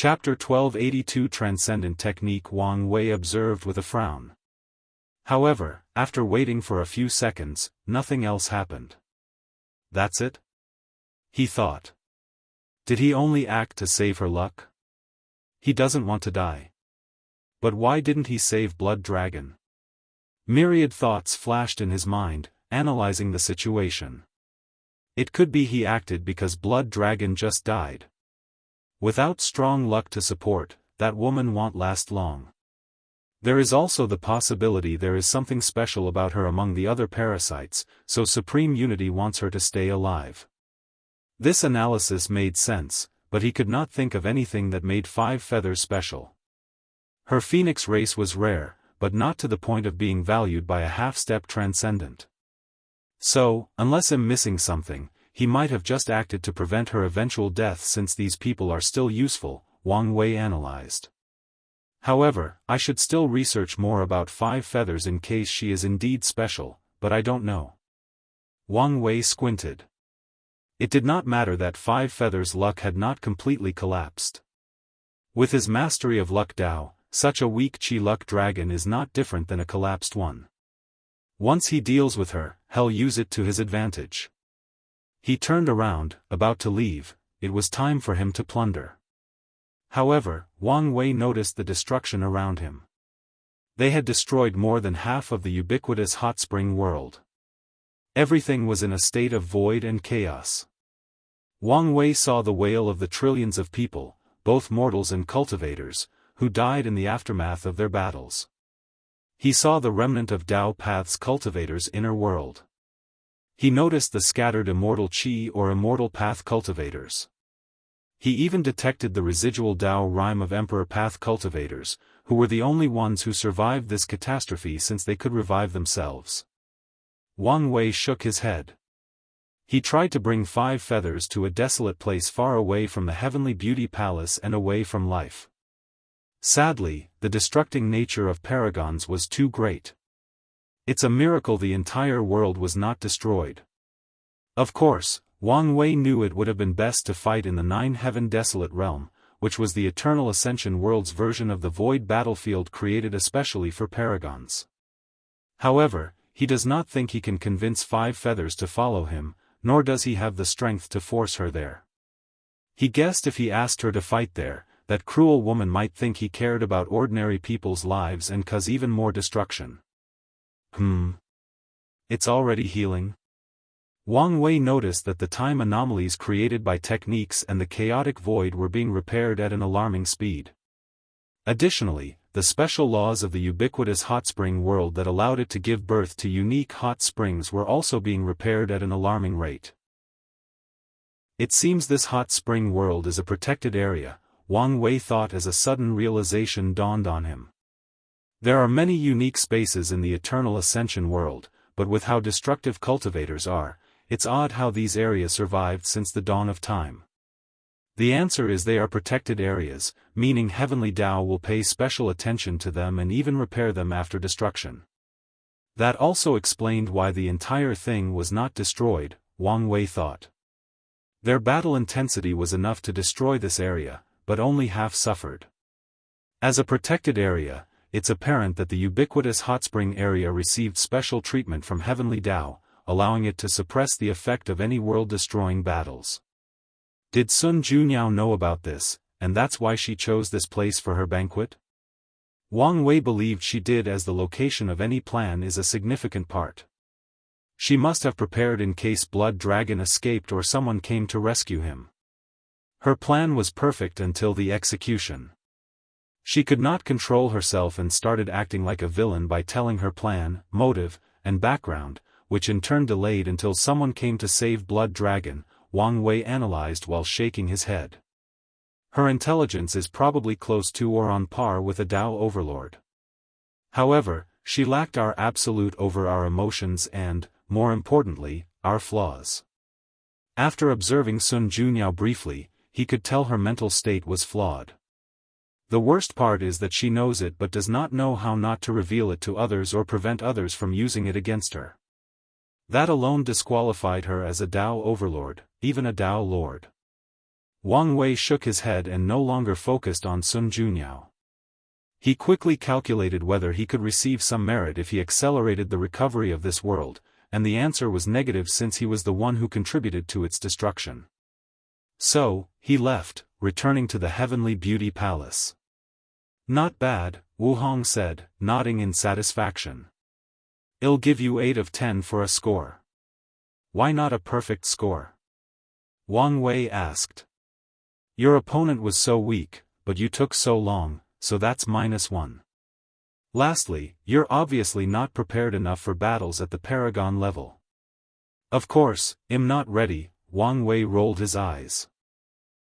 Chapter 1282 Transcendent Technique. Wang Wei observed with a frown. However, after waiting for a few seconds, nothing else happened. That's it? He thought. Did he only act to save her luck? He doesn't want to die. But why didn't he save Blood Dragon? Myriad thoughts flashed in his mind, analyzing the situation. It could be he acted because Blood Dragon just died. Without strong luck to support, that woman won't last long. There is also the possibility there is something special about her among the other parasites, so Supreme Unity wants her to stay alive. This analysis made sense, but he could not think of anything that made Five Feathers special. Her phoenix race was rare, but not to the point of being valued by a half-step transcendent. So, unless I'm missing something, he might have just acted to prevent her eventual death since these people are still useful, Wang Wei analyzed. However, I should still research more about Five Feathers in case she is indeed special, but I don't know. Wang Wei squinted. It did not matter that Five Feathers' luck had not completely collapsed. With his mastery of luck Dao, such a weak Qi luck dragon is not different than a collapsed one. Once he deals with her, he'll use it to his advantage. He turned around, about to leave. It was time for him to plunder. However, Wang Wei noticed the destruction around him. They had destroyed more than half of the ubiquitous hot spring world. Everything was in a state of void and chaos. Wang Wei saw the wail of the trillions of people, both mortals and cultivators, who died in the aftermath of their battles. He saw the remnant of Dao Path's cultivators' inner world. He noticed the scattered immortal Qi or immortal path cultivators. He even detected the residual Dao rhyme of Emperor Path cultivators, who were the only ones who survived this catastrophe since they could revive themselves. Wang Wei shook his head. He tried to bring Five Feathers to a desolate place far away from the heavenly beauty palace and away from life. Sadly, the destructing nature of paragons was too great. It's a miracle the entire world was not destroyed. Of course, Wang Wei knew it would have been best to fight in the Nine-Heaven Desolate Realm, which was the Eternal Ascension world's version of the void battlefield created especially for paragons. However, he does not think he can convince Five Feathers to follow him, nor does he have the strength to force her there. He guessed if he asked her to fight there, that cruel woman might think he cared about ordinary people's lives and cause even more destruction. It's already healing? Wang Wei noticed that the time anomalies created by techniques and the chaotic void were being repaired at an alarming speed. Additionally, the special laws of the ubiquitous hot spring world that allowed it to give birth to unique hot springs were also being repaired at an alarming rate. It seems this hot spring world is a protected area, Wang Wei thought as a sudden realization dawned on him. There are many unique spaces in the Eternal Ascension world, but with how destructive cultivators are, it's odd how these areas survived since the dawn of time. The answer is they are protected areas, meaning Heavenly Dao will pay special attention to them and even repair them after destruction. That also explained why the entire thing was not destroyed, Wang Wei thought. Their battle intensity was enough to destroy this area, but only half suffered. As a protected area, it's apparent that the ubiquitous hot spring area received special treatment from Heavenly Dao, allowing it to suppress the effect of any world-destroying battles. Did Sun Junyao know about this, and that's why she chose this place for her banquet? Wang Wei believed she did, as the location of any plan is a significant part. She must have prepared in case Blood Dragon escaped or someone came to rescue him. Her plan was perfect until the execution. She could not control herself and started acting like a villain by telling her plan, motive, and background, which in turn delayed until someone came to save Blood Dragon, Wang Wei analyzed while shaking his head. Her intelligence is probably close to or on par with a Dao overlord. However, she lacked our absolute over our emotions and, more importantly, our flaws. After observing Sun Junyao briefly, he could tell her mental state was flawed. The worst part is that she knows it but does not know how not to reveal it to others or prevent others from using it against her. That alone disqualified her as a Dao overlord, even a Dao lord. Wang Wei shook his head and no longer focused on Sun Junyao. He quickly calculated whether he could receive some merit if he accelerated the recovery of this world, and the answer was negative since he was the one who contributed to its destruction. So, he left, returning to the Heavenly Beauty Palace. Not bad, Wu Hong said, nodding in satisfaction. I'll give you 8 of 10 for a score. Why not a perfect score? Wang Wei asked. Your opponent was so weak, but you took so long, so that's -1. Lastly, you're obviously not prepared enough for battles at the Paragon level. Of course, I'm not ready, Wang Wei rolled his eyes.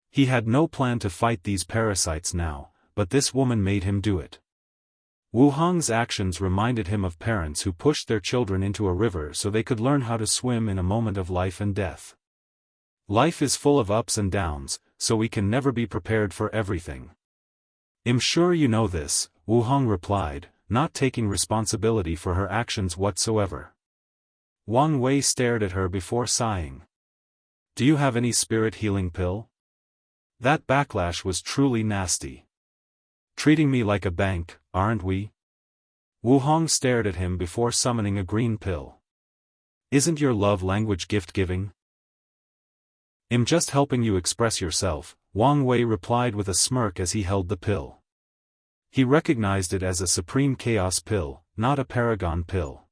He had no plan to fight these parasites now, but this woman made him do it. Wu Hong's actions reminded him of parents who pushed their children into a river so they could learn how to swim in a moment of life and death. Life is full of ups and downs, so we can never be prepared for everything. I'm sure you know this, Wu Hong replied, not taking responsibility for her actions whatsoever. Wang Wei stared at her before sighing. Do you have any spirit healing pill? That backlash was truly nasty. Treating me like a bank, aren't we? Wu Hong stared at him before summoning a green pill. Isn't your love language gift-giving? I'm just helping you express yourself, Wang Wei replied with a smirk as he held the pill. He recognized it as a Supreme Chaos pill, not a Paragon pill.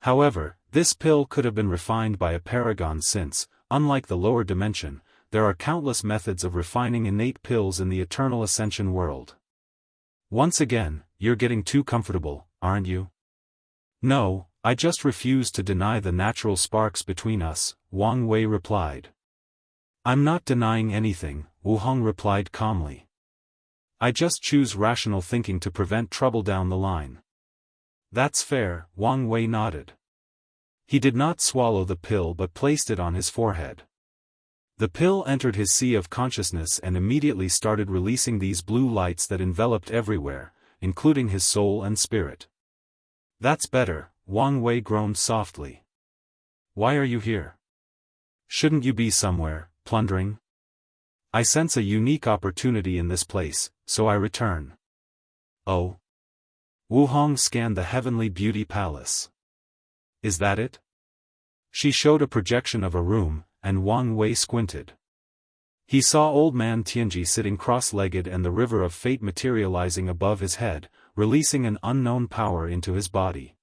However, this pill could have been refined by a Paragon since, unlike the lower dimension, there are countless methods of refining innate pills in the Eternal Ascension world. Once again, you're getting too comfortable, aren't you? No, I just refuse to deny the natural sparks between us, Wang Wei replied. I'm not denying anything, Wu Hong replied calmly. I just choose rational thinking to prevent trouble down the line. That's fair, Wang Wei nodded. He did not swallow the pill but placed it on his forehead. The pill entered his sea of consciousness and immediately started releasing these blue lights that enveloped everywhere, including his soul and spirit. That's better, Wang Wei groaned softly. Why are you here? Shouldn't you be somewhere, plundering? I sense a unique opportunity in this place, so I return. Oh? Wu Hong scanned the Heavenly Beauty Palace. Is that it? She showed a projection of a room, and Wang Wei squinted. He saw Old Man Tianji sitting cross-legged and the river of fate materializing above his head, releasing an unknown power into his body.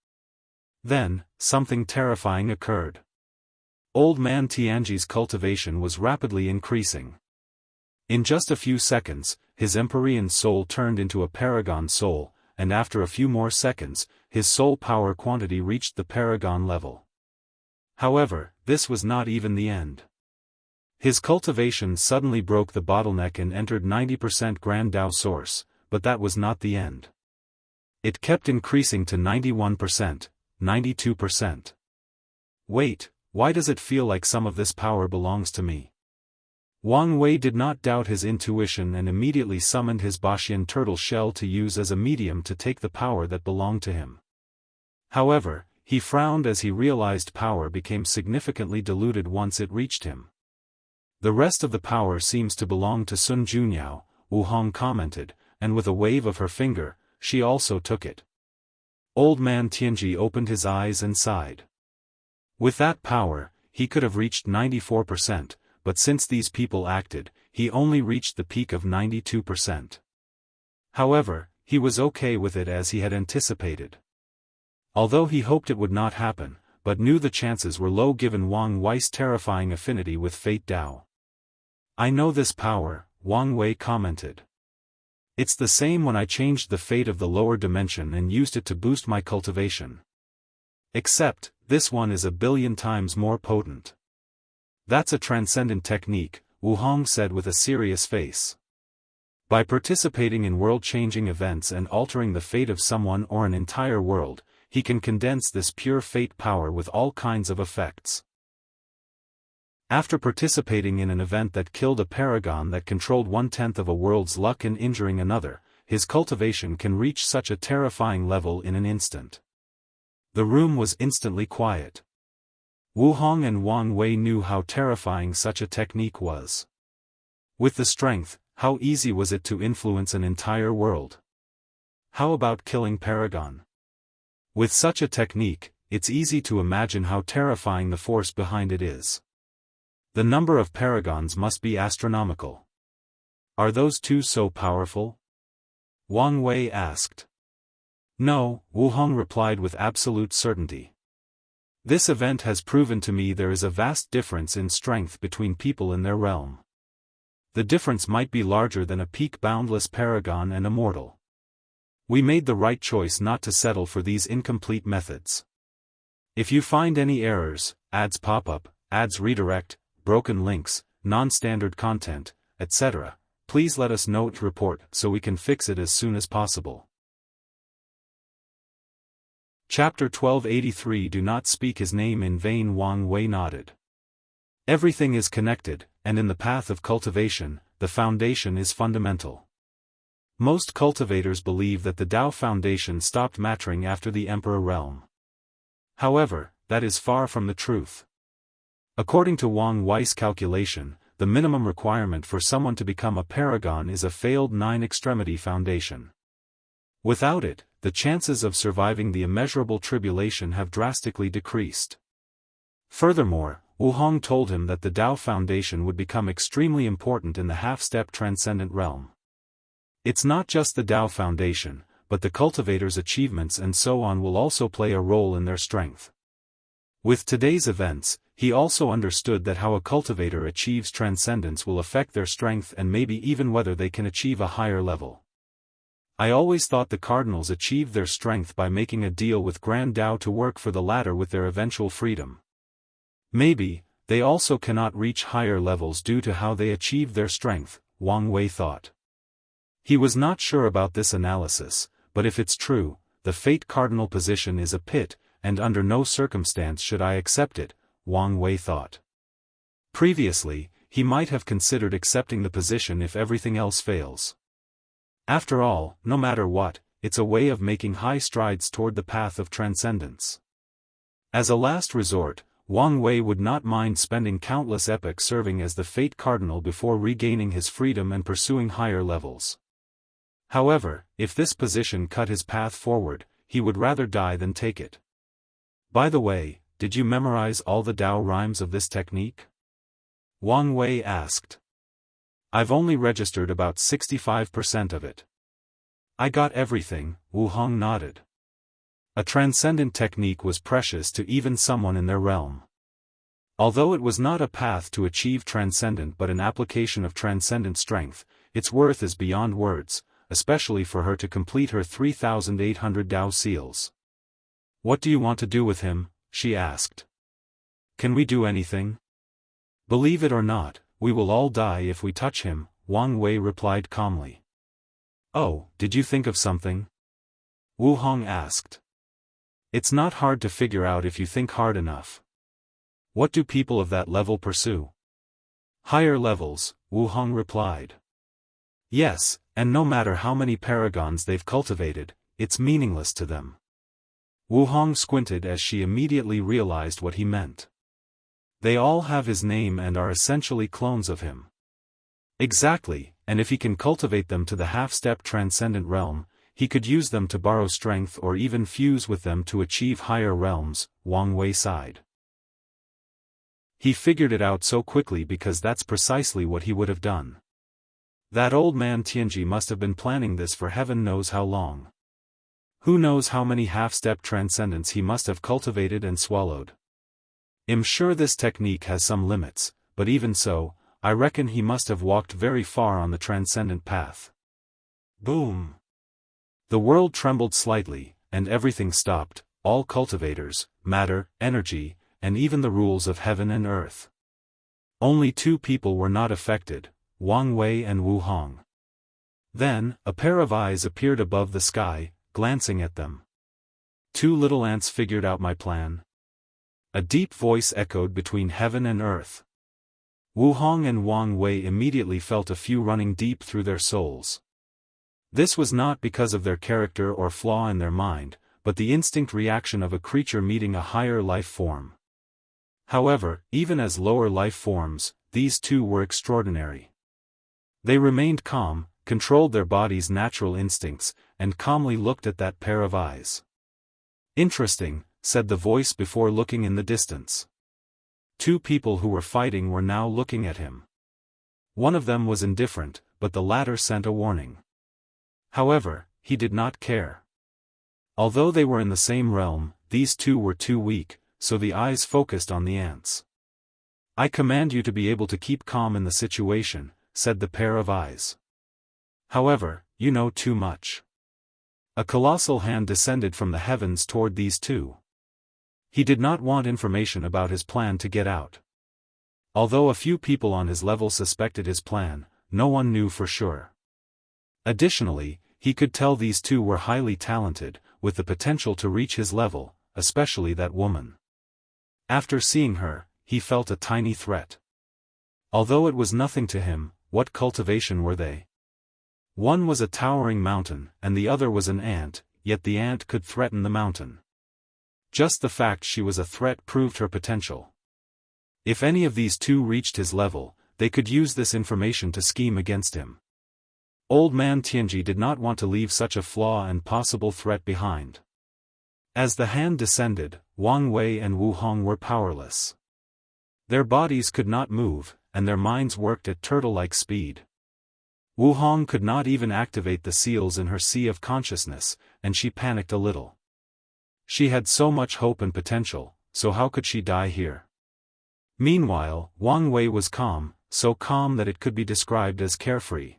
Then, something terrifying occurred. Old Man Tianji's cultivation was rapidly increasing. In just a few seconds, his Empyrean soul turned into a Paragon soul, and after a few more seconds, his soul power quantity reached the Paragon level. However, this was not even the end. His cultivation suddenly broke the bottleneck and entered 90% Grand Dao Source, but that was not the end. It kept increasing to 91%, 92%. Wait, why does it feel like some of this power belongs to me? Wang Wei did not doubt his intuition and immediately summoned his Bashian turtle shell to use as a medium to take the power that belonged to him. However, he frowned as he realized power became significantly diluted once it reached him. The rest of the power seems to belong to Sun Junyao, Wu Hong commented, and with a wave of her finger, she also took it. Old Man Tianji opened his eyes and sighed. With that power, he could have reached 94%, but since these people acted, he only reached the peak of 92%. However, he was okay with it as he had anticipated. Although he hoped it would not happen, but knew the chances were low given Wang Wei's terrifying affinity with Fate Dao. I know this power, Wang Wei commented. It's the same when I changed the fate of the lower dimension and used it to boost my cultivation. Except, this one is a billion times more potent. That's a transcendent technique, Wu Hong said with a serious face. By participating in world-changing events and altering the fate of someone or an entire world, he can condense this pure fate power with all kinds of effects. After participating in an event that killed a paragon that controlled 1/10 of a world's luck and injuring another, his cultivation can reach such a terrifying level in an instant. The room was instantly quiet. Wu Hong and Wang Wei knew how terrifying such a technique was. With the strength, how easy was it to influence an entire world? How about killing Paragon? With such a technique, it's easy to imagine how terrifying the force behind it is. The number of paragons must be astronomical. Are those two so powerful? Wang Wei asked. No, Wu Hong replied with absolute certainty. This event has proven to me there is a vast difference in strength between people in their realm. The difference might be larger than a peak boundless paragon and immortal. We made the right choice not to settle for these incomplete methods. If you find any errors, ads pop up, ads redirect, broken links, non-standard content, etc., please let us know to report so we can fix it as soon as possible. Chapter 1283 Do not speak his name in vain. Wang Wei nodded. Everything is connected, and in the path of cultivation, the foundation is fundamental. Most cultivators believe that the Dao foundation stopped mattering after the Emperor realm. However, that is far from the truth. According to Wang Wei's calculation, the minimum requirement for someone to become a paragon is a failed 9-extremity foundation. Without it, the chances of surviving the immeasurable tribulation have drastically decreased. Furthermore, Wu Hong told him that the Dao foundation would become extremely important in the half-step transcendent realm. It's not just the Dao foundation, but the cultivator's achievements and so on will also play a role in their strength. With today's events, he also understood that how a cultivator achieves transcendence will affect their strength and maybe even whether they can achieve a higher level. I always thought the cardinals achieved their strength by making a deal with Grand Dao to work for the latter with their eventual freedom. Maybe, they also cannot reach higher levels due to how they achieved their strength, Wang Wei thought. He was not sure about this analysis, but if it's true, the fate cardinal position is a pit, and under no circumstance should I accept it, Wang Wei thought. Previously, he might have considered accepting the position if everything else fails. After all, no matter what, it's a way of making high strides toward the path of transcendence. As a last resort, Wang Wei would not mind spending countless epochs serving as the fate cardinal before regaining his freedom and pursuing higher levels. However, if this position cut his path forward, he would rather die than take it. By the way, did you memorize all the Dao rhymes of this technique? Wang Wei asked. I've only registered about 65% of it. I got everything, Wu Hong nodded. A transcendent technique was precious to even someone in their realm. Although it was not a path to achieve transcendent but an application of transcendent strength, its worth is beyond words, especially for her to complete her 3,800 Dao seals. What do you want to do with him? She asked. Can we do anything? Believe it or not, we will all die if we touch him, Wang Wei replied calmly. Oh, did you think of something? Wu Hong asked. It's not hard to figure out if you think hard enough. What do people of that level pursue? Higher levels, Wu Hong replied. Yes, and no matter how many paragons they've cultivated, it's meaningless to them. Wu Hong squinted as she immediately realized what he meant. They all have his name and are essentially clones of him. Exactly, and if he can cultivate them to the half-step transcendent realm, he could use them to borrow strength or even fuse with them to achieve higher realms, Wang Wei sighed. He figured it out so quickly because that's precisely what he would have done. That old man Tianji must have been planning this for heaven knows how long. Who knows how many half-step transcendents he must have cultivated and swallowed. I'm sure this technique has some limits, but even so, I reckon he must have walked very far on the transcendent path. Boom! The world trembled slightly, and everything stopped, all cultivators, matter, energy, and even the rules of heaven and earth. Only two people were not affected, Wang Wei and Wu Hong. Then, a pair of eyes appeared above the sky, glancing at them. Two little ants figured out my plan. A deep voice echoed between heaven and earth. Wu Hong and Wang Wei immediately felt a few running deep through their souls. This was not because of their character or flaw in their mind, but the instinct reaction of a creature meeting a higher life form. However, even as lower life forms, these two were extraordinary. They remained calm, controlled their body's natural instincts, and calmly looked at that pair of eyes. "Interesting," said the voice before looking in the distance. Two people who were fighting were now looking at him. One of them was indifferent, but the latter sent a warning. However, he did not care. Although they were in the same realm, these two were too weak, so the eyes focused on the ants. "I command you to be able to keep calm in the situation," said the pair of eyes. "However, you know too much." A colossal hand descended from the heavens toward these two. He did not want information about his plan to get out. Although a few people on his level suspected his plan, no one knew for sure. Additionally, he could tell these two were highly talented, with the potential to reach his level, especially that woman. After seeing her, he felt a tiny threat. Although it was nothing to him, what cultivation were they? One was a towering mountain, and the other was an ant, yet the ant could threaten the mountain. Just the fact she was a threat proved her potential. If any of these two reached his level, they could use this information to scheme against him. Old man Tianji did not want to leave such a flaw and possible threat behind. As the hand descended, Wang Wei and Wu Hong were powerless. Their bodies could not move, and their minds worked at turtle-like speed. Wu Hong could not even activate the seals in her sea of consciousness, and she panicked a little. She had so much hope and potential, so how could she die here? Meanwhile, Wang Wei was calm, so calm that it could be described as carefree.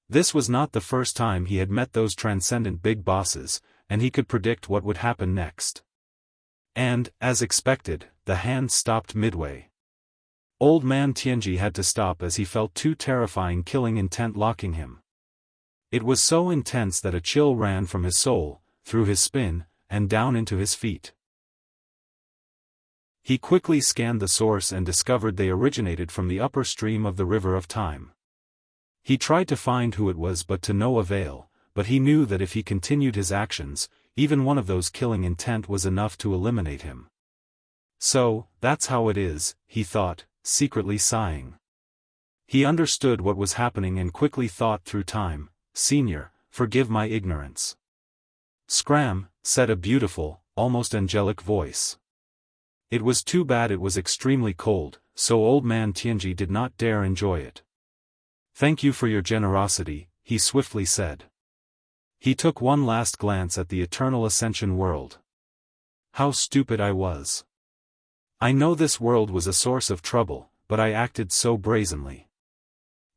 This was not the first time he had met those transcendent big bosses, and he could predict what would happen next. And, as expected, the hand stopped midway. Old man Tianji had to stop as he felt two terrifying killing intent locking him. It was so intense that a chill ran from his soul, through his spine, and down into his feet. He quickly scanned the source and discovered they originated from the upper stream of the River of Time. He tried to find who it was but to no avail, but he knew that if he continued his actions, even one of those killing intent was enough to eliminate him. So, that's how it is, he thought, secretly sighing. He understood what was happening and quickly thought through time. "Senior, forgive my ignorance." "Scram," said a beautiful, almost angelic voice. It was too bad it was extremely cold, so old man Tianji did not dare enjoy it. "Thank you for your generosity," he swiftly said. He took one last glance at the eternal ascension world. How stupid I was. I know this world was a source of trouble, but I acted so brazenly.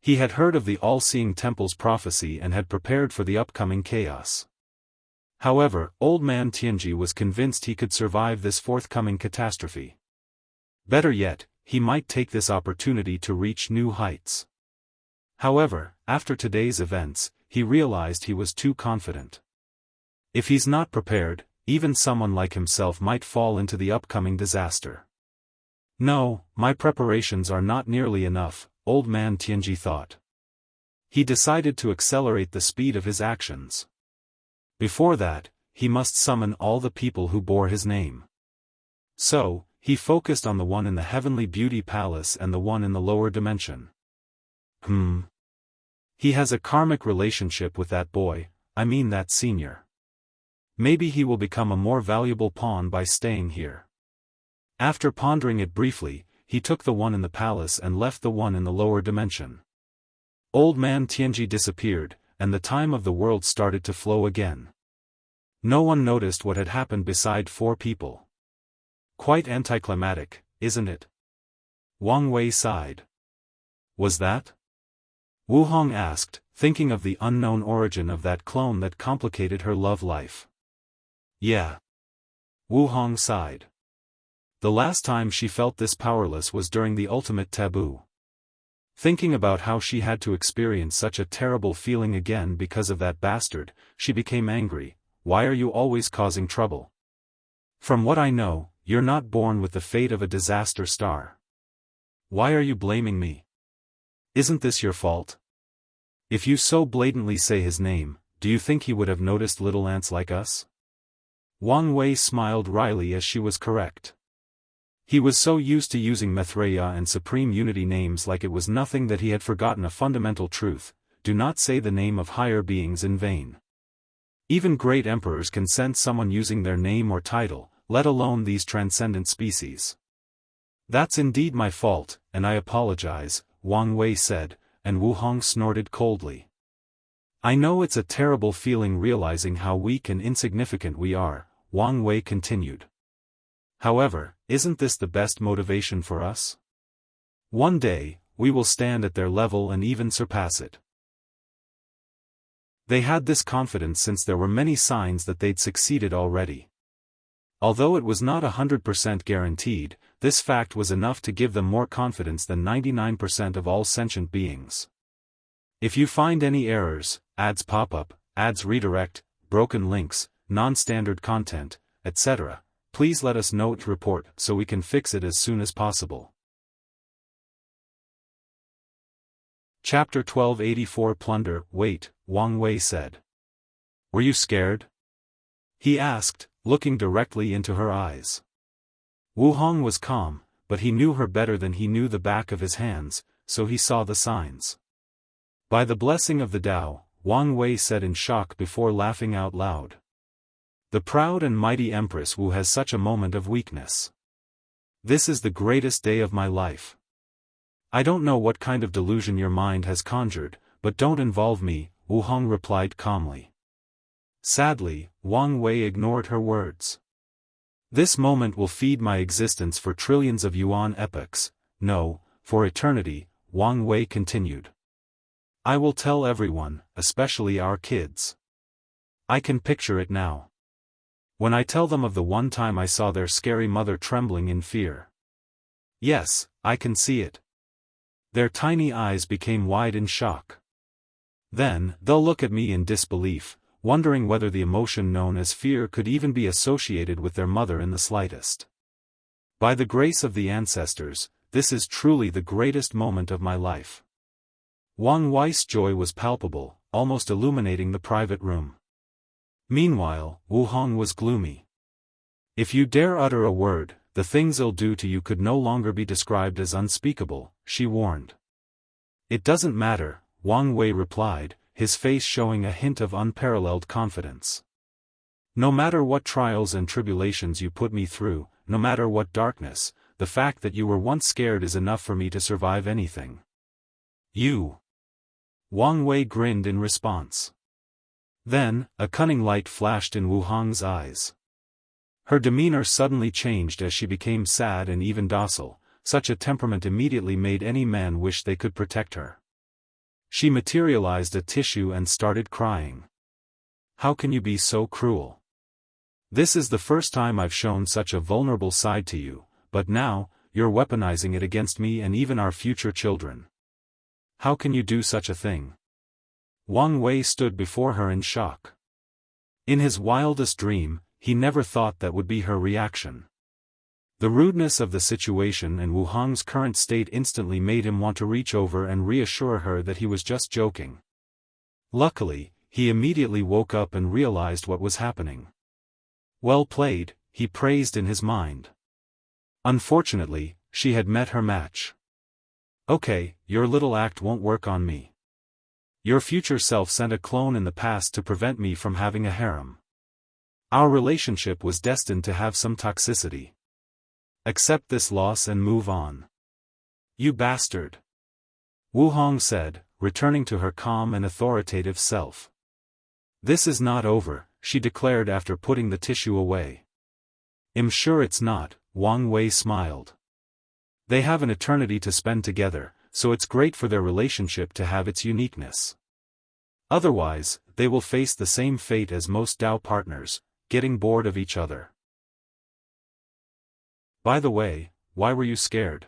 He had heard of the all-seeing temple's prophecy and had prepared for the upcoming chaos. However, old man Tianji was convinced he could survive this forthcoming catastrophe. Better yet, he might take this opportunity to reach new heights. However, after today's events, he realized he was too confident. If he's not prepared, even someone like himself might fall into the upcoming disaster. "No, my preparations are not nearly enough," old man Tianji thought. He decided to accelerate the speed of his actions. Before that, he must summon all the people who bore his name. So, he focused on the one in the Heavenly Beauty Palace and the one in the lower dimension. He has a karmic relationship with that boy, I mean that senior. Maybe he will become a more valuable pawn by staying here. After pondering it briefly, he took the one in the palace and left the one in the lower dimension. Old man Tianji disappeared, and the time of the world started to flow again. No one noticed what had happened beside four people. Quite anticlimactic, isn't it? Wang Wei sighed. Was that? Wu Hong asked, thinking of the unknown origin of that clone that complicated her love life. Yeah. Wu Hong sighed. The last time she felt this powerless was during the ultimate taboo. Thinking about how she had to experience such a terrible feeling again because of that bastard, she became angry. Why are you always causing trouble? From what I know, you're not born with the fate of a disaster star. Why are you blaming me? Isn't this your fault? If you so blatantly say his name, do you think he would have noticed little ants like us? Wang Wei smiled wryly as she was correct. He was so used to using Maitreya and Supreme Unity names like it was nothing that he had forgotten a fundamental truth: do not say the name of higher beings in vain. Even great emperors can sense someone using their name or title, let alone these transcendent species. That's indeed my fault, and I apologize, Wang Wei said, and Wu Hong snorted coldly. I know it's a terrible feeling realizing how weak and insignificant we are, Wang Wei continued. However, isn't this the best motivation for us? One day, we will stand at their level and even surpass it. They had this confidence since there were many signs that they'd succeeded already. Although it was not 100% guaranteed, this fact was enough to give them more confidence than 99% of all sentient beings. If you find any errors, ads pop up, ads redirect, broken links, non-standard content, etc., please let us know to report so we can fix it as soon as possible. Chapter 1284 Plunder. Wait, Wang Wei said. Were you scared? He asked, looking directly into her eyes. Wu Hong was calm, but he knew her better than he knew the back of his hands, so he saw the signs. By the blessing of the Tao, Wang Wei said in shock before laughing out loud. The proud and mighty Empress Wu has such a moment of weakness. This is the greatest day of my life. I don't know what kind of delusion your mind has conjured, but don't involve me, Wu Hong replied calmly. Sadly, Wang Wei ignored her words. This moment will feed my existence for trillions of yuan epochs, no, for eternity, Wang Wei continued. I will tell everyone, especially our kids. I can picture it now. When I tell them of the one time I saw their scary mother trembling in fear. Yes, I can see it. Their tiny eyes became wide in shock. Then, they'll look at me in disbelief, wondering whether the emotion known as fear could even be associated with their mother in the slightest. By the grace of the ancestors, this is truly the greatest moment of my life. Wang Wei's joy was palpable, almost illuminating the private room. Meanwhile, Wu Hong was gloomy. If you dare utter a word, the things I'll do to you could no longer be described as unspeakable, she warned. It doesn't matter, Wang Wei replied, his face showing a hint of unparalleled confidence. No matter what trials and tribulations you put me through, no matter what darkness, the fact that you were once scared is enough for me to survive anything. You. Wang Wei grinned in response. Then, a cunning light flashed in Wu Hong's eyes. Her demeanor suddenly changed as she became sad and even docile. Such a temperament immediately made any man wish they could protect her. She materialized a tissue and started crying. How can you be so cruel? This is the first time I've shown such a vulnerable side to you, but now, you're weaponizing it against me and even our future children. How can you do such a thing? Wang Wei stood before her in shock. In his wildest dream, he never thought that would be her reaction. The rudeness of the situation and Wu Hong's current state instantly made him want to reach over and reassure her that he was just joking. Luckily, he immediately woke up and realized what was happening. Well played, he praised in his mind. Unfortunately, she had met her match. Okay, your little act won't work on me. Your future self sent a clone in the past to prevent me from having a harem. Our relationship was destined to have some toxicity. Accept this loss and move on. You bastard. Wu Hong said, returning to her calm and authoritative self. This is not over, she declared after putting the tissue away. I'm sure it's not, Wang Wei smiled. They have an eternity to spend together, so it's great for their relationship to have its uniqueness. Otherwise, they will face the same fate as most Tao partners, getting bored of each other. By the way, why were you scared?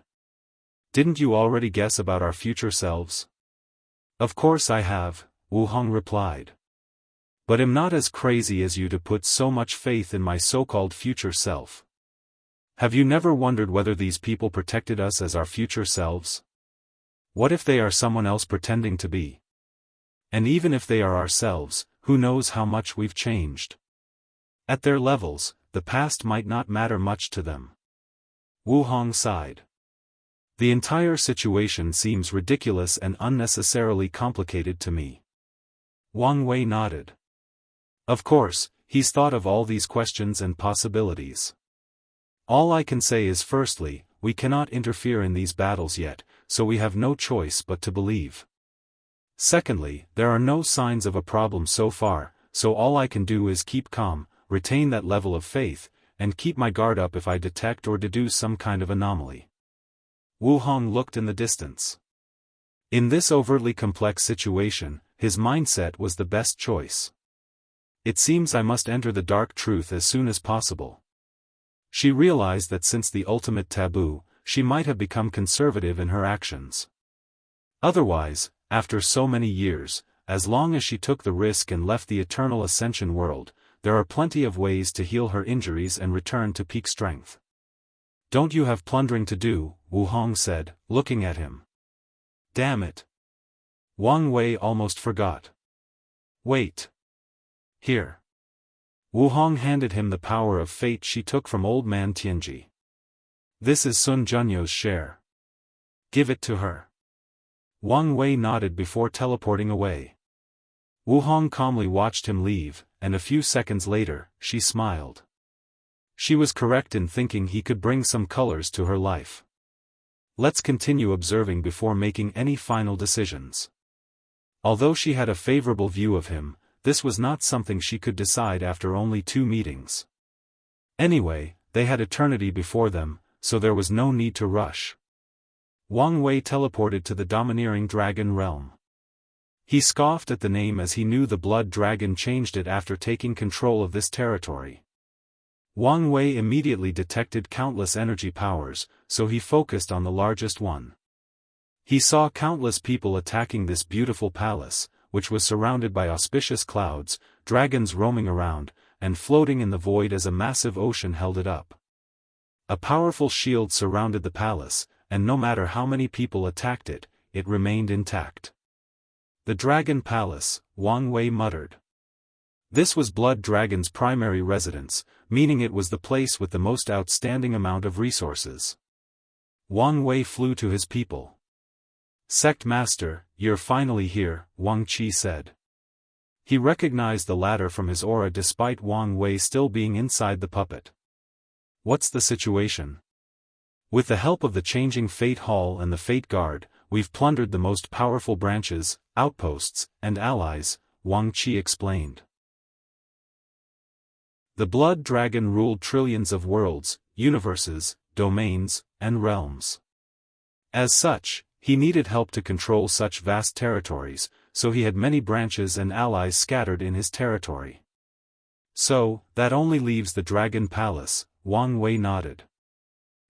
Didn't you already guess about our future selves? Of course I have, Wu Hong replied. But I'm not as crazy as you to put so much faith in my so-called future self. Have you never wondered whether these people protected us as our future selves? What if they are someone else pretending to be? And even if they are ourselves, who knows how much we've changed? At their levels, the past might not matter much to them. Wu Hong sighed. The entire situation seems ridiculous and unnecessarily complicated to me. Wang Wei nodded. Of course, he's thought of all these questions and possibilities. All I can say is firstly, we cannot interfere in these battles yet, so we have no choice but to believe. Secondly, there are no signs of a problem so far, so all I can do is keep calm, retain that level of faith, and keep my guard up if I detect or deduce some kind of anomaly. Wu Hong looked in the distance. In this overtly complex situation, his mindset was the best choice. It seems I must enter the dark truth as soon as possible. She realized that since the ultimate taboo, she might have become conservative in her actions. Otherwise, after so many years, as long as she took the risk and left the eternal ascension world, there are plenty of ways to heal her injuries and return to peak strength. Don't you have plundering to do? Wu Hong said, looking at him. Damn it. Wang Wei almost forgot. Wait. Here. Wu Hong handed him the power of fate she took from old man Tianji. This is Sun Junyo's share. Give it to her. Wang Wei nodded before teleporting away. Wu Hong calmly watched him leave, and a few seconds later, she smiled. She was correct in thinking he could bring some colors to her life. Let's continue observing before making any final decisions. Although she had a favorable view of him, this was not something she could decide after only 2 meetings. Anyway, they had eternity before them, so there was no need to rush. Wang Wei teleported to the domineering dragon realm. He scoffed at the name as he knew the blood dragon changed it after taking control of this territory. Wang Wei immediately detected countless energy powers, so he focused on the largest one. He saw countless people attacking this beautiful palace, which was surrounded by auspicious clouds, dragons roaming around, and floating in the void as a massive ocean held it up. A powerful shield surrounded the palace, and no matter how many people attacked it, it remained intact. The Dragon Palace, Wang Wei muttered. This was Blood Dragon's primary residence, meaning it was the place with the most outstanding amount of resources. Wang Wei flew to his people. Sect Master, you're finally here, Wang Qi said. He recognized the latter from his aura despite Wang Wei still being inside the puppet. What's the situation? With the help of the changing Fate Hall and the Fate Guard, we've plundered the most powerful branches, outposts, and allies, Wang Qi explained. The Blood Dragon ruled trillions of worlds, universes, domains, and realms. As such, he needed help to control such vast territories, so he had many branches and allies scattered in his territory. So, that only leaves the Dragon Palace, Wang Wei nodded.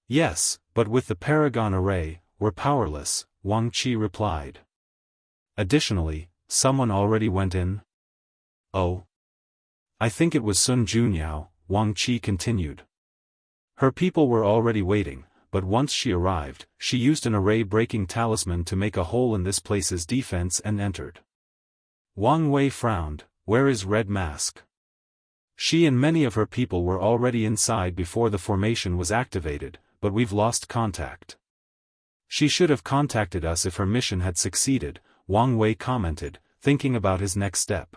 Yes, but with the Paragon Array, we're powerless, Wang Qi replied. Additionally, someone already went in? Oh. I think it was Sun Junyao, Wang Qi continued. Her people were already waiting, but once she arrived, she used an array-breaking talisman to make a hole in this place's defense and entered. Wang Wei frowned. Where is Red Mask? She and many of her people were already inside before the formation was activated, but we've lost contact. She should have contacted us if her mission had succeeded, Wang Wei commented, thinking about his next step.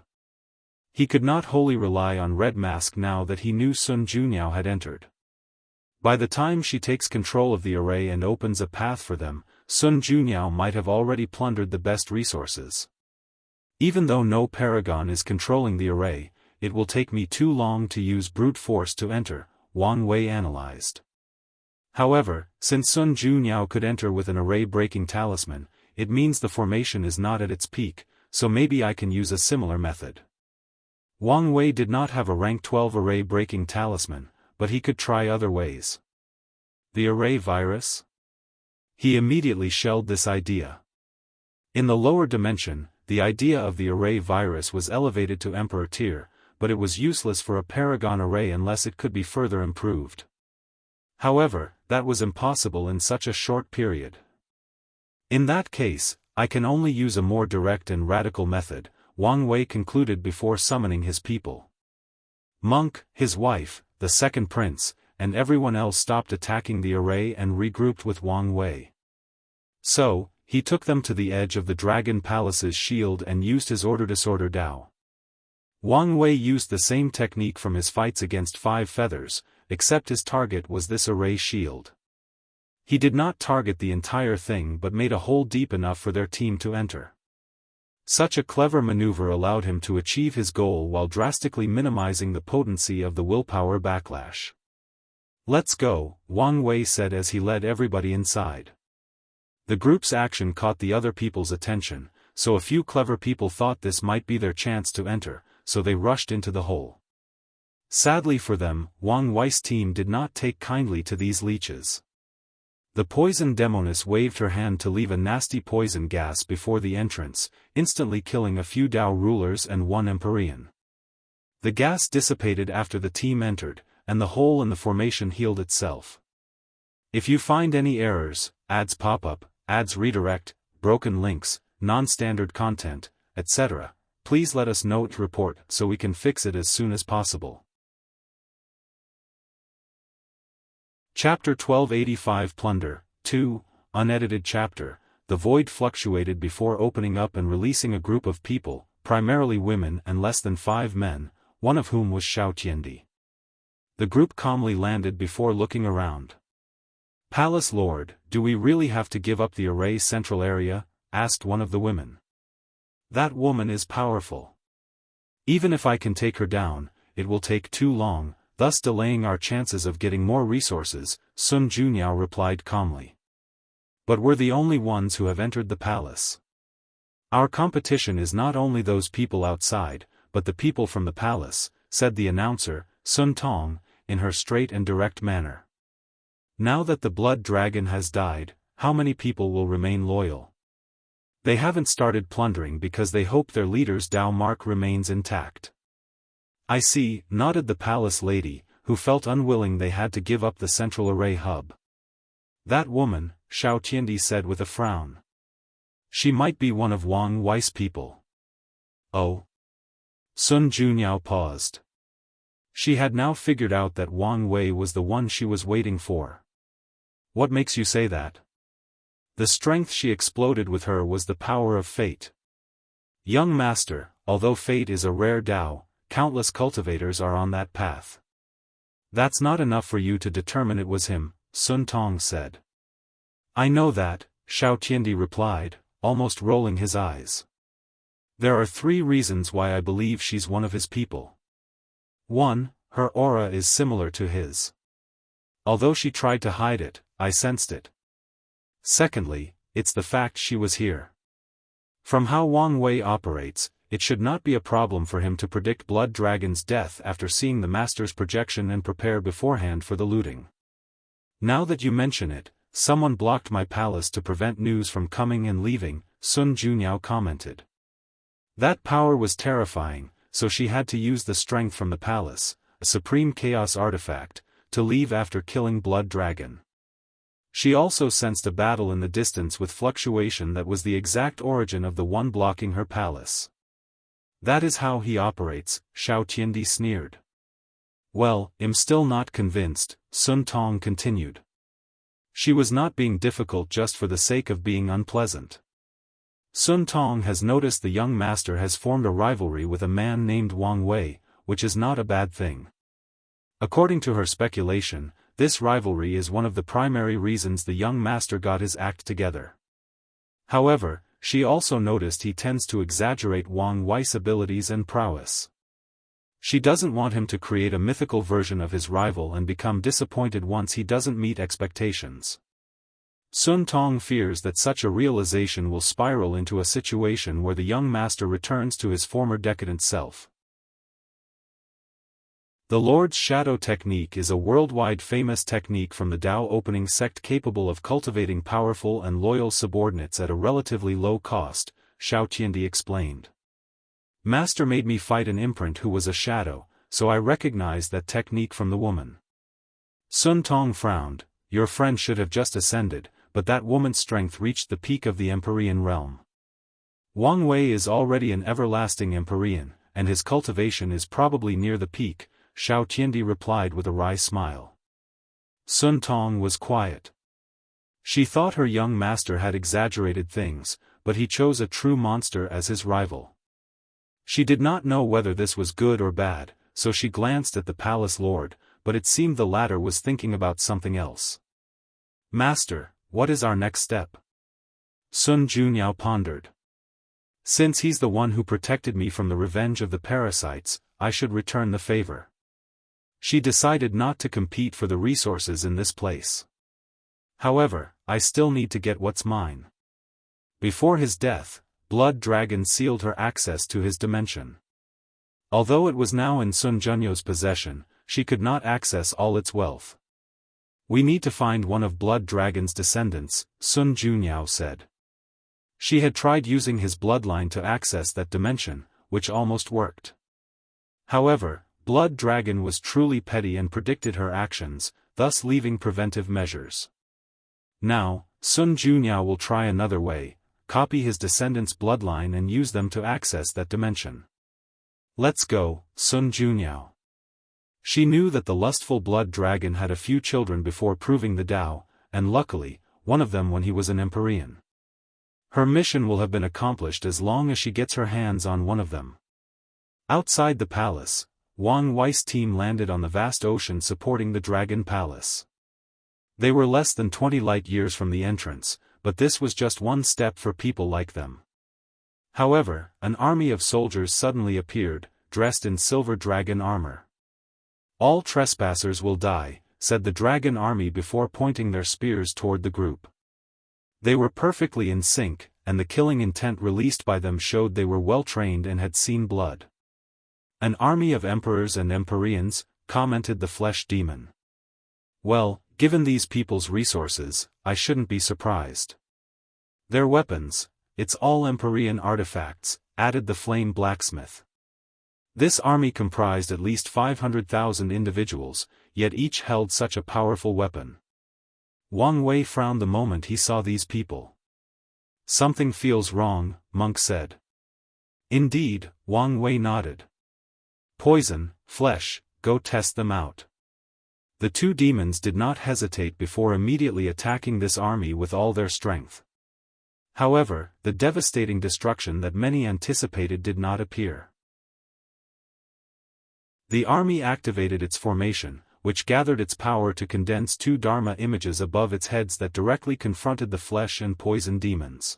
He could not wholly rely on Red Mask now that he knew Sun Junyao had entered. By the time she takes control of the array and opens a path for them, Sun Junyao might have already plundered the best resources. Even though no paragon is controlling the array, it will take me too long to use brute force to enter, Wang Wei analyzed. However, since Sun Junyao could enter with an array-breaking talisman, it means the formation is not at its peak, so maybe I can use a similar method. Wang Wei did not have a rank 12 array-breaking talisman, but he could try other ways. The array virus? He immediately shelved this idea. In the lower dimension, the idea of the array virus was elevated to Emperor tier, but it was useless for a paragon array unless it could be further improved. However, that was impossible in such a short period. In that case, I can only use a more direct and radical method, Wang Wei concluded before summoning his people. Monk, his wife, the second prince, and everyone else stopped attacking the array and regrouped with Wang Wei. So, he took them to the edge of the Dragon Palace's shield and used his Order Disorder Dao. Wang Wei used the same technique from his fights against Five Feathers, except his target was this array shield. He did not target the entire thing but made a hole deep enough for their team to enter. Such a clever maneuver allowed him to achieve his goal while drastically minimizing the potency of the willpower backlash. "Let's go," Wang Wei said as he led everybody inside. The group's action caught the other people's attention, so a few clever people thought this might be their chance to enter, so they rushed into the hole. Sadly for them, Wang Wei's team did not take kindly to these leeches. The poison demoness waved her hand to leave a nasty poison gas before the entrance, instantly killing a few Dao rulers and one Empyrean. The gas dissipated after the team entered, and the hole in the formation healed itself. If you find any errors, ads pop up, ads redirect, broken links, non-standard content, etc., please let us know to report so we can fix it as soon as possible. Chapter 1285 Plunder, 2, Unedited Chapter. The void fluctuated before opening up and releasing a group of people, primarily women and less than 5 men, one of whom was Xiaotiandi. The group calmly landed before looking around. "Palace Lord, do we really have to give up the array central area?" asked one of the women. "That woman is powerful. Even if I can take her down, it will take too long, thus delaying our chances of getting more resources," Sun Junyao replied calmly. "But we're the only ones who have entered the palace. Our competition is not only those people outside, but the people from the palace," said the announcer, Sun Tong, in her straight and direct manner. "Now that the blood dragon has died, how many people will remain loyal? They haven't started plundering because they hope their leader's Dao mark remains intact." "I see," nodded the palace lady, who felt unwilling they had to give up the central array hub. "That woman," Xiaotiandi said with a frown. "She might be one of Wang Wei's people." "Oh?" Sun Junyao paused. She had now figured out that Wang Wei was the one she was waiting for. "What makes you say that?" The strength she exploded with her was the power of fate. "Young master, although fate is a rare Dao, countless cultivators are on that path." "That's not enough for you to determine it was him," Sun Tong said. "I know that," Xiaotiandi replied, almost rolling his eyes. "There are 3 reasons why I believe she's one of his people. 1, her aura is similar to his. Although she tried to hide it, I sensed it. Secondly, it's the fact she was here. From how Wang Wei operates, it should not be a problem for him to predict Blood Dragon's death after seeing the master's projection and prepare beforehand for the looting. Now that you mention it, someone blocked my palace to prevent news from coming and leaving," Sun Junyao commented. "That power was terrifying, so she had to use the strength from the palace, a supreme chaos artifact, to leave after killing Blood Dragon. She also sensed a battle in the distance with fluctuation that was the exact origin of the one blocking her palace. That is how he operates," Xiaotiandi sneered. "Well, I'm still not convinced," Sun Tong continued. "She was not being difficult just for the sake of being unpleasant. Sun Tong has noticed the young master has formed a rivalry with a man named Wang Wei, which is not a bad thing. According to her speculation, this rivalry is one of the primary reasons the young master got his act together. However, she also noticed he tends to exaggerate Wang Wei's abilities and prowess. She doesn't want him to create a mythical version of his rival and become disappointed once he doesn't meet expectations. Sun Tong fears that such a realization will spiral into a situation where the young master returns to his former decadent self. The Lord's Shadow Technique is a worldwide famous technique from the Dao opening sect capable of cultivating powerful and loyal subordinates at a relatively low cost, Xiaotiandi explained. Master made me fight an imprint who was a shadow, so I recognized that technique from the woman. Sun Tong frowned. Your friend should have just ascended, but that woman's strength reached the peak of the Empyrean realm. Wang Wei is already an everlasting Empyrean, and his cultivation is probably near the peak, Xiaotiandi replied with a wry smile. Sun Tong was quiet. She thought her young master had exaggerated things, but he chose a true monster as his rival. She did not know whether this was good or bad, so she glanced at the palace lord, but it seemed the latter was thinking about something else. Master, what is our next step? Sun Junyao pondered. Since he's the one who protected me from the revenge of the parasites, I should return the favor. She decided not to compete for the resources in this place. However, I still need to get what's mine. Before his death, Blood Dragon sealed her access to his dimension. Although it was now in Sun Junyo's possession, she could not access all its wealth. We need to find one of Blood Dragon's descendants, Sun Junyao said. She had tried using his bloodline to access that dimension, which almost worked. However, Blood Dragon was truly petty and predicted her actions, thus leaving preventive measures. Now, Sun Junyao will try another way, copy his descendants' bloodline and use them to access that dimension. Let's go, Sun Junyao. She knew that the lustful Blood Dragon had a few children before proving the Tao, and luckily, one of them when he was an Empyrean. Her mission will have been accomplished as long as she gets her hands on one of them. Outside the palace, Wang Wei's team landed on the vast ocean supporting the Dragon Palace. They were less than 20 light-years from the entrance, but this was just one step for people like them. However, an army of soldiers suddenly appeared, dressed in silver dragon armor. All trespassers will die, said the dragon army before pointing their spears toward the group. They were perfectly in sync, and the killing intent released by them showed they were well-trained and had seen blood. An army of emperors and empyreans, commented the flesh demon. Well, given these people's resources, I shouldn't be surprised. Their weapons, it's all Empyrean artifacts, added the flame blacksmith. This army comprised at least 500,000 individuals, yet each held such a powerful weapon. Wang Wei frowned the moment he saw these people. Something feels wrong, Monk said. Indeed, Wang Wei nodded. Poison, flesh, go test them out. The two demons did not hesitate before immediately attacking this army with all their strength. However, the devastating destruction that many anticipated did not appear. The army activated its formation, which gathered its power to condense two Dharma images above its heads that directly confronted the flesh and poison demons.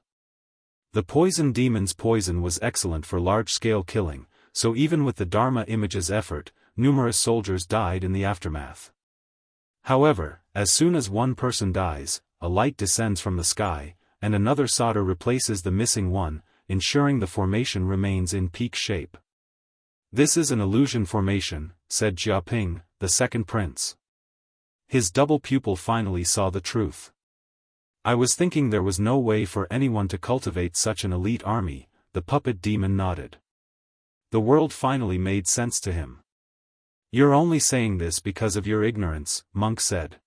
The poison demons' poison was excellent for large-scale killing, so even with the Dharma image's effort, numerous soldiers died in the aftermath. However, as soon as one person dies, a light descends from the sky, and another solder replaces the missing one, ensuring the formation remains in peak shape. This is an illusion formation, said Jiaping, the second prince. His double pupil finally saw the truth. I was thinking there was no way for anyone to cultivate such an elite army, the puppet demon nodded. The world finally made sense to him. You're only saying this because of your ignorance, Monk said.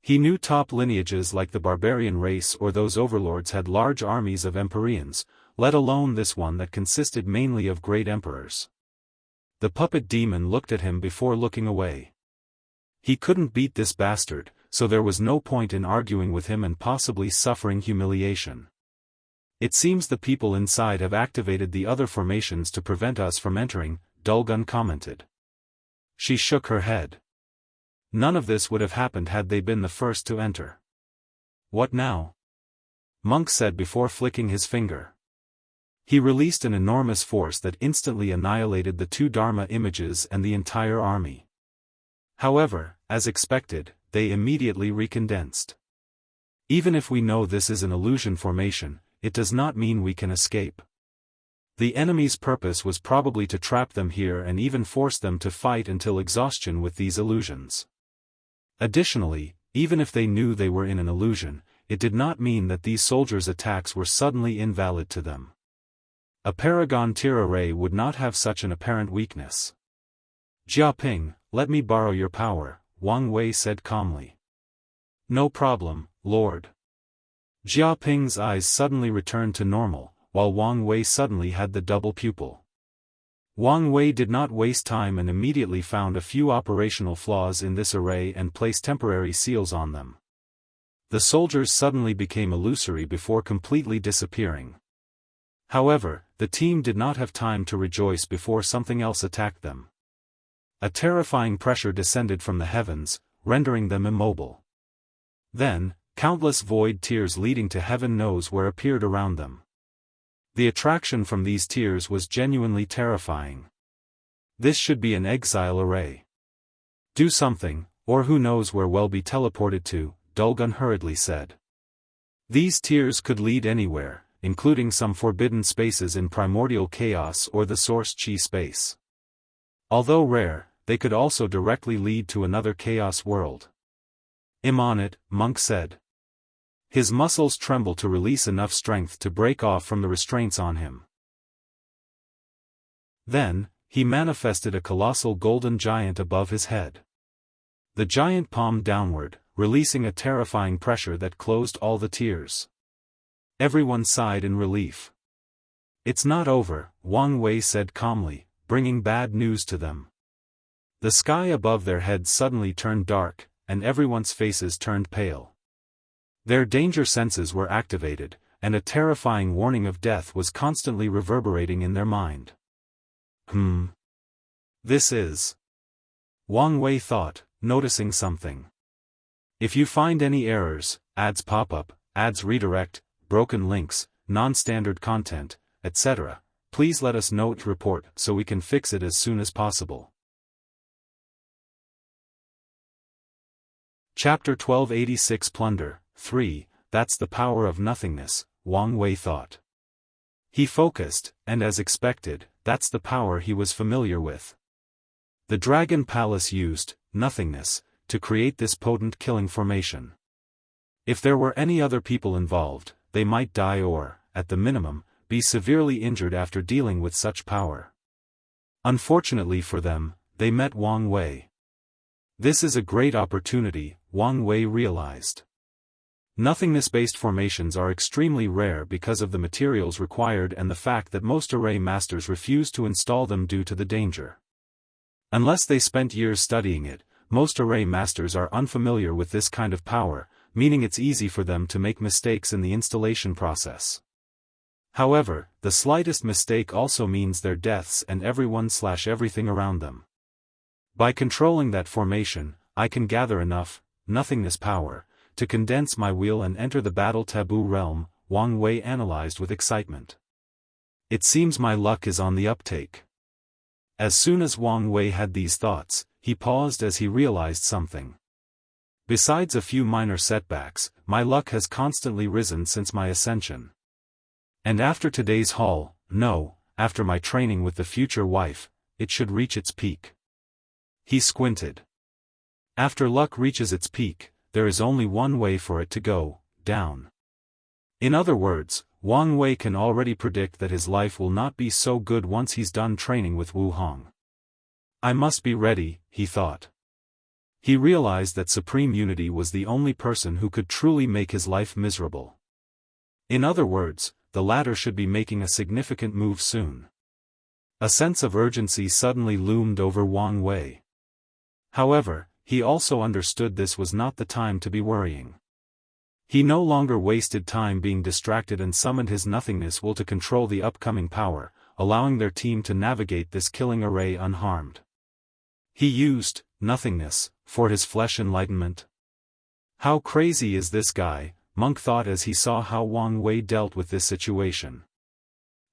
He knew top lineages like the barbarian race or those overlords had large armies of Empyreans, let alone this one that consisted mainly of great emperors. The puppet demon looked at him before looking away. He couldn't beat this bastard, so there was no point in arguing with him and possibly suffering humiliation. It seems the people inside have activated the other formations to prevent us from entering, Dulgun commented. She shook her head. None of this would have happened had they been the first to enter. What now? Monk said before flicking his finger. He released an enormous force that instantly annihilated the two Dharma images and the entire army. However, as expected, they immediately recondensed. Even if we know this is an illusion formation, it does not mean we can escape. The enemy's purpose was probably to trap them here and even force them to fight until exhaustion with these illusions. Additionally, even if they knew they were in an illusion, it did not mean that these soldiers' attacks were suddenly invalid to them. A paragon tier array would not have such an apparent weakness. Jiaping, let me borrow your power, Wang Wei said calmly. No problem, Lord. Jiaping's eyes suddenly returned to normal, while Wang Wei suddenly had the double pupil. Wang Wei did not waste time and immediately found a few operational flaws in this array and placed temporary seals on them. The soldiers suddenly became illusory before completely disappearing. However, the team did not have time to rejoice before something else attacked them. A terrifying pressure descended from the heavens, rendering them immobile. Then, countless void tears leading to heaven knows where appeared around them. The attraction from these tears was genuinely terrifying. This should be an exile array. Do something, or who knows where we'll be teleported to, Dulgun hurriedly said. These tears could lead anywhere, including some forbidden spaces in primordial chaos or the source chi space. Although rare, they could also directly lead to another chaos world. I'm on it, Monk said. His muscles trembled to release enough strength to break off from the restraints on him. Then, he manifested a colossal golden giant above his head. The giant palmed downward, releasing a terrifying pressure that closed all the tears. Everyone sighed in relief. It's not over, Wang Wei said calmly, bringing bad news to them. The sky above their heads suddenly turned dark, and everyone's faces turned pale. Their danger senses were activated, and a terrifying warning of death was constantly reverberating in their mind. This is... Wang Wei thought, noticing something. If you find any errors, ads pop up, ads redirect, broken links, non-standard content, etc., please let us know to report so we can fix it as soon as possible. Chapter 1286 Plunder 3, That's the power of nothingness, Wang Wei thought. He focused, and as expected, that's the power he was familiar with. The Dragon Palace used nothingness to create this potent killing formation. If there were any other people involved, they might die or, at the minimum, be severely injured after dealing with such power. Unfortunately for them, they met Wang Wei. This is a great opportunity, Wang Wei realized. Nothingness-based formations are extremely rare because of the materials required and the fact that most array masters refuse to install them due to the danger. Unless they spent years studying it, most array masters are unfamiliar with this kind of power, meaning it's easy for them to make mistakes in the installation process. However, the slightest mistake also means their deaths and everyone/everything around them. By controlling that formation, I can gather enough nothingness power to condense my wheel and enter the battle taboo realm, Wang Wei analyzed with excitement. It seems my luck is on the uptake. As soon as Wang Wei had these thoughts, he paused as he realized something. Besides a few minor setbacks, my luck has constantly risen since my ascension. And after today's haul, after my training with the future wife, it should reach its peak. He squinted. After luck reaches its peak, there is only one way for it to go, down. In other words, Wang Wei can already predict that his life will not be so good once he's done training with Wu Hong. I must be ready, he thought. He realized that Supreme Unity was the only person who could truly make his life miserable. In other words, the latter should be making a significant move soon. A sense of urgency suddenly loomed over Wang Wei. However, he also understood this was not the time to be worrying. He no longer wasted time being distracted and summoned his nothingness will to control the upcoming power, allowing their team to navigate this killing array unharmed. He used nothingness for his flesh enlightenment. How crazy is this guy, Monk thought as he saw how Wang Wei dealt with this situation.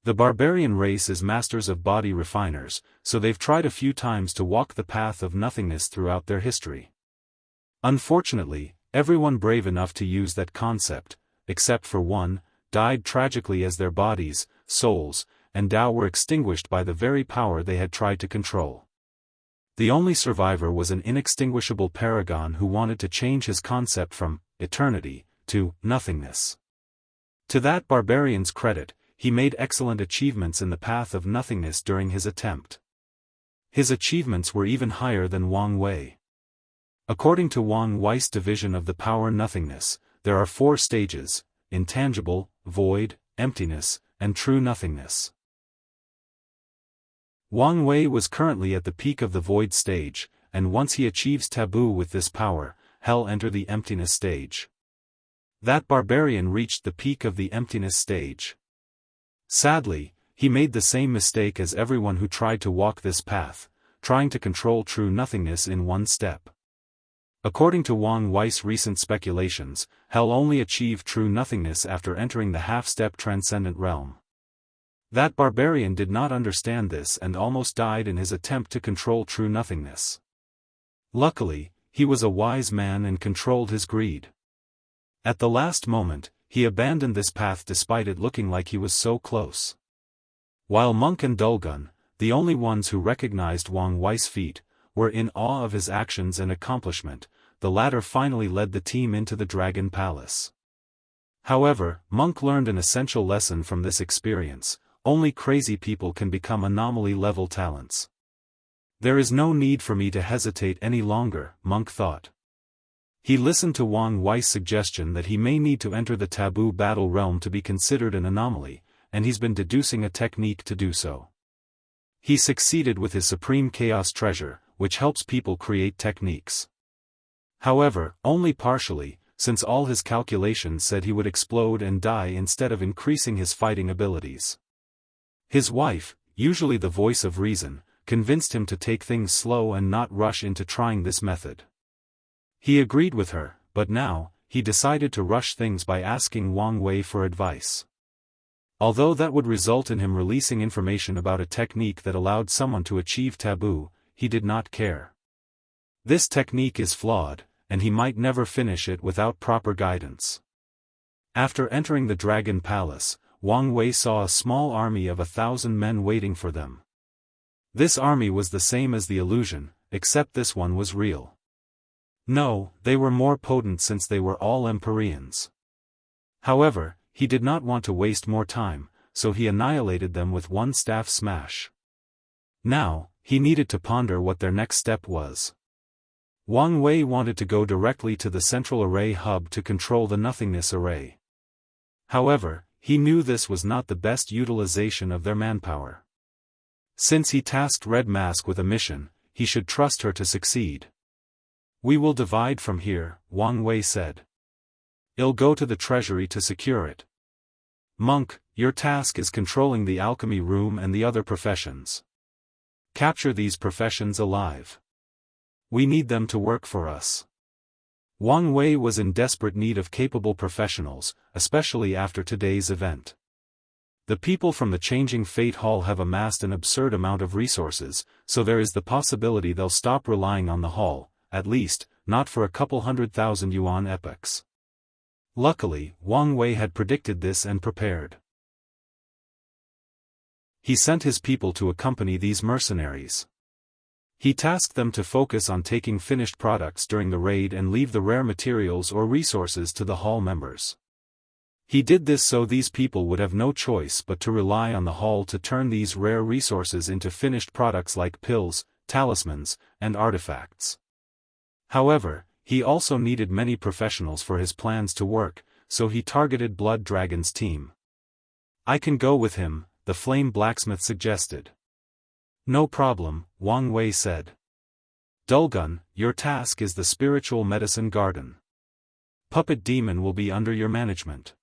The barbarian race is masters of body refiners, so they've tried a few times to walk the path of nothingness throughout their history. Unfortunately, everyone brave enough to use that concept, except for one, died tragically as their bodies, souls, and Tao were extinguished by the very power they had tried to control. The only survivor was an inextinguishable paragon who wanted to change his concept from eternity to nothingness. To that barbarian's credit, he made excellent achievements in the path of nothingness during his attempt. His achievements were even higher than Wang Wei. According to Wang Wei's division of the power nothingness, there are 4 stages: intangible, void, emptiness, and true nothingness. Wang Wei was currently at the peak of the void stage, and once he achieves taboo with this power, he'll enter the emptiness stage. That barbarian reached the peak of the emptiness stage. Sadly, he made the same mistake as everyone who tried to walk this path, trying to control true nothingness in one step. According to Wang Wei's recent speculations, he'll only achieve true nothingness after entering the half-step transcendent realm. That barbarian did not understand this and almost died in his attempt to control true nothingness. Luckily, he was a wise man and controlled his greed. At the last moment, he abandoned this path despite it looking like he was so close. While Monk and Dulgun, the only ones who recognized Wang Wei's feat, were in awe of his actions and accomplishment, the latter finally led the team into the Dragon Palace. However, Monk learned an essential lesson from this experience: only crazy people can become anomaly-level talents. There is no need for me to hesitate any longer, Monk thought. He listened to Wang Wei's suggestion that he may need to enter the taboo battle realm to be considered an anomaly, and he's been deducing a technique to do so. He succeeded with his Supreme Chaos Treasure, which helps people create techniques. However, only partially, since all his calculations said he would explode and die instead of increasing his fighting abilities. His wife, usually the voice of reason, convinced him to take things slow and not rush into trying this method. He agreed with her, but now, he decided to rush things by asking Wang Wei for advice. Although that would result in him releasing information about a technique that allowed someone to achieve taboo, he did not care. This technique is flawed, and he might never finish it without proper guidance. After entering the Dragon Palace, Wang Wei saw a small army of 1,000 men waiting for them. This army was the same as the illusion, except this one was real. No, they were more potent since they were all Empyreans. However, he did not want to waste more time, so he annihilated them with one staff smash. Now, he needed to ponder what their next step was. Wang Wei wanted to go directly to the central array hub to control the nothingness array. However, he knew this was not the best utilization of their manpower. Since he tasked Red Mask with a mission, he should trust her to succeed. "We will divide from here," Wang Wei said. "I'll go to the treasury to secure it. Monk, your task is controlling the alchemy room and the other professions. Capture these professions alive. We need them to work for us." Wang Wei was in desperate need of capable professionals, especially after today's event. The people from the Changing Fate Hall have amassed an absurd amount of resources, so there is the possibility they'll stop relying on the hall, at least, not for a couple 100,000 yuan epochs. Luckily, Wang Wei had predicted this and prepared. He sent his people to accompany these mercenaries. He tasked them to focus on taking finished products during the raid and leave the rare materials or resources to the hall members. He did this so these people would have no choice but to rely on the hall to turn these rare resources into finished products like pills, talismans, and artifacts. However, he also needed many professionals for his plans to work, so he targeted Blood Dragon's team. "I can go with him," the Flame Blacksmith suggested. "No problem," Wang Wei said. "Dulgun, your task is the Spiritual Medicine Garden. Puppet Demon will be under your management.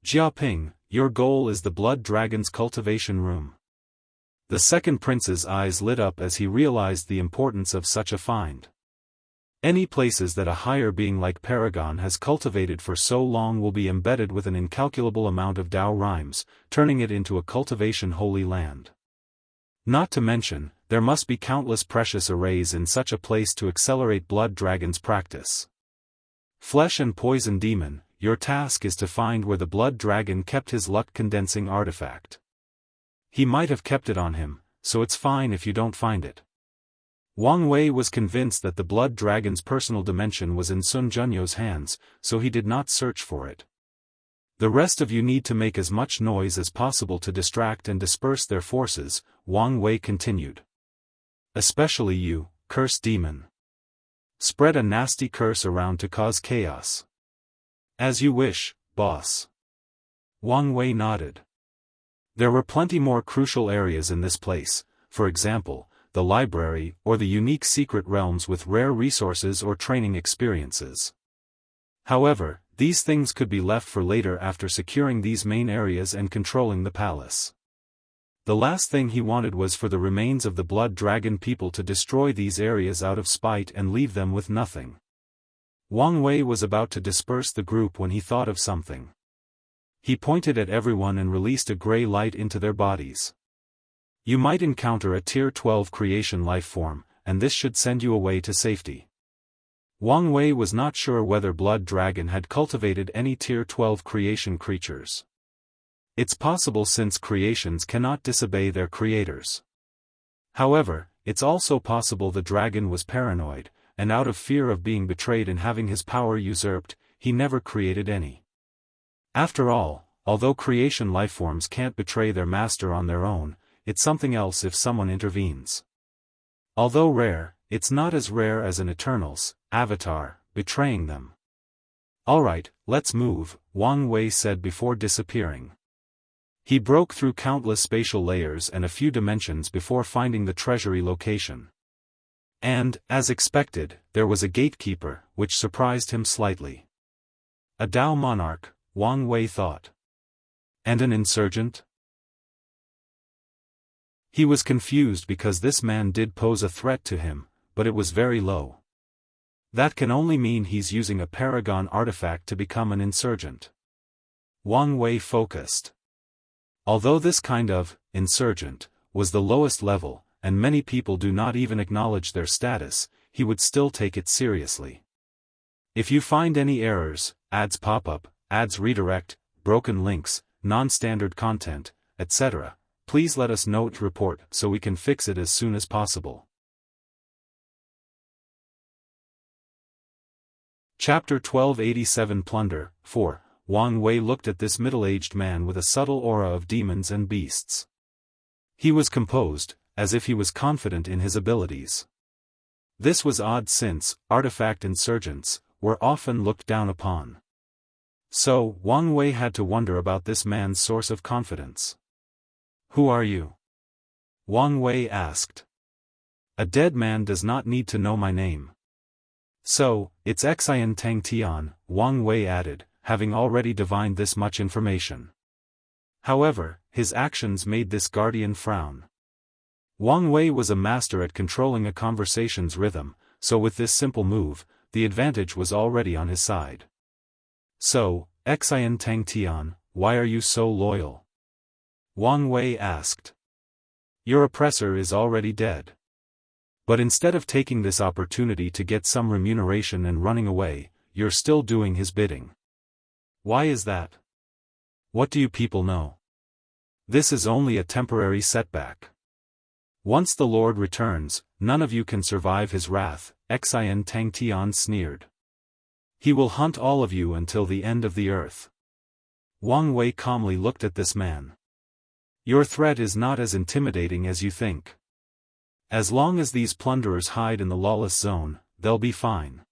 Jiaping, your goal is the Blood Dragon's Cultivation Room." The second prince's eyes lit up as he realized the importance of such a find. Any places that a higher being like Paragon has cultivated for so long will be embedded with an incalculable amount of Dao rhymes, turning it into a cultivation holy land. Not to mention, there must be countless precious arrays in such a place to accelerate Blood Dragon's practice. Flesh and Poison Demon, your task is to find where the Blood Dragon kept his luck-condensing artifact. He might have kept it on him, so it's fine if you don't find it. Wang Wei was convinced that the Blood Dragon's personal dimension was in Sun Junyo's hands, so he did not search for it. "The rest of you need to make as much noise as possible to distract and disperse their forces," Wang Wei continued. "Especially you, Curse Demon. Spread a nasty curse around to cause chaos." "As you wish, boss." Wang Wei nodded. There were plenty more crucial areas in this place, for example, the library or the unique secret realms with rare resources or training experiences. However, these things could be left for later after securing these main areas and controlling the palace. The last thing he wanted was for the remains of the Blood Dragon people to destroy these areas out of spite and leave them with nothing. Wang Wei was about to disperse the group when he thought of something. He pointed at everyone and released a gray light into their bodies. You might encounter a Tier 12 creation life form, and this should send you away to safety. Wang Wei was not sure whether Blood Dragon had cultivated any Tier 12 creation creatures. It's possible since creations cannot disobey their creators. However, it's also possible the dragon was paranoid, and out of fear of being betrayed and having his power usurped, he never created any. After all, although creation lifeforms can't betray their master on their own, it's something else if someone intervenes. Although rare, it's not as rare as an Eternal's avatar betraying them. Alright, let's move, Wang Wei said before disappearing. He broke through countless spatial layers and a few dimensions before finding the treasury location. And, as expected, there was a gatekeeper, which surprised him slightly. A Dao monarch, Wang Wei thought. And an insurgent? He was confused because this man did pose a threat to him, but it was very low. That can only mean he's using a paragon artifact to become an insurgent. Wang Wei focused. Although this kind of insurgent was the lowest level, and many people do not even acknowledge their status, he would still take it seriously. If you find any errors, ads pop up, ads redirect, broken links, non-standard content, etc., please let us know to report so we can fix it as soon as possible. Chapter 1287 Plunder 4. Wang Wei looked at this middle-aged man with a subtle aura of demons and beasts. He was composed, as if he was confident in his abilities. This was odd since artifact insurgents were often looked down upon. So, Wang Wei had to wonder about this man's source of confidence. Who are you? Wang Wei asked. A dead man does not need to know my name. So, it's Xian Tang Tian, Wang Wei added, having already divined this much information. However, his actions made this guardian frown. Wang Wei was a master at controlling a conversation's rhythm, so with this simple move, the advantage was already on his side. So, Xian Tang Tian, why are you so loyal? Wang Wei asked. Your oppressor is already dead. But instead of taking this opportunity to get some remuneration and running away, you're still doing his bidding. Why is that? What do you people know? This is only a temporary setback. Once the Lord returns, none of you can survive his wrath, Xian Tang Tian sneered. He will hunt all of you until the end of the earth. Wang Wei calmly looked at this man. Your threat is not as intimidating as you think. As long as these plunderers hide in the lawless zone, they'll be fine.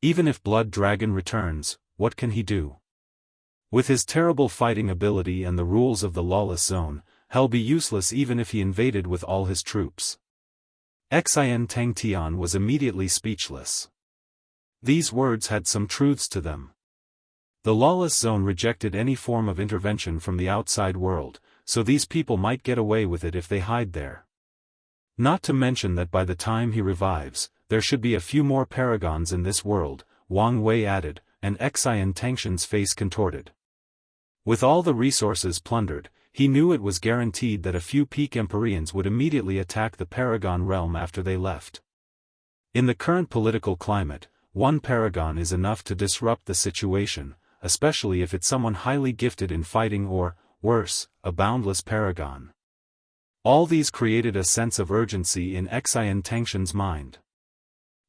Even if Blood Dragon returns, what can he do? With his terrible fighting ability and the rules of the lawless zone, he'll be useless even if he invaded with all his troops. Xian Tang Tian was immediately speechless. These words had some truths to them. The lawless zone rejected any form of intervention from the outside world, so these people might get away with it if they hide there. Not to mention that by the time he revives, there should be a few more paragons in this world, Wang Wei added, and Xian Tangtian's face contorted. With all the resources plundered, he knew it was guaranteed that a few peak Empyreans would immediately attack the Paragon realm after they left. In the current political climate, one Paragon is enough to disrupt the situation, especially if it's someone highly gifted in fighting or, worse, a boundless Paragon. All these created a sense of urgency in Xian Tangtian's mind.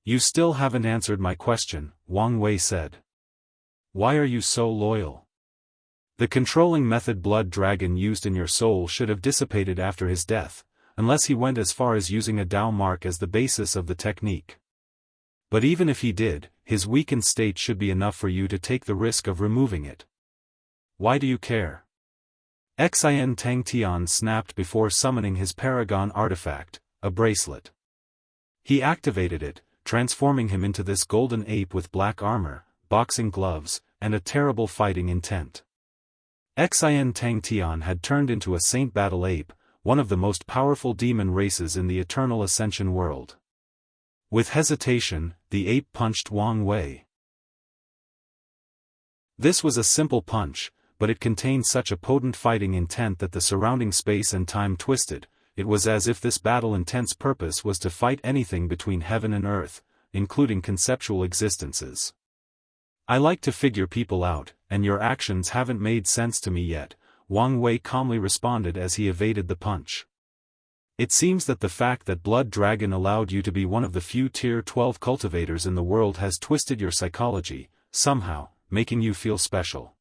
You still haven't answered my question, Wang Wei said. Why are you so loyal? The controlling method Blood Dragon used in your soul should have dissipated after his death, unless he went as far as using a Dao mark as the basis of the technique. But even if he did, his weakened state should be enough for you to take the risk of removing it. Why do you care? Xian Tangtian snapped before summoning his paragon artifact, a bracelet. He activated it, transforming him into this golden ape with black armor, boxing gloves, and a terrible fighting intent. Xian Tangtian had turned into a Saint Battle Ape, one of the most powerful demon races in the Eternal Ascension world. With hesitation, the ape punched Wang Wei. This was a simple punch, but it contained such a potent fighting intent that the surrounding space and time twisted. It was as if this battle-intense purpose was to fight anything between heaven and earth, including conceptual existences. I like to figure people out, and your actions haven't made sense to me yet, Wang Wei calmly responded as he evaded the punch. It seems that the fact that Blood Dragon allowed you to be one of the few Tier 12 cultivators in the world has twisted your psychology, somehow, making you feel special.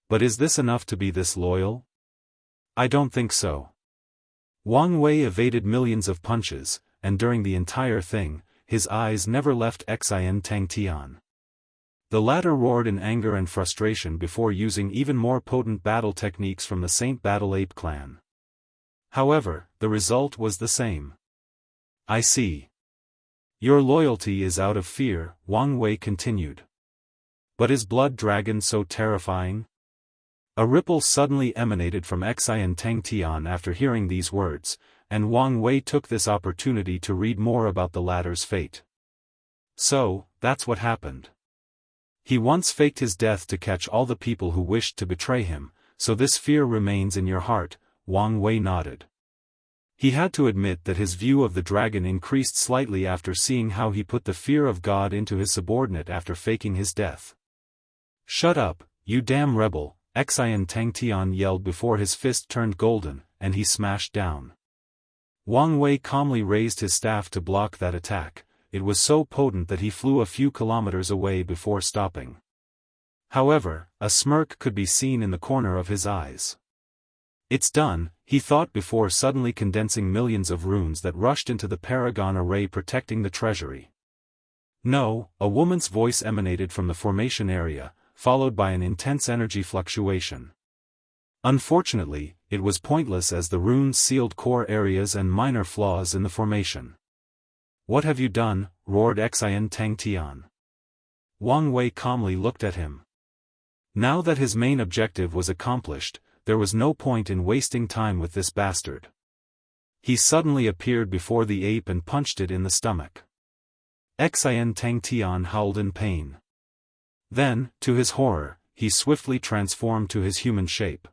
But is this enough to be this loyal? I don't think so. Wang Wei evaded millions of punches, and during the entire thing, his eyes never left Xian Tangtian. The latter roared in anger and frustration before using even more potent battle techniques from the Saint Battle Ape clan. However, the result was the same. I see. Your loyalty is out of fear, Wang Wei continued. But is Blood Dragon so terrifying? A ripple suddenly emanated from Xian Tangtian after hearing these words, and Wang Wei took this opportunity to read more about the latter's fate. So, that's what happened. He once faked his death to catch all the people who wished to betray him, so this fear remains in your heart, Wang Wei nodded. He had to admit that his view of the dragon increased slightly after seeing how he put the fear of God into his subordinate after faking his death. Shut up, you damn rebel, Xian Tangtian yelled before his fist turned golden, and he smashed down. Wang Wei calmly raised his staff to block that attack. It was so potent that he flew a few kilometers away before stopping. However, a smirk could be seen in the corner of his eyes. It's done, he thought before suddenly condensing millions of runes that rushed into the paragon array protecting the treasury. No, a woman's voice emanated from the formation area, followed by an intense energy fluctuation. Unfortunately, it was pointless as the runes sealed core areas and minor flaws in the formation. What have you done? Roared Xian Tangtian. Wang Wei calmly looked at him. Now that his main objective was accomplished, there was no point in wasting time with this bastard. He suddenly appeared before the ape and punched it in the stomach. Xian Tangtian howled in pain. Then, to his horror, he swiftly transformed to his human shape.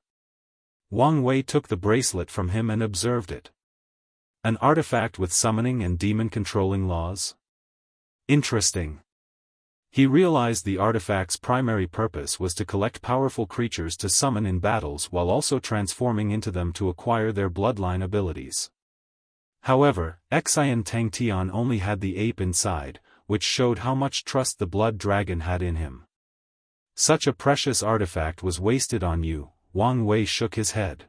Wang Wei took the bracelet from him and observed it. An artifact with summoning and demon-controlling laws? Interesting. He realized the artifact's primary purpose was to collect powerful creatures to summon in battles while also transforming into them to acquire their bloodline abilities. However, Xian Tangtian only had the ape inside, which showed how much trust the Blood Dragon had in him. Such a precious artifact was wasted on you, Wang Wei shook his head.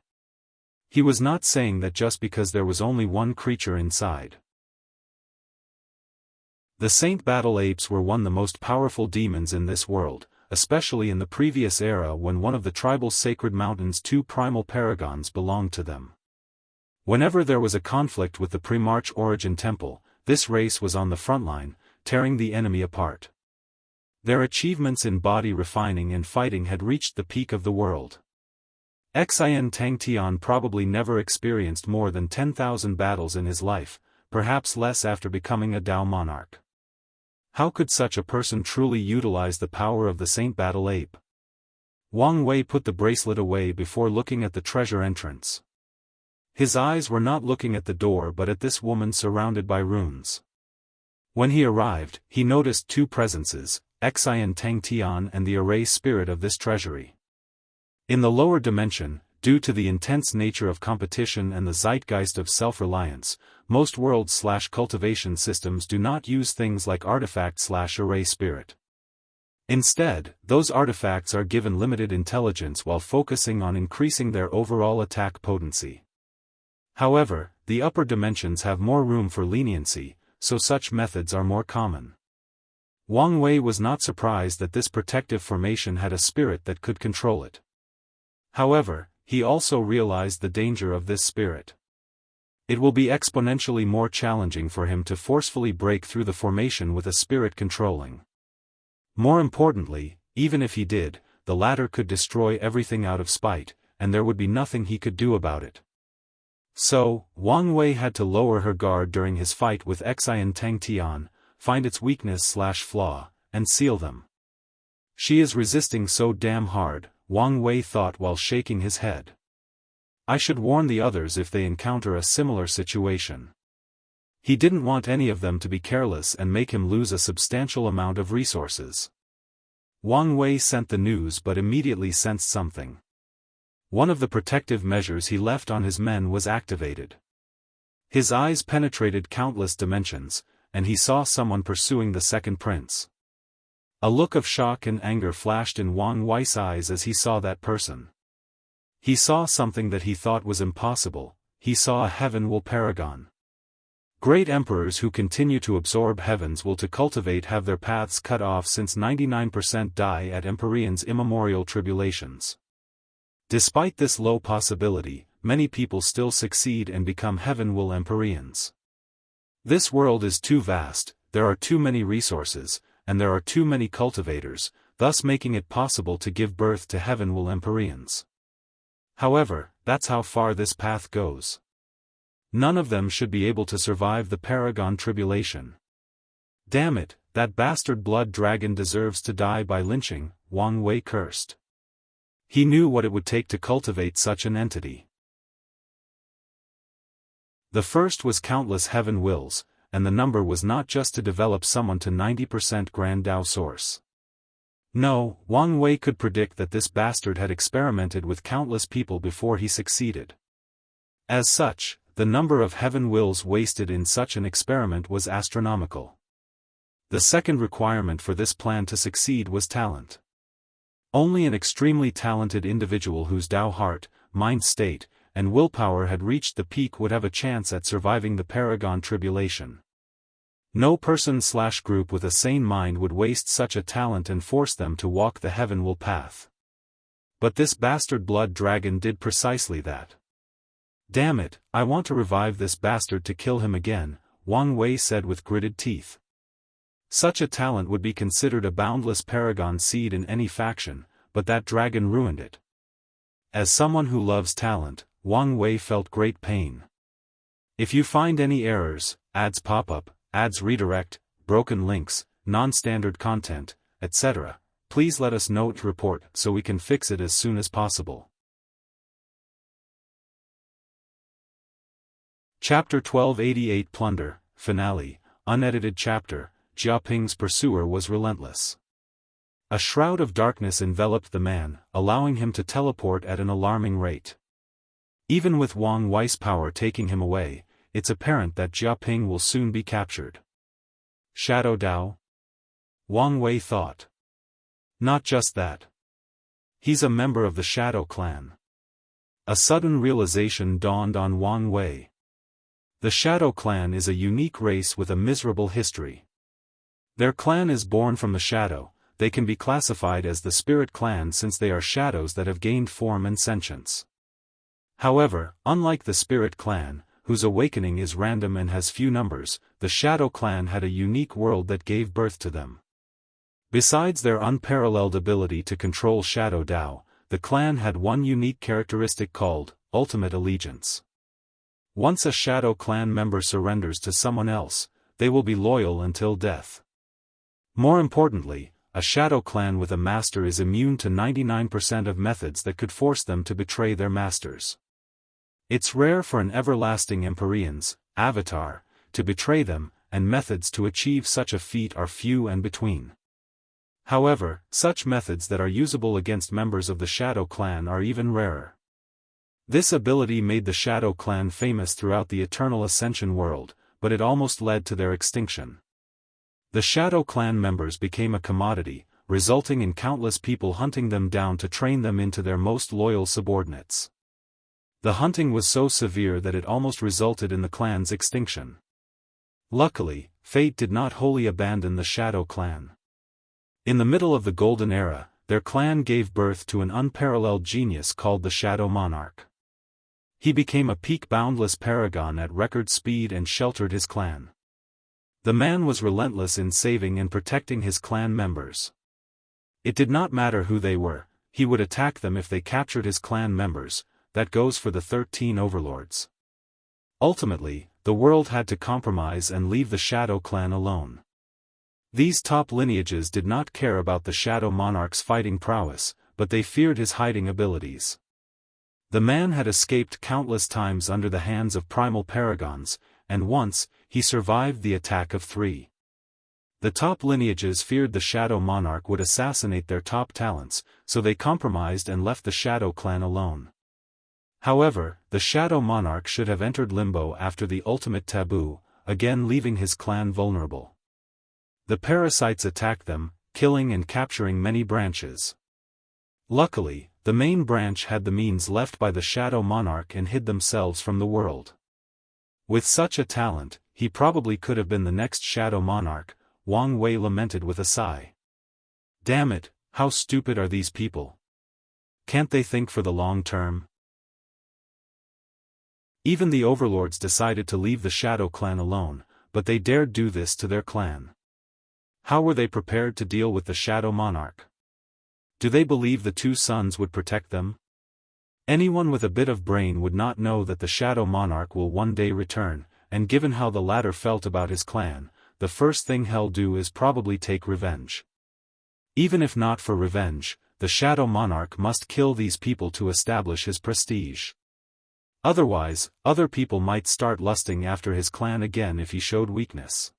He was not saying that just because there was only one creature inside. The Saint Battle Apes were one of the most powerful demons in this world, especially in the previous era when one of the tribal sacred mountains' two primal paragons belonged to them. Whenever there was a conflict with the Premarch Origin Temple, this race was on the front line, tearing the enemy apart. Their achievements in body refining and fighting had reached the peak of the world. Xian Tangtian probably never experienced more than 10,000 battles in his life, perhaps less after becoming a Dao monarch. How could such a person truly utilize the power of the Saint Battle Ape? Wang Wei put the bracelet away before looking at the treasure entrance. His eyes were not looking at the door but at this woman surrounded by runes. When he arrived, he noticed two presences, Xian Tangtian and the array spirit of this treasury. In the lower dimension, due to the intense nature of competition and the zeitgeist of self-reliance, most world/cultivation systems do not use things like artifact/array spirit. Instead, those artifacts are given limited intelligence while focusing on increasing their overall attack potency. However, the upper dimensions have more room for leniency, so such methods are more common. Wang Wei was not surprised that this protective formation had a spirit that could control it. However, he also realized the danger of this spirit. It will be exponentially more challenging for him to forcefully break through the formation with a spirit controlling. More importantly, even if he did, the latter could destroy everything out of spite, and there would be nothing he could do about it. So, Wang Wei had to lower her guard during his fight with Xian Tangtian, find its weakness/flaw, and seal them. She is resisting so damn hard, Wang Wei thought while shaking his head. I should warn the others if they encounter a similar situation. He didn't want any of them to be careless and make him lose a substantial amount of resources. Wang Wei sent the news but immediately sensed something. One of the protective measures he left on his men was activated. His eyes penetrated countless dimensions, and he saw someone pursuing the second prince. A look of shock and anger flashed in Wang Wei's eyes as he saw that person. He saw something that he thought was impossible, he saw a heaven-will paragon. Great emperors who continue to absorb heaven's will to cultivate have their paths cut off since 99% die at Empyrean's immemorial tribulations. Despite this low possibility, many people still succeed and become heaven-will Empyreans. This world is too vast, there are too many resources, and there are too many cultivators, thus making it possible to give birth to heaven-will Empyreans. However, that's how far this path goes. None of them should be able to survive the Paragon tribulation. Damn it, that bastard blood dragon deserves to die by lynching, Wang Wei cursed. He knew what it would take to cultivate such an entity. The first was countless heaven wills, and the number was not just to develop someone to 90% Grand Dao source. No, Wang Wei could predict that this bastard had experimented with countless people before he succeeded. As such, the number of heaven wills wasted in such an experiment was astronomical. The second requirement for this plan to succeed was talent. Only an extremely talented individual whose Dao heart, mind state, and willpower had reached the peak would have a chance at surviving the Paragon tribulation. No person/group with a sane mind would waste such a talent and force them to walk the heaven-will path. But this bastard blood dragon did precisely that. Damn it, I want to revive this bastard to kill him again, Wang Wei said with gritted teeth. Such a talent would be considered a boundless paragon seed in any faction, but that dragon ruined it. As someone who loves talent, Wang Wei felt great pain. If you find any errors, ads pop up, ads redirect, broken links, non-standard content, etc., please let us know to report so we can fix it as soon as possible. Chapter 1288 Plunder, Finale, Unedited Chapter. Jia Ping's pursuer was relentless. A shroud of darkness enveloped the man, allowing him to teleport at an alarming rate. Even with Wang Wei's power taking him away, it's apparent that Jia Ping will soon be captured. Shadow Dao? Wang Wei thought. Not just that. He's a member of the Shadow Clan. A sudden realization dawned on Wang Wei. The Shadow Clan is a unique race with a miserable history. Their clan is born from the shadow, they can be classified as the Spirit Clan since they are shadows that have gained form and sentience. However, unlike the Spirit Clan, whose awakening is random and has few numbers, the Shadow Clan had a unique world that gave birth to them. Besides their unparalleled ability to control Shadow Dao, the clan had one unique characteristic called ultimate allegiance. Once a Shadow Clan member surrenders to someone else, they will be loyal until death. More importantly, a Shadow Clan with a master is immune to 99% of methods that could force them to betray their masters. It's rare for an everlasting Empyrean's avatar to betray them, and methods to achieve such a feat are few and between. However, such methods that are usable against members of the Shadow Clan are even rarer. This ability made the Shadow Clan famous throughout the Eternal Ascension world, but it almost led to their extinction. The Shadow Clan members became a commodity, resulting in countless people hunting them down to train them into their most loyal subordinates. The hunting was so severe that it almost resulted in the clan's extinction. Luckily, fate did not wholly abandon the Shadow Clan. In the middle of the Golden Era, their clan gave birth to an unparalleled genius called the Shadow Monarch. He became a peak-boundless paragon at record speed and sheltered his clan. The man was relentless in saving and protecting his clan members. It did not matter who they were, he would attack them if they captured his clan members. That goes for the 13 overlords. Ultimately, the world had to compromise and leave the Shadow clan alone. These top lineages did not care about the Shadow Monarch's fighting prowess, but they feared his hiding abilities. The man had escaped countless times under the hands of primal paragons, and once, he survived the attack of 3. The top lineages feared the Shadow Monarch would assassinate their top talents, so they compromised and left the Shadow clan alone. However, the Shadow Monarch should have entered limbo after the ultimate taboo, again leaving his clan vulnerable. The parasites attacked them, killing and capturing many branches. Luckily, the main branch had the means left by the Shadow Monarch and hid themselves from the world. With such a talent, he probably could have been the next Shadow Monarch, Wang Wei lamented with a sigh. Damn it, how stupid are these people? Can't they think for the long term? Even the overlords decided to leave the Shadow clan alone, but they dared do this to their clan. How were they prepared to deal with the Shadow Monarch? Do they believe the 2 sons would protect them? Anyone with a bit of brain would not know that the Shadow Monarch will one day return, and given how the latter felt about his clan, the first thing he'll do is probably take revenge. Even if not for revenge, the Shadow Monarch must kill these people to establish his prestige. Otherwise, other people might start lusting after his clan again if he showed weakness.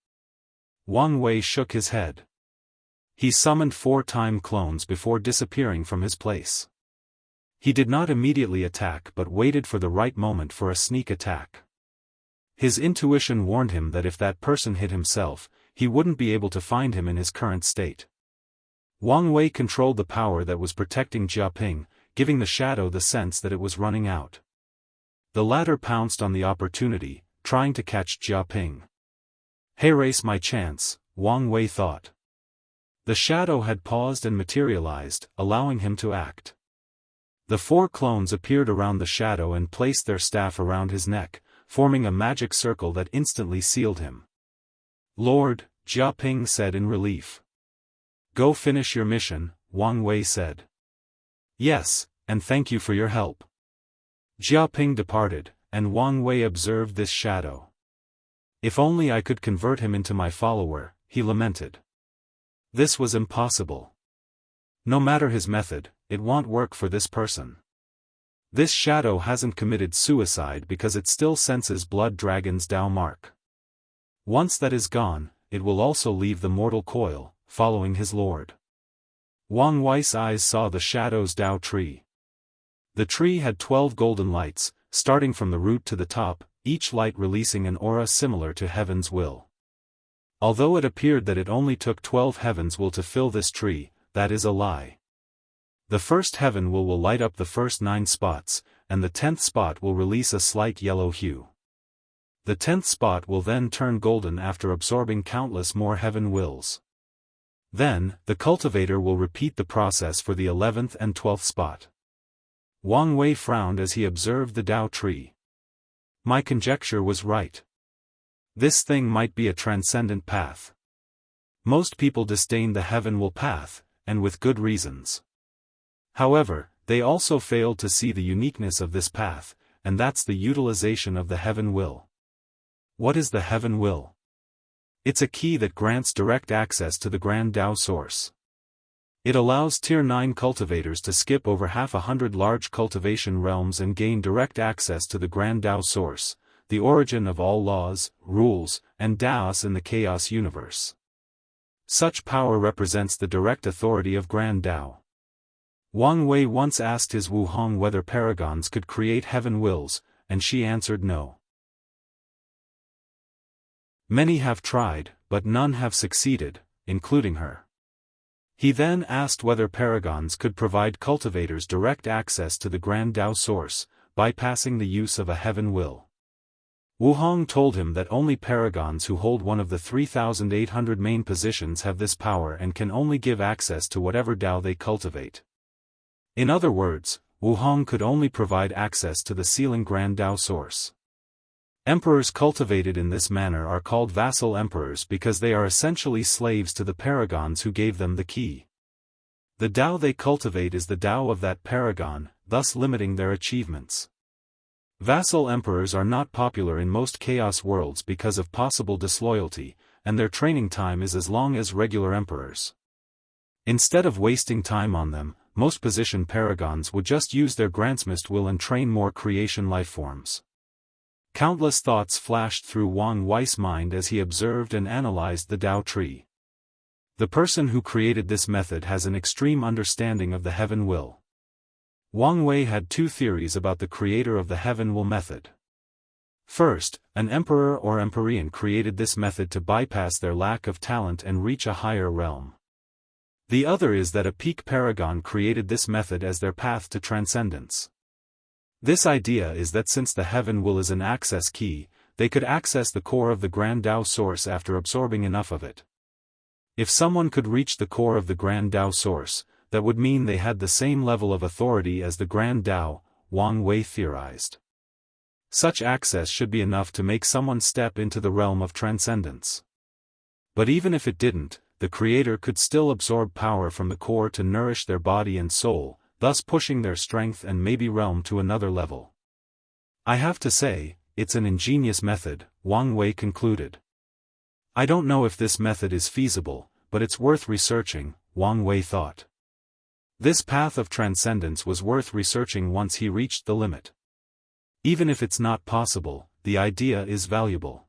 Wang Wei shook his head. He summoned 4 time clones before disappearing from his place. He did not immediately attack but waited for the right moment for a sneak attack. His intuition warned him that if that person hid himself, he wouldn't be able to find him in his current state. Wang Wei controlled the power that was protecting Jianghu, giving the shadow the sense that it was running out. The latter pounced on the opportunity, trying to catch Jianghu. Hey, race my chance, Wang Wei thought. The shadow had paused and materialized, allowing him to act. The 4 clones appeared around the shadow and placed their staff around his neck, forming a magic circle that instantly sealed him. Lord, Jianghu said in relief. Go finish your mission, Wang Wei said. Yes, and thank you for your help. Jianghu departed, and Wang Wei observed this shadow. If only I could convert him into my follower, he lamented. This was impossible. No matter his method, it won't work for this person. This shadow hasn't committed suicide because it still senses Blood Dragon's Dao mark. Once that is gone, it will also leave the mortal coil, following his lord. Wang Wei's eyes saw the shadow's Dao tree. The tree had 12 golden lights, starting from the root to the top, each light releasing an aura similar to Heaven's Will. Although it appeared that it only took 12 Heaven's Will to fill this tree, that is a lie. The first Heaven will light up the first 9 spots, and the 10th spot will release a slight yellow hue. The 10th spot will then turn golden after absorbing countless more Heaven Wills. Then, the cultivator will repeat the process for the 11th and 12th spot. Wang Wei frowned as he observed the Dao tree. My conjecture was right. This thing might be a transcendent path. Most people disdain the Heaven Will path, and with good reasons. However, they also fail to see the uniqueness of this path, and that's the utilization of the Heaven Will. What is the Heaven Will? It's a key that grants direct access to the Grand Dao Source. It allows Tier 9 cultivators to skip over 100 large cultivation realms and gain direct access to the Grand Dao Source, the origin of all laws, rules, and Daos in the Chaos Universe. Such power represents the direct authority of Grand Dao. Wang Wei once asked his Wu Hong whether paragons could create Heaven Wills, and she answered no. Many have tried, but none have succeeded, including her. He then asked whether paragons could provide cultivators direct access to the Grand Dao Source, bypassing the use of a Heaven Will. Wu Hong told him that only paragons who hold one of the 3,800 main positions have this power and can only give access to whatever Dao they cultivate. In other words, Wu Hong could only provide access to the sealing Grand Dao source. Emperors cultivated in this manner are called vassal emperors because they are essentially slaves to the paragons who gave them the key. The Dao they cultivate is the Dao of that paragon, thus limiting their achievements. Vassal emperors are not popular in most chaos worlds because of possible disloyalty, and their training time is as long as regular emperors. Instead of wasting time on them, most position paragons would just use their grandsmist will and train more creation lifeforms. Countless thoughts flashed through Wang Wei's mind as he observed and analyzed the Dao tree. The person who created this method has an extreme understanding of the heaven will. Wang Wei had two theories about the creator of the heaven will method. First, an emperor or empyrean created this method to bypass their lack of talent and reach a higher realm. The other is that a peak paragon created this method as their path to transcendence. This idea is that since the heaven will is an access key, they could access the core of the Grand Dao source after absorbing enough of it. If someone could reach the core of the Grand Dao source, that would mean they had the same level of authority as the Grand Dao, Wang Wei theorized. Such access should be enough to make someone step into the realm of transcendence. But even if it didn't, the creator could still absorb power from the core to nourish their body and soul, thus pushing their strength and maybe realm to another level. I have to say, it's an ingenious method, Wang Wei concluded. I don't know if this method is feasible, but it's worth researching, Wang Wei thought. This path of transcendence was worth researching once he reached the limit. Even if it's not possible, the idea is valuable.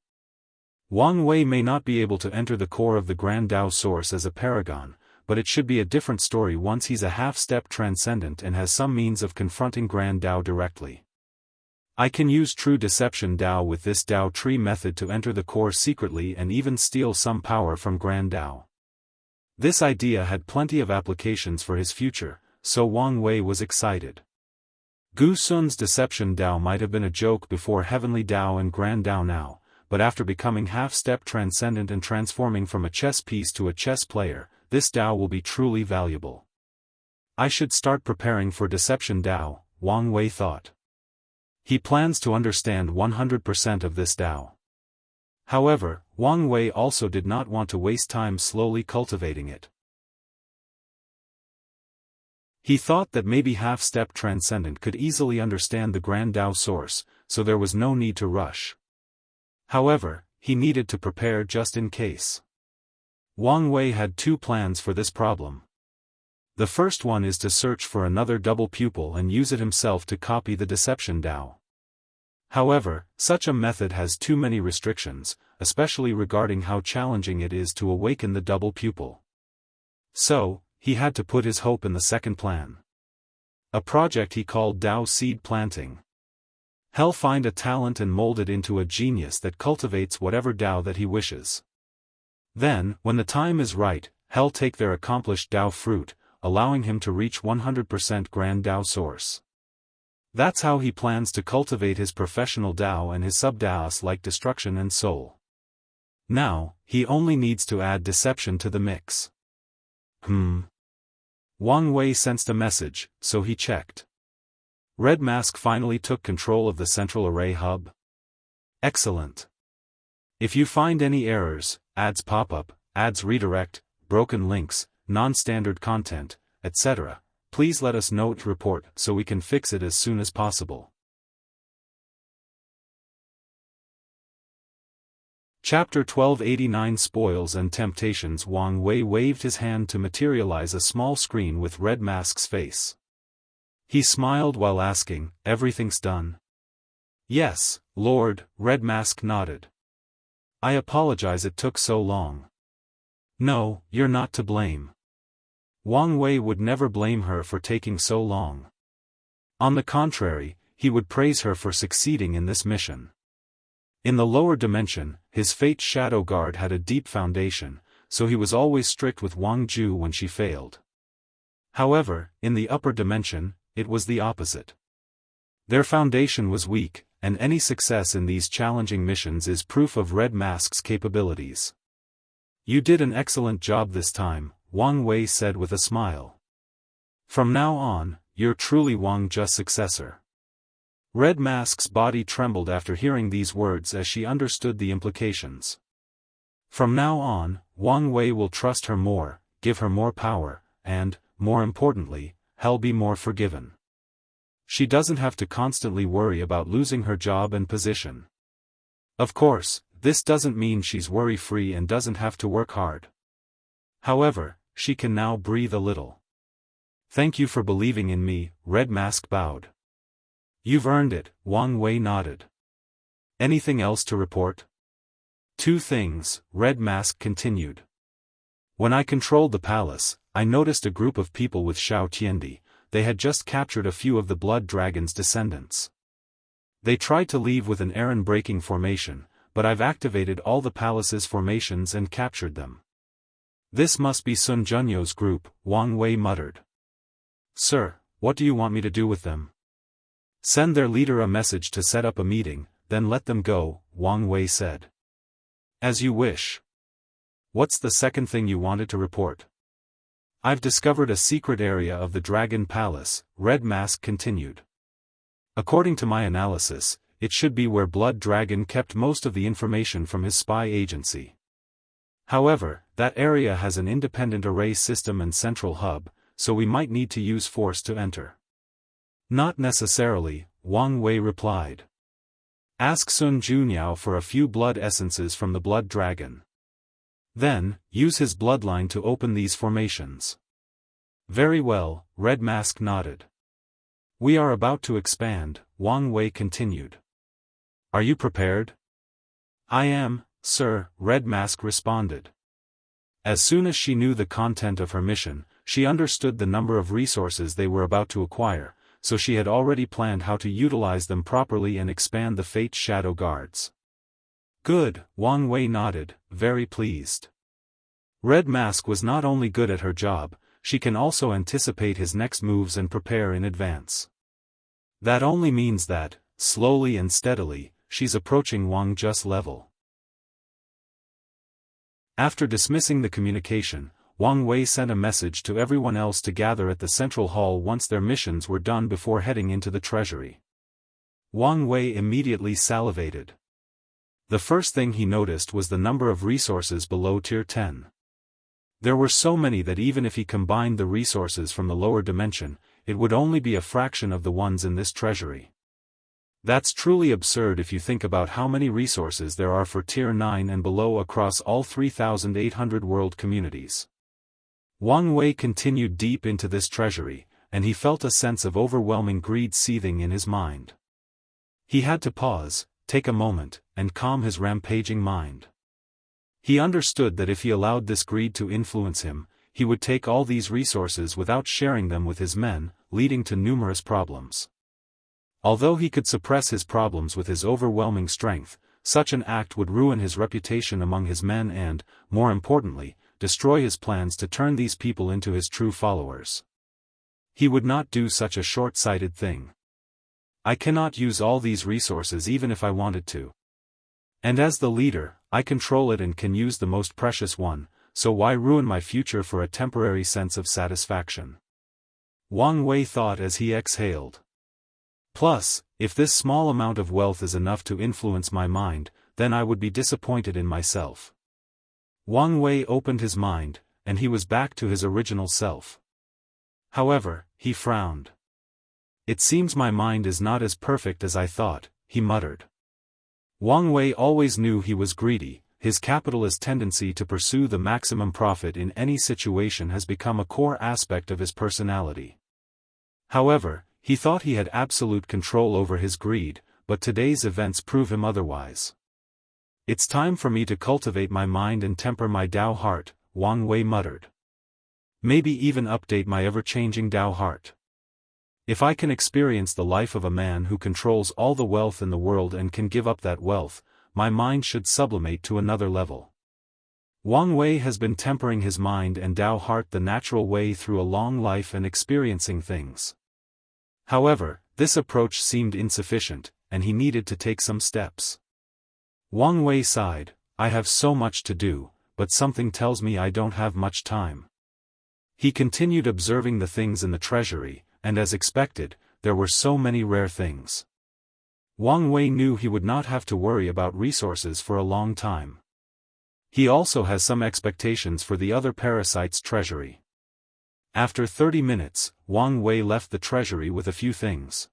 Wang Wei may not be able to enter the core of the Grand Dao source as a paragon, but it should be a different story once he's a half-step transcendent and has some means of confronting Grand Dao directly. I can use true deception Dao with this Dao tree method to enter the core secretly and even steal some power from Grand Dao. This idea had plenty of applications for his future, so Wang Wei was excited. Gu Sun's deception Dao might have been a joke before Heavenly Dao and Grand Dao now, but after becoming half-step transcendent and transforming from a chess piece to a chess player, this Dao will be truly valuable. I should start preparing for deception Dao, Wang Wei thought. He plans to understand 100% of this Dao. However, Wang Wei also did not want to waste time slowly cultivating it. He thought that maybe half-step transcendent could easily understand the Grand Dao source, so there was no need to rush. However, he needed to prepare just in case. Wang Wei had two plans for this problem. The first one is to search for another double pupil and use it himself to copy the deception Dao. However, such a method has too many restrictions, especially regarding how challenging it is to awaken the double pupil. So, he had to put his hope in the second plan. A project he called Dao Seed Planting. He'll find a talent and mold it into a genius that cultivates whatever Dao that he wishes. Then, when the time is right, he'll take their accomplished Dao fruit, allowing him to reach 100% Grand Dao source. That's how he plans to cultivate his professional Dao and his sub-Daos like destruction and soul. Now, he only needs to add deception to the mix. Wang Wei sensed a message, so he checked. Red Mask finally took control of the central array hub. Excellent. If you find any errors, ads pop-up, ads redirect, broken links, non-standard content, etc., please let us know to report so we can fix it as soon as possible. Chapter 1289 Spoils and Temptations. Wang Wei waved his hand to materialize a small screen with Red Mask's face. He smiled while asking, "Everything's done?" "Yes, Lord," Red Mask nodded. "I apologize it took so long." "No, you're not to blame." Wang Wei would never blame her for taking so long. On the contrary, he would praise her for succeeding in this mission. In the lower dimension, his Fate Shadow Guard had a deep foundation, so he was always strict with Wang Ju when she failed. However, in the upper dimension, it was the opposite. Their foundation was weak, and any success in these challenging missions is proof of Red Mask's capabilities. You did an excellent job this time, Wang Wei said with a smile. From now on, you're truly Wang Zhe's successor. Red Mask's body trembled after hearing these words as she understood the implications. From now on, Wang Wei will trust her more, give her more power, and, more importantly, he'll be more forgiven. She doesn't have to constantly worry about losing her job and position. Of course, this doesn't mean she's worry-free and doesn't have to work hard. However, she can now breathe a little. Thank you for believing in me, Red Mask bowed. You've earned it, Wang Wei nodded. Anything else to report? 2 things, Red Mask continued. When I controlled the palace, I noticed a group of people with Xiao Tiendi. They had just captured a few of the blood dragon's descendants. They tried to leave with an errand-breaking formation, but I've activated all the palace's formations and captured them. This must be Sun Junyo's group, Wang Wei muttered. Sir, what do you want me to do with them? Send their leader a message to set up a meeting, then let them go, Wang Wei said. As you wish. What's the second thing you wanted to report? I've discovered a secret area of the Dragon Palace, Red Mask continued. According to my analysis, it should be where Blood Dragon kept most of the information from his spy agency. However, that area has an independent array system and central hub, so we might need to use force to enter. Not necessarily, Wang Wei replied. Ask Sun Junyao for a few blood essences from the Blood Dragon. Then, use his bloodline to open these formations. Very well, Red Mask nodded. We are about to expand, Wang Wei continued. Are you prepared? I am, sir, Red Mask responded. As soon as she knew the content of her mission, she understood the number of resources they were about to acquire, so she had already planned how to utilize them properly and expand the Fate Shadow Guards. Good, Wang Wei nodded, very pleased. Red Mask was not only good at her job, she can also anticipate his next moves and prepare in advance. That only means that, slowly and steadily, she's approaching Wang Zhe's level. After dismissing the communication, Wang Wei sent a message to everyone else to gather at the central hall once their missions were done before heading into the treasury. Wang Wei immediately salivated. The first thing he noticed was the number of resources below Tier 10. There were so many that even if he combined the resources from the lower dimension, it would only be a fraction of the ones in this treasury. That's truly absurd if you think about how many resources there are for Tier 9 and below across all 3,800 world communities. Wang Wei continued deep into this treasury, and he felt a sense of overwhelming greed seething in his mind. He had to pause, take a moment, and calm his rampaging mind. He understood that if he allowed this greed to influence him, he would take all these resources without sharing them with his men, leading to numerous problems. Although he could suppress his problems with his overwhelming strength, such an act would ruin his reputation among his men and, more importantly, destroy his plans to turn these people into his true followers. He would not do such a short-sighted thing. I cannot use all these resources even if I wanted to. And as the leader, I control it and can use the most precious one, so why ruin my future for a temporary sense of satisfaction? Wang Wei thought as he exhaled. Plus, if this small amount of wealth is enough to influence my mind, then I would be disappointed in myself. Wang Wei opened his mind, and he was back to his original self. However, he frowned. It seems my mind is not as perfect as I thought, he muttered. Wang Wei always knew he was greedy. His capitalist tendency to pursue the maximum profit in any situation has become a core aspect of his personality. However, he thought he had absolute control over his greed, but today's events prove him otherwise. It's time for me to cultivate my mind and temper my Dao heart, Wang Wei muttered. Maybe even update my ever-changing Dao heart. If I can experience the life of a man who controls all the wealth in the world and can give up that wealth, my mind should sublimate to another level. Wang Wei has been tempering his mind and Dao heart the natural way through a long life and experiencing things. However, this approach seemed insufficient, and he needed to take some steps. Wang Wei sighed, "I have so much to do, but something tells me I don't have much time." He continued observing the things in the treasury, and as expected, there were so many rare things. Wang Wei knew he would not have to worry about resources for a long time. He also has some expectations for the other parasites' treasury. After 30 minutes, Wang Wei left the treasury with a few things.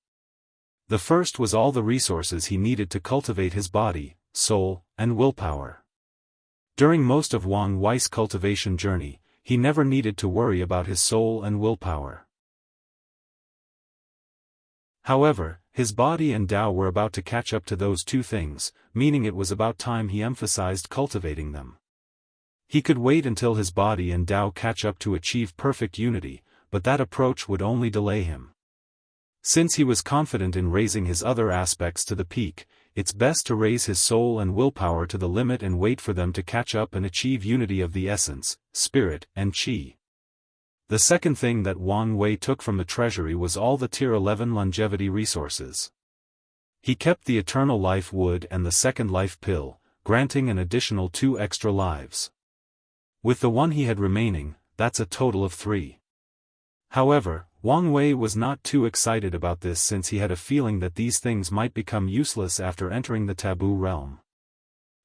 The first was all the resources he needed to cultivate his body, soul, and willpower. During most of Wang Wei's cultivation journey, he never needed to worry about his soul and willpower. However, his body and Tao were about to catch up to those two things, meaning it was about time he emphasized cultivating them. He could wait until his body and Tao catch up to achieve perfect unity, but that approach would only delay him. Since he was confident in raising his other aspects to the peak, it's best to raise his soul and willpower to the limit and wait for them to catch up and achieve unity of the essence, spirit, and qi. The second thing that Wang Wei took from the treasury was all the Tier 11 longevity resources. He kept the Eternal Life Wood and the Second Life Pill, granting an additional 2 extra lives. With the one he had remaining, that's a total of 3. However, Wang Wei was not too excited about this since he had a feeling that these things might become useless after entering the taboo realm.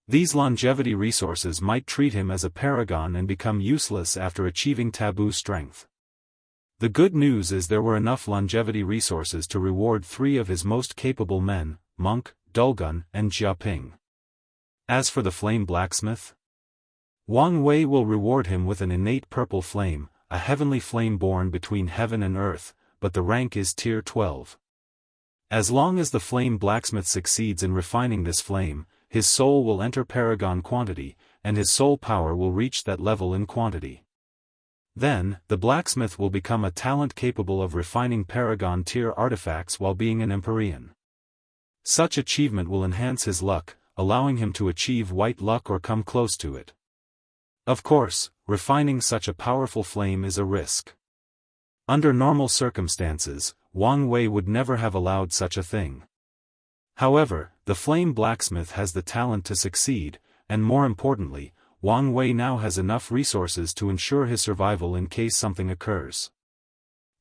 These longevity resources might treat him as a paragon and become useless after achieving taboo strength. The good news is there were enough longevity resources to reward 3 of his most capable men, Monk, Dulgun, and Jiaping. As for the flame blacksmith, Wang Wei will reward him with an innate purple flame, a heavenly flame born between heaven and earth, but the rank is Tier 12. As long as the flame blacksmith succeeds in refining this flame, his soul will enter paragon quantity, and his soul power will reach that level in quantity. Then, the blacksmith will become a talent capable of refining paragon tier artifacts while being an Empyrean. Such achievement will enhance his luck, allowing him to achieve white luck or come close to it. Of course, refining such a powerful flame is a risk. Under normal circumstances, Wang Wei would never have allowed such a thing. However, the flame blacksmith has the talent to succeed, and more importantly, Wang Wei now has enough resources to ensure his survival in case something occurs.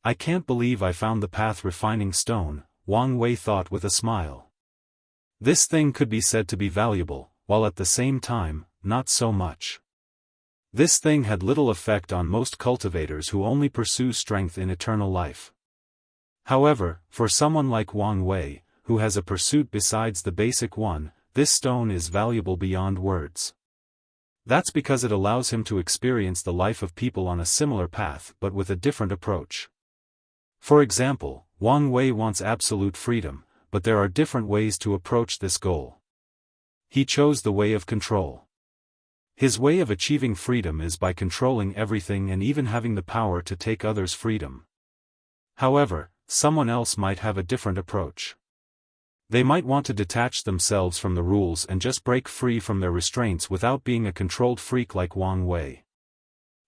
"I can't believe I found the path refining stone," Wang Wei thought with a smile. This thing could be said to be valuable, while at the same time, not so much. This thing had little effect on most cultivators who only pursue strength in eternal life. However, for someone like Wang Wei, who has a pursuit besides the basic one, this stone is valuable beyond words. That's because it allows him to experience the life of people on a similar path but with a different approach. For example, Wang Wei wants absolute freedom, but there are different ways to approach this goal. He chose the way of control. His way of achieving freedom is by controlling everything and even having the power to take others' freedom. However, someone else might have a different approach. They might want to detach themselves from the rules and just break free from their restraints without being a controlled freak like Wang Wei.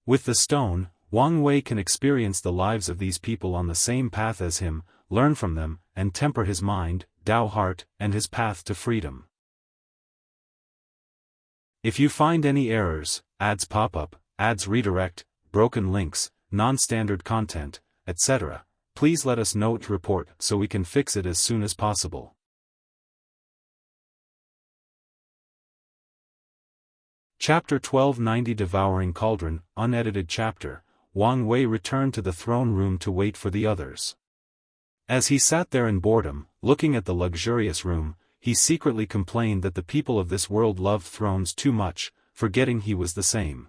With the stone, Wang Wei can experience the lives of these people on the same path as him, learn from them, and temper his mind, Tao heart, and his path to freedom. If you find any errors, ads pop up, ads redirect, broken links, non-standard content, etc., please let us know to report so we can fix it as soon as possible. Chapter 1290 Devouring Cauldron, unedited chapter. Wang Wei returned to the throne room to wait for the others. As he sat there in boredom, looking at the luxurious room, he secretly complained that the people of this world loved thrones too much, forgetting he was the same.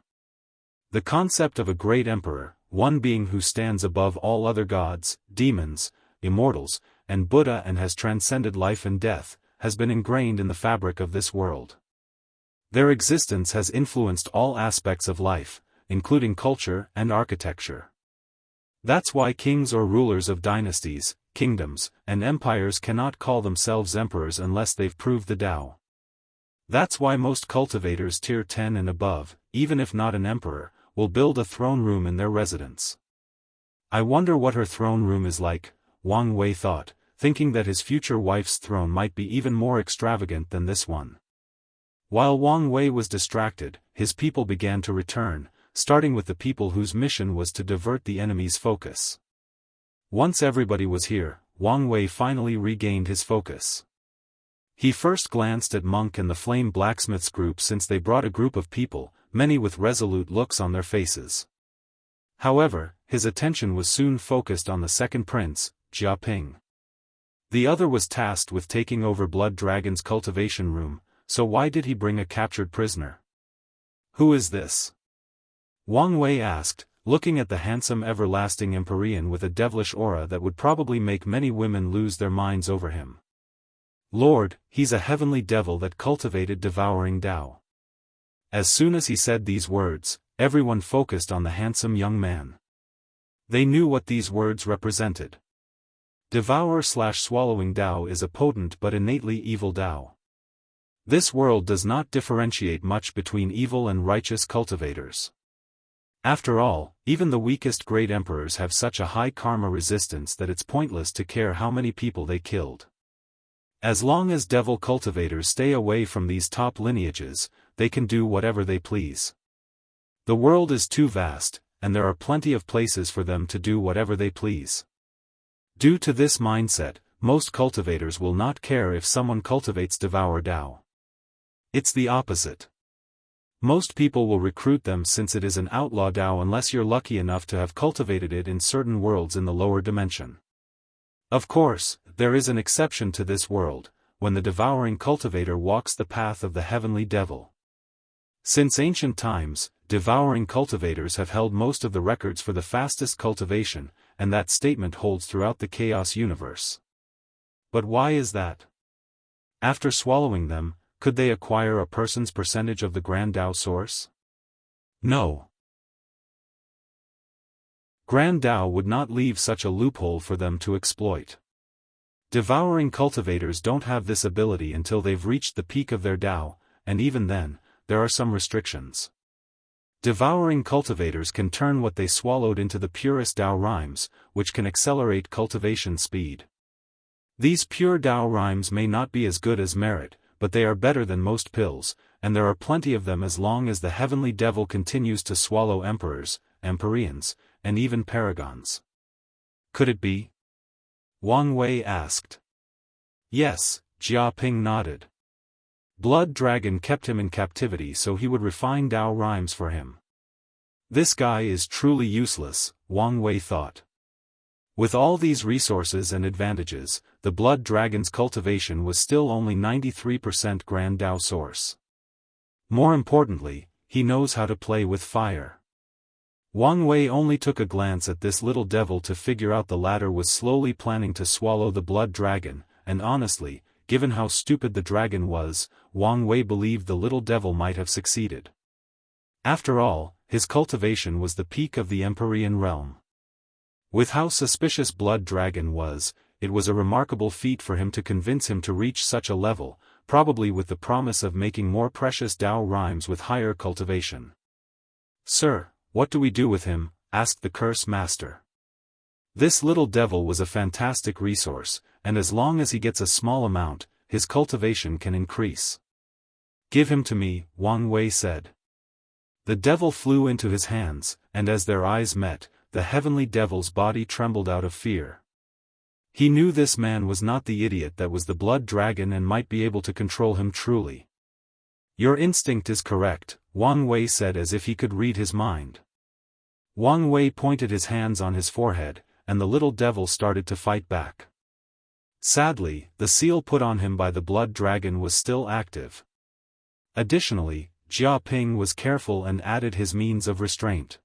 The concept of a great emperor, one being who stands above all other gods, demons, immortals, and Buddha and has transcended life and death, has been ingrained in the fabric of this world. Their existence has influenced all aspects of life, including culture and architecture. That's why kings or rulers of dynasties, kingdoms, and empires cannot call themselves emperors unless they've proved the Tao. That's why most cultivators tier 10 and above, even if not an emperor, will build a throne room in their residence. I wonder what her throne room is like, Wang Wei thought, thinking that his future wife's throne might be even more extravagant than this one. While Wang Wei was distracted, his people began to return, starting with the people whose mission was to divert the enemy's focus. Once everybody was here, Wang Wei finally regained his focus. He first glanced at Monk and the Flame Blacksmiths group since they brought a group of people, many with resolute looks on their faces. However, his attention was soon focused on the second prince, Jia Ping. The other was tasked with taking over Blood Dragon's cultivation room, so why did he bring a captured prisoner? Who is this? Wang Wei asked, looking at the handsome everlasting Empyrean with a devilish aura that would probably make many women lose their minds over him. Lord, he's a heavenly devil that cultivated devouring Dao. As soon as he said these words, everyone focused on the handsome young man. They knew what these words represented. Devourer/swallowing Dao is a potent but innately evil Dao. This world does not differentiate much between evil and righteous cultivators. After all, even the weakest great emperors have such a high karma resistance that it's pointless to care how many people they killed. As long as devil cultivators stay away from these top lineages, they can do whatever they please. The world is too vast, and there are plenty of places for them to do whatever they please. Due to this mindset, most cultivators will not care if someone cultivates Devour Dao. It's the opposite. Most people will recruit them since it is an outlaw Dao unless you're lucky enough to have cultivated it in certain worlds in the lower dimension. Of course, there is an exception to this world, when the devouring cultivator walks the path of the heavenly devil. Since ancient times, devouring cultivators have held most of the records for the fastest cultivation, and that statement holds throughout the chaos universe. But why is that? After swallowing them, could they acquire a person's percentage of the Grand Dao source? No. Grand Dao would not leave such a loophole for them to exploit. Devouring cultivators don't have this ability until they've reached the peak of their Dao, and even then, there are some restrictions. Devouring cultivators can turn what they swallowed into the purest Dao rhymes, which can accelerate cultivation speed. These pure Dao rhymes may not be as good as merit, but they are better than most pills, and there are plenty of them as long as the heavenly devil continues to swallow emperors, empyreans, and even paragons. Could it be? Wang Wei asked. Yes, Jia Ping nodded. Blood Dragon kept him in captivity so he would refine Dao rhymes for him. This guy is truly useless, Wang Wei thought. With all these resources and advantages, the Blood Dragon's cultivation was still only 93% Grand Dao source. More importantly, he knows how to play with fire. Wang Wei only took a glance at this little devil to figure out the latter was slowly planning to swallow the Blood Dragon, and honestly, given how stupid the dragon was, Wang Wei believed the little devil might have succeeded. After all, his cultivation was the peak of the Empyrean realm. With how suspicious Blood Dragon was, it was a remarkable feat for him to convince him to reach such a level, probably with the promise of making more precious Dao rhymes with higher cultivation. Sir, what do we do with him? Asked the Curse Master. This little devil was a fantastic resource, and as long as he gets a small amount, his cultivation can increase. Give him to me, Wang Wei said. The devil flew into his hands, and as their eyes met, the heavenly devil's body trembled out of fear. He knew this man was not the idiot that was the Blood Dragon and might be able to control him truly. Your instinct is correct, Wang Wei said as if he could read his mind. Wang Wei pointed his hands on his forehead, and the little devil started to fight back. Sadly, the seal put on him by the Blood Dragon was still active. Additionally, Jia Ping was careful and added his means of restraint.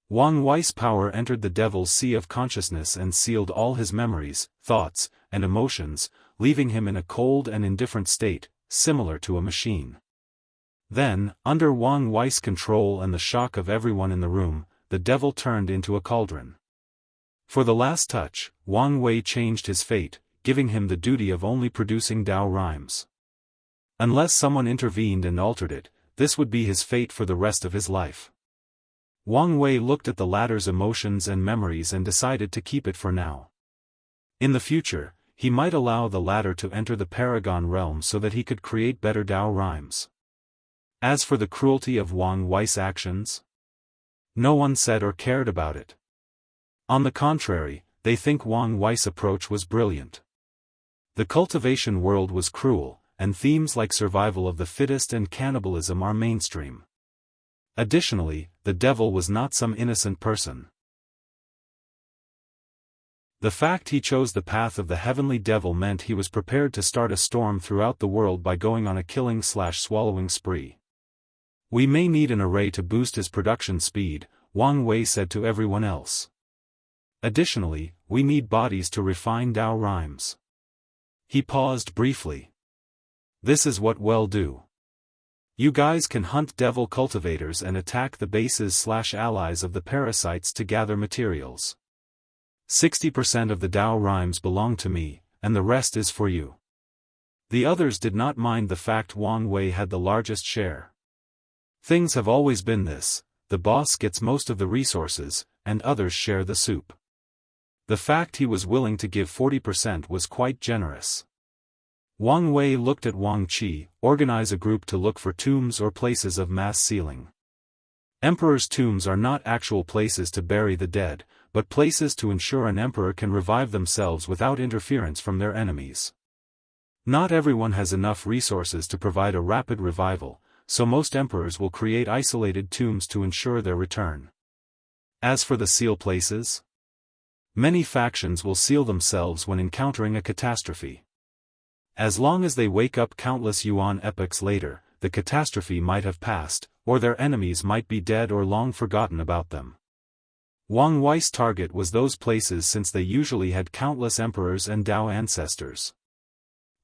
Wang Wei's power entered the devil's sea of consciousness and sealed all his memories, thoughts, and emotions, leaving him in a cold and indifferent state, similar to a machine. Then, under Wang Wei's control and the shock of everyone in the room, the devil turned into a cauldron. For the last touch, Wang Wei changed his fate, giving him the duty of only producing Dao rhymes. Unless someone intervened and altered it, this would be his fate for the rest of his life. Wang Wei looked at the latter's emotions and memories and decided to keep it for now. In the future, he might allow the latter to enter the Paragon realm so that he could create better Dao rhymes. As for the cruelty of Wang Wei's actions, no one said or cared about it. On the contrary, they think Wang Wei's approach was brilliant. The cultivation world was cruel, and themes like survival of the fittest and cannibalism are mainstream. Additionally, the devil was not some innocent person. The fact he chose the path of the heavenly devil meant he was prepared to start a storm throughout the world by going on a killing/swallowing spree. We may need an array to boost his production speed, Wang Wei said to everyone else. Additionally, we need bodies to refine Dao rhymes. He paused briefly. This is what we'll do. You guys can hunt devil cultivators and attack the bases/allies of the parasites to gather materials. 60% of the Dao rhymes belong to me, and the rest is for you. The others did not mind the fact Wang Wei had the largest share. Things have always been this, the boss gets most of the resources, and others share the soup. The fact he was willing to give 40% was quite generous. Wang Wei looked at Wang Qi, organize a group to look for tombs or places of mass sealing. Emperor's tombs are not actual places to bury the dead, but places to ensure an emperor can revive themselves without interference from their enemies. Not everyone has enough resources to provide a rapid revival, so most emperors will create isolated tombs to ensure their return. As for the seal places, many factions will seal themselves when encountering a catastrophe. As long as they wake up countless Yuan epochs later, the catastrophe might have passed, or their enemies might be dead or long forgotten about them. Wang Wei's target was those places since they usually had countless emperors and Dao ancestors.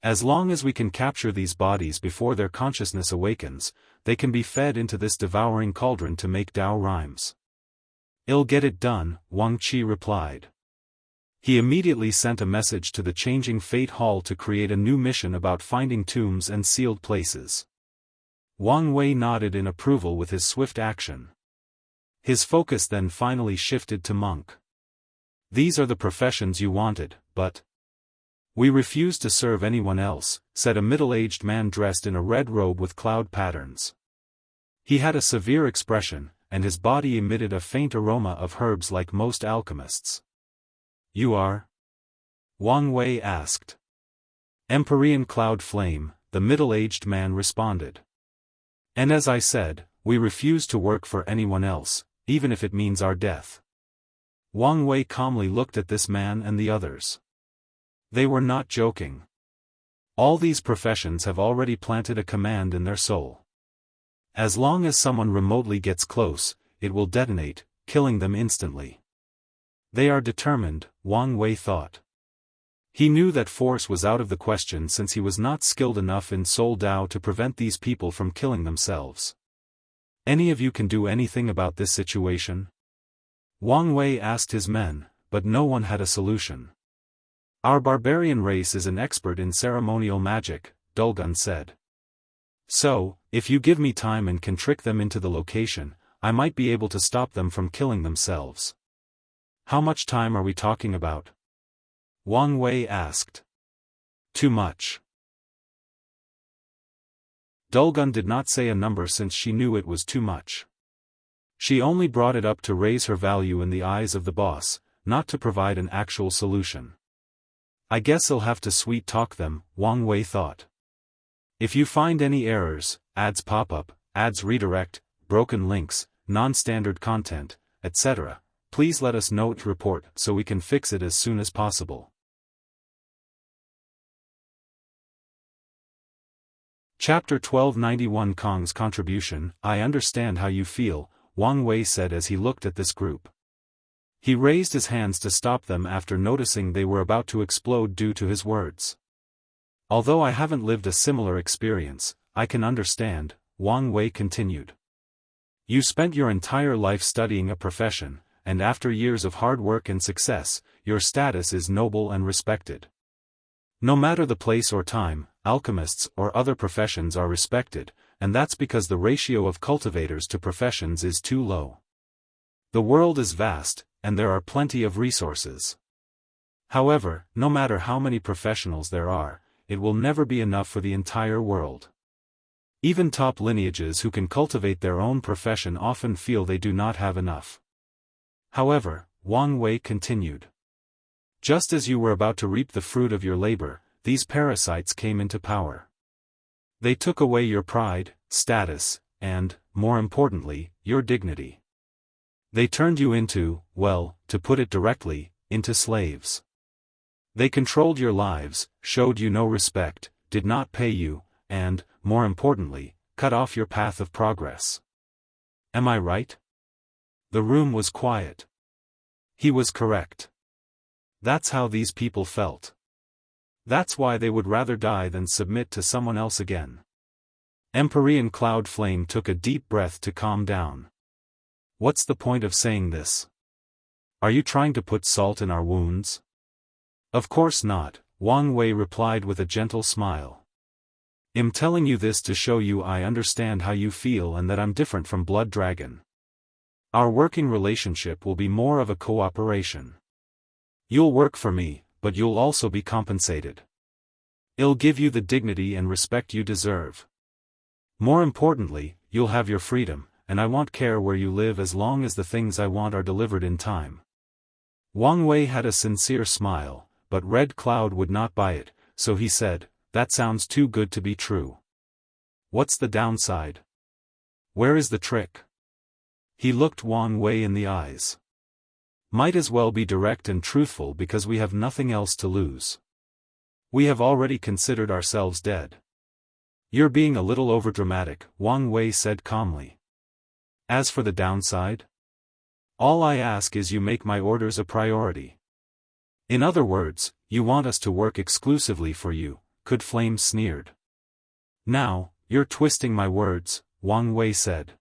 As long as we can capture these bodies before their consciousness awakens, they can be fed into this devouring cauldron to make Dao rhymes. I'll get it done, Wang Qi replied. He immediately sent a message to the Changing Fate Hall to create a new mission about finding tombs and sealed places. Wang Wei nodded in approval with his swift action. His focus then finally shifted to monk. These are the professions you wanted, but we refuse to serve anyone else, said a middle-aged man dressed in a red robe with cloud patterns. He had a severe expression, and his body emitted a faint aroma of herbs like most alchemists. You are? Wang Wei asked. Empyrean Cloud Flame, the middle-aged man responded. And as I said, we refuse to work for anyone else, even if it means our death. Wang Wei calmly looked at this man and the others. They were not joking. All these professions have already planted a command in their soul. As long as someone remotely gets close, it will detonate, killing them instantly. They are determined, Wang Wei thought. He knew that force was out of the question since he was not skilled enough in Soul Dao to prevent these people from killing themselves. Any of you can do anything about this situation? Wang Wei asked his men, but no one had a solution. Our barbarian race is an expert in ceremonial magic, Dulgun said. So, if you give me time and can trick them into the location, I might be able to stop them from killing themselves. How much time are we talking about? Wang Wei asked. Too much. Dulgun did not say a number since she knew it was too much. She only brought it up to raise her value in the eyes of the boss, not to provide an actual solution. I guess I'll have to sweet-talk them, Wang Wei thought. If you find any errors, ads pop up, ads redirect, broken links, non-standard content, etc., please let us know to report so we can fix it as soon as possible. Chapter 1291 Kong's Contribution. I understand how you feel, Wang Wei said as he looked at this group. He raised his hands to stop them after noticing they were about to explode due to his words. Although I haven't lived a similar experience, I can understand, Wang Wei continued. You spent your entire life studying a profession, and after years of hard work and success, your status is noble and respected. No matter the place or time, alchemists or other professions are respected, and that's because the ratio of cultivators to professions is too low. The world is vast, and there are plenty of resources. However, no matter how many professionals there are, it will never be enough for the entire world. Even top lineages who can cultivate their own profession often feel they do not have enough. However, Wang Wei continued. Just as you were about to reap the fruit of your labor, these parasites came into power. They took away your pride, status, and, more importantly, your dignity. They turned you into, well, to put it directly, into slaves. They controlled your lives, showed you no respect, did not pay you, and, more importantly, cut off your path of progress. Am I right? The room was quiet. He was correct. That's how these people felt. That's why they would rather die than submit to someone else again. Empyrean Cloud Flame took a deep breath to calm down. What's the point of saying this? Are you trying to put salt in our wounds? Of course not, Wang Wei replied with a gentle smile. I'm telling you this to show you I understand how you feel and that I'm different from Blood Dragon. Our working relationship will be more of a cooperation. You'll work for me, but you'll also be compensated. I'll give you the dignity and respect you deserve. More importantly, you'll have your freedom, and I won't care where you live as long as the things I want are delivered in time. Wang Wei had a sincere smile, but Red Cloud would not buy it, so he said, that sounds too good to be true. What's the downside? Where is the trick? He looked Wang Wei in the eyes. Might as well be direct and truthful because we have nothing else to lose. We have already considered ourselves dead. You're being a little overdramatic, Wang Wei said calmly. As for the downside? All I ask is you make my orders a priority. In other words, you want us to work exclusively for you, Could Flame sneered. Now, you're twisting my words, Wang Wei said.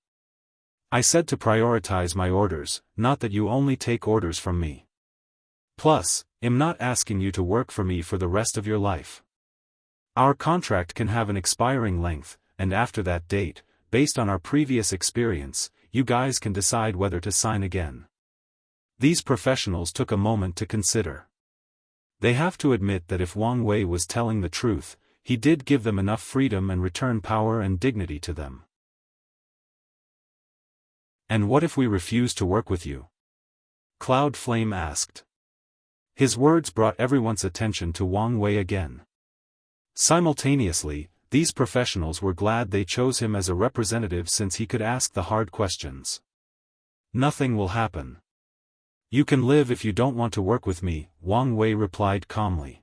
I said to prioritize my orders, not that you only take orders from me. Plus, I'm not asking you to work for me for the rest of your life. Our contract can have an expiring length, and after that date, based on our previous experience, you guys can decide whether to sign again. These professionals took a moment to consider. They have to admit that if Wang Wei was telling the truth, he did give them enough freedom and return power and dignity to them. And what if we refuse to work with you? Cloud Flame asked. His words brought everyone's attention to Wang Wei again. Simultaneously, these professionals were glad they chose him as a representative since he could ask the hard questions. Nothing will happen. You can live if you don't want to work with me, Wang Wei replied calmly.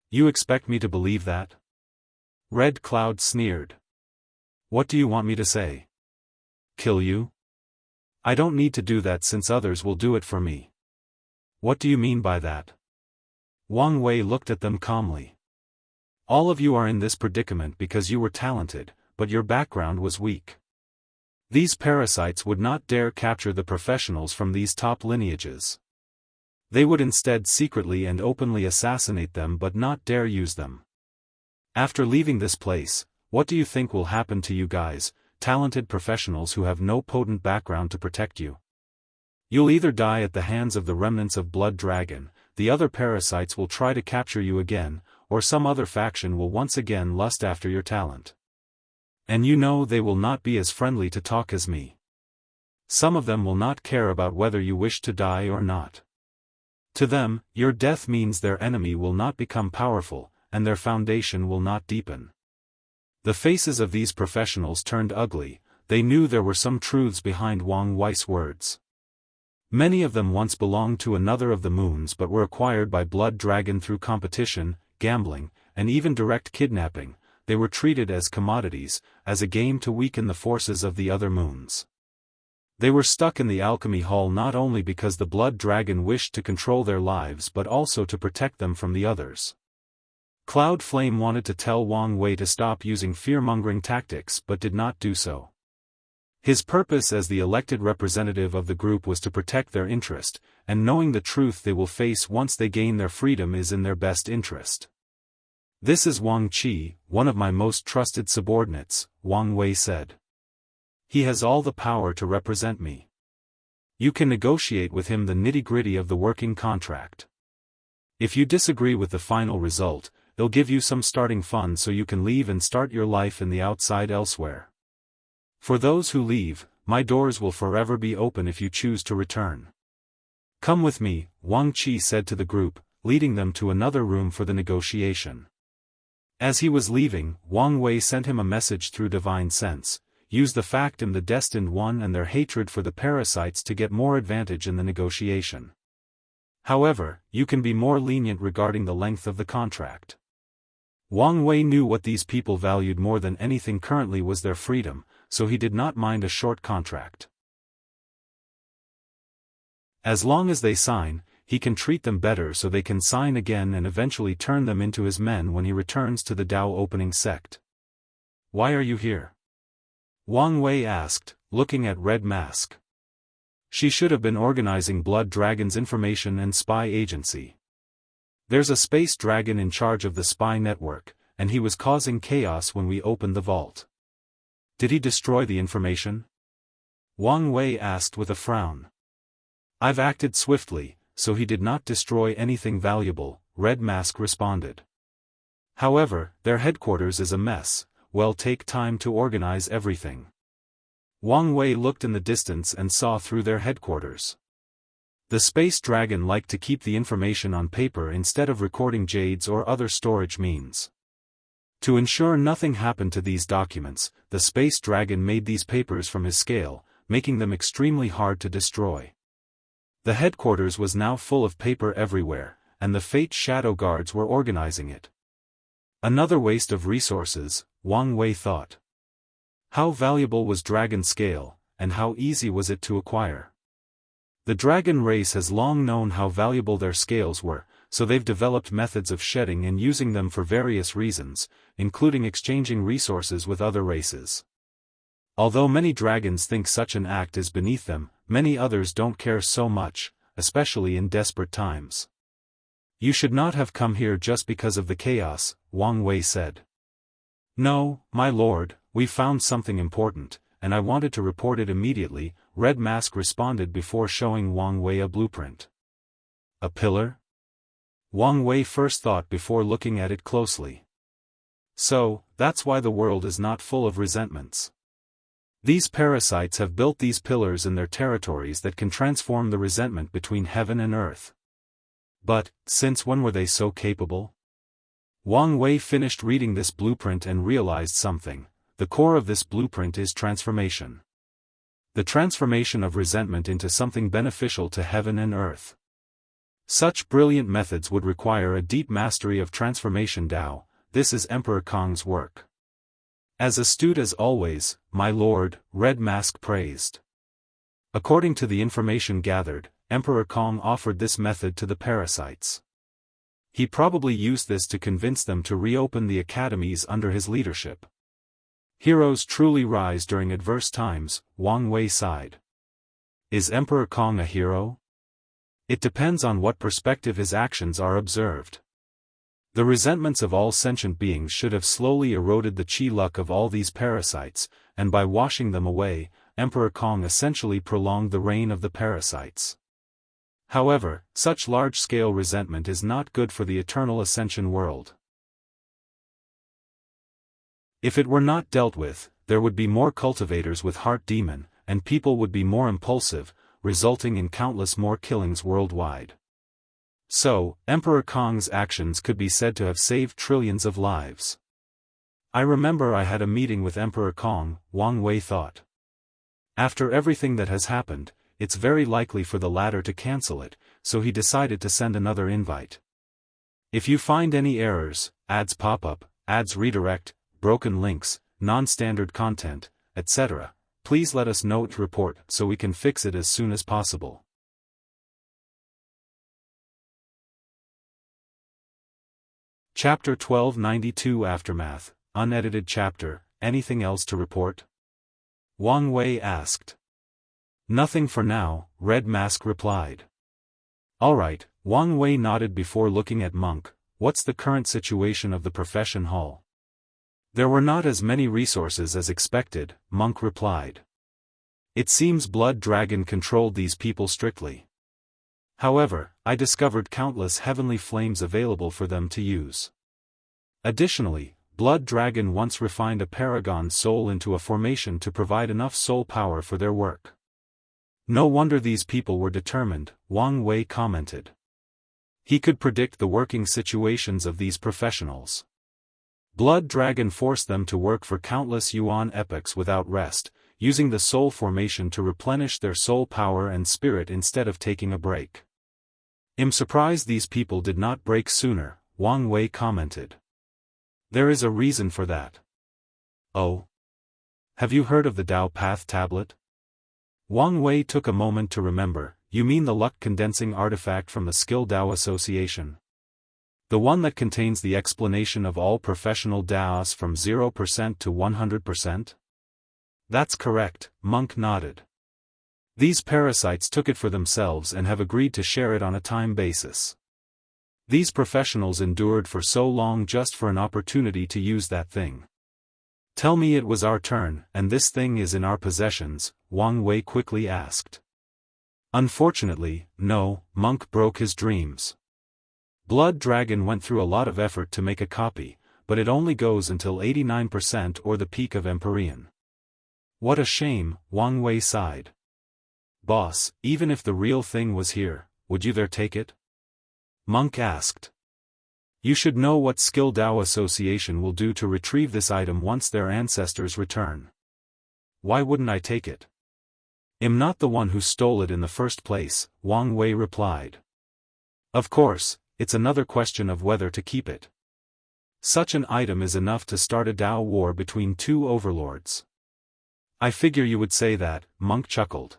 You expect me to believe that? Red Cloud sneered. What do you want me to say? Kill you? I don't need to do that since others will do it for me. What do you mean by that? Wang Wei looked at them calmly. All of you are in this predicament because you were talented, but your background was weak. These parasites would not dare capture the professionals from these top lineages. They would instead secretly and openly assassinate them but not dare use them. After leaving this place, what do you think will happen to you guys, talented professionals who have no potent background to protect you? You'll either die at the hands of the remnants of Blood Dragon, the other parasites will try to capture you again, or some other faction will once again lust after your talent. And you know they will not be as friendly to talk as me. Some of them will not care about whether you wish to die or not. To them, your death means their enemy will not become powerful, and their foundation will not deepen. The faces of these professionals turned ugly, they knew there were some truths behind Wang Wei's words. Many of them once belonged to another of the moons but were acquired by Blood Dragon through competition, gambling, and even direct kidnapping. They were treated as commodities, as a game to weaken the forces of the other moons. They were stuck in the alchemy hall not only because the Blood Dragon wished to control their lives but also to protect them from the others. Cloud Flame wanted to tell Wang Wei to stop using fear-mongering tactics but did not do so. His purpose as the elected representative of the group was to protect their interest, and knowing the truth they will face once they gain their freedom is in their best interest. This is Wang Qi, one of my most trusted subordinates, Wang Wei said. He has all the power to represent me. You can negotiate with him the nitty-gritty of the working contract. If you disagree with the final result, they'll give you some starting funds so you can leave and start your life in the outside elsewhere. For those who leave, my doors will forever be open if you choose to return. Come with me, Wang Qi said to the group, leading them to another room for the negotiation. As he was leaving, Wang Wei sent him a message through divine sense: use the fact in the destined one and their hatred for the parasites to get more advantage in the negotiation. However, you can be more lenient regarding the length of the contract. Wang Wei knew what these people valued more than anything currently was their freedom, so he did not mind a short contract. As long as they sign, he can treat them better so they can sign again and eventually turn them into his men when he returns to the Dao opening sect. Why are you here? Wang Wei asked, looking at Red Mask. She should have been organizing Blood Dragon's information and spy agency. There's a space dragon in charge of the spy network, and he was causing chaos when we opened the vault. Did he destroy the information? Wang Wei asked with a frown. I've acted swiftly, so he did not destroy anything valuable, Red Mask responded. However, their headquarters is a mess. Well, take time to organize everything. Wang Wei looked in the distance and saw through their headquarters. The space dragon liked to keep the information on paper instead of recording jades or other storage means. To ensure nothing happened to these documents, the space dragon made these papers from his scale, making them extremely hard to destroy. The headquarters was now full of paper everywhere, and the Fate Shadow Guards were organizing it. Another waste of resources, Wang Wei thought. How valuable was dragon scale, and how easy was it to acquire? The dragon race has long known how valuable their scales were, so they've developed methods of shedding and using them for various reasons, including exchanging resources with other races. Although many dragons think such an act is beneath them, many others don't care so much, especially in desperate times. You should not have come here just because of the chaos, Wang Wei said. No, my lord, we found something important, and I wanted to report it immediately, Red Mask responded before showing Wang Wei a blueprint. A pillar? Wang Wei first thought before looking at it closely. So, that's why the world is not full of resentments. These parasites have built these pillars in their territories that can transform the resentment between heaven and earth. But, since when were they so capable? Wang Wei finished reading this blueprint and realized something. The core of this blueprint is transformation. The transformation of resentment into something beneficial to heaven and earth. Such brilliant methods would require a deep mastery of transformation Dao. This is Emperor Kong's work. As astute as always, my lord, Red Mask praised. According to the information gathered, Emperor Kong offered this method to the parasites. He probably used this to convince them to reopen the academies under his leadership. Heroes truly rise during adverse times, Wang Wei sighed. Is Emperor Kong a hero? It depends on what perspective his actions are observed. The resentments of all sentient beings should have slowly eroded the chi luck of all these parasites, and by washing them away, Emperor Kong essentially prolonged the reign of the parasites. However, such large-scale resentment is not good for the eternal ascension world. If it were not dealt with, there would be more cultivators with heart demon, and people would be more impulsive, resulting in countless more killings worldwide. So, Emperor Kong's actions could be said to have saved trillions of lives. I remember I had a meeting with Emperor Kong, Wang Wei thought. After everything that has happened, it's very likely for the latter to cancel it, so he decided to send another invite. If you find any errors, ads pop up, ads redirect, broken links, non-standard content, etc., please let us know to report so we can fix it as soon as possible. Chapter 1292 Aftermath, unedited chapter, anything else to report? Wang Wei asked. Nothing for now, Red Mask replied. Alright, Wang Wei nodded before looking at Monk. What's the current situation of the profession hall? There were not as many resources as expected, Monk replied. It seems Blood Dragon controlled these people strictly. However, I discovered countless heavenly flames available for them to use. Additionally, Blood Dragon once refined a paragon soul into a formation to provide enough soul power for their work. No wonder these people were determined, Wang Wei commented. He could predict the working situations of these professionals. Blood Dragon forced them to work for countless yuan epochs without rest, using the soul formation to replenish their soul power and spirit instead of taking a break. I'm surprised these people did not break sooner, Wang Wei commented. There is a reason for that. Oh? Have you heard of the Dao Path tablet? Wang Wei took a moment to remember. You mean the luck condensing artifact from the Skill Dao Association? The one that contains the explanation of all professional Daos from 0% to 100%? That's correct, Monk nodded. These parasites took it for themselves and have agreed to share it on a time basis. These professionals endured for so long just for an opportunity to use that thing. Tell me it was our turn, and this thing is in our possessions, Wang Wei quickly asked. Unfortunately, no, Monk broke his dreams. Blood Dragon went through a lot of effort to make a copy, but it only goes until 89% or the peak of Empyrean. What a shame, Wang Wei sighed. Boss, even if the real thing was here, would you dare take it? Monk asked. You should know what Skill Dao Association will do to retrieve this item once their ancestors return. Why wouldn't I take it? I'm not the one who stole it in the first place, Wang Wei replied. Of course, it's another question of whether to keep it. Such an item is enough to start a Dao war between two overlords. I figure you would say that, Monk chuckled.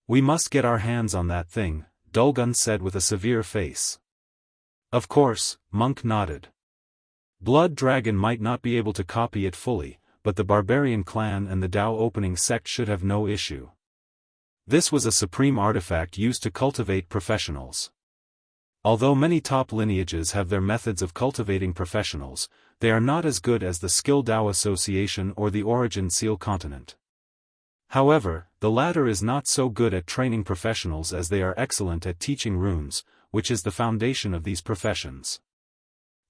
We must get our hands on that thing, Dulgun said with a severe face. Of course, Monk nodded. Blood Dragon might not be able to copy it fully, but the Barbarian clan and the Dao opening sect should have no issue. This was a supreme artifact used to cultivate professionals. Although many top lineages have their methods of cultivating professionals, they are not as good as the Skill Dao Association or the Origin Seal Continent. However, the latter is not so good at training professionals as they are excellent at teaching runes, which is the foundation of these professions.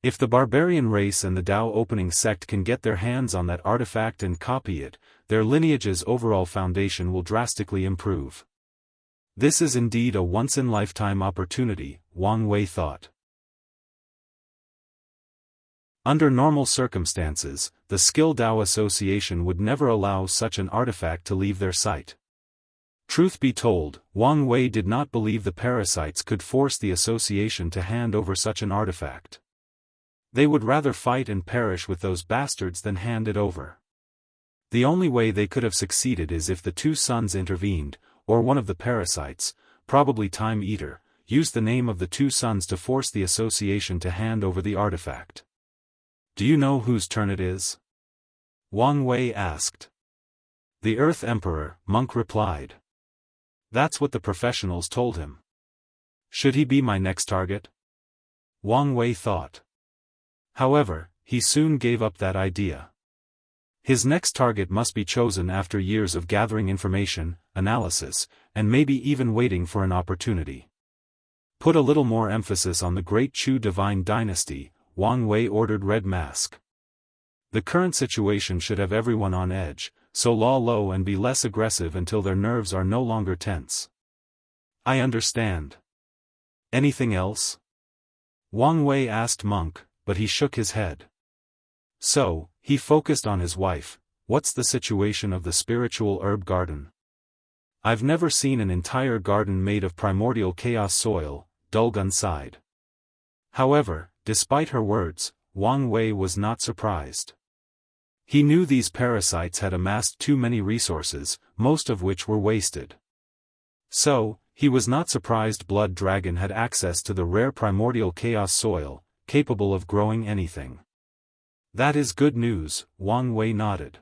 If the barbarian race and the Dao opening sect can get their hands on that artifact and copy it, their lineage's overall foundation will drastically improve. This is indeed a once-in-lifetime opportunity, Wang Wei thought. Under normal circumstances, the Skill Dao Association would never allow such an artifact to leave their sight. Truth be told, Wang Wei did not believe the parasites could force the association to hand over such an artifact. They would rather fight and perish with those bastards than hand it over. The only way they could have succeeded is if the two sons intervened, or one of the parasites, probably Time Eater, used the name of the two sons to force the association to hand over the artifact. Do you know whose turn it is? Wang Wei asked. The Earth Emperor, Monk replied. That's what the professionals told him. Should he be my next target? Wang Wei thought. However, he soon gave up that idea. His next target must be chosen after years of gathering information, analysis, and maybe even waiting for an opportunity. Put a little more emphasis on the Great Chu Divine Dynasty, Wang Wei ordered Red Mask. The current situation should have everyone on edge, so lie low and be less aggressive until their nerves are no longer tense. I understand. Anything else? Wang Wei asked Monk, but he shook his head. So, he focused on his wife. What's the situation of the spiritual herb garden? I've never seen an entire garden made of primordial chaos soil, Dulgun sighed. However, despite her words, Wang Wei was not surprised. He knew these parasites had amassed too many resources, most of which were wasted. So, he was not surprised Blood Dragon had access to the rare primordial chaos soil, capable of growing anything. That is good news, Wang Wei nodded.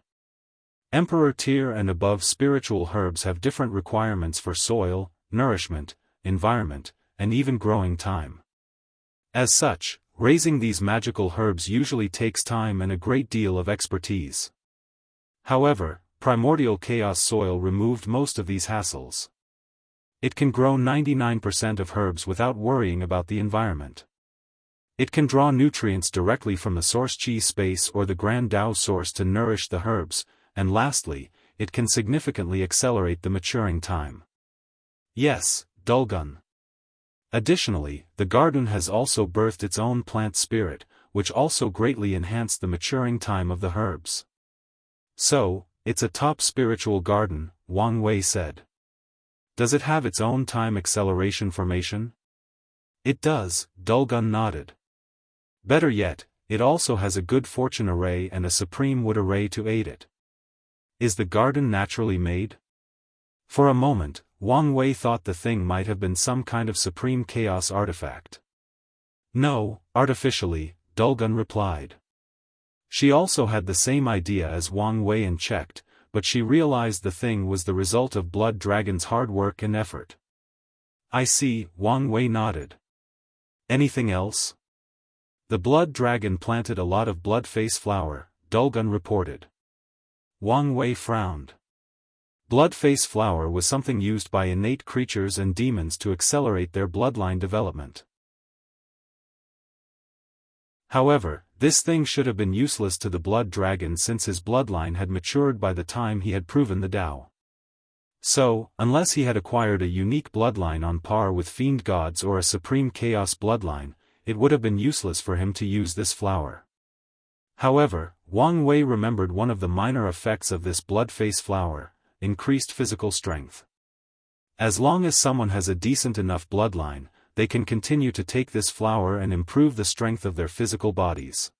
Emperor tier and above spiritual herbs have different requirements for soil, nourishment, environment, and even growing time. As such, raising these magical herbs usually takes time and a great deal of expertise. However, primordial chaos soil removed most of these hassles. It can grow 99% of herbs without worrying about the environment. It can draw nutrients directly from the source chi space or the Grand Dao source to nourish the herbs, and lastly, it can significantly accelerate the maturing time. Yes, Dulgun. Additionally, the garden has also birthed its own plant spirit, which also greatly enhanced the maturing time of the herbs. So, it's a top spiritual garden, Wang Wei said. Does it have its own time acceleration formation? It does, Dulgun nodded. Better yet, it also has a good fortune array and a supreme wood array to aid it. Is the garden naturally made? For a moment, Wang Wei thought the thing might have been some kind of supreme chaos artifact. No, artificially, Dulgun replied. She also had the same idea as Wang Wei and checked, but she realized the thing was the result of Blood Dragon's hard work and effort. I see, Wang Wei nodded. Anything else? The Blood Dragon planted a lot of blood-face flower, Dulgun reported. Wang Wei frowned. Blood-face flower was something used by innate creatures and demons to accelerate their bloodline development. However, this thing should have been useless to the Blood Dragon since his bloodline had matured by the time he had proven the Tao. So, unless he had acquired a unique bloodline on par with fiend gods or a supreme chaos bloodline, it would have been useless for him to use this flower. However, Wang Wei remembered one of the minor effects of this blood-face flower: increased physical strength. As long as someone has a decent enough bloodline, they can continue to take this flower and improve the strength of their physical bodies.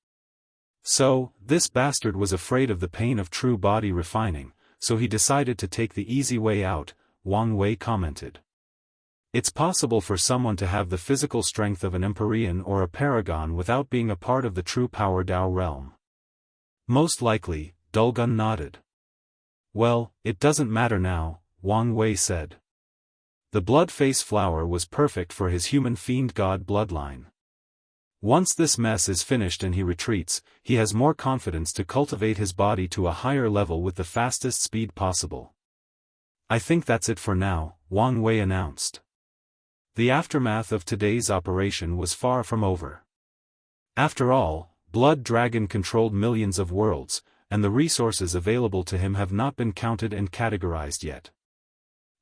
So, this bastard was afraid of the pain of true body refining, so he decided to take the easy way out, Wang Wei commented. It's possible for someone to have the physical strength of an Empyrean or a Paragon without being a part of the true power Tao realm. Most likely, Dulgun nodded. Well, it doesn't matter now, Wang Wei said. The blood-face flower was perfect for his human fiend god bloodline. Once this mess is finished and he retreats, he has more confidence to cultivate his body to a higher level with the fastest speed possible. I think that's it for now, Wang Wei announced. The aftermath of today's operation was far from over. After all, Blood Dragon controlled millions of worlds, and the resources available to him have not been counted and categorized yet.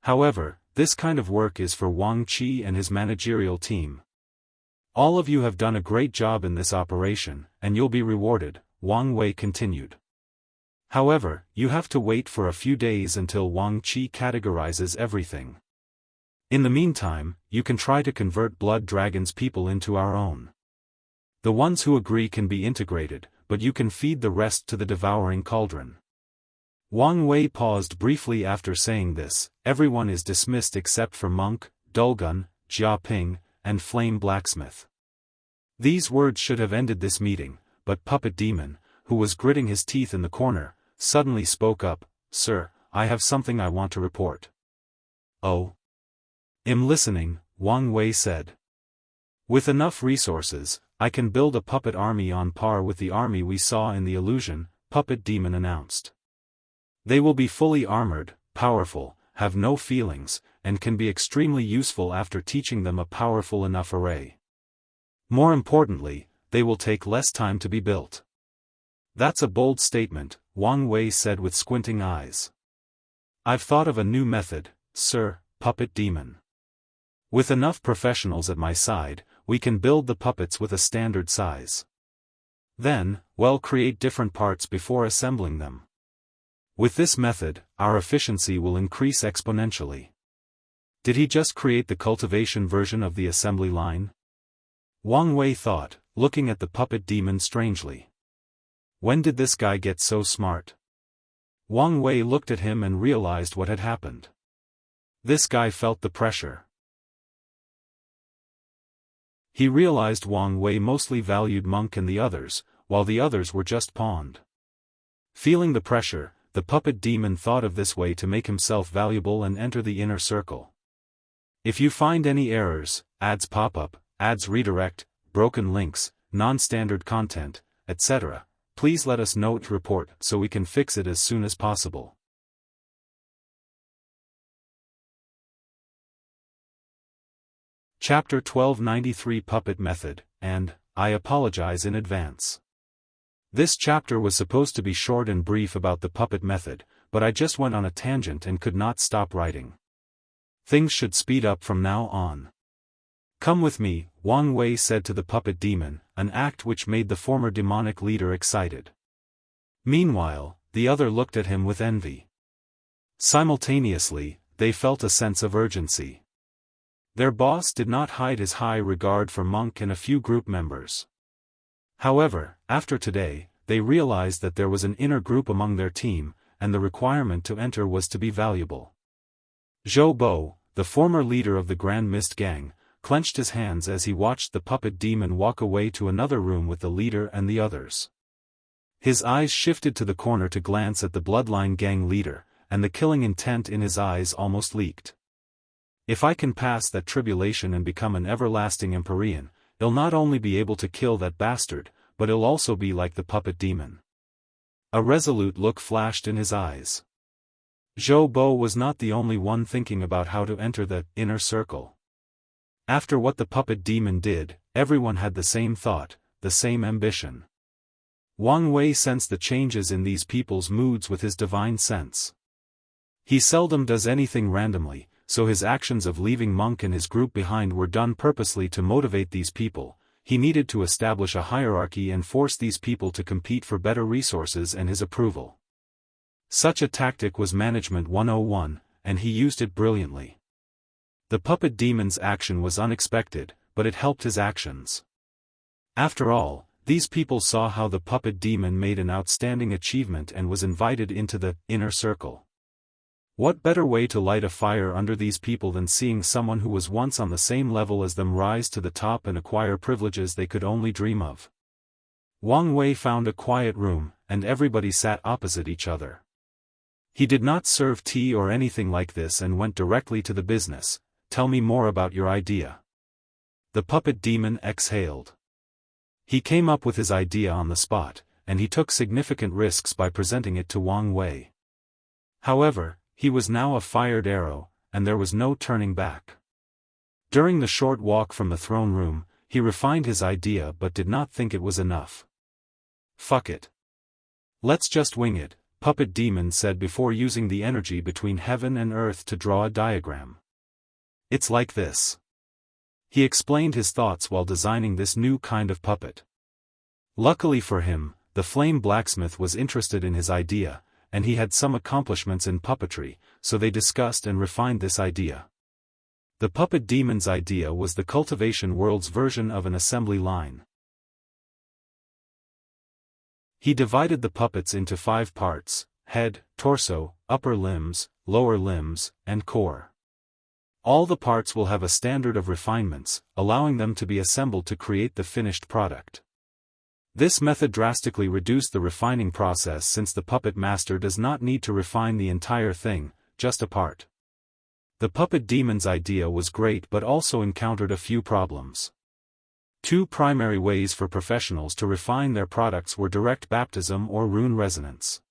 However, this kind of work is for Wang Qi and his managerial team. All of you have done a great job in this operation, and you'll be rewarded, Wang Wei continued. However, you have to wait for a few days until Wang Qi categorizes everything. In the meantime, you can try to convert Blood Dragon's people into our own. The ones who agree can be integrated, but you can feed the rest to the Devouring Cauldron. Wang Wei paused briefly after saying this. Everyone is dismissed except for Monk, Dulgun, Jia Ping, and Flame Blacksmith. These words should have ended this meeting, but Puppet Demon, who was gritting his teeth in the corner, suddenly spoke up. Sir, I have something I want to report. Oh? I'm listening, Wang Wei said. With enough resources, I can build a puppet army on par with the army we saw in the illusion, Puppet Demon announced. They will be fully armored, powerful, have no feelings, and can be extremely useful after teaching them a powerful enough array. More importantly, they will take less time to be built. That's a bold statement, Wang Wei said with squinting eyes. I've thought of a new method, Sir, Puppet Demon. With enough professionals at my side, we can build the puppets with a standard size. Then, create different parts before assembling them. With this method, our efficiency will increase exponentially. Did he just create the cultivation version of the assembly line? Wang Wei thought, looking at the Puppet Demon strangely. When did this guy get so smart? Wang Wei looked at him and realized what had happened. This guy felt the pressure. He realized Wang Wei mostly valued Monk and the others, while the others were just pawned. Feeling the pressure, the Puppet Demon thought of this way to make himself valuable and enter the inner circle. If you find any errors, ads pop up, ads redirect, broken links, non-standard content, etc., please let us know to report so we can fix it as soon as possible. Chapter 1293 Puppet Method, and, I apologize in advance. This chapter was supposed to be short and brief about the puppet method, but I just went on a tangent and could not stop writing. Things should speed up from now on. Come with me, Wang Wei said to the puppet demon, an act which made the former demonic leader excited. Meanwhile, the other looked at him with envy. Simultaneously, they felt a sense of urgency. Their boss did not hide his high regard for Monk and a few group members. However, after today, they realized that there was an inner group among their team, and the requirement to enter was to be valuable. Zhou Bo, the former leader of the Grand Mist Gang, clenched his hands as he watched the puppet demon walk away to another room with the leader and the others. His eyes shifted to the corner to glance at the Bloodline Gang leader, and the killing intent in his eyes almost leaked. If I can pass that tribulation and become an everlasting Empyrean, he'll not only be able to kill that bastard, but he'll also be like the puppet demon. A resolute look flashed in his eyes. Zhou Bo was not the only one thinking about how to enter the inner circle. After what the puppet demon did, everyone had the same thought, the same ambition. Wang Wei sensed the changes in these people's moods with his divine sense. He seldom does anything randomly, so his actions of leaving Monk and his group behind were done purposely to motivate these people. He needed to establish a hierarchy and force these people to compete for better resources and his approval. Such a tactic was Management 101, and he used it brilliantly. The puppet demon's action was unexpected, but it helped his actions. After all, these people saw how the puppet demon made an outstanding achievement and was invited into the inner circle. What better way to light a fire under these people than seeing someone who was once on the same level as them rise to the top and acquire privileges they could only dream of? Wang Wei found a quiet room, and everybody sat opposite each other. He did not serve tea or anything like this and went directly to the business. Tell me more about your idea. The puppet demon exhaled. He came up with his idea on the spot, and he took significant risks by presenting it to Wang Wei. However, he was now a fired arrow, and there was no turning back. During the short walk from the throne room, he refined his idea but did not think it was enough. Fuck it. Let's just wing it, Puppet Demon said before using the energy between heaven and earth to draw a diagram. It's like this. He explained his thoughts while designing this new kind of puppet. Luckily for him, the flame blacksmith was interested in his idea, and he had some accomplishments in puppetry, so they discussed and refined this idea. The puppet demon's idea was the Cultivation world's version of an assembly line. He divided the puppets into 5 parts: head, torso, upper limbs, lower limbs, and core. All the parts will have a standard of refinements, allowing them to be assembled to create the finished product. This method drastically reduced the refining process since the puppet master does not need to refine the entire thing, just a part. The puppet demon's idea was great but also encountered a few problems. 2 primary ways for professionals to refine their products were direct baptism or rune resonance.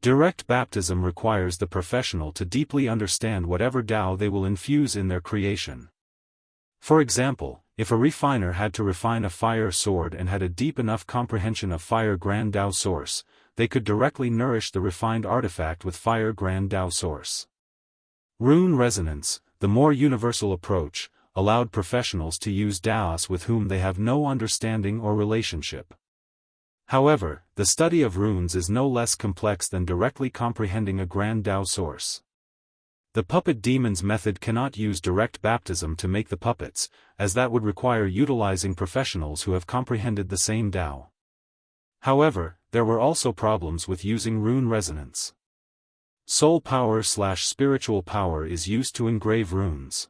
Direct baptism requires the professional to deeply understand whatever Tao they will infuse in their creation. For example, if a refiner had to refine a fire sword and had a deep enough comprehension of Fire Grand Tao Source, they could directly nourish the refined artifact with Fire Grand Tao Source. Rune resonance, the more universal approach, allowed professionals to use Daoists with whom they have no understanding or relationship. However, the study of runes is no less complex than directly comprehending a Grand Tao source. The puppet demon's method cannot use direct baptism to make the puppets, as that would require utilizing professionals who have comprehended the same Tao. However, there were also problems with using rune resonance. Soul power/spiritual power is used to engrave runes.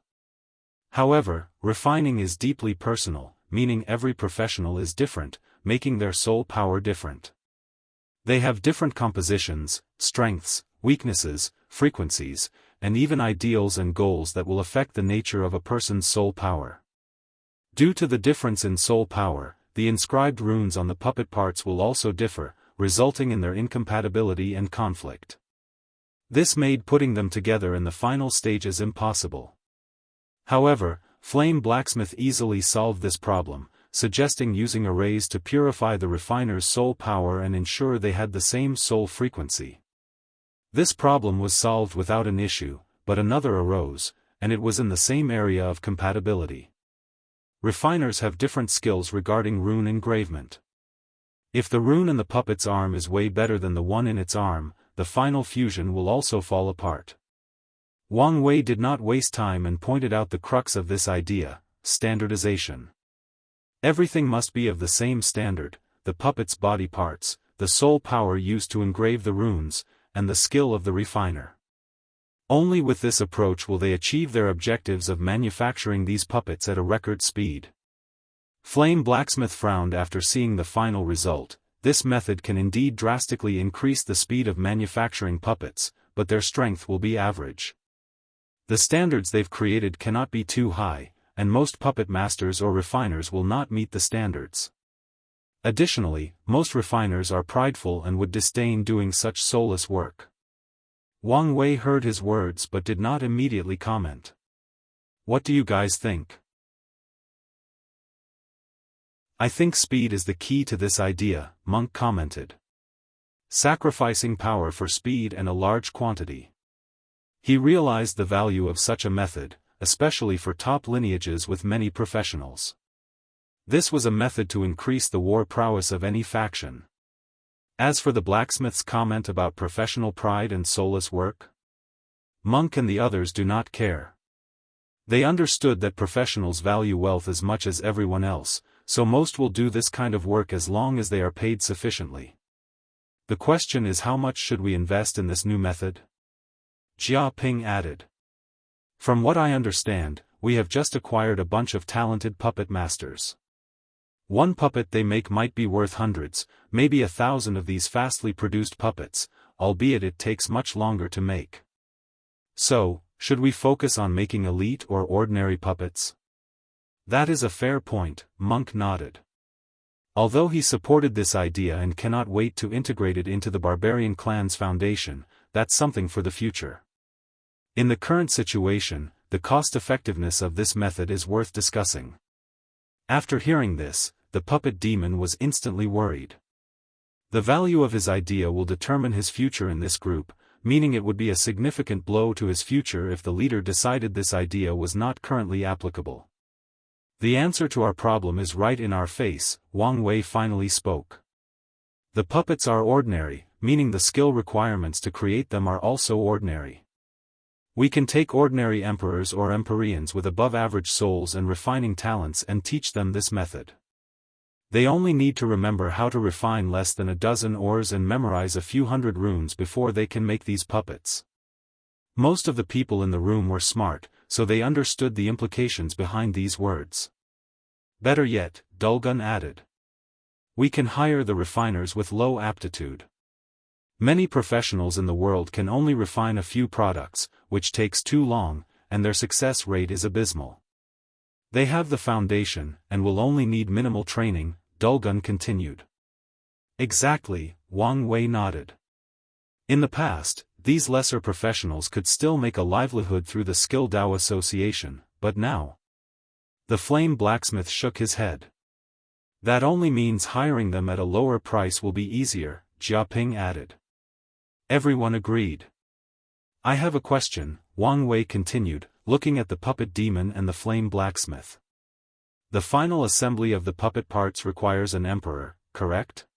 However, refining is deeply personal, meaning every professional is different, making their soul power different. They have different compositions, strengths, weaknesses, frequencies, and even ideals and goals that will affect the nature of a person's soul power. Due to the difference in soul power, the inscribed runes on the puppet parts will also differ, resulting in their incompatibility and conflict. This made putting them together in the final stages impossible. However, Flame Blacksmith easily solved this problem, suggesting using arrays to purify the refiner's soul power and ensure they had the same soul frequency. This problem was solved without an issue, but another arose, and it was in the same area of compatibility. Refiners have different skills regarding rune engravement. If the rune in the puppet's arm is way better than the one in its arm, the final fusion will also fall apart. Wang Wei did not waste time and pointed out the crux of this idea: standardization. Everything must be of the same standard: the puppet's body parts, the soul power used to engrave the runes, and the skill of the refiner. Only with this approach will they achieve their objectives of manufacturing these puppets at a record speed. Flame Blacksmith frowned after seeing the final result. This method can indeed drastically increase the speed of manufacturing puppets, but their strength will be average. The standards they've created cannot be too high, and most puppet masters or refiners will not meet the standards. Additionally, most refiners are prideful and would disdain doing such soulless work. Wang Wei heard his words but did not immediately comment. What do you guys think? I think speed is the key to this idea, Monk commented. Sacrificing power for speed and a large quantity. He realized the value of such a method, especially for top lineages with many professionals. This was a method to increase the war prowess of any faction. As for the blacksmith's comment about professional pride and soulless work, Monk and the others do not care. They understood that professionals value wealth as much as everyone else, so most will do this kind of work as long as they are paid sufficiently. The question is, how much should we invest in this new method? Jia Ping added. From what I understand, we have just acquired a bunch of talented puppet masters. One puppet they make might be worth hundreds, maybe 1,000 of these fastly produced puppets, albeit it takes much longer to make. So, should we focus on making elite or ordinary puppets? That is a fair point, Monk nodded. Although he supported this idea and cannot wait to integrate it into the barbarian clan's foundation, that's something for the future. In the current situation, the cost-effectiveness of this method is worth discussing. After hearing this, the puppet demon was instantly worried. The value of his idea will determine his future in this group, meaning it would be a significant blow to his future if the leader decided this idea was not currently applicable. The answer to our problem is right in our face, Wang Wei finally spoke. The puppets are ordinary, meaning the skill requirements to create them are also ordinary. We can take ordinary emperors or empyreans with above-average souls and refining talents and teach them this method. They only need to remember how to refine less than a dozen ores and memorize a few hundred runes before they can make these puppets. Most of the people in the room were smart, so they understood the implications behind these words. Better yet, Dulgun added. We can hire the refiners with low aptitude. Many professionals in the world can only refine a few products, which takes too long, and their success rate is abysmal. They have the foundation, and will only need minimal training, Dulgun continued. Exactly, Wang Wei nodded. In the past, these lesser professionals could still make a livelihood through the Skill Dao Association, but now. The Flame Blacksmith shook his head. That only means hiring them at a lower price will be easier, Jia Ping added. Everyone agreed. I have a question, Wang Wei continued, looking at the puppet demon and the Flame Blacksmith. The final assembly of the puppet parts requires an emperor, correct?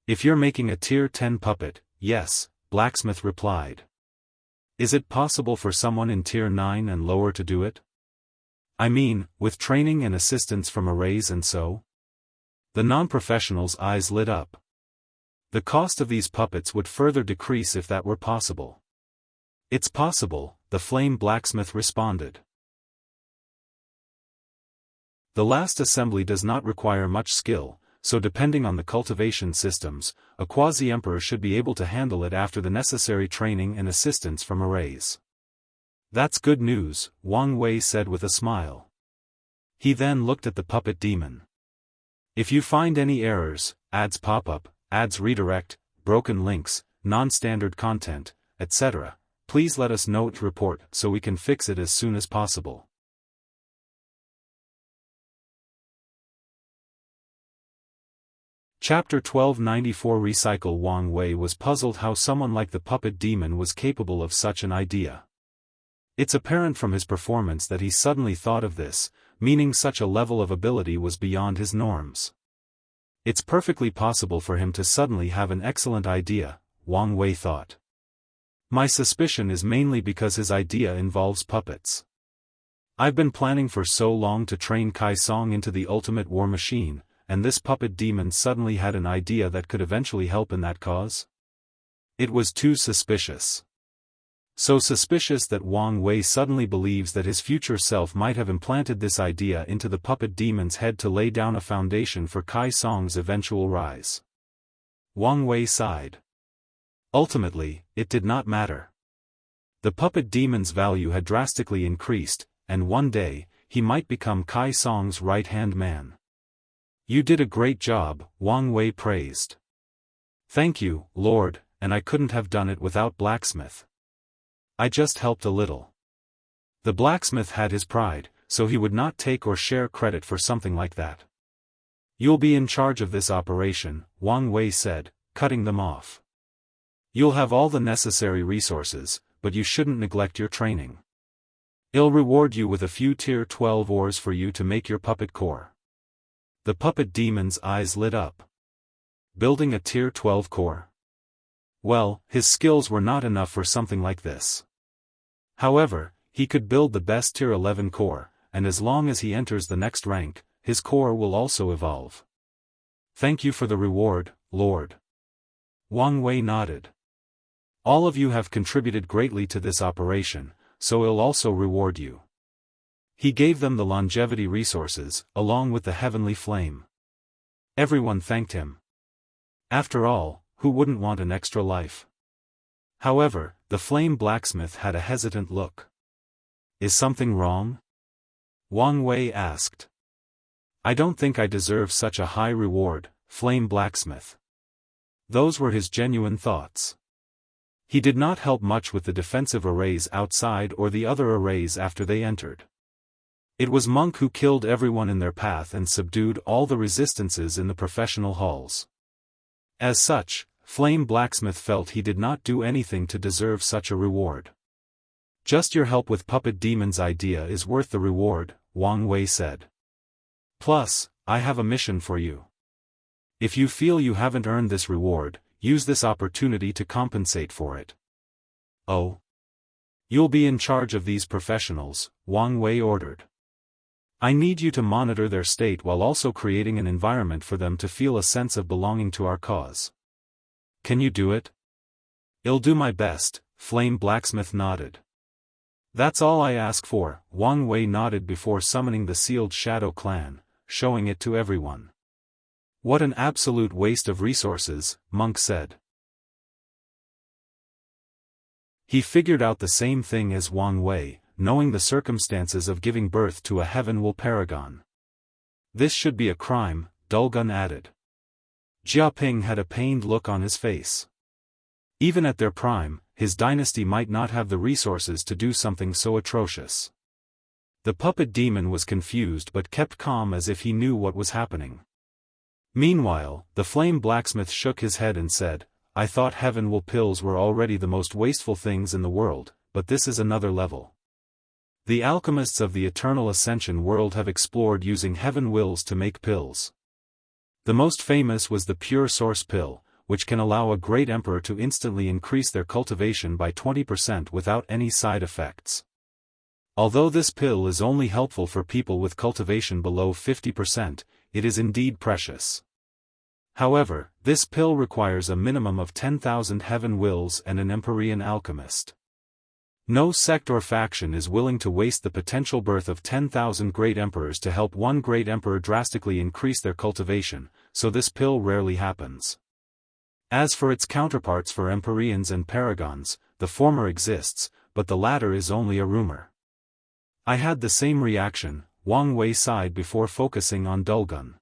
If you're making a tier 10 puppet, yes, Blacksmith replied. Is it possible for someone in tier 9 and lower to do it? I mean, with training and assistance from arrays and so? The non-professional's eyes lit up. The cost of these puppets would further decrease if that were possible. It's possible, the Flame Blacksmith responded. The last assembly does not require much skill, so depending on the cultivation systems, a quasi-emperor should be able to handle it after the necessary training and assistance from arrays. That's good news, Wang Wei said with a smile. He then looked at the puppet demon. If you find any errors, ads pop up, ads redirect, broken links, non-standard content, etc., please let us know to report so we can fix it as soon as possible. Chapter 1294 Recycle. Wang Wei was puzzled how someone like the puppet demon was capable of such an idea. It's apparent from his performance that he suddenly thought of this, meaning such a level of ability was beyond his norms. It's perfectly possible for him to suddenly have an excellent idea, Wang Wei thought. My suspicion is mainly because his idea involves puppets. I've been planning for so long to train Kai Song into the ultimate war machine, and this puppet demon suddenly had an idea that could eventually help in that cause? It was too suspicious. So suspicious that Wang Wei suddenly believes that his future self might have implanted this idea into the puppet demon's head to lay down a foundation for Kai Song's eventual rise. Wang Wei sighed. Ultimately, it did not matter. The puppet demon's value had drastically increased, and one day, he might become Kai Song's right-hand man. You did a great job, Wang Wei praised. Thank you, Lord, and I couldn't have done it without Blacksmith. I just helped a little. The blacksmith had his pride, so he would not take or share credit for something like that. You'll be in charge of this operation, Wang Wei said, cutting them off. You'll have all the necessary resources, but you shouldn't neglect your training. I'll reward you with a few Tier 12 ores for you to make your puppet core. The puppet demon's eyes lit up. Building a Tier 12 core? Well, his skills were not enough for something like this. However, he could build the best Tier 11 core, and as long as he enters the next rank, his core will also evolve. Thank you for the reward, Lord. Wang Wei nodded. All of you have contributed greatly to this operation, so I'll also reward you. He gave them the longevity resources, along with the heavenly flame. Everyone thanked him. After all, who wouldn't want an extra life? However, the flame blacksmith had a hesitant look. Is something wrong? Wang Wei asked. I don't think I deserve such a high reward, flame blacksmith. Those were his genuine thoughts. He did not help much with the defensive arrays outside or the other arrays after they entered. It was Monk who killed everyone in their path and subdued all the resistances in the professional halls. As such, Flame Blacksmith felt he did not do anything to deserve such a reward. Just your help with Puppet Demon's idea is worth the reward, Wang Wei said. Plus, I have a mission for you. If you feel you haven't earned this reward, use this opportunity to compensate for it. Oh? You'll be in charge of these professionals, Wang Wei ordered. I need you to monitor their state while also creating an environment for them to feel a sense of belonging to our cause. Can you do it? I'll do my best, Flame Blacksmith nodded. That's all I ask for, Wang Wei nodded before summoning the sealed Shadow Clan, showing it to everyone. What an absolute waste of resources, Monk said. He figured out the same thing as Wang Wei, knowing the circumstances of giving birth to a Heaven-Will Paragon. This should be a crime, Dulgun added. Jia Ping had a pained look on his face. Even at their prime, his dynasty might not have the resources to do something so atrocious. The puppet demon was confused but kept calm as if he knew what was happening. Meanwhile, the flame blacksmith shook his head and said, I thought Heaven-Will pills were already the most wasteful things in the world, but this is another level. The alchemists of the Eternal Ascension world have explored using Heaven-Wills to make pills. The most famous was the Pure Source pill, which can allow a great emperor to instantly increase their cultivation by 20% without any side effects. Although this pill is only helpful for people with cultivation below 50%, it is indeed precious. However, this pill requires a minimum of 10,000 Heaven-Wills and an Empyrean alchemist. No sect or faction is willing to waste the potential birth of 10,000 great emperors to help one great emperor drastically increase their cultivation, so this pill rarely happens. As for its counterparts for Empyreans and Paragons, the former exists, but the latter is only a rumor. I had the same reaction, Wang Wei sighed before focusing on Dulgun.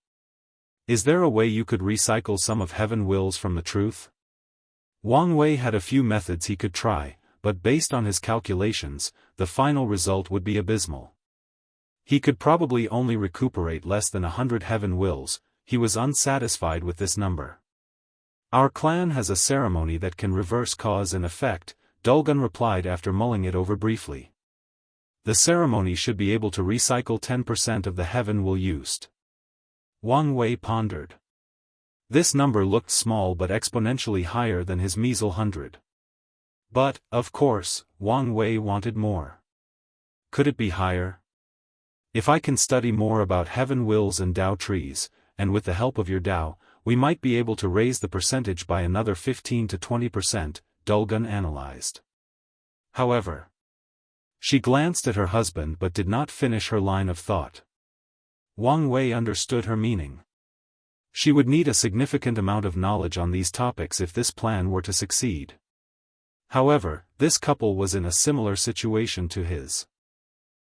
Is there a way you could recycle some of Heaven-Wills from the truth? Wang Wei had a few methods he could try, but based on his calculations, the final result would be abysmal. He could probably only recuperate less than 100 Heaven-Wills, he was unsatisfied with this number. Our clan has a ceremony that can reverse cause and effect, Dulgun replied after mulling it over briefly. The ceremony should be able to recycle 10% of the heaven will used. Wang Wei pondered. This number looked small but exponentially higher than his measly 100. But, of course, Wang Wei wanted more. Could it be higher? If I can study more about heaven wills and Dao trees, and with the help of your Dao, we might be able to raise the percentage by another 15 to 20%, Dulgun analyzed. However, she glanced at her husband but did not finish her line of thought. Wang Wei understood her meaning. She would need a significant amount of knowledge on these topics if this plan were to succeed. However, this couple was in a similar situation to his.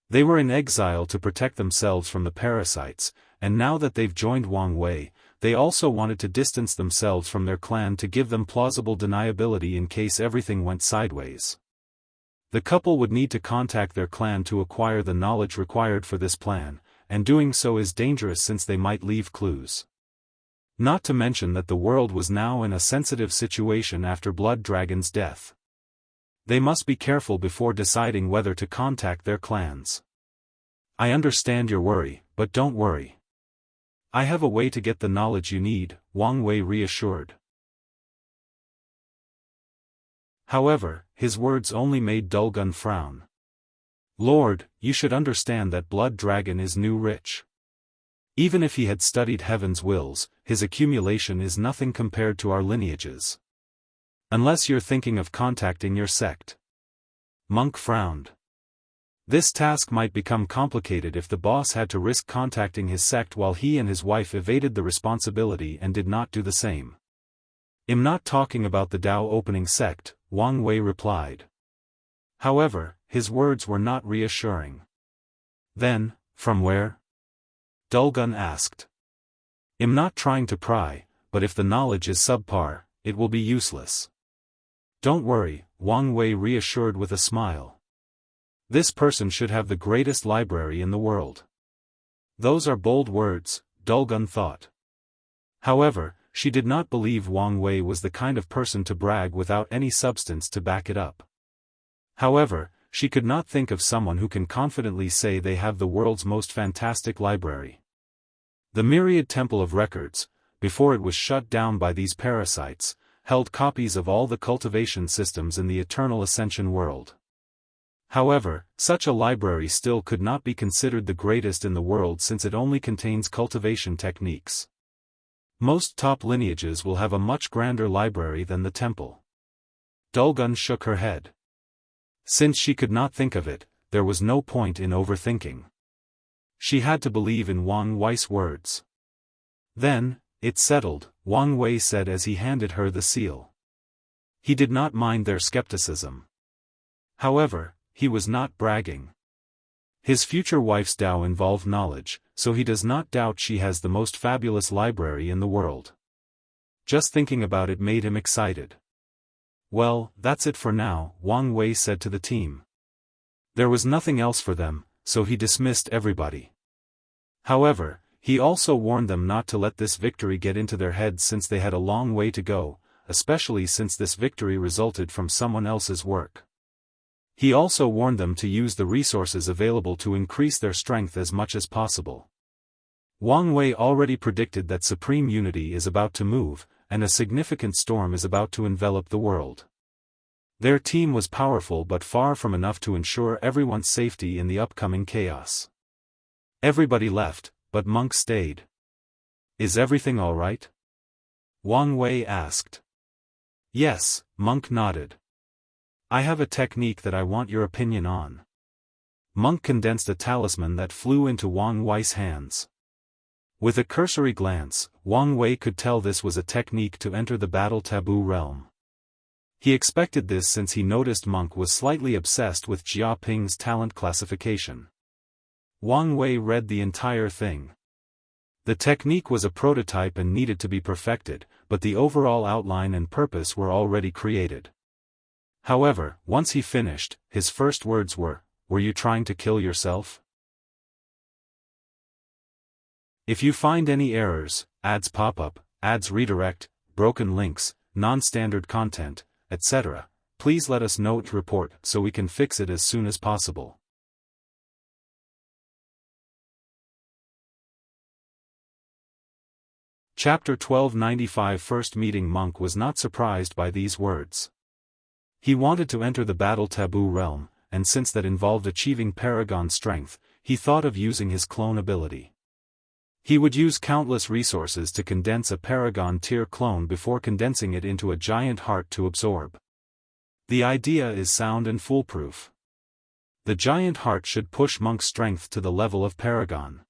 They were in exile to protect themselves from the parasites, and now that they've joined Wang Wei, they also wanted to distance themselves from their clan to give them plausible deniability in case everything went sideways. The couple would need to contact their clan to acquire the knowledge required for this plan, and doing so is dangerous since they might leave clues. Not to mention that the world was now in a sensitive situation after Blood Dragon's death. They must be careful before deciding whether to contact their clans. I understand your worry, but don't worry. I have a way to get the knowledge you need, Wang Wei reassured. However, his words only made Dulgun frown. Lord, you should understand that Blood Dragon is new rich. Even if he had studied heaven's wills, his accumulation is nothing compared to our lineages. Unless you're thinking of contacting your sect. Monk frowned. This task might become complicated if the boss had to risk contacting his sect while he and his wife evaded the responsibility and did not do the same. I'm not talking about the Dao opening sect, Wang Wei replied. However, his words were not reassuring. Then, from where? Dulgun asked. I'm not trying to pry, but if the knowledge is subpar, it will be useless. Don't worry, Wang Wei reassured with a smile. This person should have the greatest library in the world. Those are bold words, Dulgun thought. However, she did not believe Wang Wei was the kind of person to brag without any substance to back it up. However, she could not think of someone who can confidently say they have the world's most fantastic library. The Myriad Temple of Records, before it was shut down by these parasites, held copies of all the cultivation systems in the Eternal Ascension world. However, such a library still could not be considered the greatest in the world since it only contains cultivation techniques. Most top lineages will have a much grander library than the temple. Dulgun shook her head. Since she could not think of it, there was no point in overthinking. She had to believe in Wang Wei's words. Then, it's settled, Wang Wei said as he handed her the seal. He did not mind their skepticism. However, he was not bragging. His future wife's Dao involved knowledge, so he does not doubt she has the most fabulous library in the world. Just thinking about it made him excited. Well, that's it for now, Wang Wei said to the team. There was nothing else for them, so he dismissed everybody. However, he also warned them not to let this victory get into their heads since they had a long way to go, especially since this victory resulted from someone else's work. He also warned them to use the resources available to increase their strength as much as possible. Wang Wei already predicted that supreme unity is about to move, and a significant storm is about to envelop the world. Their team was powerful but far from enough to ensure everyone's safety in the upcoming chaos. Everybody left, but Monk stayed. Is everything all right? Wang Wei asked. Yes, Monk nodded. I have a technique that I want your opinion on. Monk condensed a talisman that flew into Wang Wei's hands. With a cursory glance, Wang Wei could tell this was a technique to enter the battle taboo realm. He expected this since he noticed Monk was slightly obsessed with Jia Ping's talent classification. Wang Wei read the entire thing. The technique was a prototype and needed to be perfected, but the overall outline and purpose were already created. However, once he finished, his first words were you trying to kill yourself? If you find any errors, ads pop up, ads redirect, broken links, non-standard content, etc., please let us know to report so we can fix it as soon as possible. Chapter 1295 First meeting Monk was not surprised by these words. He wanted to enter the battle taboo realm, and since that involved achieving paragon strength, he thought of using his clone ability. He would use countless resources to condense a paragon tier clone before condensing it into a giant heart to absorb. The idea is sound and foolproof. The giant heart should push Monk's strength to the level of paragon.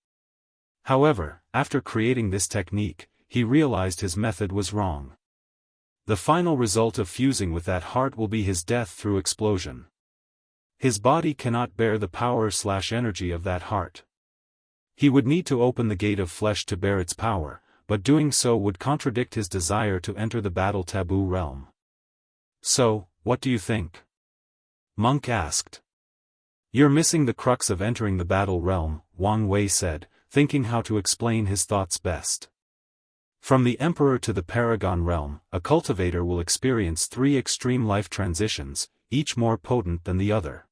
However, after creating this technique, he realized his method was wrong. The final result of fusing with that heart will be his death through explosion. His body cannot bear the power/energy of that heart. He would need to open the gate of flesh to bear its power, but doing so would contradict his desire to enter the battle taboo realm. So, what do you think? Monk asked. You're missing the crux of entering the battle realm, Wang Wei said, thinking how to explain his thoughts best. From the Emperor to the Paragon realm, a cultivator will experience 3 extreme life transitions, each more potent than the other.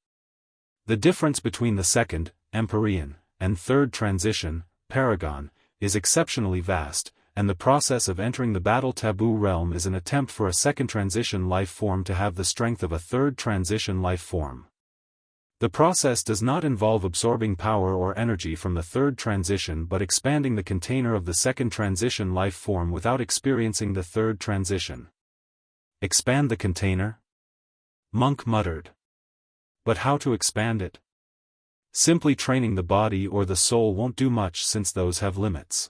The difference between the second, Empyrean, and third transition, Paragon, is exceptionally vast, and the process of entering the battle taboo realm is an attempt for a second transition life form to have the strength of a third transition life form. The process does not involve absorbing power or energy from the third transition but expanding the container of the second transition life form without experiencing the third transition. Expand the container? Monk muttered. But how to expand it? Simply training the body or the soul won't do much since those have limits.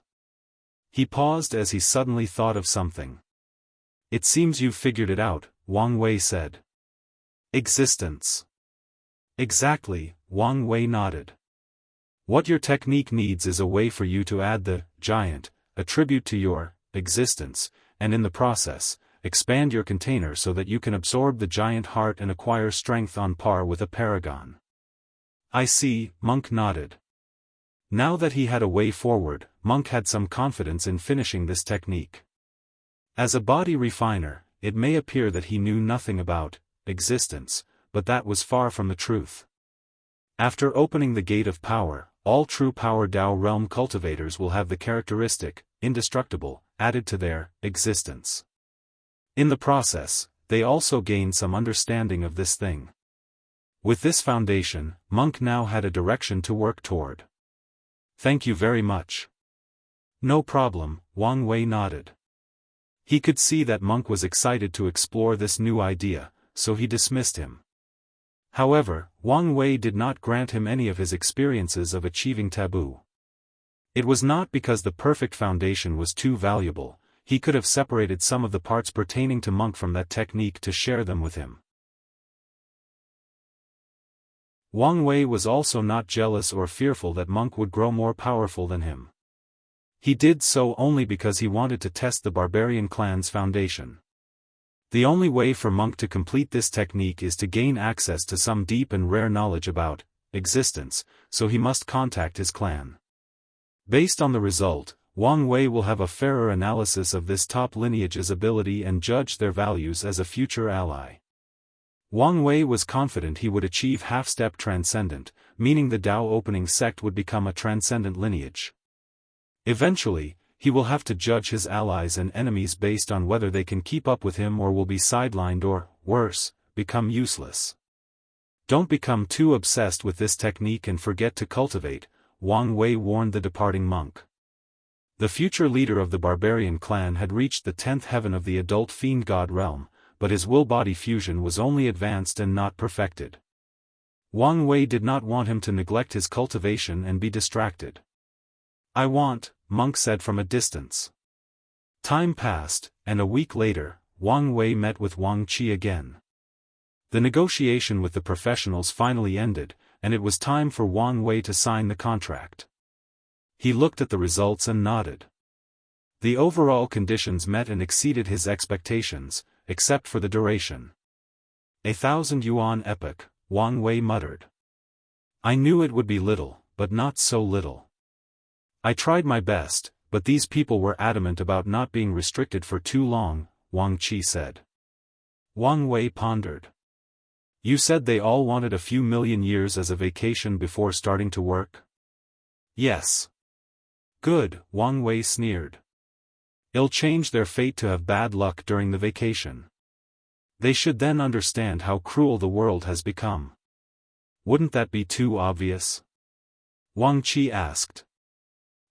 He paused as he suddenly thought of something. It seems you've figured it out, Wang Wei said. Existence. Exactly, Wang Wei nodded. What your technique needs is a way for you to add the giant attribute to your existence, and in the process, expand your container so that you can absorb the giant heart and acquire strength on par with a paragon. I see, Monk nodded. Now that he had a way forward, Monk had some confidence in finishing this technique. As a body refiner, it may appear that he knew nothing about existence, but that was far from the truth. After opening the gate of power, all true power Dao realm cultivators will have the characteristic, indestructible, added to their existence. In the process, they also gain some understanding of this thing. With this foundation, Monk now had a direction to work toward. Thank you very much. No problem, Wang Wei nodded. He could see that Monk was excited to explore this new idea, so he dismissed him. However, Wang Wei did not grant him any of his experiences of achieving taboo. It was not because the perfect foundation was too valuable, he could have separated some of the parts pertaining to Monk from that technique to share them with him. Wang Wei was also not jealous or fearful that Monk would grow more powerful than him. He did so only because he wanted to test the barbarian clan's foundation. The only way for Monk to complete this technique is to gain access to some deep and rare knowledge about existence, so he must contact his clan. Based on the result, Wang Wei will have a fairer analysis of this top lineage's ability and judge their values as a future ally. Wang Wei was confident he would achieve half-step Transcendent, meaning the Dao opening sect would become a Transcendent lineage. Eventually, he will have to judge his allies and enemies based on whether they can keep up with him or will be sidelined or, worse, become useless. Don't become too obsessed with this technique and forget to cultivate, Wang Wei warned the departing monk. The future leader of the barbarian clan had reached the 10th heaven of the adult fiend god realm, but his will-body fusion was only advanced and not perfected. Wang Wei did not want him to neglect his cultivation and be distracted. I want, Monk said from a distance. Time passed, and a week later, Wang Wei met with Wang Qi again. The negotiation with the professionals finally ended, and it was time for Wang Wei to sign the contract. He looked at the results and nodded. The overall conditions met and exceeded his expectations, except for the duration. 1,000 yuan epoch, Wang Wei muttered. I knew it would be little, but not so little. I tried my best, but these people were adamant about not being restricted for too long, Wang Qi said. Wang Wei pondered. You said they all wanted a few million years as a vacation before starting to work? Yes. Good, Wang Wei sneered. It'll change their fate to have bad luck during the vacation. They should then understand how cruel the world has become. Wouldn't that be too obvious? Wang Qi asked.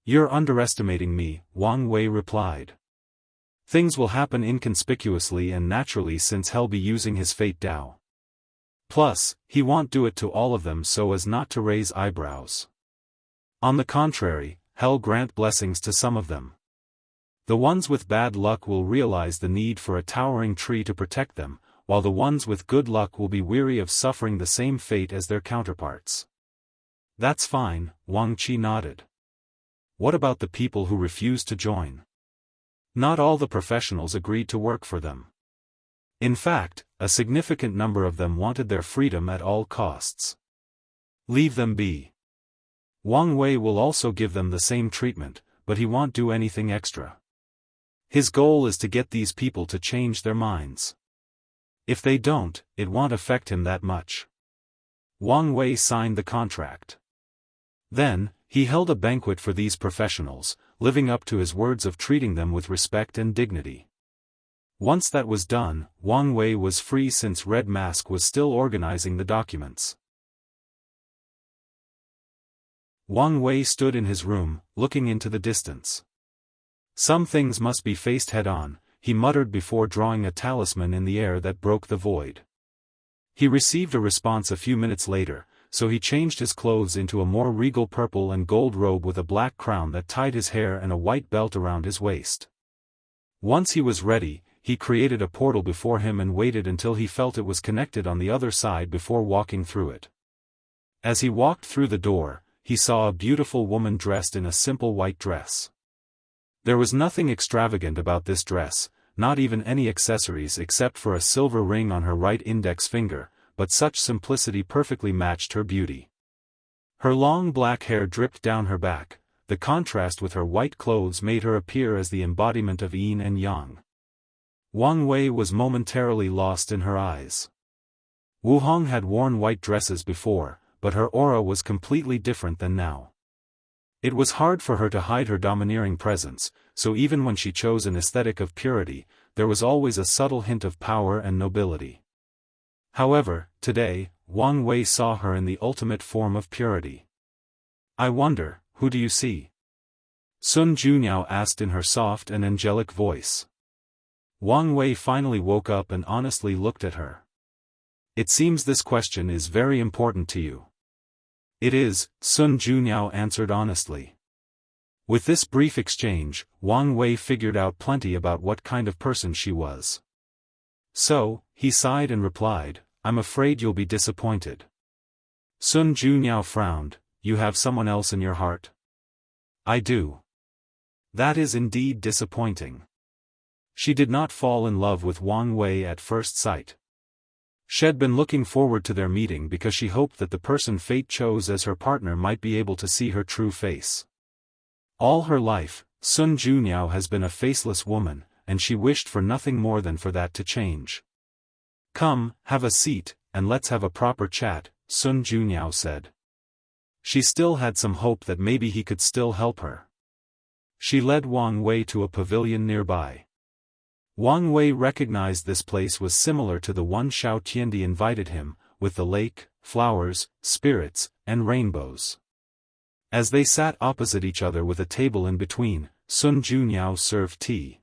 You're underestimating me, Wang Wei replied. Things will happen inconspicuously and naturally since he'll be using his fate Dao. Plus, he won't do it to all of them so as not to raise eyebrows. On the contrary, he'll grant blessings to some of them. The ones with bad luck will realize the need for a towering tree to protect them, while the ones with good luck will be weary of suffering the same fate as their counterparts. That's fine, Wang Qi nodded. What about the people who refused to join? Not all the professionals agreed to work for them. In fact, a significant number of them wanted their freedom at all costs. Leave them be. Wang Wei will also give them the same treatment, but he won't do anything extra. His goal is to get these people to change their minds. If they don't, it won't affect him that much. Wang Wei signed the contract. Then, he held a banquet for these professionals, living up to his words of treating them with respect and dignity. Once that was done, Wang Wei was free since Red Mask was still organizing the documents. Wang Wei stood in his room, looking into the distance. Some things must be faced head-on, he muttered before drawing a talisman in the air that broke the void. He received a response a few minutes later, so he changed his clothes into a more regal purple and gold robe with a black crown that tied his hair and a white belt around his waist. Once he was ready, he created a portal before him and waited until he felt it was connected on the other side before walking through it. As he walked through the door, he saw a beautiful woman dressed in a simple white dress. There was nothing extravagant about this dress, not even any accessories except for a silver ring on her right index finger, but such simplicity perfectly matched her beauty. Her long black hair dripped down her back, the contrast with her white clothes made her appear as the embodiment of yin and yang. Wang Wei was momentarily lost in her eyes. Wu Hong had worn white dresses before, but her aura was completely different than now. It was hard for her to hide her domineering presence, so even when she chose an aesthetic of purity, there was always a subtle hint of power and nobility. However, today, Wang Wei saw her in the ultimate form of purity. I wonder, who do you see? Sun Junyao asked in her soft and angelic voice. Wang Wei finally woke up and honestly looked at her. It seems this question is very important to you. It is, Sun Junyao answered honestly. With this brief exchange, Wang Wei figured out plenty about what kind of person she was. So, he sighed and replied, I'm afraid you'll be disappointed. Sun Junyao frowned, you have someone else in your heart? I do. That is indeed disappointing. She did not fall in love with Wang Wei at first sight. She'd been looking forward to their meeting because she hoped that the person fate chose as her partner might be able to see her true face. All her life, Sun Junyao has been a faceless woman, and she wished for nothing more than for that to change. Come, have a seat, and let's have a proper chat, Sun Junyao said. She still had some hope that maybe he could still help her. She led Wang Wei to a pavilion nearby. Wang Wei recognized this place was similar to the one Xiao Tiandi invited him, with the lake, flowers, spirits, and rainbows. As they sat opposite each other with a table in between, Sun Junyao served tea.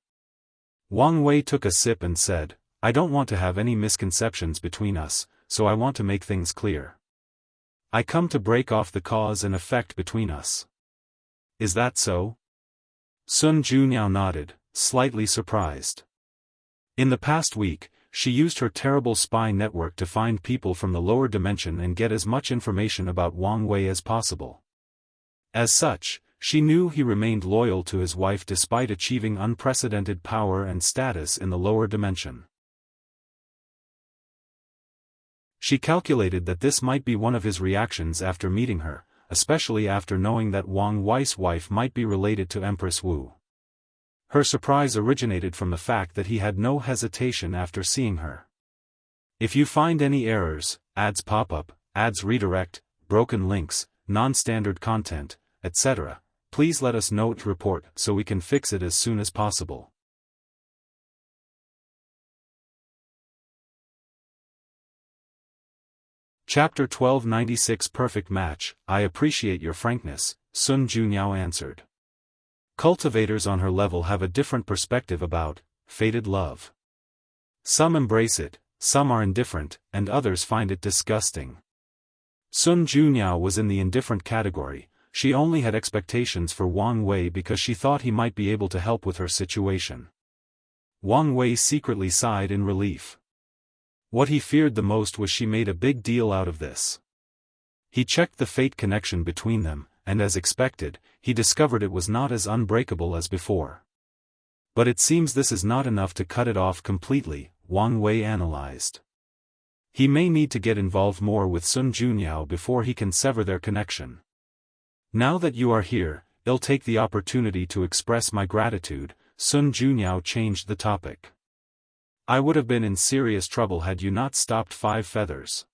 Wang Wei took a sip and said, I don't want to have any misconceptions between us, so I want to make things clear. I come to break off the cause and effect between us. Is that so? Sun Junyao nodded, slightly surprised. In the past week, she used her terrible spy network to find people from the lower dimension and get as much information about Wang Wei as possible. As such, she knew he remained loyal to his wife despite achieving unprecedented power and status in the lower dimension. She calculated that this might be one of his reactions after meeting her, especially after knowing that Wang Wei's wife might be related to Empress Wu. Her surprise originated from the fact that he had no hesitation after seeing her. If you find any errors, ads pop up, ads redirect, broken links, non-standard content, etc., please let us know to report so we can fix it as soon as possible. Chapter 1296 Perfect Match. I appreciate your frankness, Sun Junyao answered. Cultivators on her level have a different perspective about fated love. Some embrace it, some are indifferent, and others find it disgusting. Sun Junyao was in the indifferent category. She only had expectations for Wang Wei because she thought he might be able to help with her situation. Wang Wei secretly sighed in relief. What he feared the most was she made a big deal out of this. He checked the fate connection between them, and as expected, he discovered it was not as unbreakable as before. But it seems this is not enough to cut it off completely, Wang Wei analyzed. He may need to get involved more with Sun Junyao before he can sever their connection. Now that you are here, I'll take the opportunity to express my gratitude. Sun Junyao changed the topic. I would have been in serious trouble had you not stopped 5 feathers.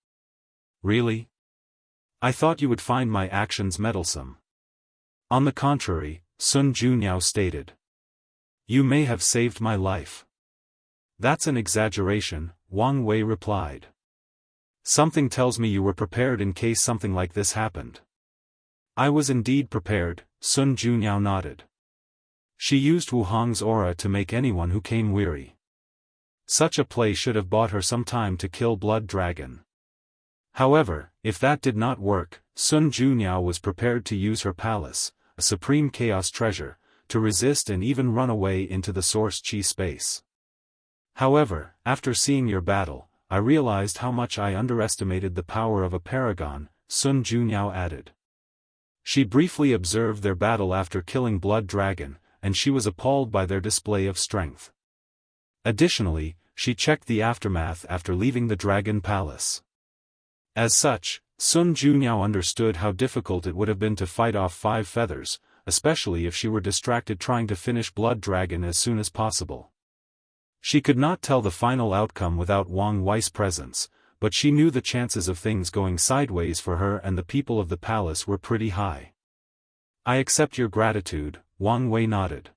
Really? I thought you would find my actions meddlesome. On the contrary, Sun Junyao stated. You may have saved my life. That's an exaggeration, Wang Wei replied. Something tells me you were prepared in case something like this happened. I was indeed prepared, Sun Junyao nodded. She used Wu Hong's aura to make anyone who came weary. Such a play should have bought her some time to kill Blood Dragon. However, if that did not work, Sun Junyao was prepared to use her palace, a supreme chaos treasure, to resist and even run away into the source chi space. However, after seeing your battle, I realized how much I underestimated the power of a paragon, Sun Junyao added. She briefly observed their battle after killing Blood Dragon, and she was appalled by their display of strength. Additionally, she checked the aftermath after leaving the Dragon Palace. As such, Sun Junyao understood how difficult it would have been to fight off 5 feathers, especially if she were distracted trying to finish Blood Dragon as soon as possible. She could not tell the final outcome without Wang Wei's presence, but she knew the chances of things going sideways for her and the people of the palace were pretty high. I accept your gratitude, Wang Wei nodded.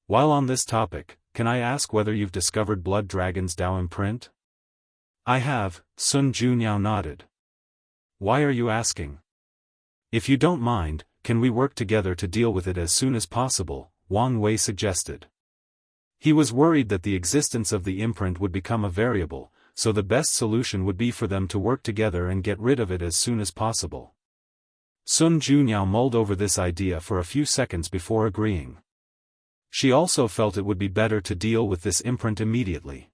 While on this topic, can I ask whether you've discovered Blood Dragon's Dao imprint? I have, Sun Junyao nodded. Why are you asking? If you don't mind, can we work together to deal with it as soon as possible, Wang Wei suggested. He was worried that the existence of the imprint would become a variable, so the best solution would be for them to work together and get rid of it as soon as possible. Sun Junyao mulled over this idea for a few seconds before agreeing. She also felt it would be better to deal with this imprint immediately.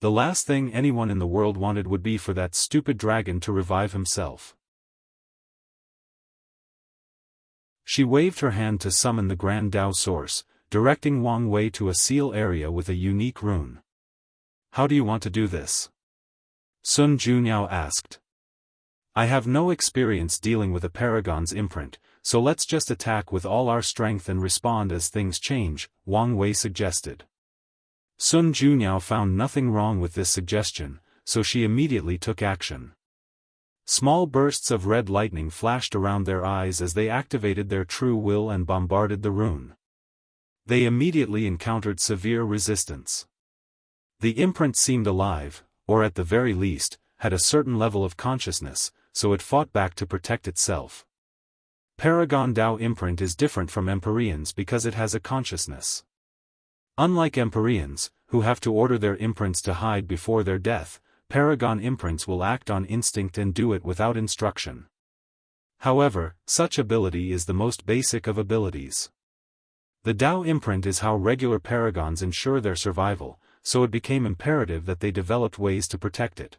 The last thing anyone in the world wanted would be for that stupid dragon to revive himself. She waved her hand to summon the Grand Dao Source, directing Wang Wei to a seal area with a unique rune. How do you want to do this? Sun Junyao asked. I have no experience dealing with a paragon's imprint, so let's just attack with all our strength and respond as things change, Wang Wei suggested. Sun Junyao found nothing wrong with this suggestion, so she immediately took action. Small bursts of red lightning flashed around their eyes as they activated their true will and bombarded the rune. They immediately encountered severe resistance. The imprint seemed alive, or at the very least, had a certain level of consciousness, so it fought back to protect itself. Paragon Dao imprint is different from Empyreans because it has a consciousness. Unlike Empyreans, who have to order their imprints to hide before their death, Paragon imprints will act on instinct and do it without instruction. However, such ability is the most basic of abilities. The Dao imprint is how regular paragons ensure their survival, so it became imperative that they developed ways to protect it.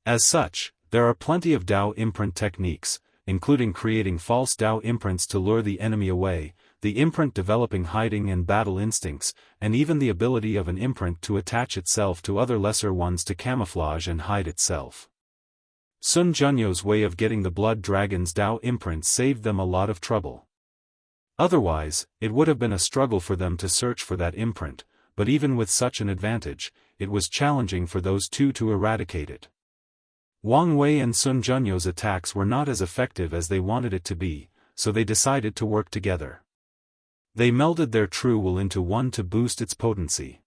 As such, there are plenty of Dao imprint techniques, including creating false Dao imprints to lure the enemy away, the imprint developing hiding and battle instincts, and even the ability of an imprint to attach itself to other lesser ones to camouflage and hide itself. Sun Junyo's way of getting the blood dragon's Dao imprint saved them a lot of trouble. Otherwise, it would have been a struggle for them to search for that imprint, but even with such an advantage, it was challenging for those two to eradicate it. Wang Wei and Sun Junyo's attacks were not as effective as they wanted it to be, so they decided to work together. They melded their true will into one to boost its potency.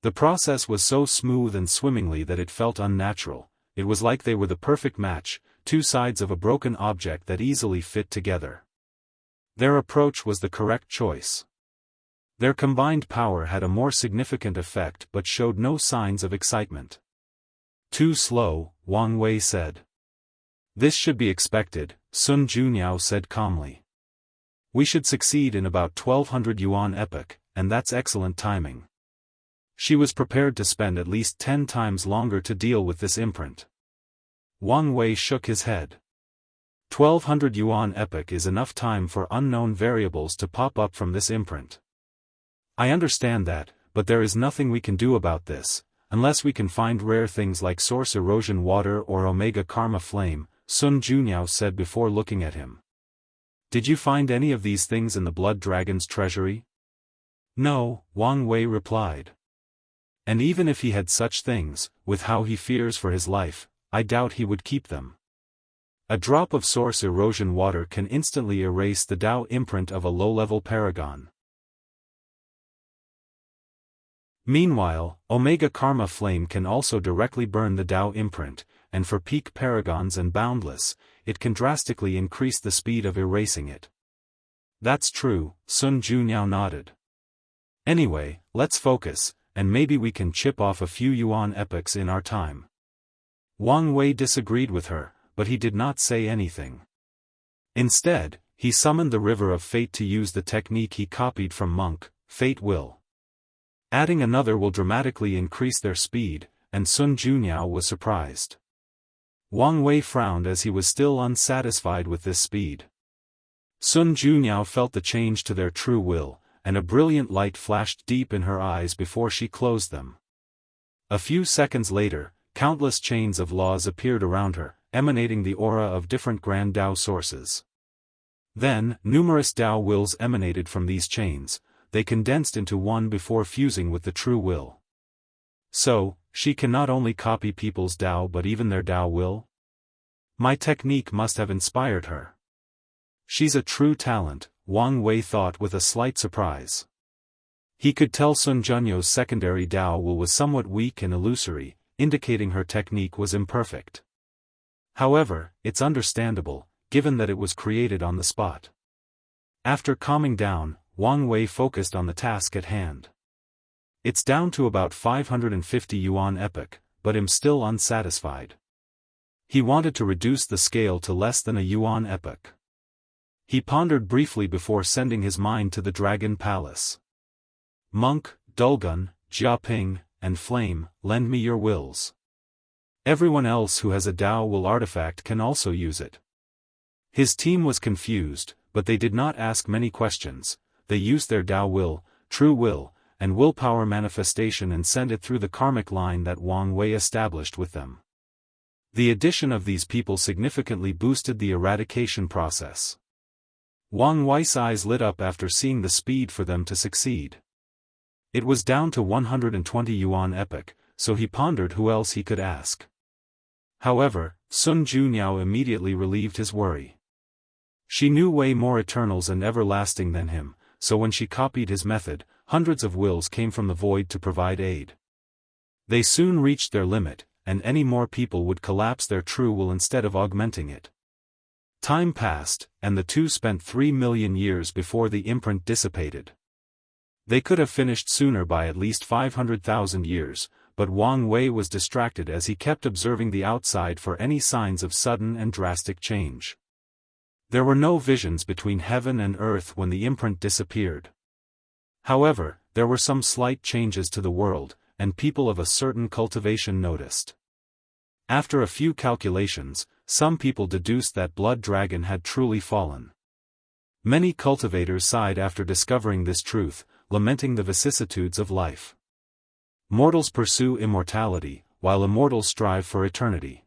The process was so smooth and swimmingly that it felt unnatural. It was like they were the perfect match, two sides of a broken object that easily fit together. Their approach was the correct choice. Their combined power had a more significant effect but showed no signs of excitement. Too slow, Wang Wei said. This should be expected, Sun Junyao said calmly. We should succeed in about 1200 yuan epoch, and that's excellent timing. She was prepared to spend at least 10 times longer to deal with this imprint. Wang Wei shook his head. 1200 yuan epoch is enough time for unknown variables to pop up from this imprint. I understand that, but there is nothing we can do about this, unless we can find rare things like source erosion water or omega karma flame, Sun Junyao said before looking at him. Did you find any of these things in the blood dragon's treasury? No, Wang Wei replied. And even if he had such things, with how he fears for his life, I doubt he would keep them. A drop of source erosion water can instantly erase the Dao imprint of a low-level paragon. Meanwhile, Omega Karma Flame can also directly burn the Dao imprint, and for peak paragons and boundless, it can drastically increase the speed of erasing it. That's true, Sun Junyao nodded. Anyway, let's focus, and maybe we can chip off a few yuan epochs in our time. Wang Wei disagreed with her, but he did not say anything. Instead, he summoned the River of Fate to use the technique he copied from Monk, Fate Will. Adding another will dramatically increase their speed, and Sun Junyao was surprised. Wang Wei frowned as he was still unsatisfied with this speed. Sun Junyao felt the change to their true will, and a brilliant light flashed deep in her eyes before she closed them. A few seconds later, countless chains of laws appeared around her, emanating the aura of different grand Dao sources. Then, numerous Dao wills emanated from these chains. They condensed into one before fusing with the true will. So, she can not only copy people's Dao but even their Dao will? My technique must have inspired her. She's a true talent, Wang Wei thought with a slight surprise. He could tell Sun Junyo's secondary Dao will was somewhat weak and illusory, indicating her technique was imperfect. However, it's understandable, given that it was created on the spot. After calming down, Wang Wei focused on the task at hand. It's down to about 550 yuan epoch, but I'm still unsatisfied. He wanted to reduce the scale to less than a yuan epoch. He pondered briefly before sending his mind to the Dragon Palace. Monk, Dulgun, Jiaping, and Flame, lend me your wills. Everyone else who has a Dao will artifact can also use it. His team was confused, but they did not ask many questions. They used their Dao will, true will, and willpower manifestation and sent it through the karmic line that Wang Wei established with them. The addition of these people significantly boosted the eradication process. Wang Wei's eyes lit up after seeing the speed for them to succeed. It was down to 120 yuan epoch, so he pondered who else he could ask. However, Sun Junyao immediately relieved his worry. She knew way more eternals and everlasting than him, so when she copied his method, hundreds of wills came from the void to provide aid. They soon reached their limit, and any more people would collapse their true will instead of augmenting it. Time passed, and the two spent 3 million years before the imprint dissipated. They could have finished sooner by at least 500,000 years, but Wang Wei was distracted as he kept observing the outside for any signs of sudden and drastic change. There were no visions between heaven and earth when the imprint disappeared. However, there were some slight changes to the world, and people of a certain cultivation noticed. After a few calculations, some people deduced that Blood Dragon had truly fallen. Many cultivators sighed after discovering this truth, lamenting the vicissitudes of life. Mortals pursue immortality, while immortals strive for eternity.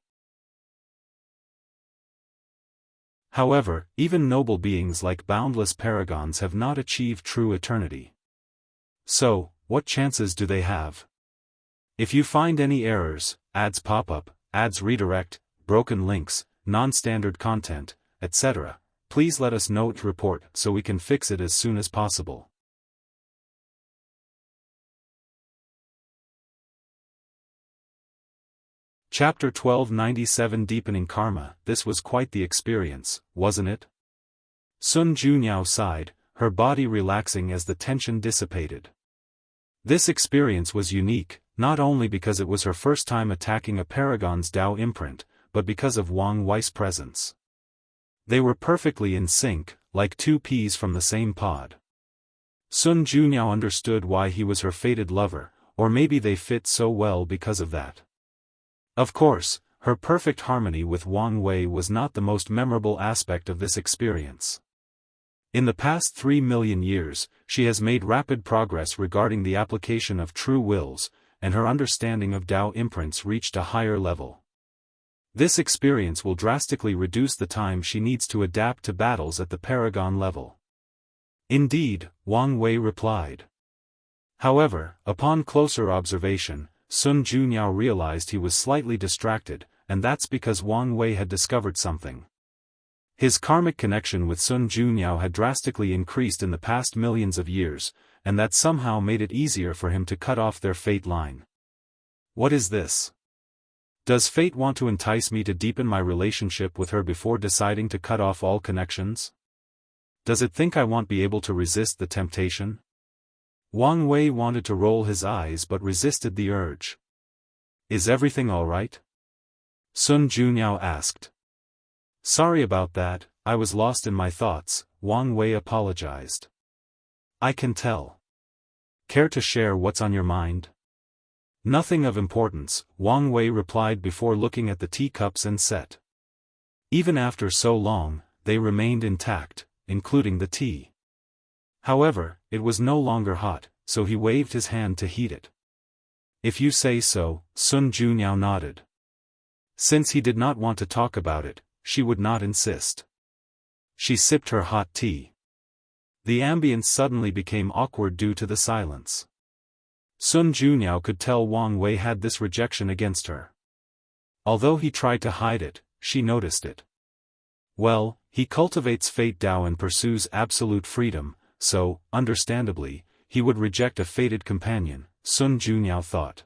However, even noble beings like boundless paragons have not achieved true eternity. So, what chances do they have? If you find any errors, ads pop up, ads redirect, broken links, non-standard content, etc., please let us know to report so we can fix it as soon as possible. Chapter 1297 Deepening Karma. This was quite the experience, wasn't it? Sun Junyao sighed, her body relaxing as the tension dissipated. This experience was unique, not only because it was her first time attacking a Paragon's Dao imprint, but because of Wang Wei's presence. They were perfectly in sync, like two peas from the same pod. Sun Junyao understood why he was her fated lover, or maybe they fit so well because of that. Of course, her perfect harmony with Wang Wei was not the most memorable aspect of this experience. In the past 3 million years, she has made rapid progress regarding the application of true wills, and her understanding of Dao imprints reached a higher level. This experience will drastically reduce the time she needs to adapt to battles at the Paragon level. Indeed, Wang Wei replied. However, upon closer observation, Sun Junyao realized he was slightly distracted, and that's because Wang Wei had discovered something. His karmic connection with Sun Junyao had drastically increased in the past millions of years, and that somehow made it easier for him to cut off their fate line. What is this? Does fate want to entice me to deepen my relationship with her before deciding to cut off all connections? Does it think I won't be able to resist the temptation? Wang Wei wanted to roll his eyes but resisted the urge. Is everything all right? Sun Junyao asked. Sorry about that, I was lost in my thoughts, Wang Wei apologized. I can tell. Care to share what's on your mind? Nothing of importance, Wang Wei replied before looking at the teacups and set. Even after so long, they remained intact, including the tea. However, it was no longer hot, so he waved his hand to heat it. If you say so, Sun Junyao nodded. Since he did not want to talk about it, she would not insist. She sipped her hot tea. The ambience suddenly became awkward due to the silence. Sun Junyao could tell Wang Wei had this rejection against her. Although he tried to hide it, she noticed it. Well, he cultivates fate Dao and pursues absolute freedom, so, understandably, he would reject a fated companion, Sun Junyao thought.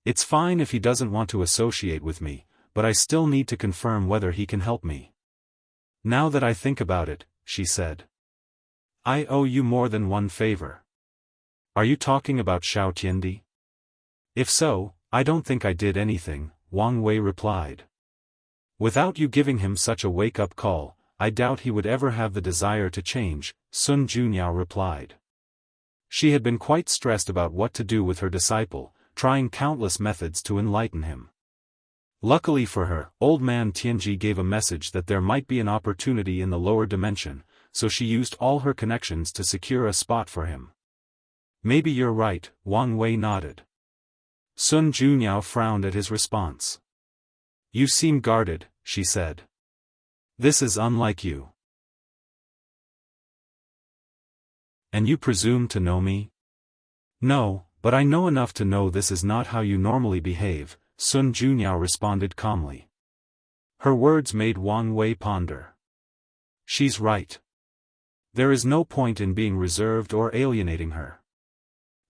It's fine if he doesn't want to associate with me, but I still need to confirm whether he can help me. Now that I think about it, she said. I owe you more than one favor. Are you talking about Xiao Tiandi? If so, I don't think I did anything, Wang Wei replied. Without you giving him such a wake-up call, I doubt he would ever have the desire to change, Sun Junyao replied. She had been quite stressed about what to do with her disciple, trying countless methods to enlighten him. Luckily for her, old man Tianji gave a message that there might be an opportunity in the lower dimension, so she used all her connections to secure a spot for him. Maybe you're right, Wang Wei nodded. Sun Junyao frowned at his response. You seem guarded, she said. This is unlike you. And you presume to know me? No, but I know enough to know this is not how you normally behave, Sun Junyao responded calmly. Her words made Wang Wei ponder. She's right. There is no point in being reserved or alienating her.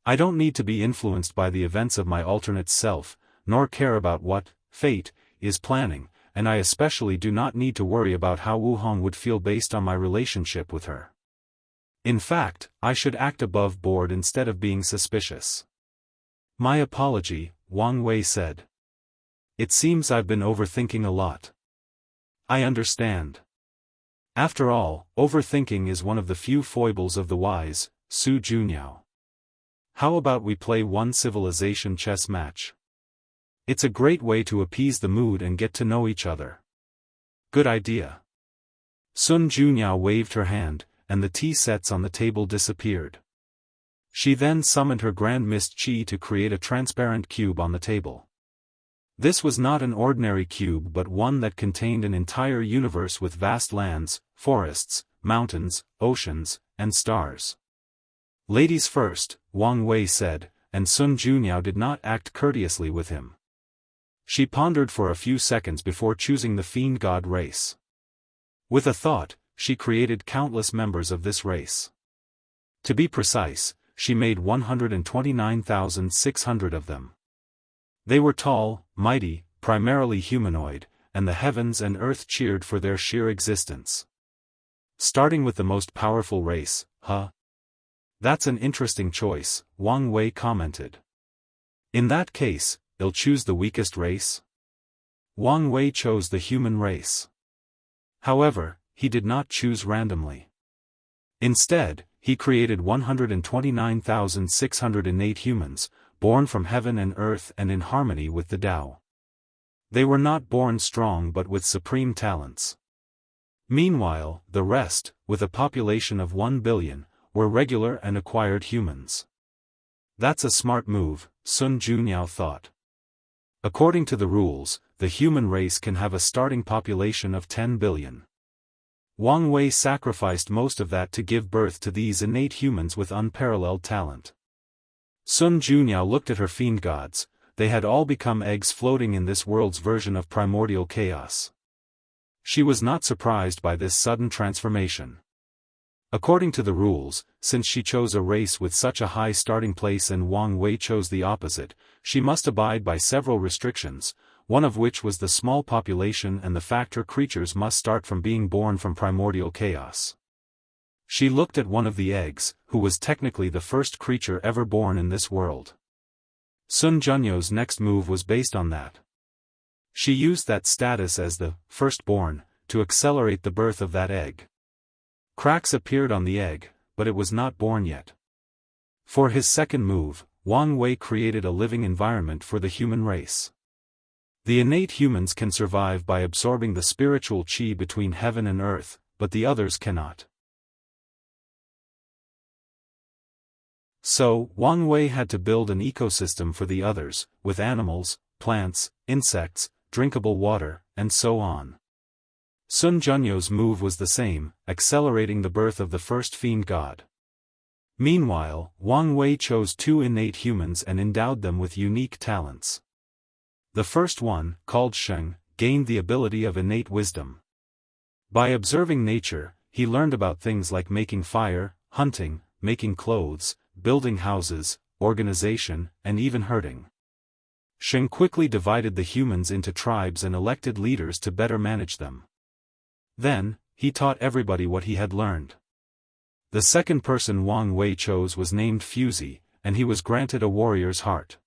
I don't need to be influenced by the events of my alternate self, nor care about what fate is planning, and I especially do not need to worry about how Wuhong would feel based on my relationship with her. In fact, I should act above board instead of being suspicious. My apology, Wang Wei said. It seems I've been overthinking a lot. I understand. After all, overthinking is one of the few foibles of the wise, Su Junyao. How about we play one civilization chess match? It's a great way to appease the mood and get to know each other. Good idea. Sun Junyao waved her hand, and the tea sets on the table disappeared. She then summoned her Grand Mist Qi to create a transparent cube on the table. This was not an ordinary cube but one that contained an entire universe with vast lands, forests, mountains, oceans, and stars. "Ladies first," Wang Wei said, and Sun Junyao did not act courteously with him. She pondered for a few seconds before choosing the fiend god race. With a thought, she created countless members of this race. To be precise, she made 129,600 of them. They were tall, mighty, primarily humanoid, and the heavens and earth cheered for their sheer existence. "Starting with the most powerful race, huh? That's an interesting choice," Wang Wei commented. "In that case, I'll choose the weakest race?" Wang Wei chose the human race. However, he did not choose randomly. Instead, he created 129,608 humans, born from heaven and earth and in harmony with the Tao. They were not born strong but with supreme talents. Meanwhile, the rest, with a population of 1 billion, were regular and acquired humans. That's a smart move, Sun Junyao thought. According to the rules, the human race can have a starting population of 10 billion. Wang Wei sacrificed most of that to give birth to these innate humans with unparalleled talent. Sun Junyao looked at her fiend gods. They had all become eggs floating in this world's version of primordial chaos. She was not surprised by this sudden transformation. According to the rules, since she chose a race with such a high starting place and Wang Wei chose the opposite, she must abide by several restrictions, one of which was the small population and the fact her creatures must start from being born from primordial chaos. She looked at one of the eggs, who was technically the first creature ever born in this world. Sun Junyao's next move was based on that. She used that status as the firstborn to accelerate the birth of that egg. Cracks appeared on the egg, but it was not born yet. For his second move, Wang Wei created a living environment for the human race. The innate humans can survive by absorbing the spiritual qi between heaven and earth, but the others cannot. So, Wang Wei had to build an ecosystem for the others, with animals, plants, insects, drinkable water, and so on. Sun Junyao's move was the same, accelerating the birth of the first fiend god. Meanwhile, Wang Wei chose 2 innate humans and endowed them with unique talents. The first one, called Sheng, gained the ability of innate wisdom. By observing nature, he learned about things like making fire, hunting, making clothes, building houses, organization, and even herding. Sheng quickly divided the humans into tribes and elected leaders to better manage them. Then, he taught everybody what he had learned. The second person Wang Wei chose was named Fuzi, and he was granted a warrior's heart.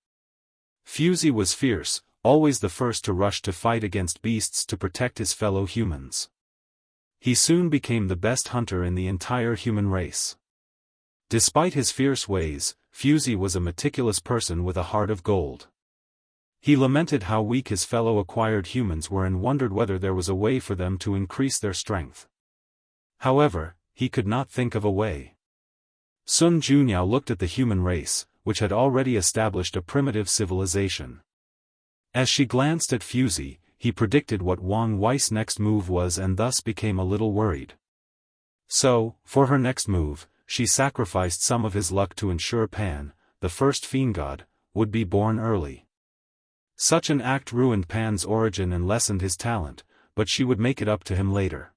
Fuzi was fierce, always the first to rush to fight against beasts to protect his fellow humans. He soon became the best hunter in the entire human race. Despite his fierce ways, Fuzi was a meticulous person with a heart of gold. He lamented how weak his fellow acquired humans were and wondered whether there was a way for them to increase their strength. However, he could not think of a way. Sun Junyao looked at the human race, which had already established a primitive civilization. As she glanced at Fuzi, he predicted what Wang Wei's next move was and thus became a little worried. So, for her next move, she sacrificed some of his luck to ensure Pan, the first fiend god, would be born early. Such an act ruined Pan's origin and lessened his talent, but she would make it up to him later.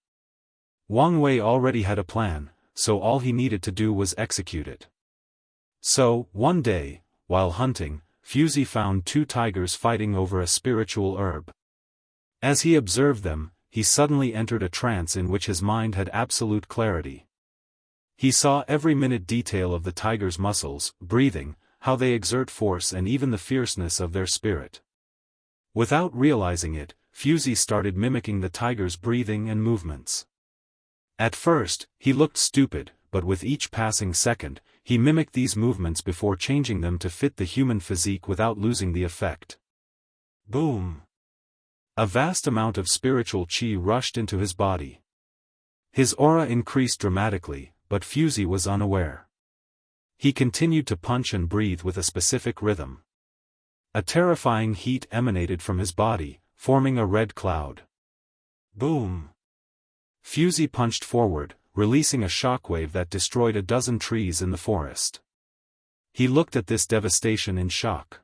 Wang Wei already had a plan, so all he needed to do was execute it. So, one day, while hunting, Fuzi found 2 tigers fighting over a spiritual herb. As he observed them, he suddenly entered a trance in which his mind had absolute clarity. He saw every minute detail of the tigers' muscles, breathing, how they exert force and even the fierceness of their spirit. Without realizing it, Fuzi started mimicking the tiger's breathing and movements. At first, he looked stupid, but with each passing second, he mimicked these movements before changing them to fit the human physique without losing the effect. Boom! A vast amount of spiritual qi rushed into his body. His aura increased dramatically, but Fuzi was unaware. He continued to punch and breathe with a specific rhythm. A terrifying heat emanated from his body, forming a red cloud. Boom! Fusey punched forward, releasing a shockwave that destroyed a dozen trees in the forest. He looked at this devastation in shock.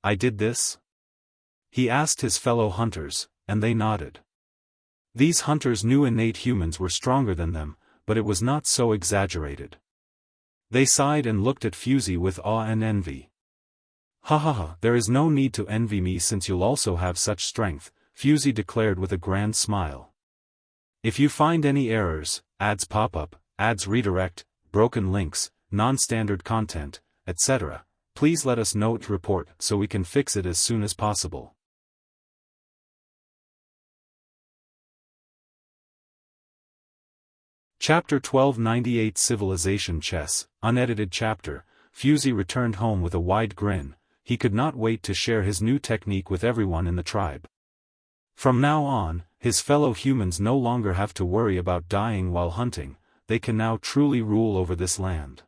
"I did this?" he asked his fellow hunters, and they nodded. These hunters knew innate humans were stronger than them, but it was not so exaggerated. They sighed and looked at Fusey with awe and envy. "Ha ha ha, there is no need to envy me since you'll also have such strength," Fusey declared with a grand smile. "If you find any errors, ads pop up, ads redirect, broken links, non-standard content, etc., please let us know to report so we can fix it as soon as possible." Chapter 1298 Civilization Chess, unedited chapter. Fusey returned home with a wide grin. He could not wait to share his new technique with everyone in the tribe. From now on, his fellow humans no longer have to worry about dying while hunting, they can now truly rule over this land.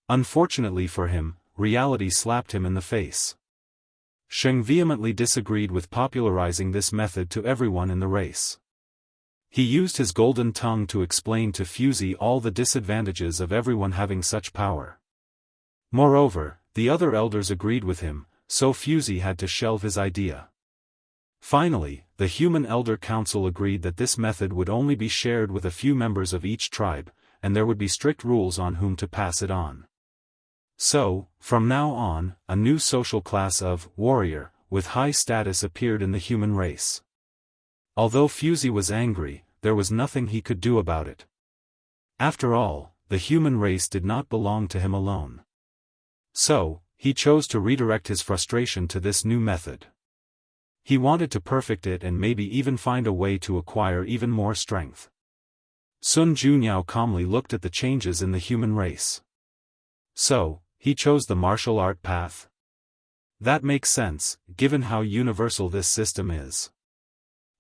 Unfortunately for him, reality slapped him in the face. Sheng vehemently disagreed with popularizing this method to everyone in the race. He used his golden tongue to explain to Fusey all the disadvantages of everyone having such power. Moreover, the other elders agreed with him, so Fusey had to shelve his idea. Finally, the Human Elder Council agreed that this method would only be shared with a few members of each tribe, and there would be strict rules on whom to pass it on. So, from now on, a new social class of warrior, with high status appeared in the human race. Although Fusey was angry, there was nothing he could do about it. After all, the human race did not belong to him alone. So, he chose to redirect his frustration to this new method. He wanted to perfect it and maybe even find a way to acquire even more strength. Sun Junyao calmly looked at the changes in the human race. So, he chose the martial art path? That makes sense, given how universal this system is.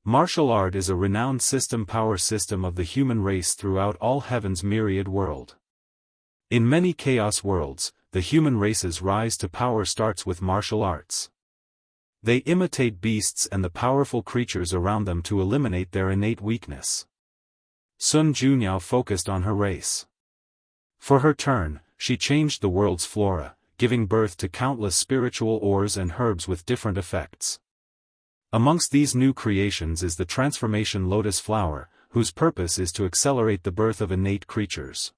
Martial art is a renowned power system of the human race throughout all heaven's myriad world. In many chaos worlds, the human race's rise to power starts with martial arts. They imitate beasts and the powerful creatures around them to eliminate their innate weakness. Sun Junyao focused on her race. For her turn, she changed the world's flora, giving birth to countless spiritual ores and herbs with different effects. Amongst these new creations is the transformation lotus flower, whose purpose is to accelerate the birth of innate creatures.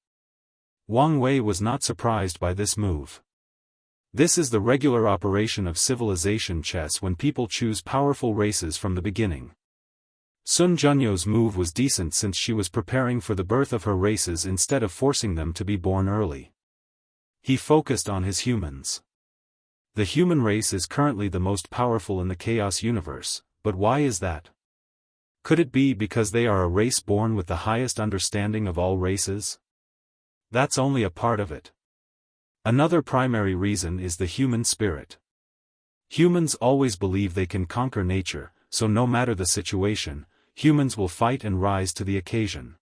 Wang Wei was not surprised by this move. This is the regular operation of civilization chess when people choose powerful races from the beginning. Sun Junyo's move was decent since she was preparing for the birth of her races instead of forcing them to be born early. He focused on his humans. The human race is currently the most powerful in the chaos universe, but why is that? Could it be because they are a race born with the highest understanding of all races? That's only a part of it. Another primary reason is the human spirit. Humans always believe they can conquer nature, so no matter the situation, humans will fight and rise to the occasion.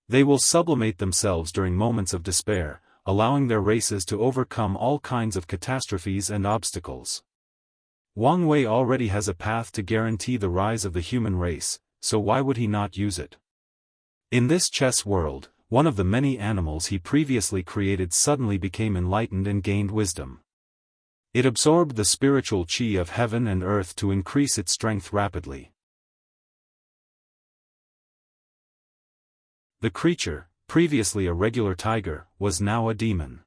They will sublimate themselves during moments of despair, allowing their races to overcome all kinds of catastrophes and obstacles. Wang Wei already has a path to guarantee the rise of the human race, so why would he not use it? In this chess world, one of the many animals he previously created suddenly became enlightened and gained wisdom. It absorbed the spiritual chi of heaven and earth to increase its strength rapidly. The creature, previously a regular tiger, was now a demon.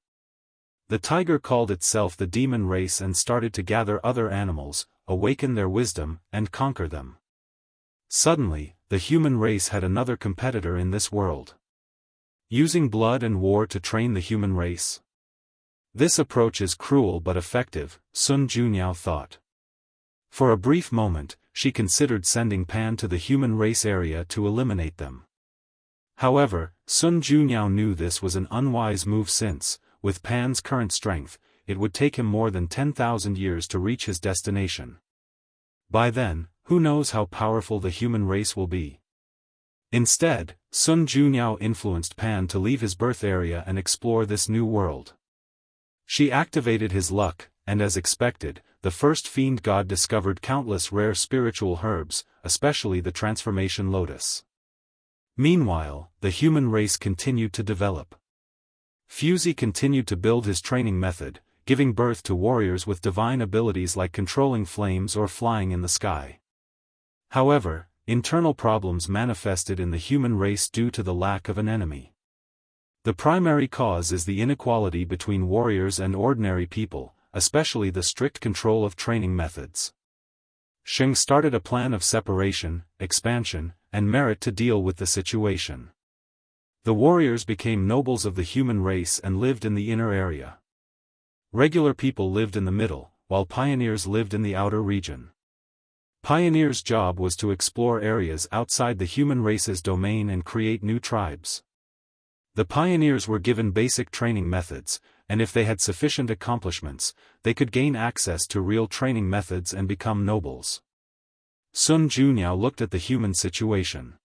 The tiger called itself the demon race and started to gather other animals, awaken their wisdom, and conquer them. Suddenly, the human race had another competitor in this world. Using blood and war to train the human race? This approach is cruel but effective, Sun Junyao thought. For a brief moment, she considered sending Pan to the human race area to eliminate them. However, Sun Junyao knew this was an unwise move since, with Pan's current strength, it would take him more than 10,000 years to reach his destination. By then, who knows how powerful the human race will be. Instead, Sun Junyao influenced Pan to leave his birth area and explore this new world. She activated his luck, and as expected, the first fiend god discovered countless rare spiritual herbs, especially the transformation lotus. Meanwhile, the human race continued to develop. Wuxia continued to build his training method, giving birth to warriors with divine abilities like controlling flames or flying in the sky. However, internal problems manifested in the human race due to the lack of an enemy. The primary cause is the inequality between warriors and ordinary people, especially the strict control of training methods. Sheng started a plan of separation, expansion, and merit to deal with the situation. The warriors became nobles of the human race and lived in the inner area. Regular people lived in the middle, while pioneers lived in the outer region. Pioneers' job was to explore areas outside the human race's domain and create new tribes. The pioneers were given basic training methods, and if they had sufficient accomplishments, they could gain access to real training methods and become nobles. Sun Junyao looked at the human situation.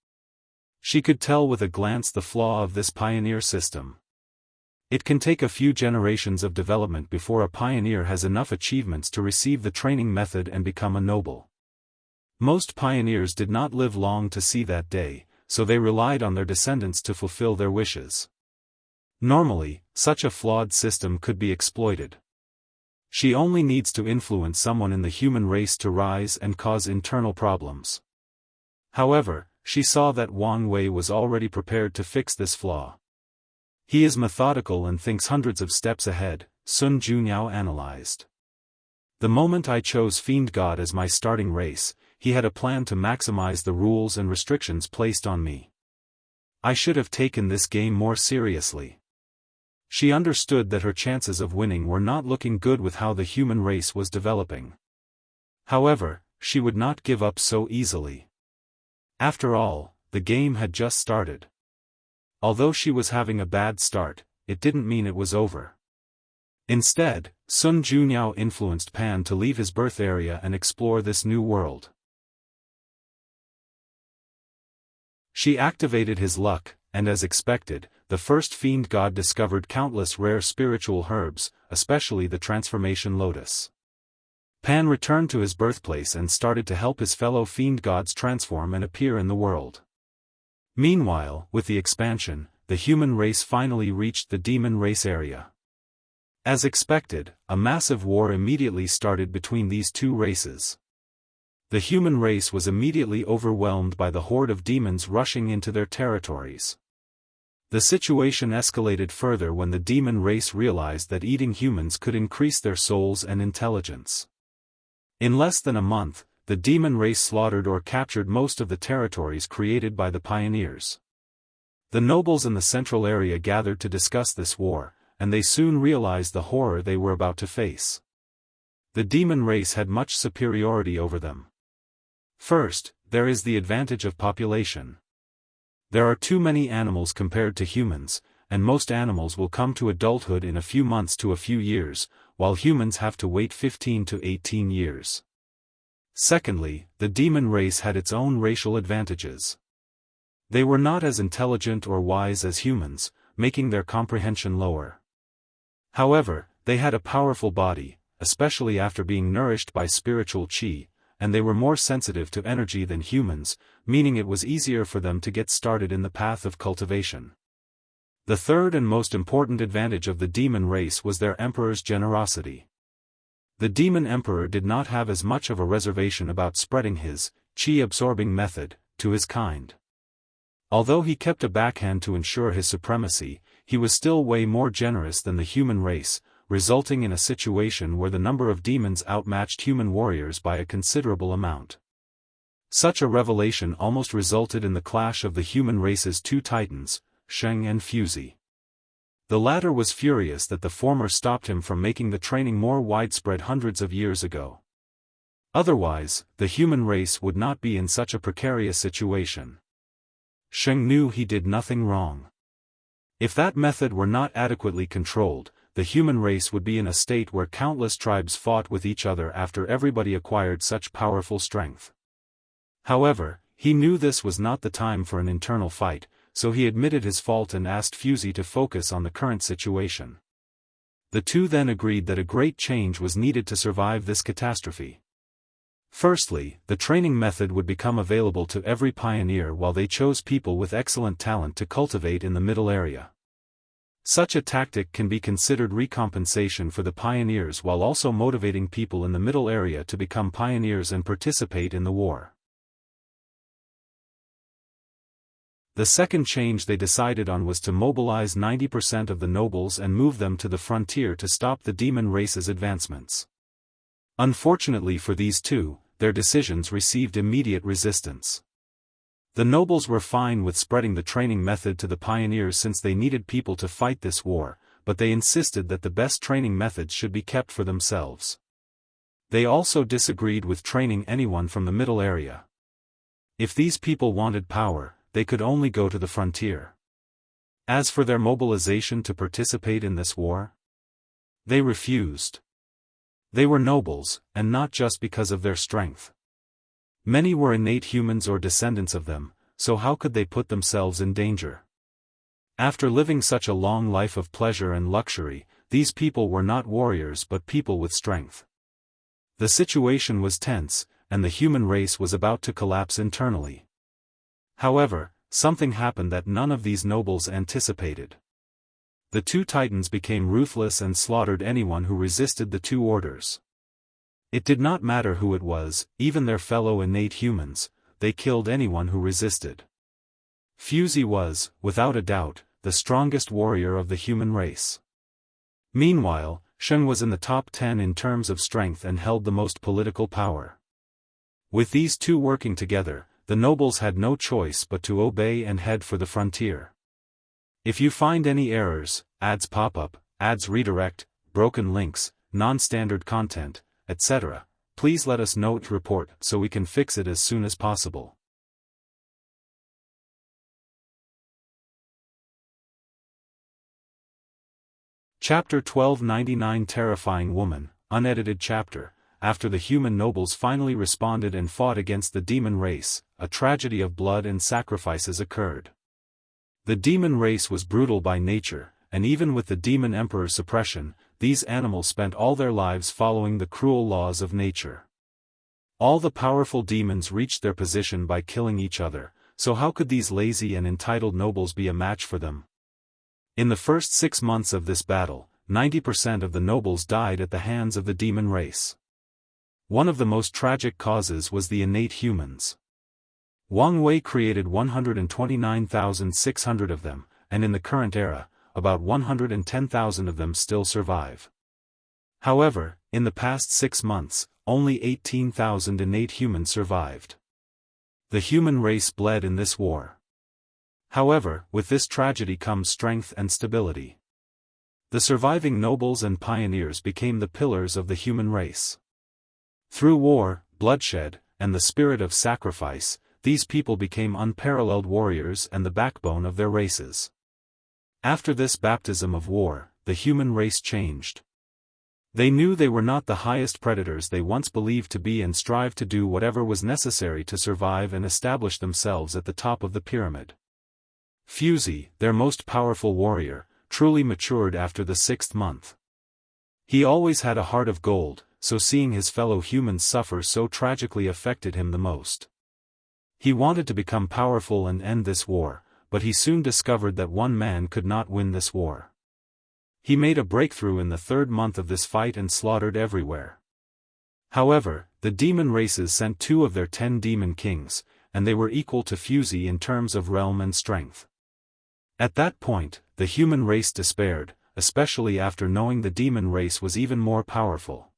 She could tell with a glance the flaw of this pioneer system. It can take a few generations of development before a pioneer has enough achievements to receive the training method and become a noble. Most pioneers did not live long to see that day, so they relied on their descendants to fulfill their wishes. Normally, such a flawed system could be exploited. She only needs to influence someone in the human race to rise and cause internal problems. However, she saw that Wang Wei was already prepared to fix this flaw. He is methodical and thinks hundreds of steps ahead, Sun Junyao analyzed. The moment I chose Fiend God as my starting race, he had a plan to maximize the rules and restrictions placed on me. I should have taken this game more seriously. She understood that her chances of winning were not looking good with how the human race was developing. However, she would not give up so easily. After all, the game had just started. Although she was having a bad start, it didn't mean it was over. Instead, Sun Junyao influenced Pan to leave his birth area and explore this new world. She activated his luck, and as expected, the first fiend god discovered countless rare spiritual herbs, especially the transformation lotus. Pan returned to his birthplace and started to help his fellow fiend gods transform and appear in the world. Meanwhile, with the expansion, the human race finally reached the demon race area. As expected, a massive war immediately started between these two races. The human race was immediately overwhelmed by the horde of demons rushing into their territories. The situation escalated further when the demon race realized that eating humans could increase their souls and intelligence. In less than a month, the demon race slaughtered or captured most of the territories created by the pioneers. The nobles in the central area gathered to discuss this war, and they soon realized the horror they were about to face. The demon race had much superiority over them. First, there is the advantage of population. There are too many animals compared to humans, and most animals will come to adulthood in a few months to a few years, while humans have to wait 15 to 18 years. Secondly, the demon race had its own racial advantages. They were not as intelligent or wise as humans, making their comprehension lower. However, they had a powerful body, especially after being nourished by spiritual qi, and they were more sensitive to energy than humans, meaning it was easier for them to get started in the path of cultivation. The third and most important advantage of the demon race was their emperor's generosity. The demon emperor did not have as much of a reservation about spreading his qi-absorbing method to his kind. Although he kept a backhand to ensure his supremacy, he was still way more generous than the human race, resulting in a situation where the number of demons outmatched human warriors by a considerable amount. Such a revelation almost resulted in the clash of the human race's two titans, Sheng and Wuxia. The latter was furious that the former stopped him from making the training more widespread hundreds of years ago. Otherwise, the human race would not be in such a precarious situation. Sheng knew he did nothing wrong. If that method were not adequately controlled, the human race would be in a state where countless tribes fought with each other after everybody acquired such powerful strength. However, he knew this was not the time for an internal fight, so he admitted his fault and asked Wuxia to focus on the current situation. The two then agreed that a great change was needed to survive this catastrophe. Firstly, the training method would become available to every pioneer while they chose people with excellent talent to cultivate in the middle area. Such a tactic can be considered recompensation for the pioneers while also motivating people in the middle area to become pioneers and participate in the war. The second change they decided on was to mobilize 90% of the nobles and move them to the frontier to stop the demon race's advancements. Unfortunately for these two, their decisions received immediate resistance. The nobles were fine with spreading the training method to the pioneers since they needed people to fight this war, but they insisted that the best training methods should be kept for themselves. They also disagreed with training anyone from the middle area. If these people wanted power, they could only go to the frontier. As for their mobilization to participate in this war, they refused. They were nobles, and not just because of their strength. Many were innate humans or descendants of them, so how could they put themselves in danger? After living such a long life of pleasure and luxury, these people were not warriors but people with strength. The situation was tense, and the human race was about to collapse internally. However, something happened that none of these nobles anticipated. The two titans became ruthless and slaughtered anyone who resisted the two orders. It did not matter who it was, even their fellow innate humans, they killed anyone who resisted. Wuxia was, without a doubt, the strongest warrior of the human race. Meanwhile, Sheng was in the top 10 in terms of strength and held the most political power. With these two working together, the nobles had no choice but to obey and head for the frontier. If you find any errors, ads pop up, ads redirect, broken links, non-standard content, etc., please let us know to report so we can fix it as soon as possible. Chapter 1299 Terrifying Woman, unedited chapter. After the human nobles finally responded and fought against the demon race, a tragedy of blood and sacrifices occurred. The demon race was brutal by nature, and even with the demon emperor's suppression, these animals spent all their lives following the cruel laws of nature. All the powerful demons reached their position by killing each other, so how could these lazy and entitled nobles be a match for them? In the first 6 months of this battle, 90% of the nobles died at the hands of the demon race. One of the most tragic causes was the innate humans. Wang Wei created 129,600 of them, and in the current era, about 110,000 of them still survive. However, in the past 6 months, only 18,000 innate humans survived. The human race bled in this war. However, with this tragedy comes strength and stability. The surviving nobles and pioneers became the pillars of the human race. Through war, bloodshed, and the spirit of sacrifice, these people became unparalleled warriors and the backbone of their races. After this baptism of war, the human race changed. They knew they were not the highest predators they once believed to be and strived to do whatever was necessary to survive and establish themselves at the top of the pyramid. Wuxia, their most powerful warrior, truly matured after the 6th month. He always had a heart of gold, so seeing his fellow humans suffer so tragically affected him the most. He wanted to become powerful and end this war, but he soon discovered that one man could not win this war. He made a breakthrough in the 3rd month of this fight and slaughtered everywhere. However, the demon races sent 2 of their 10 demon kings, and they were equal to Wuxia in terms of realm and strength. At that point, the human race despaired, especially after knowing the demon race was even more powerful.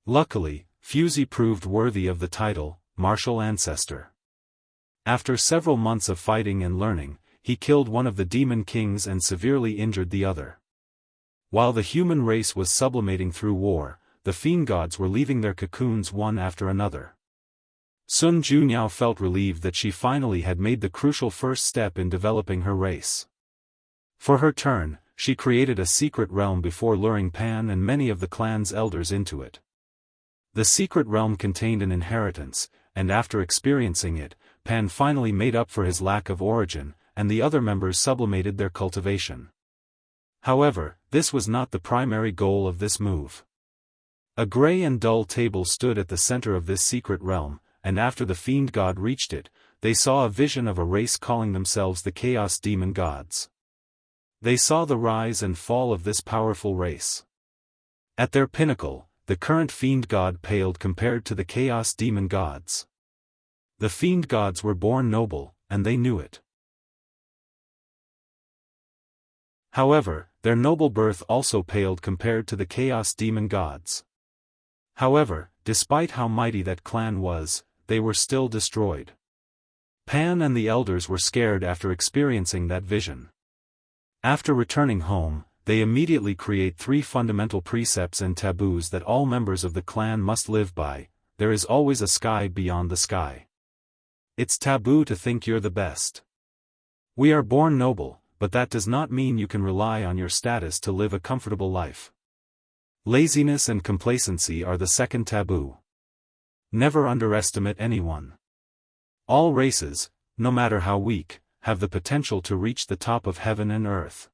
Luckily, Wuxia proved worthy of the title, Martial Ancestor. After several months of fighting and learning, he killed one of the demon kings and severely injured the other. While the human race was sublimating through war, the fiend gods were leaving their cocoons one after another. Sun Junyao felt relieved that she finally had made the crucial first step in developing her race. For her turn, she created a secret realm before luring Pan and many of the clan's elders into it. The secret realm contained an inheritance, and after experiencing it, Pan finally made up for his lack of origin, and the other members sublimated their cultivation. However, this was not the primary goal of this move. A grey and dull table stood at the center of this secret realm, and after the fiend god reached it, they saw a vision of a race calling themselves the Chaos Demon Gods. They saw the rise and fall of this powerful race. At their pinnacle, the current fiend god paled compared to the Chaos Demon Gods. The fiend gods were born noble, and they knew it. However, their noble birth also paled compared to the Chaos Demon Gods. However, despite how mighty that clan was, they were still destroyed. Pan and the elders were scared after experiencing that vision. After returning home, they immediately create 3 fundamental precepts and taboos that all members of the clan must live by. There is always a sky beyond the sky. It's taboo to think you're the best. We are born noble, but that does not mean you can rely on your status to live a comfortable life. Laziness and complacency are the second taboo. Never underestimate anyone. All races, no matter how weak, have the potential to reach the top of heaven and earth.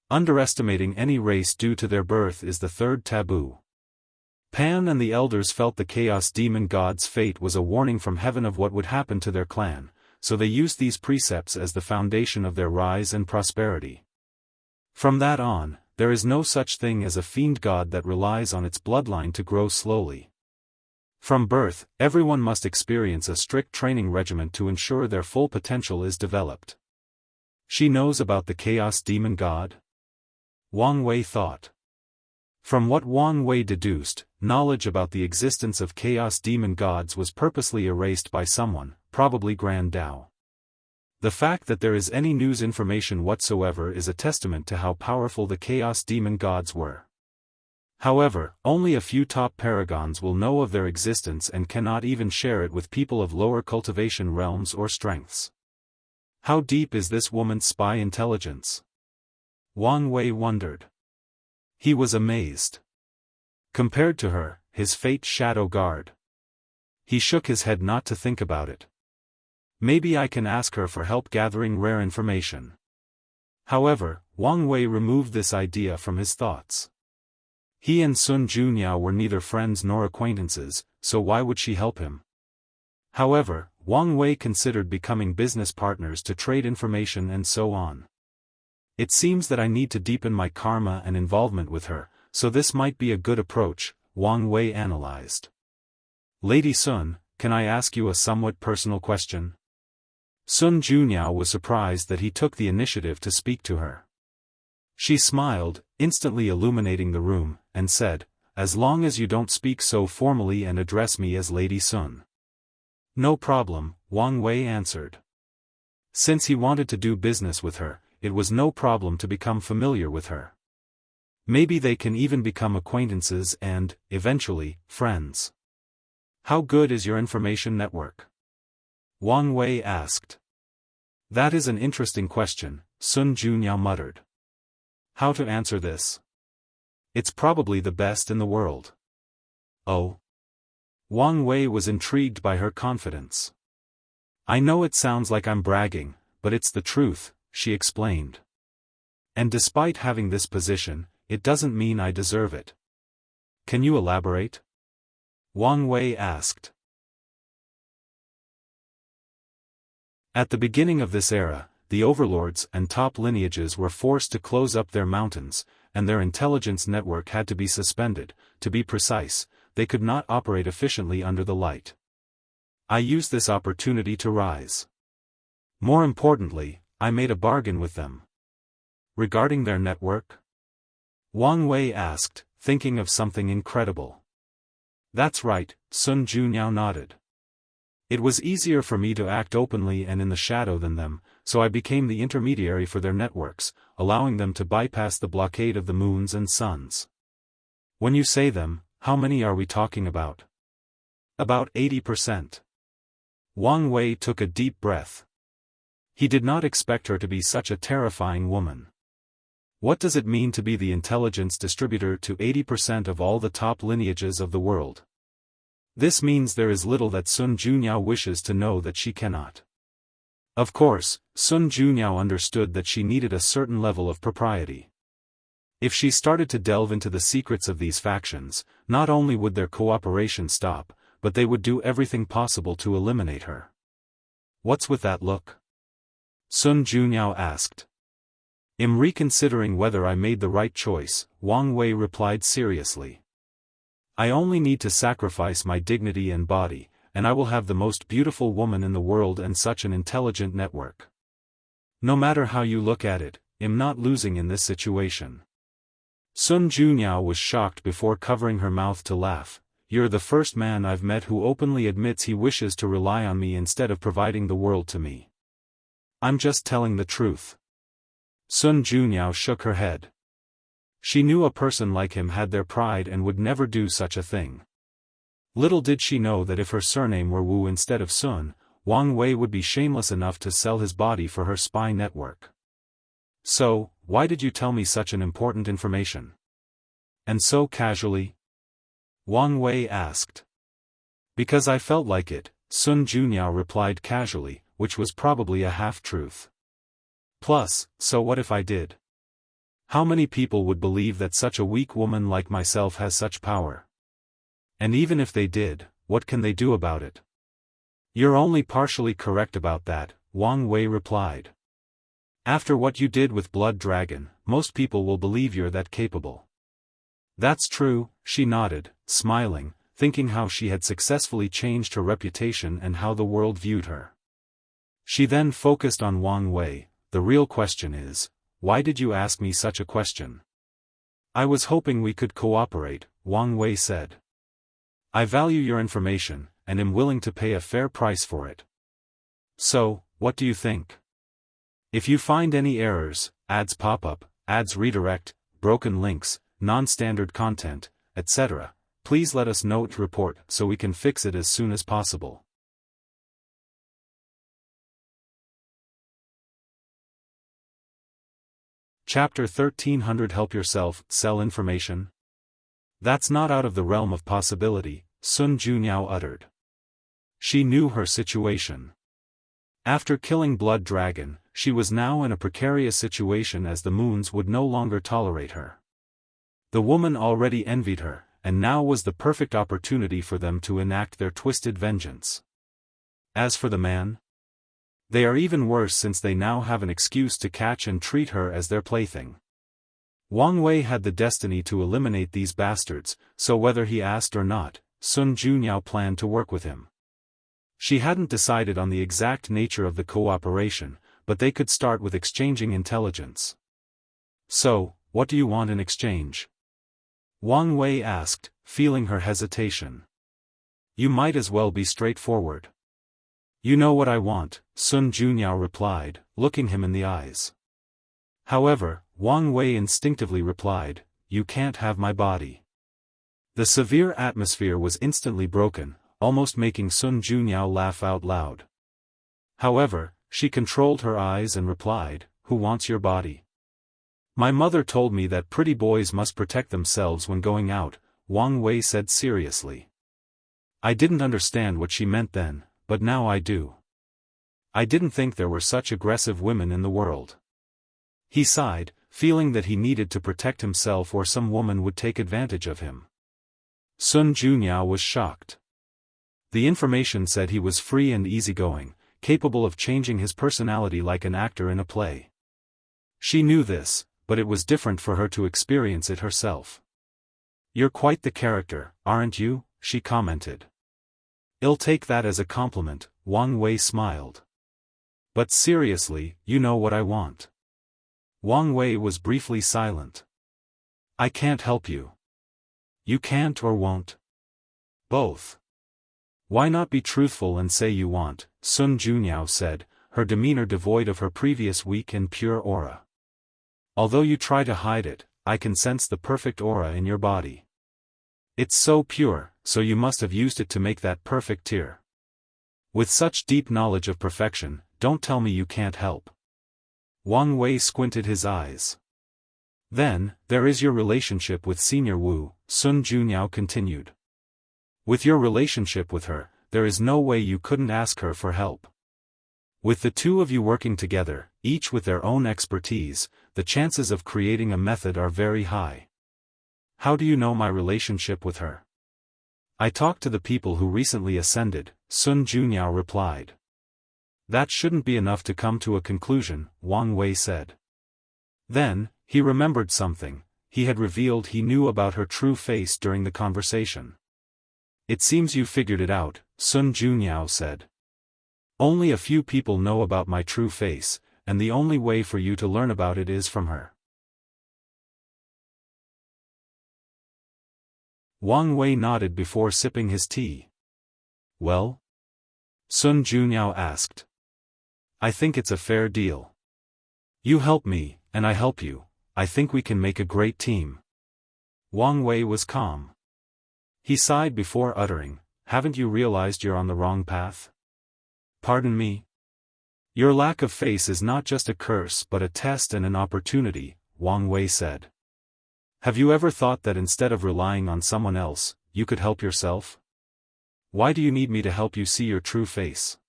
Underestimating any race due to their birth is the third taboo. Pan and the elders felt the Chaos Demon God's fate was a warning from heaven of what would happen to their clan, so they used these precepts as the foundation of their rise and prosperity. From that on, there is no such thing as a fiend god that relies on its bloodline to grow slowly. From birth, everyone must experience a strict training regimen to ensure their full potential is developed. She knows about the Chaos Demon God? Wang Wei thought. From what Wang Wei deduced, knowledge about the existence of Chaos Demon Gods was purposely erased by someone, probably Grand Dao. The fact that there is any news information whatsoever is a testament to how powerful the Chaos Demon Gods were. However, only a few top paragons will know of their existence and cannot even share it with people of lower cultivation realms or strengths. How deep is this woman's spy intelligence? Wang Wei wondered. He was amazed. Compared to her, his fate shadow guard. He shook his head not to think about it. Maybe I can ask her for help gathering rare information. However, Wang Wei removed this idea from his thoughts. He and Sun Junyao were neither friends nor acquaintances, so why would she help him? However, Wang Wei considered becoming business partners to trade information and so on. It seems that I need to deepen my karma and involvement with her, so this might be a good approach, Wang Wei analyzed. Lady Sun, can I ask you a somewhat personal question? Sun Junyao was surprised that he took the initiative to speak to her. She smiled, instantly illuminating the room, and said, as long as you don't speak so formally and address me as Lady Sun. No problem, Wang Wei answered. Since he wanted to do business with her, it was no problem to become familiar with her. Maybe they can even become acquaintances and, eventually, friends. How good is your information network? Wang Wei asked. That is an interesting question, Sun Junyao muttered. How to answer this? It's probably the best in the world. Oh. Wang Wei was intrigued by her confidence. I know it sounds like I'm bragging, but it's the truth, she explained. And despite having this position, it doesn't mean I deserve it. Can you elaborate? Wang Wei asked. At the beginning of this era, the overlords and top lineages were forced to close up their mountains, and their intelligence network had to be suspended. To be precise, they could not operate efficiently under the light. I used this opportunity to rise. More importantly, I made a bargain with them. Regarding their network? Wang Wei asked, thinking of something incredible. That's right, Sun Junyao nodded. It was easier for me to act openly and in the shadow than them, so I became the intermediary for their networks, allowing them to bypass the blockade of the moons and suns. When you say them, how many are we talking about? About 80%. Wang Wei took a deep breath. He did not expect her to be such a terrifying woman. What does it mean to be the intelligence distributor to 80% of all the top lineages of the world? This means there is little that Sun Junyao wishes to know that she cannot. Of course, Sun Junyao understood that she needed a certain level of propriety. If she started to delve into the secrets of these factions, not only would their cooperation stop, but they would do everything possible to eliminate her. What's with that look? Sun Junyao asked. I'm reconsidering whether I made the right choice, Wang Wei replied seriously. I only need to sacrifice my dignity and body, and I will have the most beautiful woman in the world and such an intelligent network. No matter how you look at it, I'm not losing in this situation. Sun Junyao was shocked before covering her mouth to laugh. You're the first man I've met who openly admits he wishes to rely on me instead of providing the world to me. I'm just telling the truth. Sun Junyao shook her head. She knew a person like him had their pride and would never do such a thing. Little did she know that if her surname were Wu instead of Sun, Wang Wei would be shameless enough to sell his body for her spy network. So, why did you tell me such an important information? And so casually? Wang Wei asked. Because I felt like it, Sun Junyao replied casually, which was probably a half-truth. Plus, so what if I did? How many people would believe that such a weak woman like myself has such power? And even if they did, what can they do about it? You're only partially correct about that, Wang Wei replied. After what you did with Blood Dragon, most people will believe you're that capable. That's true, she nodded, smiling, thinking how she had successfully changed her reputation and how the world viewed her. She then focused on Wang Wei. The real question is, why did you ask me such a question? I was hoping we could cooperate, Wang Wei said. I value your information, and am willing to pay a fair price for it. So, what do you think? If you find any errors, ads pop up, ads redirect, broken links, non-standard content, etc., please let us know to report so we can fix it as soon as possible. Chapter 1300 Help Yourself, Sell Information? That's not out of the realm of possibility, Sun Junyao uttered. She knew her situation. After killing Blood Dragon, she was now in a precarious situation as the moons would no longer tolerate her. The woman already envied her, and now was the perfect opportunity for them to enact their twisted vengeance. As for the man, they are even worse since they now have an excuse to catch and treat her as their plaything. Wang Wei had the destiny to eliminate these bastards, so whether he asked or not, Sun Junyao planned to work with him. She hadn't decided on the exact nature of the cooperation, but they could start with exchanging intelligence. So, what do you want in exchange? Wang Wei asked, feeling her hesitation. You might as well be straightforward. You know what I want, Sun Junyao replied, looking him in the eyes. However, Wang Wei instinctively replied, you can't have my body. The severe atmosphere was instantly broken, almost making Sun Junyao laugh out loud. However, she controlled her eyes and replied, who wants your body? My mother told me that pretty boys must protect themselves when going out, Wang Wei said seriously. I didn't understand what she meant then, but now I do. I didn't think there were such aggressive women in the world. He sighed, feeling that he needed to protect himself or some woman would take advantage of him. Sun Junyao was shocked. The information said he was free and easygoing, capable of changing his personality like an actor in a play. She knew this, but it was different for her to experience it herself. You're quite the character, aren't you? She commented. I'll take that as a compliment, Wang Wei smiled. But seriously, you know what I want. Wang Wei was briefly silent. I can't help you. You can't or won't? Both. Why not be truthful and say you want, Sun Junyao said, her demeanor devoid of her previous weak and pure aura. Although you try to hide it, I can sense the perfect aura in your body. It's so pure, so you must have used it to make that perfect tear. With such deep knowledge of perfection, don't tell me you can't help. Wang Wei squinted his eyes. Then, there is your relationship with Senior Wu, Sun Junyao continued. With your relationship with her, there is no way you couldn't ask her for help. With the two of you working together, each with their own expertise, the chances of creating a method are very high. How do you know my relationship with her? I talked to the people who recently ascended, Sun Junyao replied. That shouldn't be enough to come to a conclusion, Wang Wei said. Then, he remembered something. He had revealed he knew about her true face during the conversation. It seems you figured it out, Sun Junyao said. Only a few people know about my true face, and the only way for you to learn about it is from her. Wang Wei nodded before sipping his tea. Well? Sun Junyao asked. I think it's a fair deal. You help me, and I help you. I think we can make a great team. Wang Wei was calm. He sighed before uttering, haven't you realized you're on the wrong path? Pardon me? Your lack of face is not just a curse but a test and an opportunity, Wang Wei said. Have you ever thought that instead of relying on someone else, you could help yourself? Why do you need me to help you see your true face?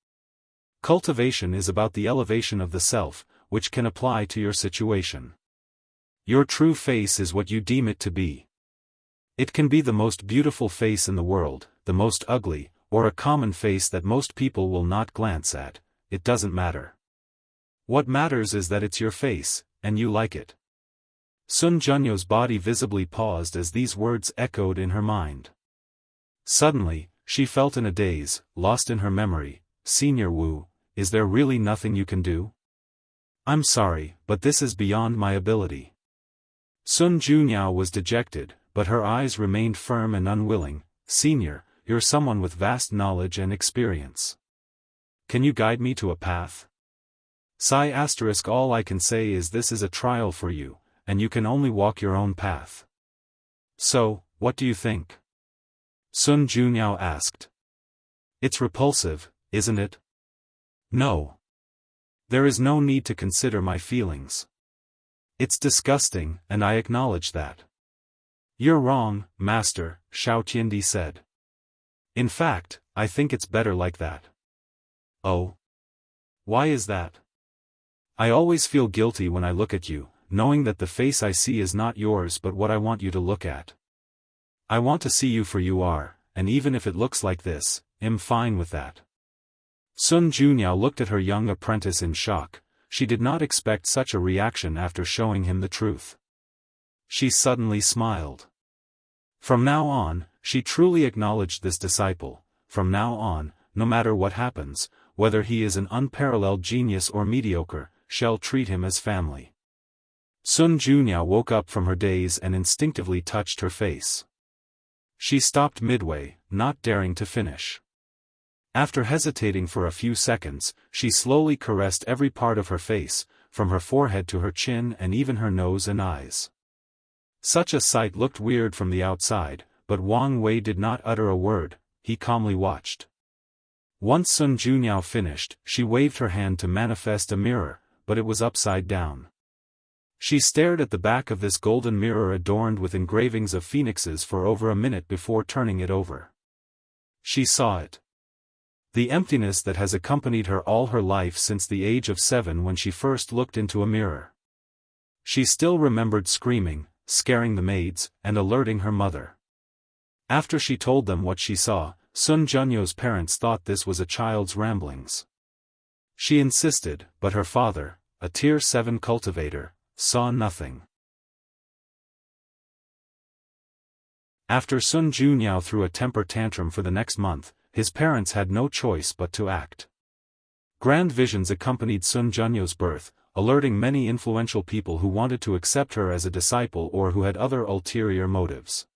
Cultivation is about the elevation of the self, which can apply to your situation. Your true face is what you deem it to be. It can be the most beautiful face in the world, the most ugly, or a common face that most people will not glance at. It doesn't matter. What matters is that it's your face, and you like it. Sun Junyo's body visibly paused as these words echoed in her mind. Suddenly, she felt in a daze, lost in her memory. Senior Wu, is there really nothing you can do? I'm sorry, but this is beyond my ability. Sun Junyao was dejected, but her eyes remained firm and unwilling. Senior, you're someone with vast knowledge and experience. Can you guide me to a path? All I can say is this is a trial for you, and you can only walk your own path. So, what do you think? Sun Junyao asked. It's repulsive, isn't it? No. There is no need to consider my feelings. It's disgusting, and I acknowledge that. You're wrong, Master, Xiao Tiandi said. In fact, I think it's better like that. Oh? Why is that? I always feel guilty when I look at you, knowing that the face I see is not yours but what I want you to look at. I want to see you for you are, and even if it looks like this, I'm fine with that. Sun Junyao looked at her young apprentice in shock. She did not expect such a reaction after showing him the truth. She suddenly smiled. From now on, she truly acknowledged this disciple. From now on, no matter what happens, whether he is an unparalleled genius or mediocre, she'll treat him as family. Sun Junyao woke up from her daze and instinctively touched her face. She stopped midway, not daring to finish. After hesitating for a few seconds, she slowly caressed every part of her face, from her forehead to her chin and even her nose and eyes. Such a sight looked weird from the outside, but Wang Wei did not utter a word. He calmly watched. Once Sun Junyao finished, she waved her hand to manifest a mirror, but it was upside down. She stared at the back of this golden mirror adorned with engravings of phoenixes for over a minute before turning it over. She saw it. The emptiness that has accompanied her all her life since the age of 7 when she first looked into a mirror. She still remembered screaming, scaring the maids, and alerting her mother. After she told them what she saw, Sun Junyo's parents thought this was a child's ramblings. She insisted, but her father, a Tier 7 cultivator, saw nothing. After Sun Junyao threw a temper tantrum for the next month, his parents had no choice but to act. Grand visions accompanied Sun Junyo's birth, alerting many influential people who wanted to accept her as a disciple or who had other ulterior motives.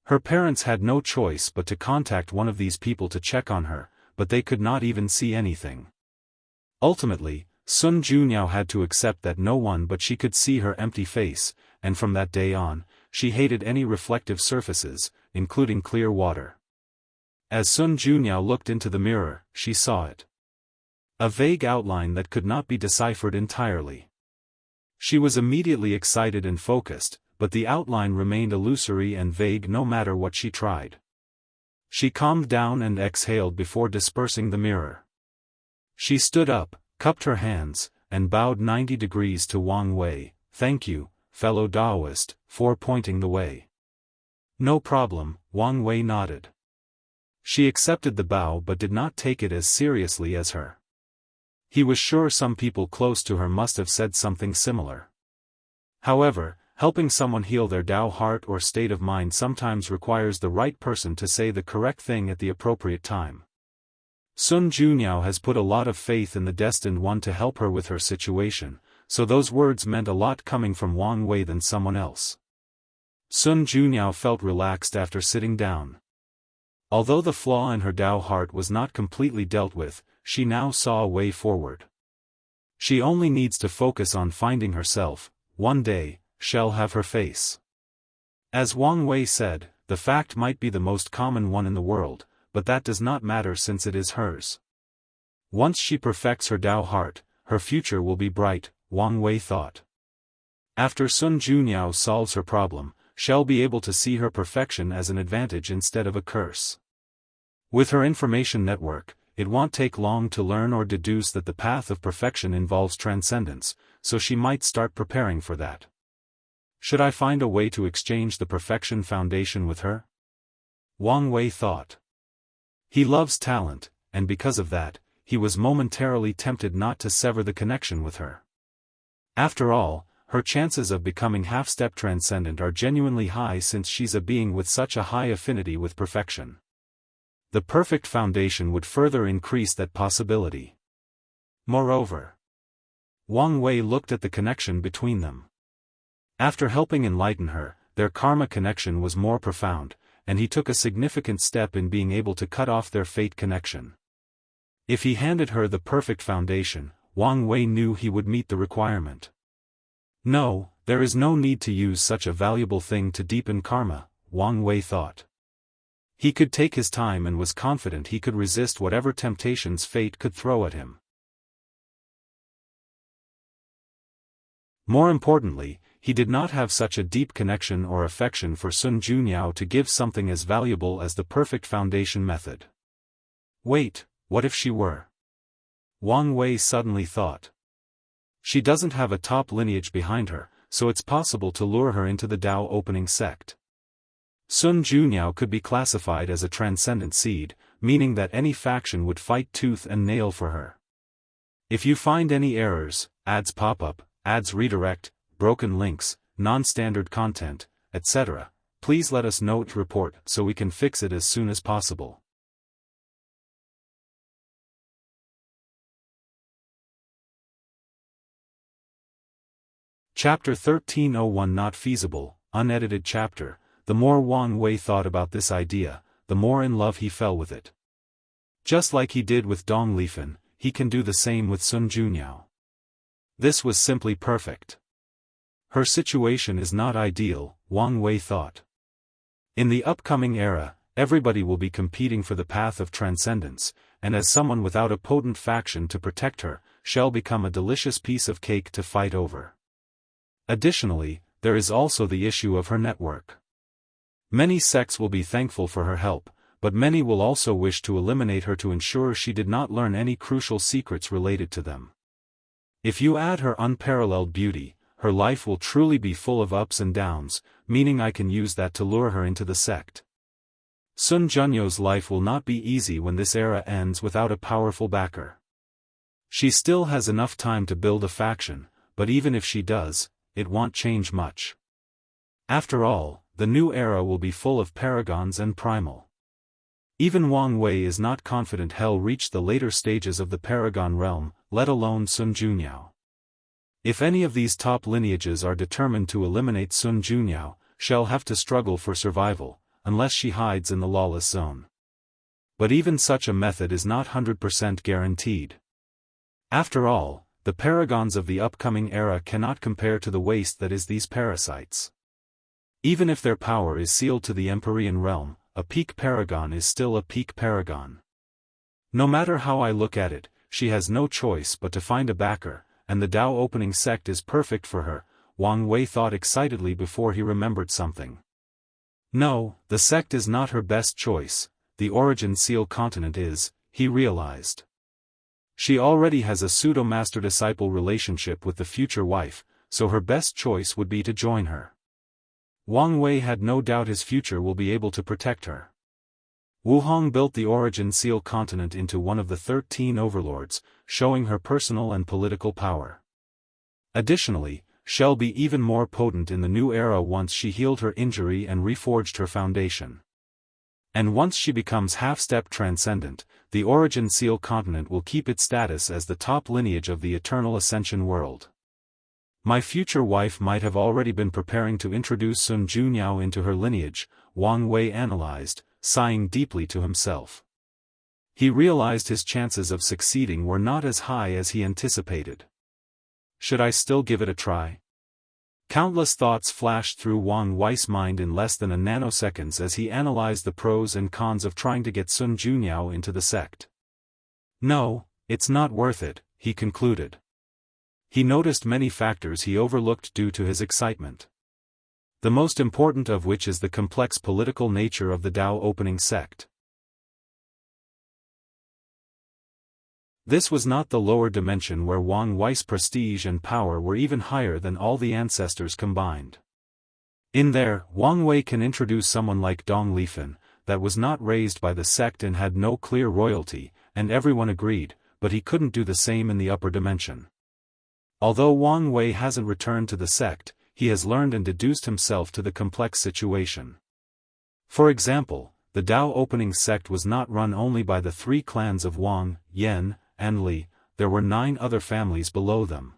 Her parents had no choice but to contact one of these people to check on her, but they could not even see anything. Ultimately, Sun Junyao had to accept that no one but she could see her empty face, and from that day on, she hated any reflective surfaces, including clear water. As Sun Junyao looked into the mirror, she saw it. A vague outline that could not be deciphered entirely. She was immediately excited and focused, but the outline remained illusory and vague no matter what she tried. She calmed down and exhaled before dispersing the mirror. She stood up, cupped her hands, and bowed 90 degrees to Wang Wei. "Thank you, fellow Daoist, for pointing the way." "No problem," Wang Wei nodded. She accepted the bow but did not take it as seriously as her. He was sure some people close to her must have said something similar. However, helping someone heal their Dao heart or state of mind sometimes requires the right person to say the correct thing at the appropriate time. Sun Junyao has put a lot of faith in the Destined One to help her with her situation, so those words meant a lot coming from Wang Wei than someone else. Sun Junyao felt relaxed after sitting down. Although the flaw in her Dao heart was not completely dealt with, she now saw a way forward. She only needs to focus on finding herself. One day, she'll have her face. As Wang Wei said, the fact might be the most common one in the world, but that does not matter since it is hers. Once she perfects her Dao heart, her future will be bright, Wang Wei thought. After Sun Junyao solves her problem, she'll be able to see her perfection as an advantage instead of a curse. With her information network, it won't take long to learn or deduce that the path of perfection involves transcendence, so she might start preparing for that. Should I find a way to exchange the perfection foundation with her? Wang Wei thought. He loves talent, and because of that, he was momentarily tempted not to sever the connection with her. After all, her chances of becoming half-step transcendent are genuinely high since she's a being with such a high affinity with perfection. The perfect foundation would further increase that possibility. Moreover, Wang Wei looked at the connection between them. After helping enlighten her, their karma connection was more profound, and he took a significant step in being able to cut off their fate connection. If he handed her the perfect foundation, Wang Wei knew he would meet the requirement. No, there is no need to use such a valuable thing to deepen karma, Wang Wei thought. He could take his time and was confident he could resist whatever temptations fate could throw at him. More importantly, he did not have such a deep connection or affection for Sun Junyao to give something as valuable as the perfect foundation method. Wait, what if she were? Wang Wei suddenly thought. She doesn't have a top lineage behind her, so it's possible to lure her into the Dao opening sect. Sun Junyao could be classified as a transcendent seed, meaning that any faction would fight tooth and nail for her. If you find any errors, ads pop up, ads redirect, broken links, non-standard content, etc., please let us know to report so we can fix it as soon as possible. Chapter 1301 Not Feasible, Unedited Chapter. The more Wang Wei thought about this idea, the more in love he fell with it. Just like he did with Dong Lifen, he can do the same with Sun Junyao. This was simply perfect. Her situation is not ideal, Wang Wei thought. In the upcoming era, everybody will be competing for the path of transcendence, and as someone without a potent faction to protect her, she'll become a delicious piece of cake to fight over. Additionally, there is also the issue of her network. Many sects will be thankful for her help, but many will also wish to eliminate her to ensure she did not learn any crucial secrets related to them. If you add her unparalleled beauty, her life will truly be full of ups and downs, meaning I can use that to lure her into the sect. Sun Junyo's life will not be easy when this era ends without a powerful backer. She still has enough time to build a faction, but even if she does, it won't change much. After all, the new era will be full of paragons and primal. Even Wang Wei is not confident he'll reach the later stages of the paragon realm, let alone Sun Junyao. If any of these top lineages are determined to eliminate Sun Junyao, she'll have to struggle for survival, unless she hides in the lawless zone. But even such a method is not 100% guaranteed. After all, the paragons of the upcoming era cannot compare to the waste that is these parasites. Even if their power is sealed to the Empyrean realm, a peak paragon is still a peak paragon. No matter how I look at it, she has no choice but to find a backer, and the Dao opening sect is perfect for her, Wang Wei thought excitedly before he remembered something. No, the sect is not her best choice, the origin seal continent is, he realized. She already has a pseudo-master-disciple relationship with the future wife, so her best choice would be to join her. Wang Wei had no doubt his future will be able to protect her. Wu Hong built the Origin Seal continent into one of the 13 overlords, showing her personal and political power. Additionally, she'll be even more potent in the new era once she healed her injury and reforged her foundation. And once she becomes half-step transcendent, the Origin Seal continent will keep its status as the top lineage of the Eternal Ascension world. My future wife might have already been preparing to introduce Sun Junyao into her lineage, Wang Wei analyzed, sighing deeply to himself. He realized his chances of succeeding were not as high as he anticipated. Should I still give it a try? Countless thoughts flashed through Wang Wei's mind in less than a nanosecond as he analyzed the pros and cons of trying to get Sun Junyao into the sect. No, it's not worth it, he concluded. He noticed many factors he overlooked due to his excitement. The most important of which is the complex political nature of the Dao opening sect. This was not the lower dimension where Wang Wei's prestige and power were even higher than all the ancestors combined. In there, Wang Wei can introduce someone like Dong Lifan, that was not raised by the sect and had no clear royalty, and everyone agreed, but he couldn't do the same in the upper dimension. Although Wang Wei hasn't returned to the sect, he has learned and deduced himself to the complex situation. For example, the Dao opening sect was not run only by the 3 clans of Wang, Yan, and Li, there were 9 other families below them.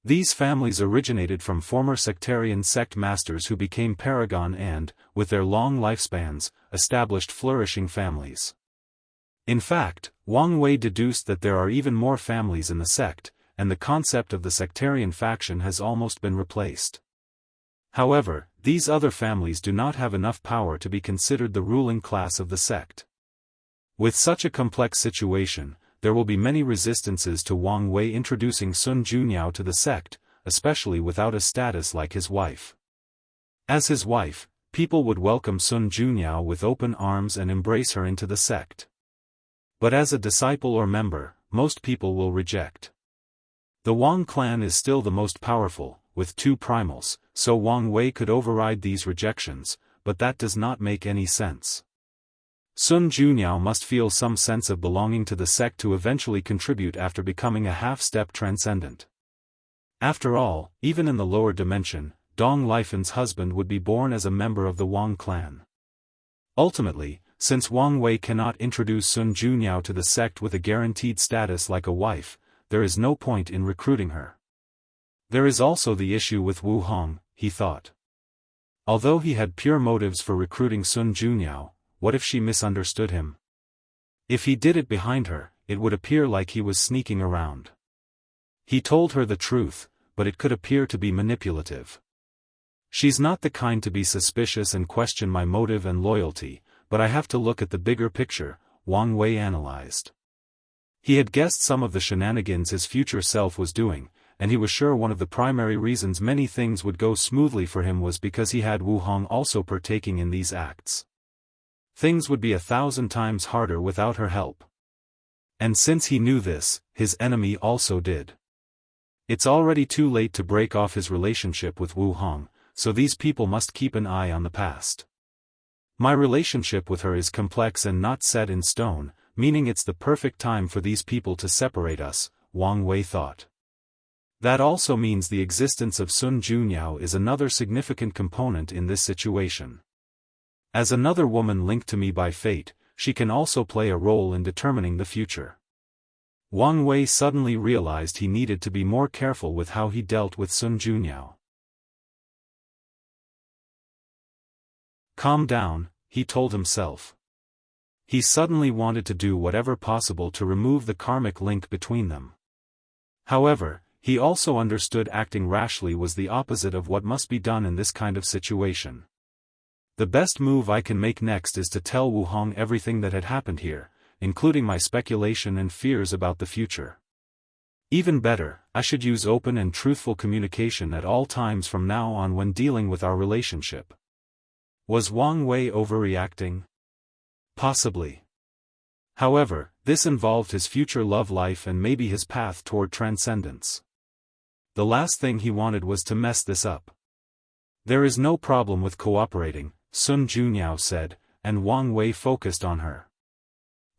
These families originated from former sectarian sect masters who became paragon and, with their long lifespans, established flourishing families. In fact, Wang Wei deduced that there are even more families in the sect, and the concept of the sectarian faction has almost been replaced. However, these other families do not have enough power to be considered the ruling class of the sect. With such a complex situation, there will be many resistances to Wang Wei introducing Sun Junyao to the sect, especially without a status like his wife. As his wife, people would welcome Sun Junyao with open arms and embrace her into the sect. But as a disciple or member, most people will reject. The Wang clan is still the most powerful, with 2 primals, so Wang Wei could override these rejections, but that does not make any sense. Sun Junyao must feel some sense of belonging to the sect to eventually contribute after becoming a half-step transcendent. After all, even in the lower dimension, Dong Lifan's husband would be born as a member of the Wang clan. Ultimately, since Wang Wei cannot introduce Sun Junyao to the sect with a guaranteed status like a wife, there is no point in recruiting her. There is also the issue with Wu Hong, he thought. Although he had pure motives for recruiting Sun Junyao, what if she misunderstood him? If he did it behind her, it would appear like he was sneaking around. He told her the truth, but it could appear to be manipulative. She's not the kind to be suspicious and question my motive and loyalty, but I have to look at the bigger picture, Wang Wei analyzed. He had guessed some of the shenanigans his future self was doing, and he was sure one of the primary reasons many things would go smoothly for him was because he had Wu Hong also partaking in these acts. Things would be 1,000 times harder without her help. And since he knew this, his enemy also did. It's already too late to break off his relationship with Wu Hong, so these people must keep an eye on the past. My relationship with her is complex and not set in stone, meaning it's the perfect time for these people to separate us, Wang Wei thought. That also means the existence of Sun Junyao is another significant component in this situation. As another woman linked to me by fate, she can also play a role in determining the future. Wang Wei suddenly realized he needed to be more careful with how he dealt with Sun Junyao. Calm down, he told himself. He suddenly wanted to do whatever possible to remove the karmic link between them. However, he also understood acting rashly was the opposite of what must be done in this kind of situation. The best move I can make next is to tell Wu Hong everything that had happened here, including my speculation and fears about the future. Even better, I should use open and truthful communication at all times from now on when dealing with our relationship. Was Wang Wei overreacting? Possibly. However, this involved his future love life and maybe his path toward transcendence. The last thing he wanted was to mess this up. There is no problem with cooperating, Sun Junyaо said, and Wang Wei focused on her.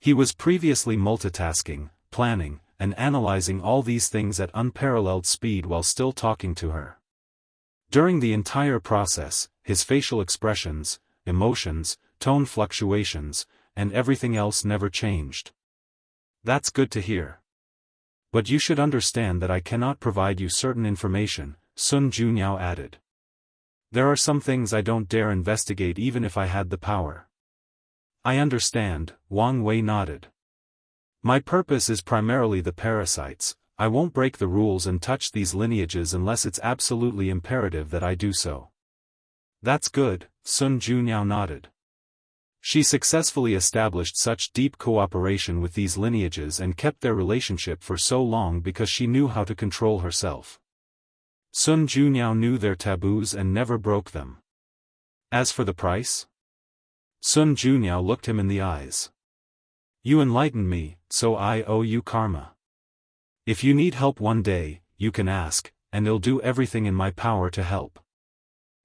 He was previously multitasking, planning, and analyzing all these things at unparalleled speed while still talking to her. During the entire process, his facial expressions, emotions, tone fluctuations, and everything else never changed. That's good to hear. But you should understand that I cannot provide you certain information, Sun Junyao added. There are some things I don't dare investigate even if I had the power. I understand, Wang Wei nodded. My purpose is primarily the parasites. I won't break the rules and touch these lineages unless it's absolutely imperative that I do so. That's good, Sun Junyao nodded. She successfully established such deep cooperation with these lineages and kept their relationship for so long because she knew how to control herself. Sun Junyao knew their taboos and never broke them. As for the price? Sun Junyao looked him in the eyes. You enlightened me, so I owe you karma. If you need help one day, you can ask, and I'll do everything in my power to help.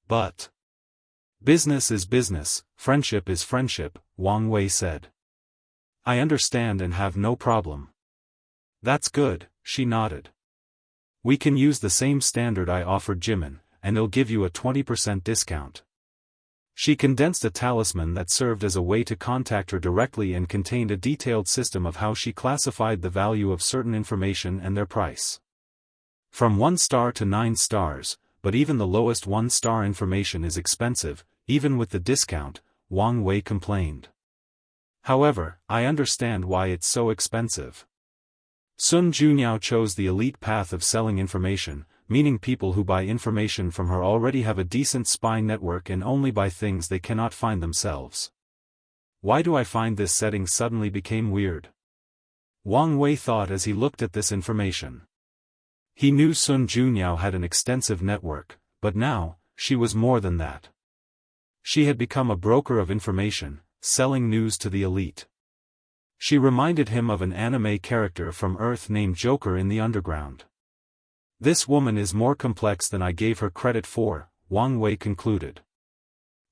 But business is business, friendship is friendship, Wang Wei said. I understand and have no problem. That's good, she nodded. We can use the same standard I offered Jimin, and I'll give you a 20% discount. She condensed a talisman that served as a way to contact her directly and contained a detailed system of how she classified the value of certain information and their price. From 1 star to 9 stars, but even the lowest 1-star information is expensive, even with the discount, Wang Wei complained. However, I understand why it's so expensive. Sun Junyao chose the elite path of selling information, meaning people who buy information from her already have a decent spy network and only buy things they cannot find themselves. Why do I find this setting suddenly became weird? Wang Wei thought as he looked at this information. He knew Sun Junyao had an extensive network, but now, she was more than that. She had become a broker of information, selling news to the elite. She reminded him of an anime character from Earth named Joker in the underground. This woman is more complex than I gave her credit for, Wang Wei concluded.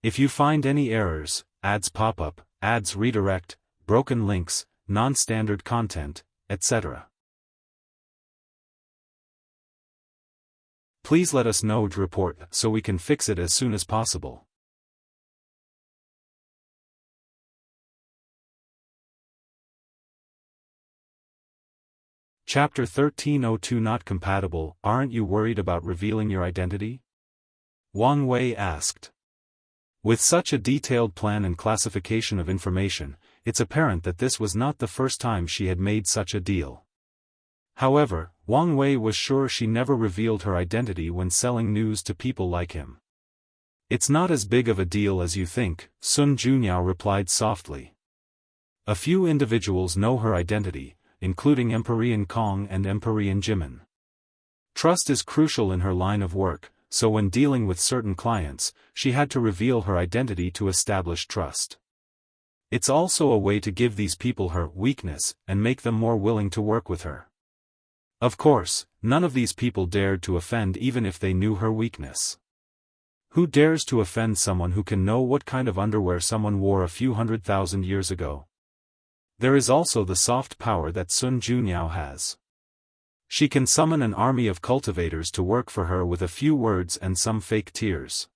If you find any errors, ads pop up, ads redirect, broken links, non-standard content, etc. Please let us know to report so we can fix it as soon as possible. Chapter 1302 Not compatible. Aren't you worried about revealing your identity? Wang Wei asked. With such a detailed plan and classification of information, it's apparent that this was not the first time she had made such a deal. However, Wang Wei was sure she never revealed her identity when selling news to people like him. It's not as big of a deal as you think, Sun Junyao replied softly. A few individuals know her identity, including Empyrean Kong and Empyrean Jimin. Trust is crucial in her line of work, so when dealing with certain clients, she had to reveal her identity to establish trust. It's also a way to give these people her weakness and make them more willing to work with her. Of course, none of these people dared to offend even if they knew her weakness. Who dares to offend someone who can know what kind of underwear someone wore a few 100,000 years ago? There is also the soft power that Sun Junyao has. She can summon an army of cultivators to work for her with a few words and some fake tears.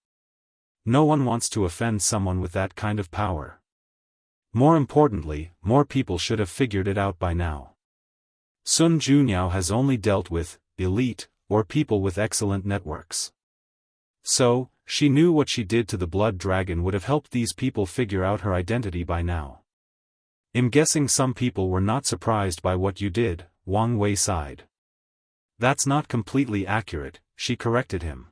No one wants to offend someone with that kind of power. More importantly, more people should have figured it out by now. Sun Junyao has only dealt with elite, or people with excellent networks. So, she knew what she did to the blood dragon would have helped these people figure out her identity by now. I'm guessing some people were not surprised by what you did, Wang Wei sighed. That's not completely accurate, she corrected him.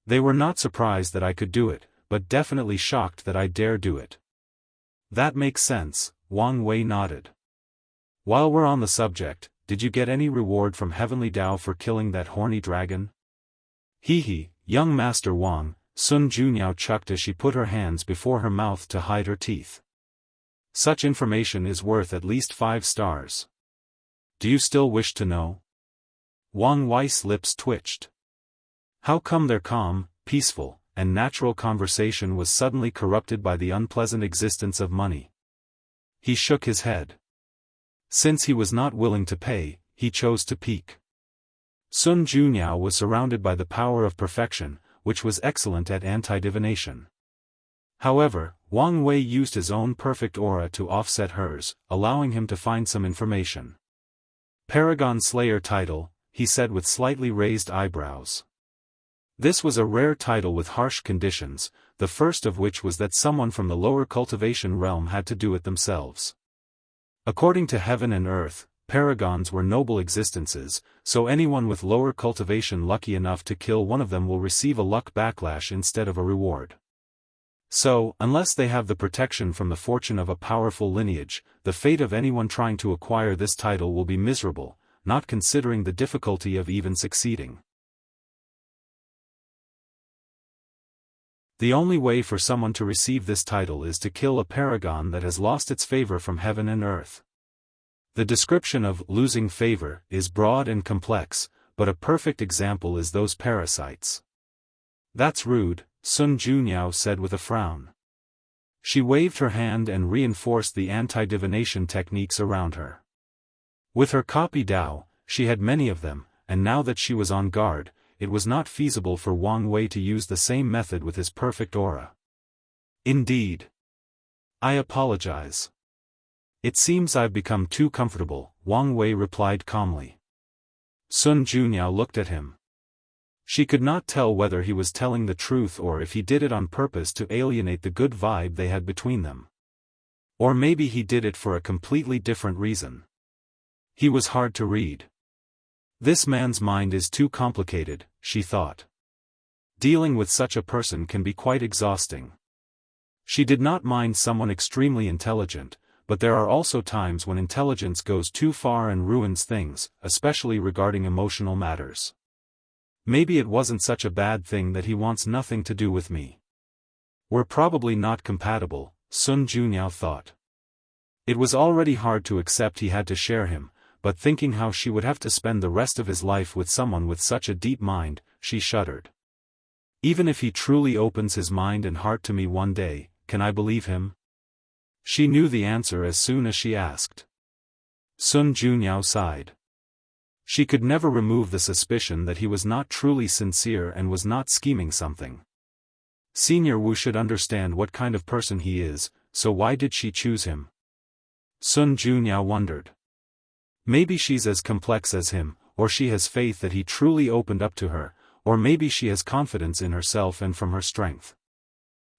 They were not surprised that I could do it, but definitely shocked that I dare do it. That makes sense, Wang Wei nodded. While we're on the subject, did you get any reward from Heavenly Dao for killing that horny dragon? Hee, young Master Wang, Sun Junyao chuckled as she put her hands before her mouth to hide her teeth. Such information is worth at least 5 stars. Do you still wish to know? Wang Wei's lips twitched. How come their calm, peaceful, and natural conversation was suddenly corrupted by the unpleasant existence of money? He shook his head. Since he was not willing to pay, he chose to peek. Sun Junyao was surrounded by the power of perfection, which was excellent at anti-divination. However, Wang Wei used his own perfect aura to offset hers, allowing him to find some information. Paragon Slayer title, he said with slightly raised eyebrows. This was a rare title with harsh conditions, the first of which was that someone from the lower cultivation realm had to do it themselves. According to heaven and earth, paragons were noble existences, so anyone with lower cultivation lucky enough to kill one of them will receive a luck backlash instead of a reward. So, unless they have the protection from the fortune of a powerful lineage, the fate of anyone trying to acquire this title will be miserable, not considering the difficulty of even succeeding. The only way for someone to receive this title is to kill a paragon that has lost its favor from heaven and earth. The description of losing favor is broad and complex, but a perfect example is those parasites. That's rude, Sun Junyao said with a frown. She waved her hand and reinforced the anti-divination techniques around her. With her copy Dao, she had many of them, and now that she was on guard, it was not feasible for Wang Wei to use the same method with his perfect aura. Indeed. I apologize. It seems I've become too comfortable, Wang Wei replied calmly. Sun Junyao looked at him. She could not tell whether he was telling the truth or if he did it on purpose to alienate the good vibe they had between them. Or maybe he did it for a completely different reason. He was hard to read. This man's mind is too complicated, she thought. Dealing with such a person can be quite exhausting. She did not mind someone extremely intelligent, but there are also times when intelligence goes too far and ruins things, especially regarding emotional matters. Maybe it wasn't such a bad thing that he wants nothing to do with me. We're probably not compatible, Sun Junyao thought. It was already hard to accept he had to share him, but thinking how she would have to spend the rest of his life with someone with such a deep mind, she shuddered. Even if he truly opens his mind and heart to me one day, can I believe him? She knew the answer as soon as she asked. Sun Junyao sighed. She could never remove the suspicion that he was not truly sincere and was not scheming something. Senior Wu should understand what kind of person he is, so why did she choose him? Sun Junyao wondered. Maybe she's as complex as him, or she has faith that he truly opened up to her, or maybe she has confidence in herself and from her strength.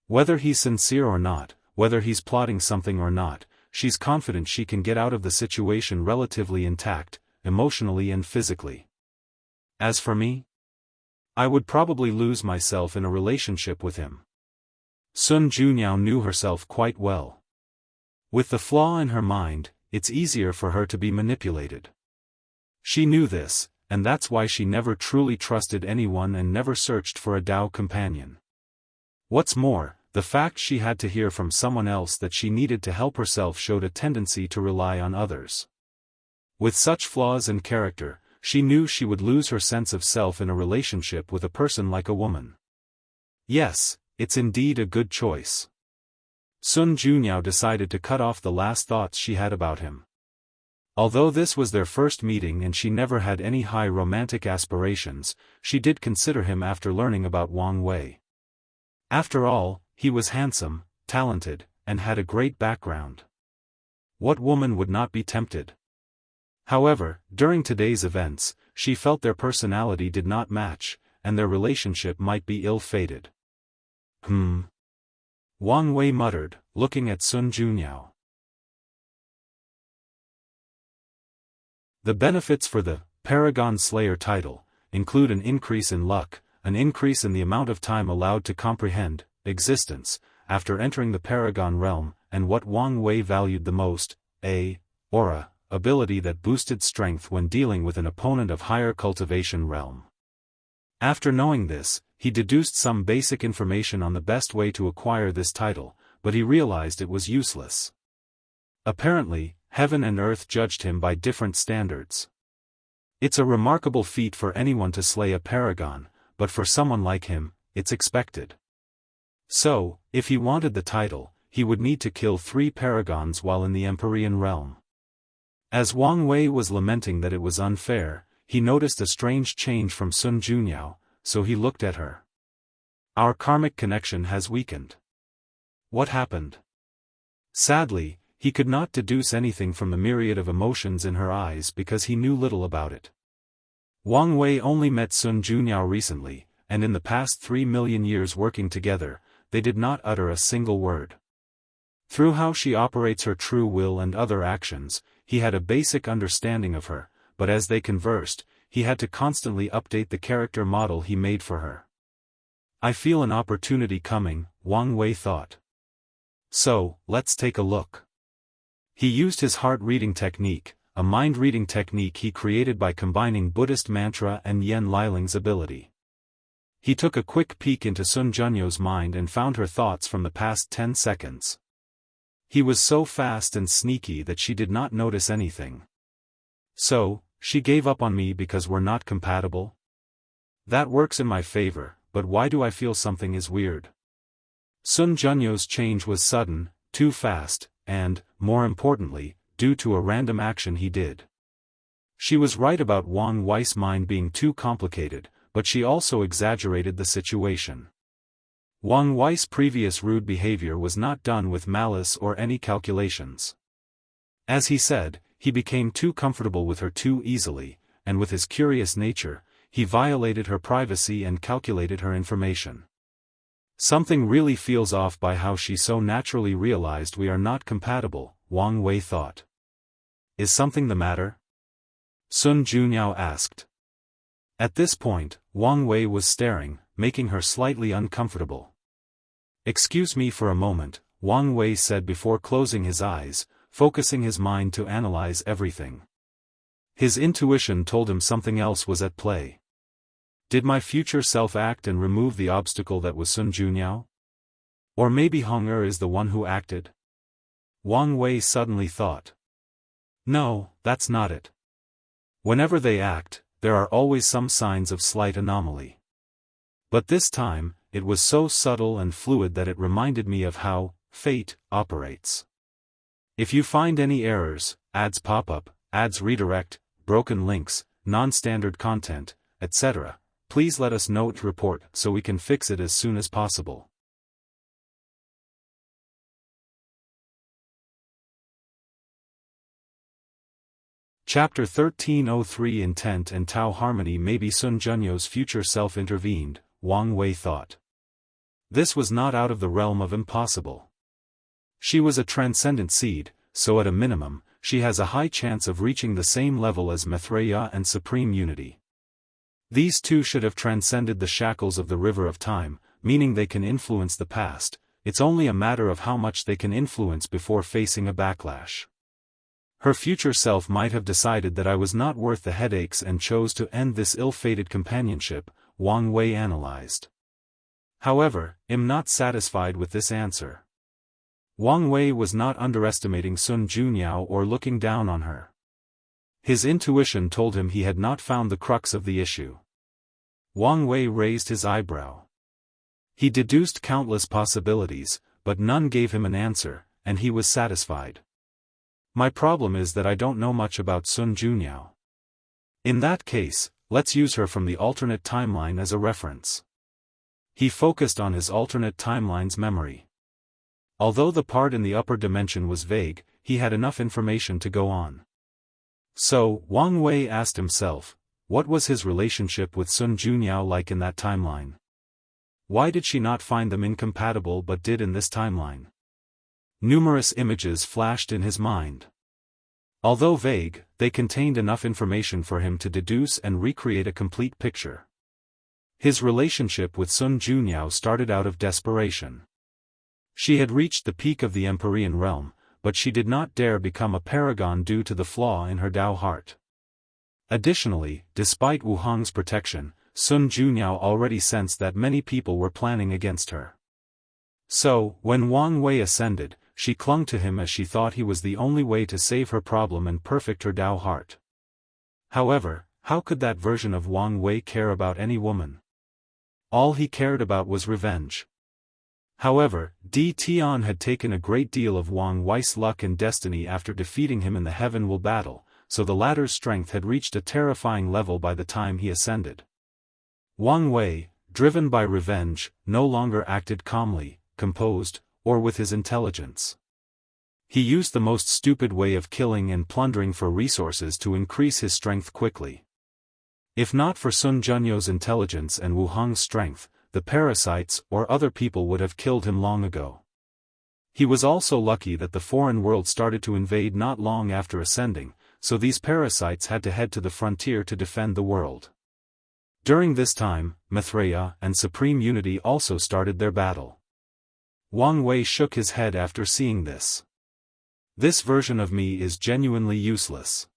Whether he's sincere or not, whether he's plotting something or not, she's confident she can get out of the situation relatively intact, emotionally and physically. As for me, I would probably lose myself in a relationship with him. Sun Junyao knew herself quite well. With the flaw in her mind, it's easier for her to be manipulated. She knew this, and that's why she never truly trusted anyone and never searched for a Dao companion. What's more, the fact she had to hear from someone else that she needed to help herself showed a tendency to rely on others. With such flaws in character, she knew she would lose her sense of self in a relationship with a person like a woman. Yes, it's indeed a good choice. Sun Junyao decided to cut off the last thoughts she had about him. Although this was their first meeting and she never had any high romantic aspirations, she did consider him after learning about Wang Wei. After all, he was handsome, talented, and had a great background. What woman would not be tempted? However, during today's events, she felt their personality did not match, and their relationship might be ill-fated. Wang Wei muttered, looking at Sun Junyao. The benefits for the Paragon Slayer title include an increase in luck, an increase in the amount of time allowed to comprehend existence after entering the Paragon realm, and what Wang Wei valued the most, a aura ability that boosted strength when dealing with an opponent of higher cultivation realm. After knowing this, he deduced some basic information on the best way to acquire this title, but he realized it was useless. Apparently, heaven and earth judged him by different standards. It's a remarkable feat for anyone to slay a paragon, but for someone like him, it's expected. So, if he wanted the title, he would need to kill 3 paragons while in the Empyrean realm. As Wang Wei was lamenting that it was unfair, he noticed a strange change from Sun Junyao, so he looked at her. Our karmic connection has weakened. What happened? Sadly, he could not deduce anything from the myriad of emotions in her eyes because he knew little about it. Wang Wei only met Sun Junyao recently, and in the past 3 million years working together, they did not utter a single word. Through how she operates her true will and other actions, he had a basic understanding of her, but as they conversed, he had to constantly update the character model he made for her. I feel an opportunity coming, Wang Wei thought. So, let's take a look. He used his heart-reading technique, a mind-reading technique he created by combining Buddhist mantra and Yen Liling's ability. He took a quick peek into Sun Junyo's mind and found her thoughts from the past 10 seconds. He was so fast and sneaky that she did not notice anything. So, she gave up on me because we're not compatible? That works in my favor, but why do I feel something is weird? Sun Junyo's change was sudden, too fast, and, more importantly, due to a random action he did. She was right about Wang Wei's mind being too complicated, but she also exaggerated the situation. Wang Wei's previous rude behavior was not done with malice or any calculations. As he said, he became too comfortable with her too easily, and with his curious nature, he violated her privacy and calculated her information. Something really feels off by how she so naturally realized we are not compatible, Wang Wei thought. Is something the matter? Sun Junyao asked. At this point, Wang Wei was staring, making her slightly uncomfortable. Excuse me for a moment, Wang Wei said before closing his eyes, focusing his mind to analyze everything. His intuition told him something else was at play. Did my future self act and remove the obstacle that was Sun Junyao? Or maybe Hong Er is the one who acted? Wang Wei suddenly thought. No, that's not it. Whenever they act, there are always some signs of slight anomaly. But this time, it was so subtle and fluid that it reminded me of how fate operates. If you find any errors, ads pop up, ads redirect, broken links, non-standard content, etc., please let us know to report so we can fix it as soon as possible. Chapter 1303 Intent and Tao Harmony. Maybe Sun Junyo's future self intervened, Wang Wei thought. This was not out of the realm of impossible. She was a transcendent seed, so at a minimum, she has a high chance of reaching the same level as Maitreya and Supreme Unity. These two should have transcended the shackles of the river of time, meaning they can influence the past. It's only a matter of how much they can influence before facing a backlash. Her future self might have decided that I was not worth the headaches and chose to end this ill-fated companionship, Wang Wei analyzed. However, I'm not satisfied with this answer. Wang Wei was not underestimating Sun Junyao or looking down on her. His intuition told him he had not found the crux of the issue. Wang Wei raised his eyebrow. He deduced countless possibilities, but none gave him an answer, and he was satisfied. My problem is that I don't know much about Sun Junyao. In that case, let's use her from the alternate timeline as a reference. He focused on his alternate timeline's memory. Although the part in the upper dimension was vague, he had enough information to go on. So, Wang Wei asked himself, what was his relationship with Sun Junyao like in that timeline? Why did she not find them incompatible but did in this timeline? Numerous images flashed in his mind. Although vague, they contained enough information for him to deduce and recreate a complete picture. His relationship with Sun Junyao started out of desperation. She had reached the peak of the Empyrean realm, but she did not dare become a paragon due to the flaw in her Dao heart. Additionally, despite Wu Hong's protection, Sun Junyao already sensed that many people were planning against her. So, when Wang Wei ascended, she clung to him as she thought he was the only way to save her problem and perfect her Dao heart. However, How could that version of Wang Wei care about any woman? All he cared about was revenge. However, Di Tian had taken a great deal of Wang Wei's luck and destiny after defeating him in the Heaven Will battle, so the latter's strength had reached a terrifying level by the time he ascended. Wang Wei, driven by revenge, no longer acted calmly, composed, or with his intelligence. He used the most stupid way of killing and plundering for resources to increase his strength quickly. If not for Sun Junyo's intelligence and Wu Hong's strength, the parasites or other people would have killed him long ago. He was also lucky that the foreign world started to invade not long after ascending, so these parasites had to head to the frontier to defend the world. During this time, Maitreya and Supreme Unity also started their battle. Wang Wei shook his head after seeing this. This version of me is genuinely useless.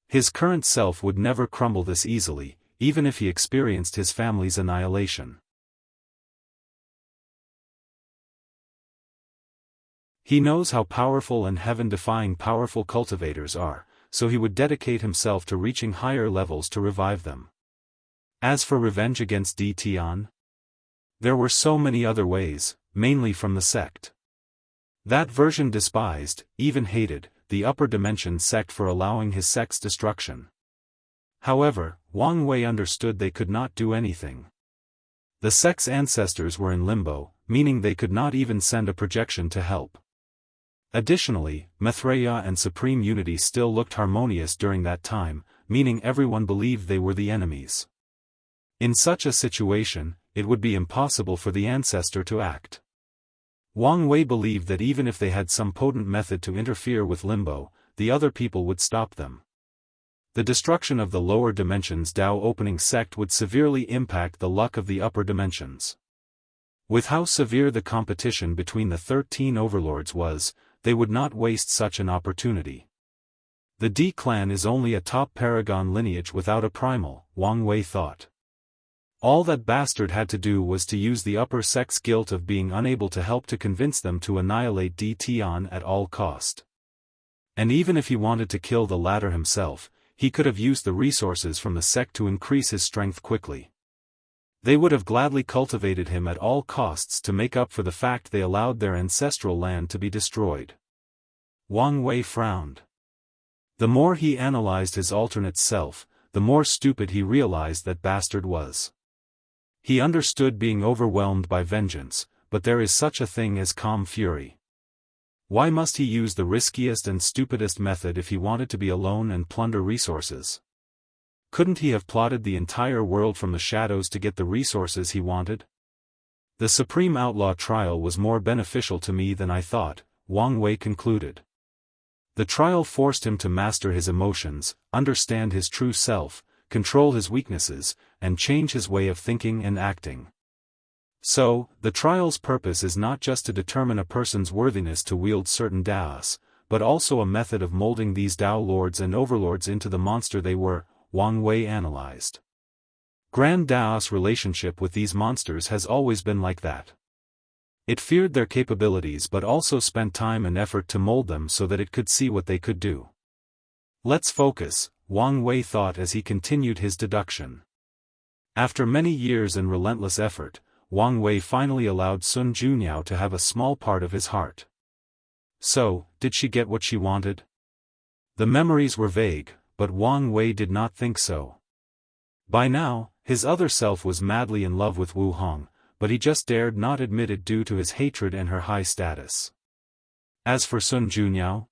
His current self would never crumble this easily, even if he experienced his family's annihilation. He knows how powerful and heaven-defying powerful cultivators are, so he would dedicate himself to reaching higher levels to revive them. As for revenge against Di Tian, there were so many other ways, mainly from the sect. That version despised, even hated, the upper dimension sect for allowing his sect's destruction. However, Wang Wei understood they could not do anything. The sect's ancestors were in limbo, meaning they could not even send a projection to help. Additionally, Maitreya and Supreme Unity still looked harmonious during that time, meaning everyone believed they were the enemies. In such a situation, it would be impossible for the ancestor to act. Wang Wei believed that even if they had some potent method to interfere with limbo, the other people would stop them. The destruction of the lower dimensions Dao opening sect would severely impact the luck of the upper dimensions. With how severe the competition between the 13 overlords was, they would not waste such an opportunity. The Di clan is only a top paragon lineage without a primal, Wang Wei thought. All that bastard had to do was to use the upper sect's guilt of being unable to help to convince them to annihilate Di Tian at all cost. And even if he wanted to kill the latter himself, he could have used the resources from the sect to increase his strength quickly. They would have gladly cultivated him at all costs to make up for the fact they allowed their ancestral land to be destroyed. Wang Wei frowned. The more he analyzed his alternate self, the more stupid he realized that bastard was. He understood being overwhelmed by vengeance, but there is such a thing as calm fury. Why must he use the riskiest and stupidest method if he wanted to be alone and plunder resources? Couldn't he have plotted the entire world from the shadows to get the resources he wanted? The Supreme Outlaw trial was more beneficial to me than I thought, Wang Wei concluded. The trial forced him to master his emotions, understand his true self, control his weaknesses, and change his way of thinking and acting. So, the trial's purpose is not just to determine a person's worthiness to wield certain Daos, but also a method of molding these Dao lords and overlords into the monster they were, Wang Wei analyzed. Grand Daos' relationship with these monsters has always been like that. It feared their capabilities but also spent time and effort to mold them so that it could see what they could do. Let's focus, Wang Wei thought as he continued his deduction. After many years and relentless effort, Wang Wei finally allowed Sun Junyao to have a small part of his heart. So, did she get what she wanted? The memories were vague, but Wang Wei did not think so. By now, his other self was madly in love with Wu Hong, but he just dared not admit it due to his hatred and her high status. As for Sun Junyao,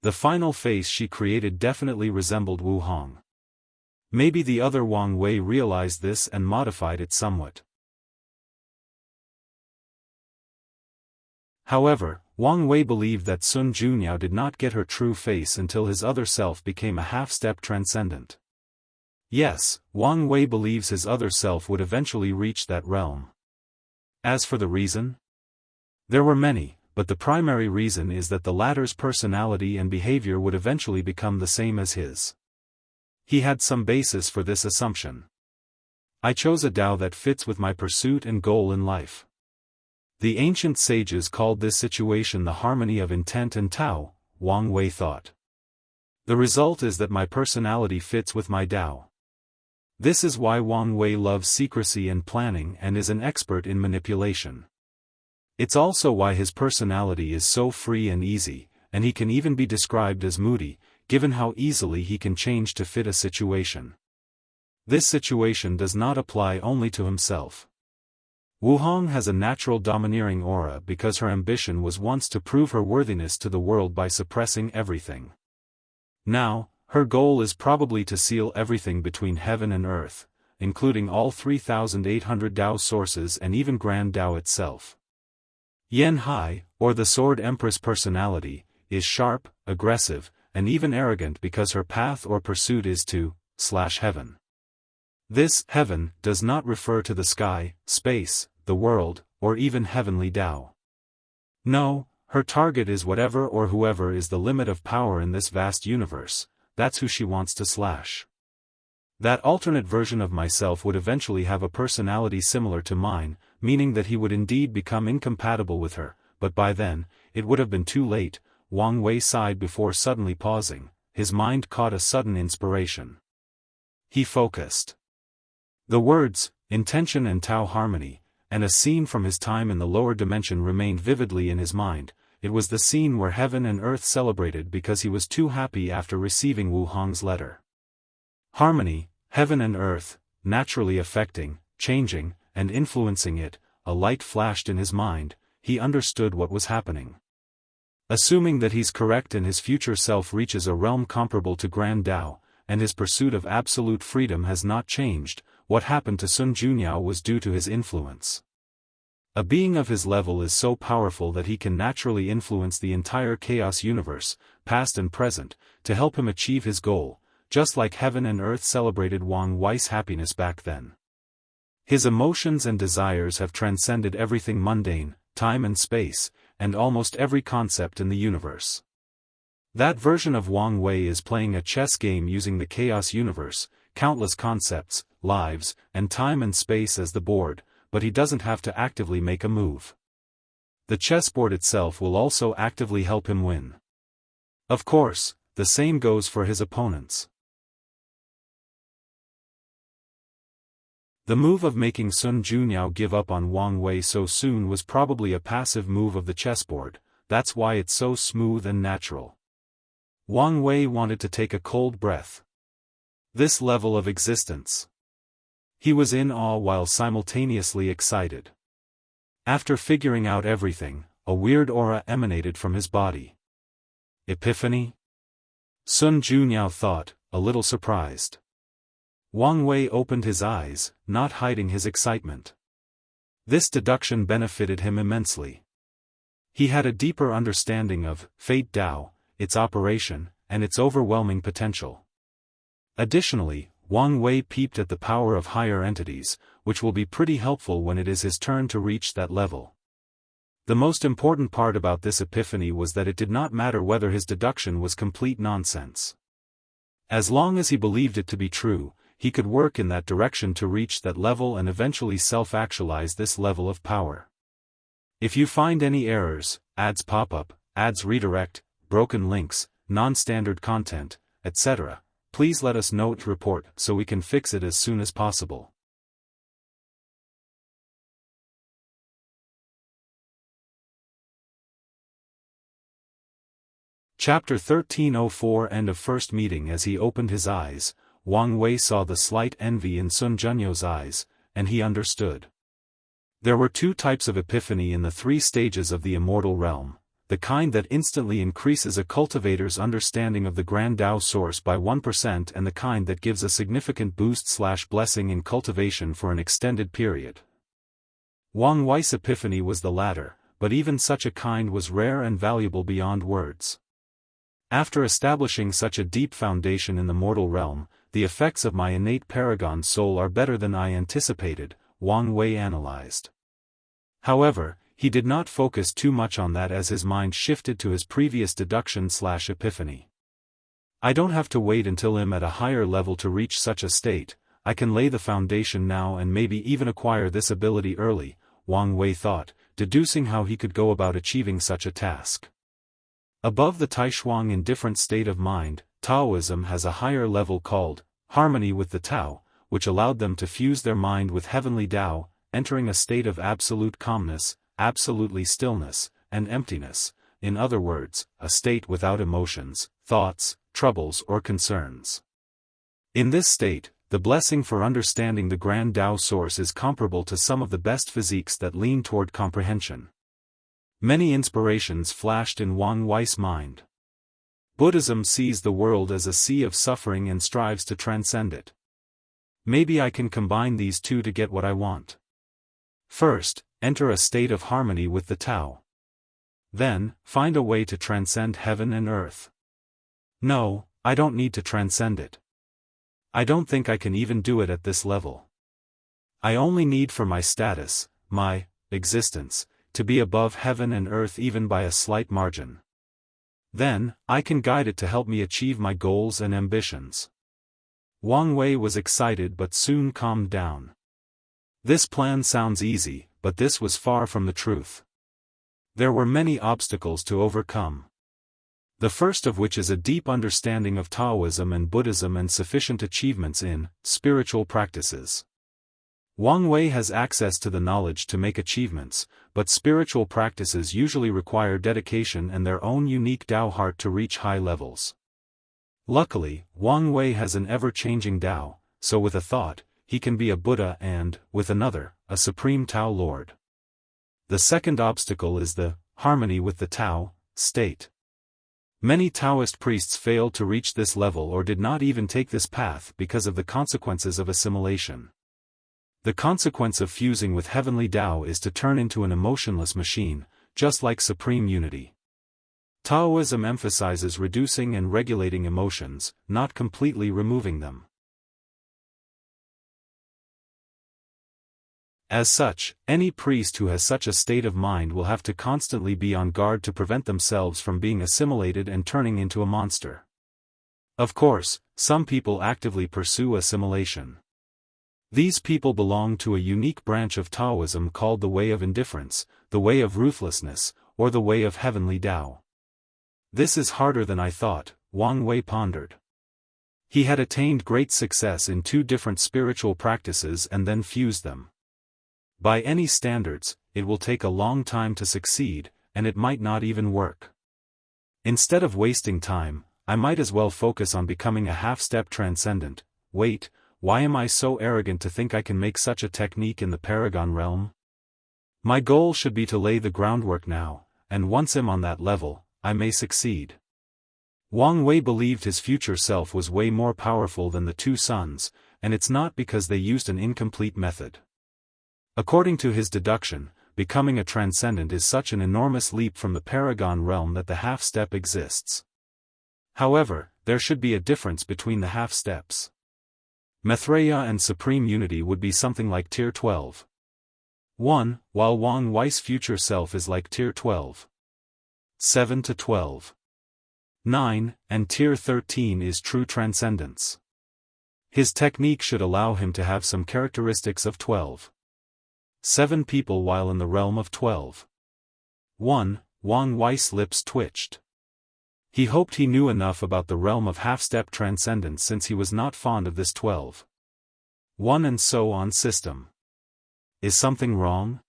the final face she created definitely resembled Wu Hong. Maybe the other Wang Wei realized this and modified it somewhat. However, Wang Wei believed that Sun Junyao did not get her true face until his other self became a half-step transcendent. Yes, Wang Wei believes his other self would eventually reach that realm. As for the reason? There were many, but the primary reason is that the latter's personality and behavior would eventually become the same as his. He had some basis for this assumption. I chose a Dao that fits with my pursuit and goal in life. The ancient sages called this situation the harmony of intent and Tao, Wang Wei thought. The result is that my personality fits with my Tao. This is why Wang Wei loves secrecy and planning and is an expert in manipulation. It's also why his personality is so free and easy, and he can even be described as moody, given how easily he can change to fit a situation. This situation does not apply only to himself. Wu Hong has a natural domineering aura because her ambition was once to prove her worthiness to the world by suppressing everything. Now, her goal is probably to seal everything between heaven and earth, including all 3,800 Tao sources and even Grand Tao itself. Yan Hai, or the Sword Empress personality, is sharp, aggressive, and even arrogant because her path or pursuit is to /heaven. This heaven does not refer to the sky, space, the world, or even heavenly Tao. No, her target is whatever or whoever is the limit of power in this vast universe. That's who she wants to slash. That alternate version of myself would eventually have a personality similar to mine, meaning that he would indeed become incompatible with her, but by then, it would have been too late. Wang Wei sighed before suddenly pausing. His mind caught a sudden inspiration. He focused. The words, intention and Tao harmony, and a scene from his time in the lower dimension remained vividly in his mind. It was the scene where heaven and earth celebrated because he was too happy after receiving Wu Hong's letter. Harmony, heaven and earth, naturally affecting, changing, and influencing it, a light flashed in his mind. He understood what was happening. Assuming that he's correct and his future self reaches a realm comparable to Grand Tao, and his pursuit of absolute freedom has not changed, what happened to Sun Junyao was due to his influence. A being of his level is so powerful that he can naturally influence the entire chaos universe, past and present, to help him achieve his goal, just like heaven and earth celebrated Wang Wei's happiness back then. His emotions and desires have transcended everything mundane, time and space, and almost every concept in the universe. That version of Wang Wei is playing a chess game using the chaos universe, countless concepts, lives, and time and space as the board, but he doesn't have to actively make a move. The chessboard itself will also actively help him win. Of course, the same goes for his opponents. The move of making Sun Junyao give up on Wang Wei so soon was probably a passive move of the chessboard. That's why it's so smooth and natural. Wang Wei wanted to take a cold breath. This level of existence. He was in awe while simultaneously excited. After figuring out everything, a weird aura emanated from his body. Epiphany? Sun Junyao thought, a little surprised. Wang Wei opened his eyes, not hiding his excitement. This deduction benefited him immensely. He had a deeper understanding of Fate Tao, its operation, and its overwhelming potential. Additionally, Wang Wei peeped at the power of higher entities, which will be pretty helpful when it is his turn to reach that level. The most important part about this epiphany was that it did not matter whether his deduction was complete nonsense. As long as he believed it to be true, he could work in that direction to reach that level and eventually self-actualize this level of power. If you find any errors, ads pop up, ads redirect, broken links, non-standard content, etc., please let us know to report so we can fix it as soon as possible. Chapter 1304 End of First Meeting. As he opened his eyes, Wang Wei saw the slight envy in Sun Junyau's eyes, and he understood. There were two types of epiphany in the three stages of the immortal realm, the kind that instantly increases a cultivator's understanding of the Grand Tao source by 1% and the kind that gives a significant boost/blessing in cultivation for an extended period. Wang Wei's epiphany was the latter, but even such a kind was rare and valuable beyond words. After establishing such a deep foundation in the mortal realm, the effects of my innate paragon soul are better than I anticipated, Wang Wei analyzed. However, he did not focus too much on that as his mind shifted to his previous deduction/epiphany. I don't have to wait until I'm at a higher level to reach such a state, I can lay the foundation now and maybe even acquire this ability early, Wang Wei thought, deducing how he could go about achieving such a task. Above the Taishuang indifferent state of mind, Taoism has a higher level called harmony with the Tao, which allowed them to fuse their mind with heavenly Tao, entering a state of absolute calmness, absolutely stillness, and emptiness, in other words, a state without emotions, thoughts, troubles or concerns. In this state, the blessing for understanding the grand Tao source is comparable to some of the best physiques that lean toward comprehension. Many inspirations flashed in Wang Wei's mind. Buddhism sees the world as a sea of suffering and strives to transcend it. Maybe I can combine these two to get what I want. First, enter a state of harmony with the Tao. Then, find a way to transcend heaven and earth. No, I don't need to transcend it. I don't think I can even do it at this level. I only need for my status, my existence, to be above heaven and earth even by a slight margin. Then, I can guide it to help me achieve my goals and ambitions. Wang Wei was excited but soon calmed down. This plan sounds easy, but this was far from the truth. There were many obstacles to overcome. The first of which is a deep understanding of Taoism and Buddhism and sufficient achievements in spiritual practices. Wang Wei has access to the knowledge to make achievements, but spiritual practices usually require dedication and their own unique Tao heart to reach high levels. Luckily, Wang Wei has an ever-changing Tao, so with a thought, he can be a Buddha and, with another, a supreme Tao Lord. The second obstacle is the harmony with the Tao state. Many Taoist priests failed to reach this level or did not even take this path because of the consequences of assimilation. The consequence of fusing with heavenly Tao is to turn into an emotionless machine, just like supreme unity. Taoism emphasizes reducing and regulating emotions, not completely removing them. As such, any priest who has such a state of mind will have to constantly be on guard to prevent themselves from being assimilated and turning into a monster. Of course, some people actively pursue assimilation. These people belong to a unique branch of Taoism called the way of indifference, the way of ruthlessness, or the way of heavenly Tao. This is harder than I thought, Wang Wei pondered. He had attained great success in 2 different spiritual practices and then fused them. By any standards, it will take a long time to succeed, and it might not even work. Instead of wasting time, I might as well focus on becoming a half-step transcendent. Wait, why am I so arrogant to think I can make such a technique in the Paragon realm? My goal should be to lay the groundwork now, and once I'm on that level, I may succeed. Wang Wei believed his future self was way more powerful than the 2 sons, and it's not because they used an incomplete method. According to his deduction, becoming a transcendent is such an enormous leap from the Paragon realm that the half-step exists. However, there should be a difference between the half-steps. Maitreya and Supreme Unity would be something like Tier 12. 1, while Wang Wei's future self is like Tier 12. 7 to 12. 9, and Tier 13 is true transcendence. His technique should allow him to have some characteristics of 12. 7 people while in the realm of 12. 1, Wang Wei's lips twitched. He hoped he knew enough about the realm of half-step transcendence since he was not fond of this 12. 1 and so on system. Is something wrong?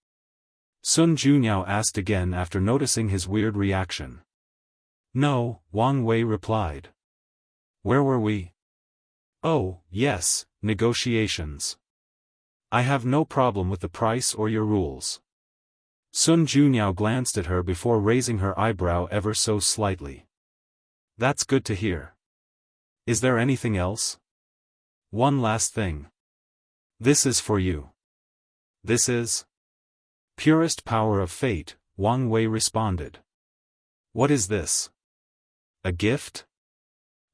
Sun Junyao asked again after noticing his weird reaction. No, Wang Wei replied. Where were we? Oh, yes, negotiations. I have no problem with the price or your rules. Sun Junyao glanced at her before raising her eyebrow ever so slightly. That's good to hear. Is there anything else? One last thing. This is for you. This is? Purest power of fate, Wang Wei responded. What is this? A gift?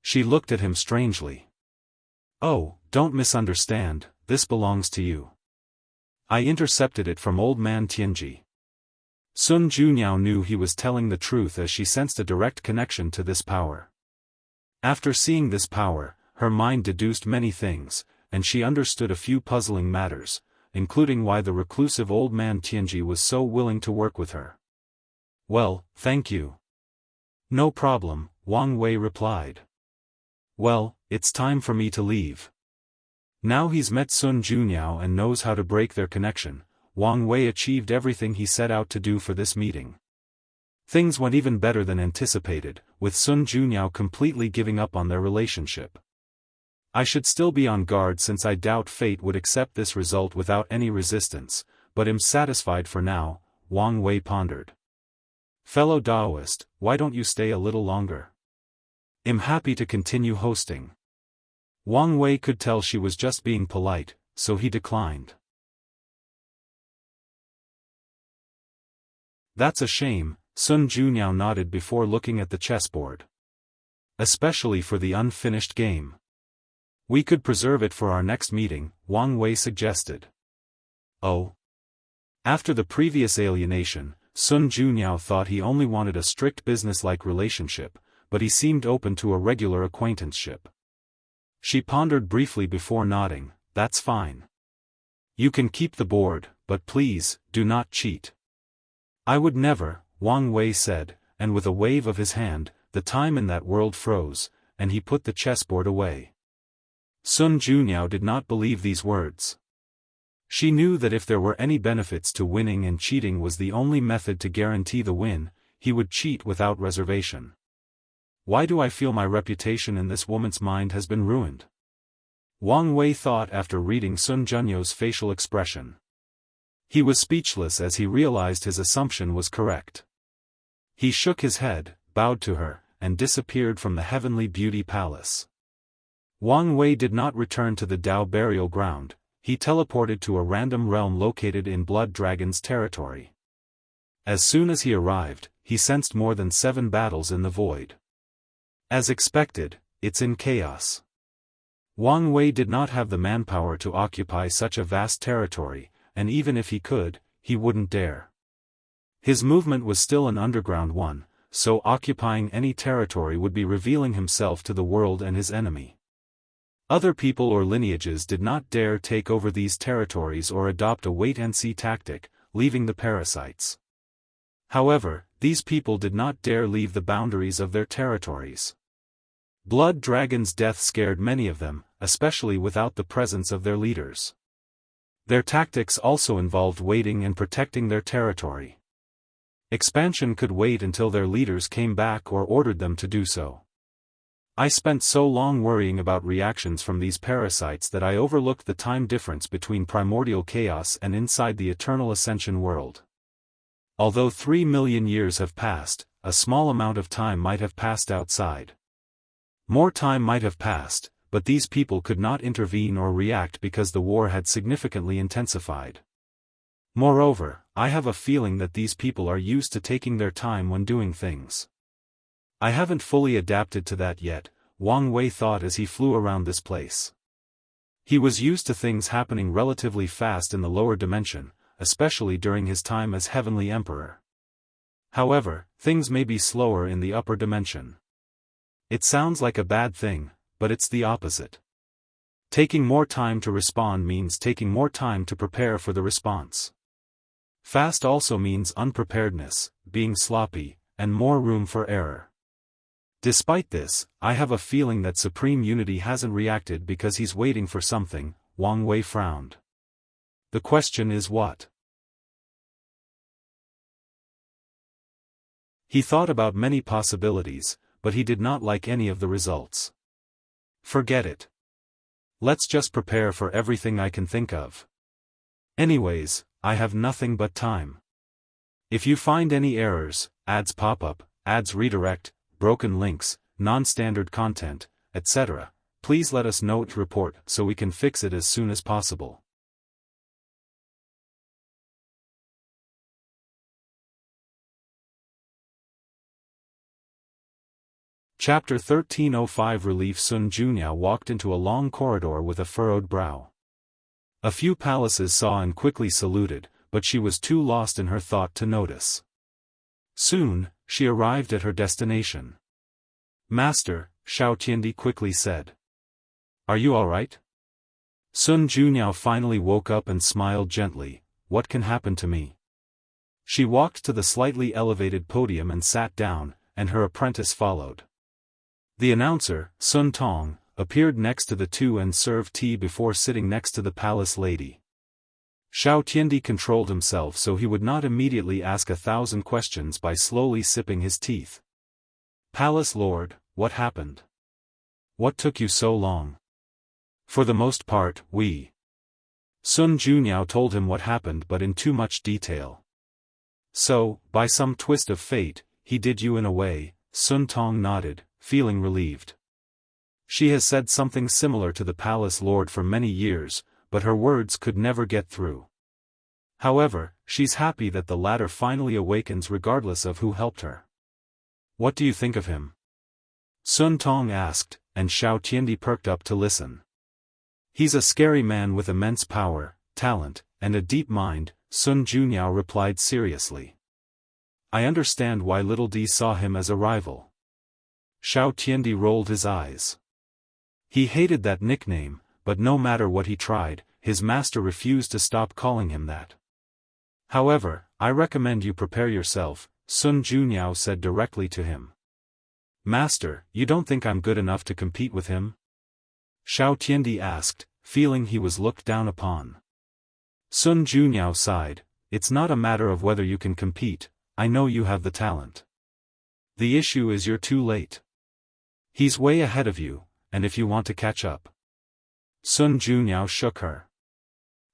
She looked at him strangely. Oh, don't misunderstand, this belongs to you. I intercepted it from old man Tianji. Sun Junyao knew he was telling the truth as she sensed a direct connection to this power. After seeing this power, her mind deduced many things, and she understood a few puzzling matters, including why the reclusive old man Tianji was so willing to work with her. Well, thank you. No problem, Wang Wei replied. Well, it's time for me to leave. Now he's met Sun Junyao and knows how to break their connection. Wang Wei achieved everything he set out to do for this meeting. Things went even better than anticipated, with Sun Junyao completely giving up on their relationship. I should still be on guard since I doubt fate would accept this result without any resistance, but am satisfied for now, Wang Wei pondered. Fellow Daoist, why don't you stay a little longer? I'm happy to continue hosting. Wang Wei could tell she was just being polite, so he declined. That's a shame, Sun Junyao nodded before looking at the chessboard. Especially for the unfinished game. We could preserve it for our next meeting, Wang Wei suggested. Oh. After the previous alienation, Sun Junyao thought he only wanted a strict business-like relationship, but he seemed open to a regular acquaintanceship. She pondered briefly before nodding, that's fine. You can keep the board, but please, do not cheat. I would never, Wang Wei said, and with a wave of his hand, the time in that world froze, and he put the chessboard away. Sun Junyao did not believe these words. She knew that if there were any benefits to winning and cheating was the only method to guarantee the win, he would cheat without reservation. Why do I feel my reputation in this woman's mind has been ruined? Wang Wei thought after reading Sun Junyao's facial expression. He was speechless as he realized his assumption was correct. He shook his head, bowed to her, and disappeared from the heavenly beauty palace. Wang Wei did not return to the Dao burial ground, he teleported to a random realm located in Blood Dragon's territory. As soon as he arrived, he sensed more than 7 battles in the void. As expected, it's in chaos. Wang Wei did not have the manpower to occupy such a vast territory, and even if he could, he wouldn't dare. His movement was still an underground one, so occupying any territory would be revealing himself to the world and his enemy. Other people or lineages did not dare take over these territories or adopt a wait-and-see tactic, leaving the parasites. However, these people did not dare leave the boundaries of their territories. Blood Dragon's death scared many of them, especially without the presence of their leaders. Their tactics also involved waiting and protecting their territory. Expansion could wait until their leaders came back or ordered them to do so. I spent so long worrying about reactions from these parasites that I overlooked the time difference between primordial chaos and inside the eternal ascension world. Although 3 million years have passed, a small amount of time might have passed outside. More time might have passed, but these people could not intervene or react because the war had significantly intensified. Moreover, I have a feeling that these people are used to taking their time when doing things. I haven't fully adapted to that yet, Wang Wei thought as he flew around this place. He was used to things happening relatively fast in the lower dimension, especially during his time as Heavenly Emperor. However, things may be slower in the upper dimension. It sounds like a bad thing, but it's the opposite. Taking more time to respond means taking more time to prepare for the response. Fast also means unpreparedness, being sloppy, and more room for error. Despite this, I have a feeling that Supreme Unity hasn't reacted because he's waiting for something, Wang Wei frowned. The question is what? He thought about many possibilities, but he did not like any of the results. Forget it. Let's just prepare for everything I can think of. Anyways, I have nothing but time. If you find any errors, ads pop up, ads redirect, broken links, non-standard content, etc., please let us know to report so we can fix it as soon as possible. Chapter 1305 Relief. Sun Junyao walked into a long corridor with a furrowed brow. A few palaces saw and quickly saluted, but she was too lost in her thought to notice. Soon, she arrived at her destination. Master, Xiao Tiandi quickly said. Are you alright? Sun Junyao finally woke up and smiled gently. What can happen to me? She walked to the slightly elevated podium and sat down, and her apprentice followed. The announcer, Sun Tong, appeared next to the two and served tea before sitting next to the palace lady. Xiao Tiandi controlled himself so he would not immediately ask 1,000 questions by slowly sipping his teeth. Palace Lord, what happened? What took you so long? For the most part, we. Sun Juniao told him what happened but in too much detail. So, by some twist of fate, he did you in a way, Sun Tong nodded, feeling relieved. She has said something similar to the palace lord for many years, but her words could never get through. However, she's happy that the latter finally awakens regardless of who helped her. What do you think of him? Sun Tong asked, and Xiao Tiandi perked up to listen. He's a scary man with immense power, talent, and a deep mind, Sun Juniao replied seriously. I understand why Little D saw him as a rival. Xiao Tiandi rolled his eyes. He hated that nickname, but no matter what he tried, his master refused to stop calling him that. However, I recommend you prepare yourself, Sun Juniao said directly to him. Master, you don't think I'm good enough to compete with him? Xiao Tiandi asked, feeling he was looked down upon. Sun Juniao sighed, it's not a matter of whether you can compete, I know you have the talent. The issue is you're too late. He's way ahead of you, and if you want to catch up. Sun Juniao shook her.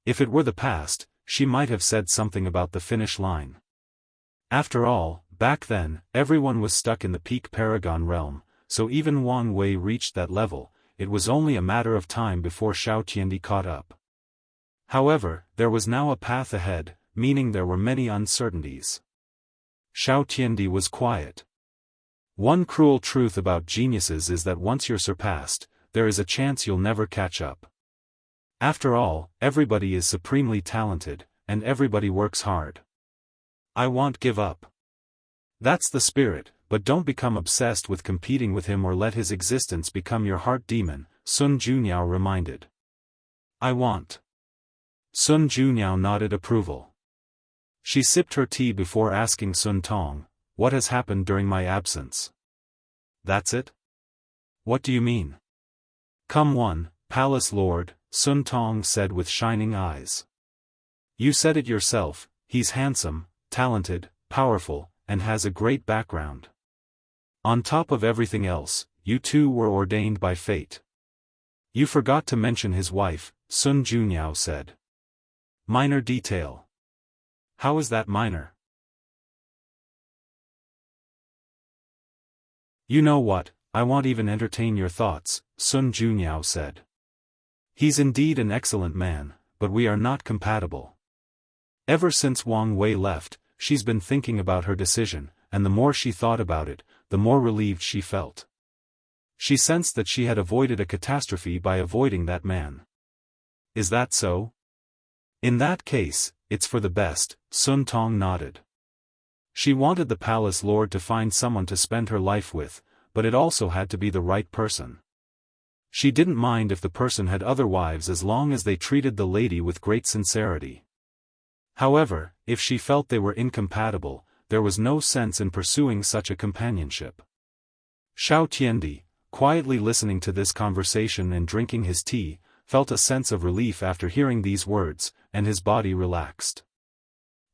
If it were the past, she might have said something about the finish line. After all, back then, everyone was stuck in the peak Paragon realm, so even Wang Wei reached that level, it was only a matter of time before Xiao Tiandi caught up. However, there was now a path ahead, meaning there were many uncertainties. Xiao Tiandi was quiet. One cruel truth about geniuses is that once you're surpassed, there is a chance you'll never catch up. After all, everybody is supremely talented, and everybody works hard. I won't give up. That's the spirit, but don't become obsessed with competing with him or let his existence become your heart demon, Sun Juniao reminded. I won't. Sun Juniao nodded approval. She sipped her tea before asking Sun Tong, what has happened during my absence? That's it? What do you mean? Come one, Palace Lord, Sun Tong said with shining eyes. You said it yourself, he's handsome, talented, powerful, and has a great background. On top of everything else, you two were ordained by fate. You forgot to mention his wife, Sun Juniao said. Minor detail. How is that minor? You know what, I won't even entertain your thoughts, Sun Juniao said. He's indeed an excellent man, but we are not compatible. Ever since Wang Wei left, she's been thinking about her decision, and the more she thought about it, the more relieved she felt. She sensed that she had avoided a catastrophe by avoiding that man. Is that so? In that case, it's for the best, Sun Tong nodded. She wanted the palace lord to find someone to spend her life with, but it also had to be the right person. She didn't mind if the person had other wives as long as they treated the lady with great sincerity. However, if she felt they were incompatible, there was no sense in pursuing such a companionship. Xiao Tiandi, quietly listening to this conversation and drinking his tea, felt a sense of relief after hearing these words, and his body relaxed.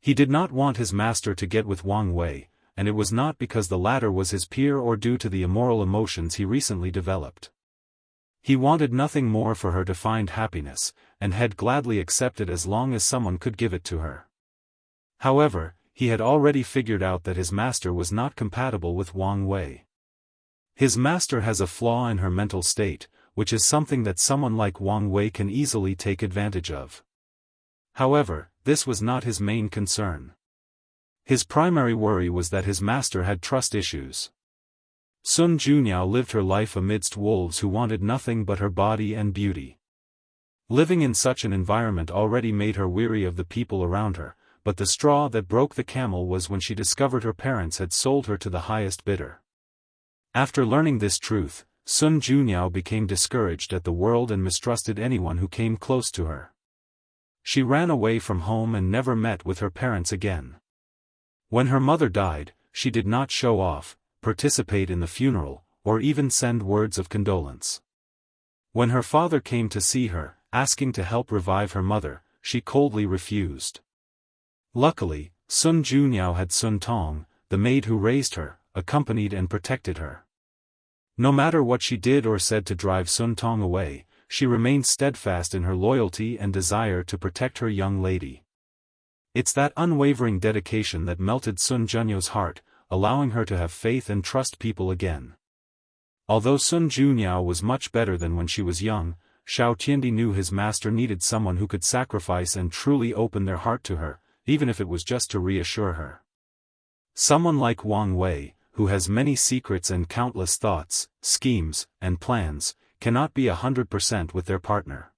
He did not want his master to get with Wang Wei, and it was not because the latter was his peer or due to the immoral emotions he recently developed. He wanted nothing more for her to find happiness, and had gladly accepted as long as someone could give it to her. However, he had already figured out that his master was not compatible with Wang Wei. His master has a flaw in her mental state, which is something that someone like Wang Wei can easily take advantage of. However, this was not his main concern. His primary worry was that his master had trust issues. Sun Juniao lived her life amidst wolves who wanted nothing but her body and beauty. Living in such an environment already made her weary of the people around her, but the straw that broke the camel was when she discovered her parents had sold her to the highest bidder. After learning this truth, Sun Juniao became discouraged at the world and mistrusted anyone who came close to her. She ran away from home and never met with her parents again. When her mother died, she did not show off, participate in the funeral, or even send words of condolence. When her father came to see her, asking to help revive her mother, she coldly refused. Luckily, Sun Junniao had Sun Tong, the maid who raised her, accompanied and protected her. No matter what she did or said to drive Sun Tong away, she remained steadfast in her loyalty and desire to protect her young lady. It's that unwavering dedication that melted Sun Junniao's heart, allowing her to have faith and trust people again. Although Sun Junniao was much better than when she was young, Xiao Tiandi knew his master needed someone who could sacrifice and truly open their heart to her, even if it was just to reassure her. Someone like Wang Wei, who has many secrets and countless thoughts, schemes, and plans, cannot be 100% with their partner.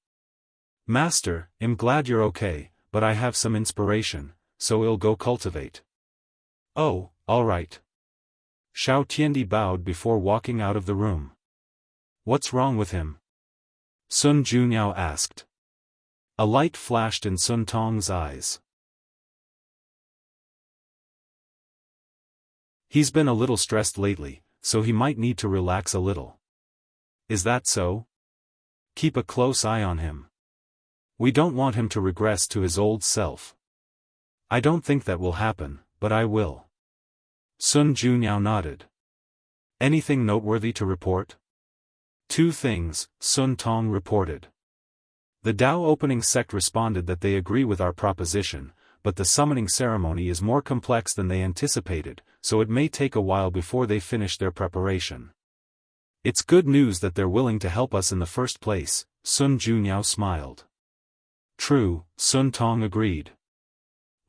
Master, I'm glad you're okay, but I have some inspiration, so I'll go cultivate. Oh, all right. Xiao Tiandi bowed before walking out of the room. What's wrong with him? Sun Junniao asked. A light flashed in Sun Tong's eyes. He's been a little stressed lately, so he might need to relax a little. Is that so? Keep a close eye on him. We don't want him to regress to his old self. I don't think that will happen, but I will. Sun Junniao nodded. Anything noteworthy to report? 2 things, Sun Tong reported. The Dao opening sect responded that they agree with our proposition, but the summoning ceremony is more complex than they anticipated, so it may take a while before they finish their preparation. It's good news that they're willing to help us in the first place, Sun Junniao smiled. True, Sun Tong agreed.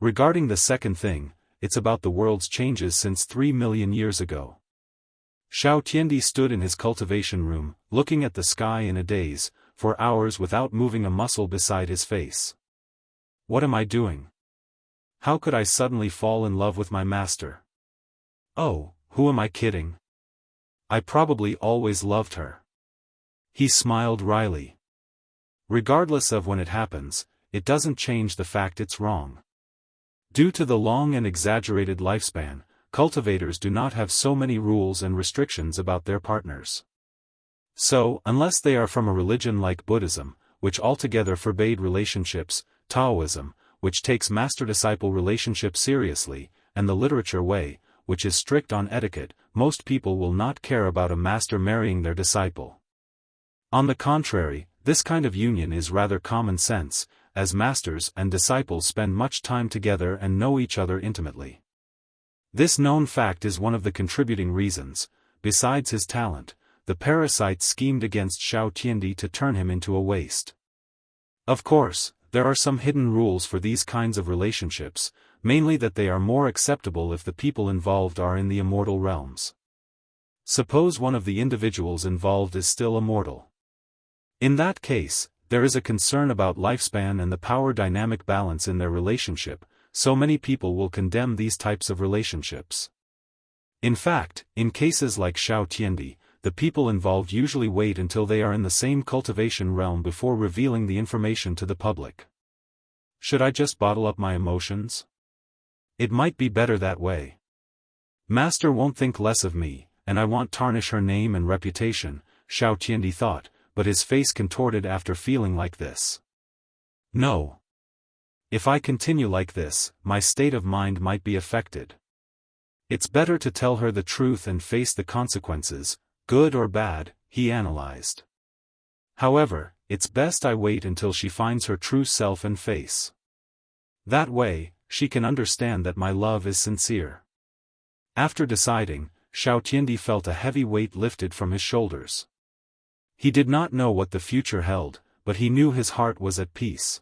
Regarding the second thing, it's about the world's changes since 3 million years ago. Xiao Tiandi stood in his cultivation room, looking at the sky in a daze, for hours without moving a muscle beside his face. What am I doing? How could I suddenly fall in love with my master? Oh, who am I kidding? I probably always loved her. He smiled wryly. Regardless of when it happens, it doesn't change the fact it's wrong. Due to the long and exaggerated lifespan, cultivators do not have so many rules and restrictions about their partners. So, unless they are from a religion like Buddhism, which altogether forbade relationships, Taoism, which takes master-disciple relationship seriously, and the literature way, which is strict on etiquette, most people will not care about a master marrying their disciple. On the contrary, this kind of union is rather common sense, as masters and disciples spend much time together and know each other intimately. This known fact is one of the contributing reasons. Besides his talent, the parasite schemed against Xiao Tiandi to turn him into a waste. Of course, there are some hidden rules for these kinds of relationships, mainly that they are more acceptable if the people involved are in the immortal realms. Suppose one of the individuals involved is still immortal. In that case, there is a concern about lifespan and the power dynamic balance in their relationship, so many people will condemn these types of relationships. In fact, in cases like Xiao Tiandi, the people involved usually wait until they are in the same cultivation realm before revealing the information to the public. Should I just bottle up my emotions? It might be better that way. Master won't think less of me, and I won't tarnish her name and reputation, Xiao Tiandi thought, but his face contorted after feeling like this. No. If I continue like this, my state of mind might be affected. It's better to tell her the truth and face the consequences, good or bad, he analyzed. However, it's best I wait until she finds her true self and face. That way, she can understand that my love is sincere. After deciding, Xiao Tiandi felt a heavy weight lifted from his shoulders. He did not know what the future held, but he knew his heart was at peace.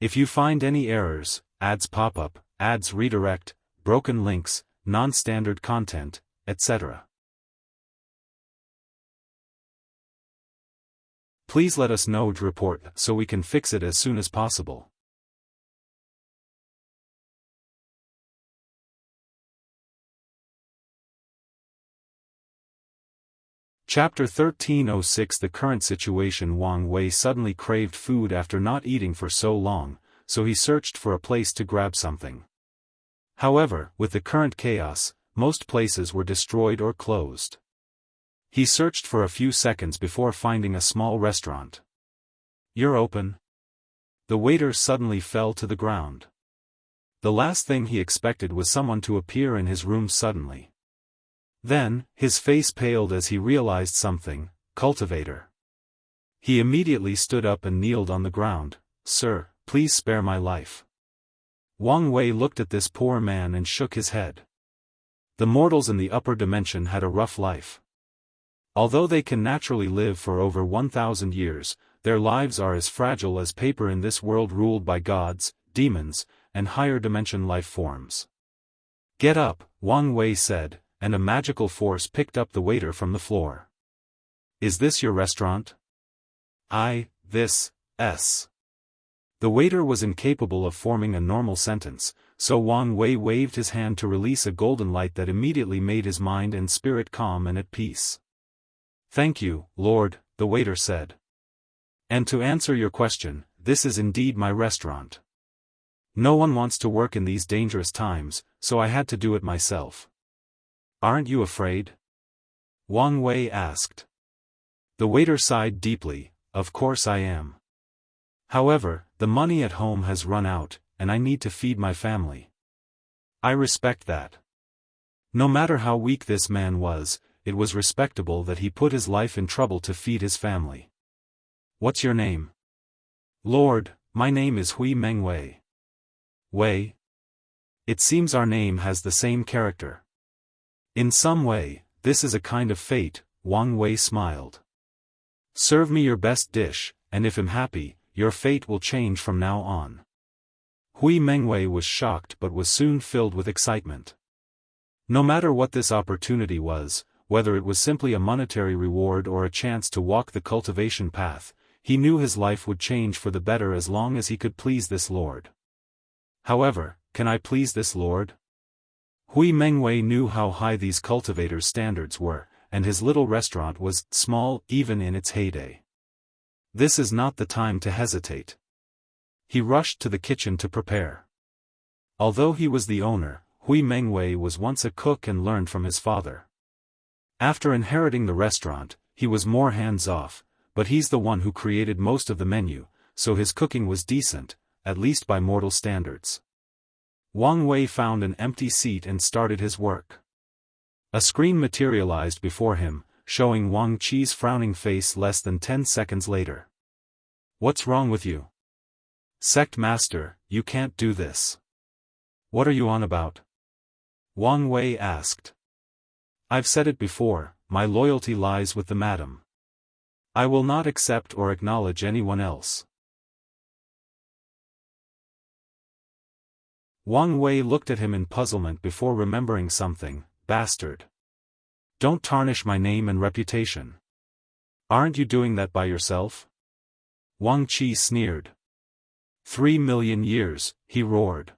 If you find any errors, ads pop up, ads redirect, broken links, non-standard content, etc. Please let us know to report so we can fix it as soon as possible. Chapter 1306. The current situation. Wang Wei suddenly craved food after not eating for so long, so he searched for a place to grab something. However, with the current chaos, most places were destroyed or closed. He searched for a few seconds before finding a small restaurant. "You're open?" The waiter suddenly fell to the ground. The last thing he expected was someone to appear in his room suddenly. Then, his face paled as he realized something: cultivator. He immediately stood up and kneeled on the ground. "Sir, please spare my life." Wang Wei looked at this poor man and shook his head. The mortals in the upper dimension had a rough life. Although they can naturally live for over 1,000 years, their lives are as fragile as paper in this world ruled by gods, demons, and higher dimension life forms. "Get up," Wang Wei said, and a magical force picked up the waiter from the floor. "Is this your restaurant?" This. The waiter was incapable of forming a normal sentence, so Wang Wei waved his hand to release a golden light that immediately made his mind and spirit calm and at peace. "Thank you, Lord," the waiter said. "And to answer your question, this is indeed my restaurant. No one wants to work in these dangerous times, so I had to do it myself." "Aren't you afraid?" Wang Wei asked. The waiter sighed deeply. "Of course I am. However, the money at home has run out, and I need to feed my family." "I respect that." No matter how weak this man was, it was respectable that he put his life in trouble to feed his family. "What's your name?" "Lord, my name is Hui Meng Wei." "Wei? It seems our name has the same character." "In some way, this is a kind of fate," Wang Wei smiled. "Serve me your best dish, and if I'm happy, your fate will change from now on." Hui Mengwei was shocked but was soon filled with excitement. No matter what this opportunity was, whether it was simply a monetary reward or a chance to walk the cultivation path, he knew his life would change for the better as long as he could please this lord. "However, can I please this lord?" Hui Mengwei knew how high these cultivators' standards were, and his little restaurant was small even in its heyday. This is not the time to hesitate. He rushed to the kitchen to prepare. Although he was the owner, Hui Mengwei was once a cook and learned from his father. After inheriting the restaurant, he was more hands-off, but he's the one who created most of the menu, so his cooking was decent, at least by mortal standards. Wang Wei found an empty seat and started his work. A screen materialized before him, showing Wang Qi's frowning face less than 10 seconds later. "What's wrong with you?" "Sect Master, you can't do this." "What are you on about?" Wang Wei asked. "I've said it before, my loyalty lies with the madam. I will not accept or acknowledge anyone else." Wang Wei looked at him in puzzlement before remembering something. "Bastard. Don't tarnish my name and reputation. Aren't you doing that by yourself?" Wang Qi sneered. 3,000,000 years, he roared.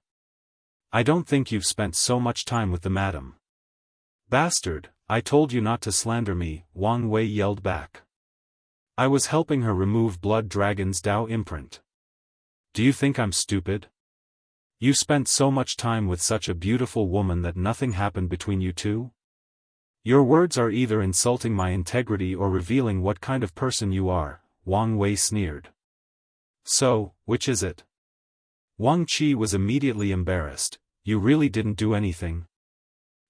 "I don't think you've spent so much time with the madam." "Bastard, I told you not to slander me," Wang Wei yelled back. "I was helping her remove Blood Dragon's Dao imprint. Do you think I'm stupid? You spent so much time with such a beautiful woman that nothing happened between you two? Your words are either insulting my integrity or revealing what kind of person you are," Wang Wei sneered. "So, which is it?" Wang Qi was immediately embarrassed. "You really didn't do anything?"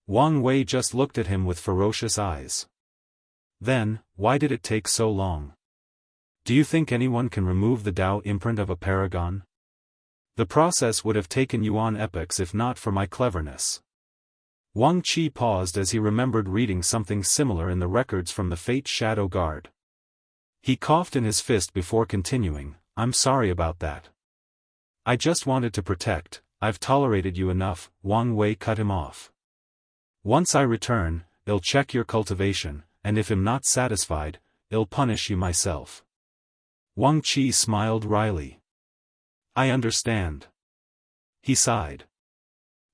Wang Wei just looked at him with ferocious eyes. "Then, why did it take so long? Do you think anyone can remove the Dao imprint of a paragon? The process would have taken yuan epochs if not for my cleverness." Wang Qi paused as he remembered reading something similar in the records from the Fate Shadow Guard. He coughed in his fist before continuing, "I'm sorry about that. I just wanted to protect. I've tolerated you enough," Wang Wei cut him off. "Once I return, I'll check your cultivation, and if I'm not satisfied, I'll punish you myself." Wang Qi smiled wryly. "I understand." He sighed.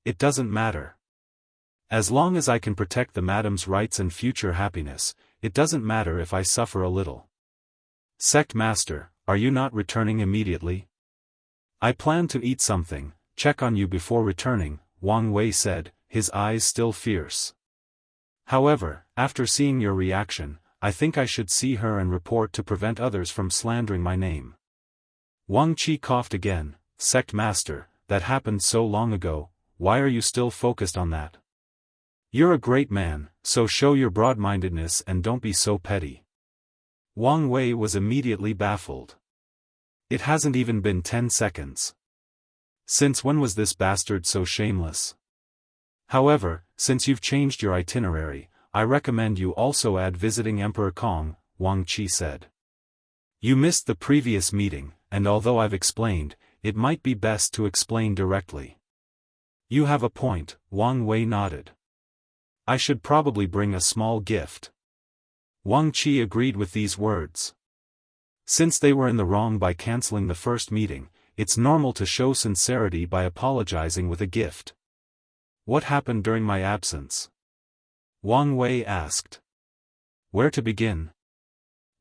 "It doesn't matter. As long as I can protect the madam's rights and future happiness, it doesn't matter if I suffer a little." "Sect Master, are you not returning immediately?" "I plan to eat something, check on you before returning," Wang Wei said, his eyes still fierce. However, after seeing your reaction, I think I should see her and report to prevent others from slandering my name. Wang Qi coughed again. Sect Master, that happened so long ago, why are you still focused on that? You're a great man, so show your broad-mindedness and don't be so petty. Wang Wei was immediately baffled. It hasn't even been 10 seconds. Since when was this bastard so shameless? However, since you've changed your itinerary, I recommend you also add visiting Emperor Kong, Wang Qi said. You missed the previous meeting, and although I've explained, it might be best to explain directly. You have a point, Wang Wei nodded. I should probably bring a small gift. Wang Qi agreed with these words. Since they were in the wrong by canceling the first meeting, it's normal to show sincerity by apologizing with a gift. What happened during my absence? Wang Wei asked. Where to begin?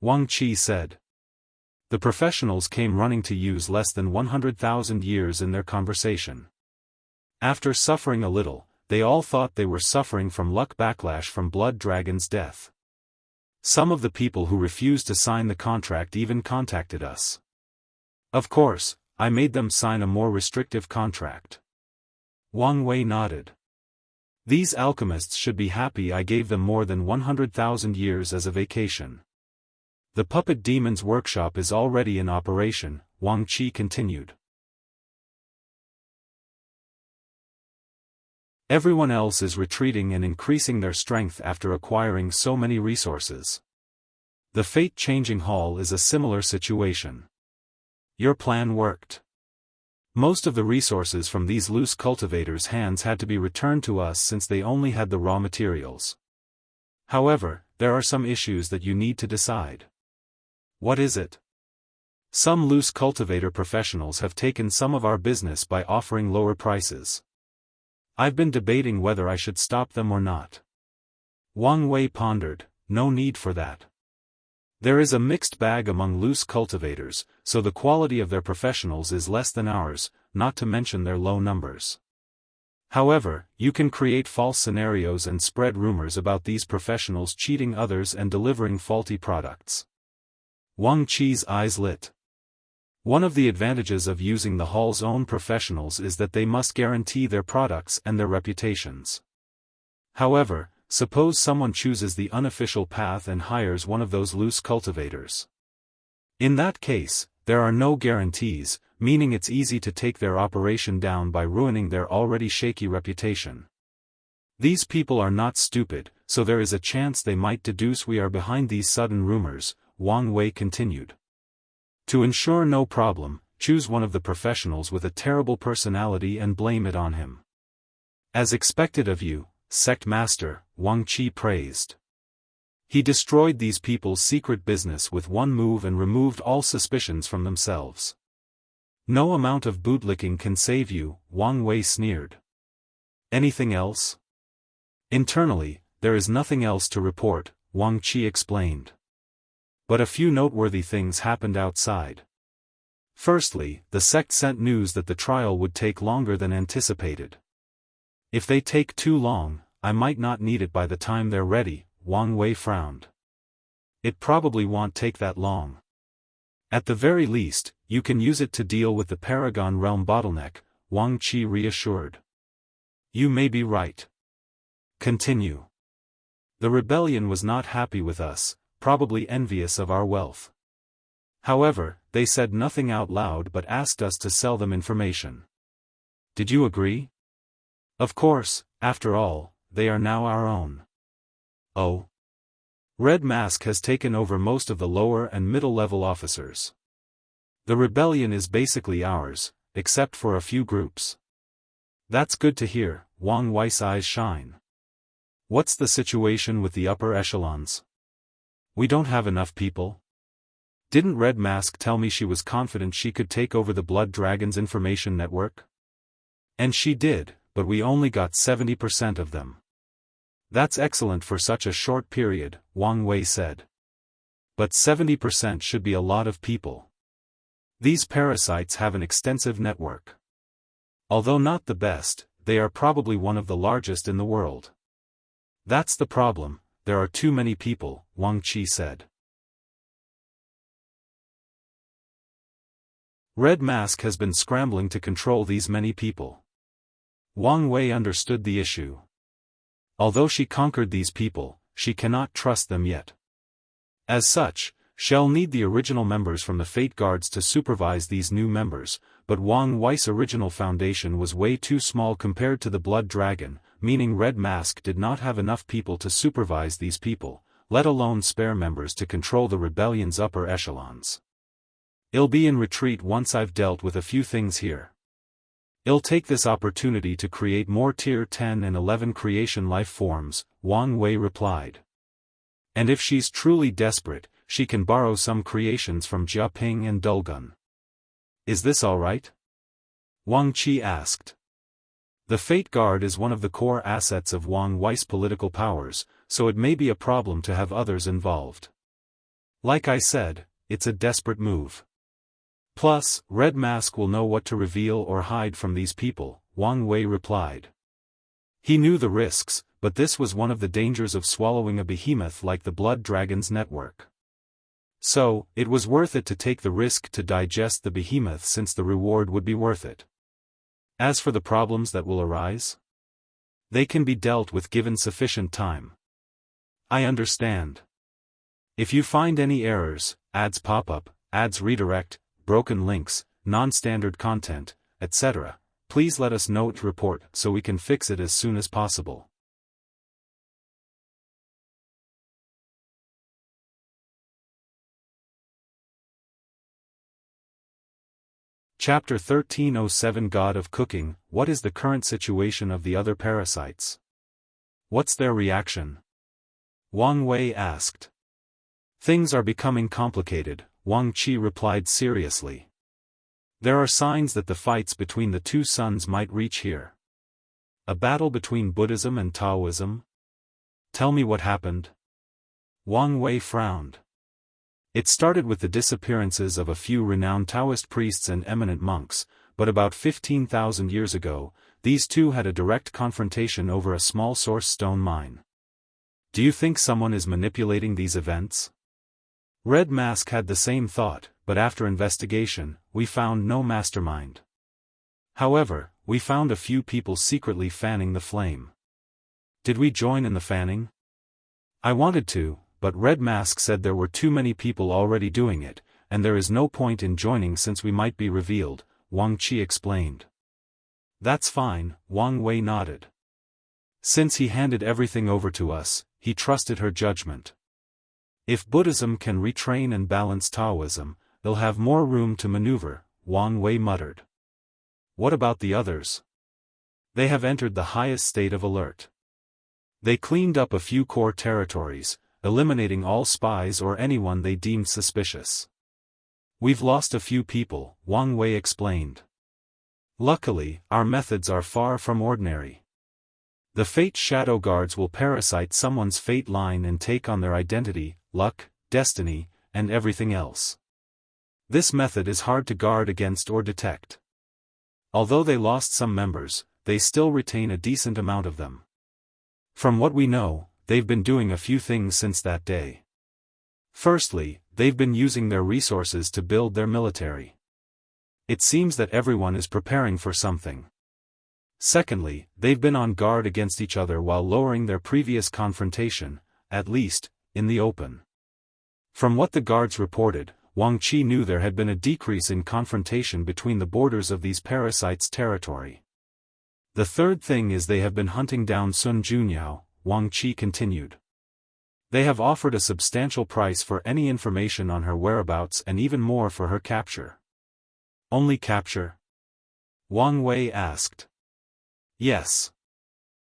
Wang Qi said. The professionals came running to use less than 100,000 years in their conversation. After suffering a little, they all thought they were suffering from luck backlash from Blood Dragon's death. Some of the people who refused to sign the contract even contacted us. Of course, I made them sign a more restrictive contract. Wang Wei nodded. These alchemists should be happy I gave them more than 100,000 years as a vacation. The puppet demon's workshop is already in operation, Wang Qi continued. Everyone else is retreating and increasing their strength after acquiring so many resources. The fate-changing hall is a similar situation. Your plan worked. Most of the resources from these loose cultivators' hands had to be returned to us since they only had the raw materials. However, there are some issues that you need to decide. What is it? Some loose cultivator professionals have taken some of our business by offering lower prices. I've been debating whether I should stop them or not. Wang Wei pondered, no need for that. There is a mixed bag among loose cultivators, so the quality of their professionals is less than ours, not to mention their low numbers. However, you can create false scenarios and spread rumors about these professionals cheating others and delivering faulty products. Wang Qi's eyes lit. One of the advantages of using the hall's own professionals is that they must guarantee their products and their reputations. However, suppose someone chooses the unofficial path and hires one of those loose cultivators. In that case, there are no guarantees, meaning it's easy to take their operation down by ruining their already shaky reputation. These people are not stupid, so there is a chance they might deduce we are behind these sudden rumors, Wang Wei continued. To ensure no problem, choose one of the professionals with a terrible personality and blame it on him. As expected of you, Sect Master, Wang Qi praised. He destroyed these people's secret business with one move and removed all suspicions from themselves. No amount of bootlicking can save you, Wang Wei sneered. Anything else? Internally, there is nothing else to report, Wang Qi explained. But a few noteworthy things happened outside. Firstly, the sect sent news that the trial would take longer than anticipated. If they take too long, I might not need it by the time they're ready, Wang Wei frowned. It probably won't take that long. At the very least, you can use it to deal with the Paragon Realm bottleneck, Wang Qi reassured. You may be right. Continue. The rebellion was not happy with us, probably envious of our wealth. However, they said nothing out loud but asked us to sell them information. Did you agree? Of course, after all, they are now our own. Oh. Red Mask has taken over most of the lower and middle-level officers. The rebellion is basically ours, except for a few groups. That's good to hear, Wang Wei's eyes shine. What's the situation with the upper echelons? We don't have enough people. Didn't Red Mask tell me she was confident she could take over the Blood Dragon's information network? And she did, but we only got 70% of them. That's excellent for such a short period, Wang Wei said. But 70% should be a lot of people. These parasites have an extensive network. Although not the best, they are probably one of the largest in the world. That's the problem, there are too many people, Wang Qi said. Red Mask has been scrambling to control these many people. Wang Wei understood the issue. Although she conquered these people, she cannot trust them yet. As such, she'll need the original members from the Fate Guards to supervise these new members, but Wang Wei's original foundation was way too small compared to the Blood Dragon, meaning Red Mask did not have enough people to supervise these people, let alone spare members to control the rebellion's upper echelons. I'll be in retreat once I've dealt with a few things here. I'll take this opportunity to create more Tier 10 and 11 creation life forms, Wang Wei replied. And if she's truly desperate, she can borrow some creations from Jiaping and Dulgun. Is this alright? Wang Qi asked. The Fate Guard is one of the core assets of Wang Wei's political powers, so it may be a problem to have others involved. Like I said, it's a desperate move. Plus, Red Mask will know what to reveal or hide from these people, Wang Wei replied. He knew the risks, but this was one of the dangers of swallowing a behemoth like the Blood Dragon's network. So, it was worth it to take the risk to digest the behemoth since the reward would be worth it. As for the problems that will arise, they can be dealt with given sufficient time. I understand. If you find any errors, ads pop up, ads redirect, broken links, non-standard content, etc., please let us know to report so we can fix it as soon as possible. Chapter 1307 God of Cooking. What is the current situation of the other parasites? What's their reaction? Wang Wei asked. Things are becoming complicated, Wang Qi replied seriously. There are signs that the fights between the two suns might reach here. A battle between Buddhism and Taoism? Tell me what happened. Wang Wei frowned. It started with the disappearances of a few renowned Taoist priests and eminent monks, but about 15,000 years ago, these two had a direct confrontation over a small source stone mine. Do you think someone is manipulating these events? Red Mask had the same thought, but after investigation, we found no mastermind. However, we found a few people secretly fanning the flame. Did we join in the fanning? I wanted to, but Red Mask said there were too many people already doing it, and there is no point in joining since we might be revealed, Wang Qi explained. That's fine, Wang Wei nodded. Since he handed everything over to us, he trusted her judgment. If Buddhism can retrain and balance Taoism, they'll have more room to maneuver, Wang Wei muttered. What about the others? They have entered the highest state of alert. They cleaned up a few core territories, eliminating all spies or anyone they deemed suspicious. We've lost a few people, Wang Wei explained. Luckily, our methods are far from ordinary. The Fate Shadow Guards will parasite someone's fate line and take on their identity, luck, destiny, and everything else. This method is hard to guard against or detect. Although they lost some members, they still retain a decent amount of them. From what we know, they've been doing a few things since that day. Firstly, they've been using their resources to build their military. It seems that everyone is preparing for something. Secondly, they've been on guard against each other while lowering their previous confrontation, at least, in the open. From what the guards reported, Wang Qi knew there had been a decrease in confrontation between the borders of these parasites' territory. The third thing is they have been hunting down Sun Junyao, Wang Qi continued. They have offered a substantial price for any information on her whereabouts and even more for her capture. Only capture? Wang Wei asked. Yes.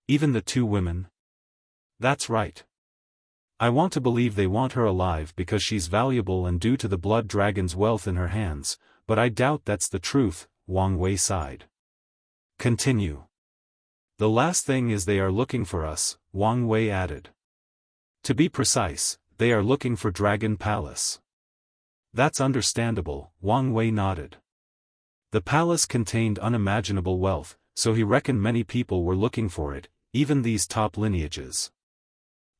Even the two women? That's right. I want to believe they want her alive because she's valuable and due to the Blood Dragon's wealth in her hands, but I doubt that's the truth, Wang Wei sighed. Continue. The last thing is they are looking for us, Wang Wei added. To be precise, they are looking for Dragon Palace. That's understandable, Wang Wei nodded. The palace contained unimaginable wealth, so he reckoned many people were looking for it, even these top lineages.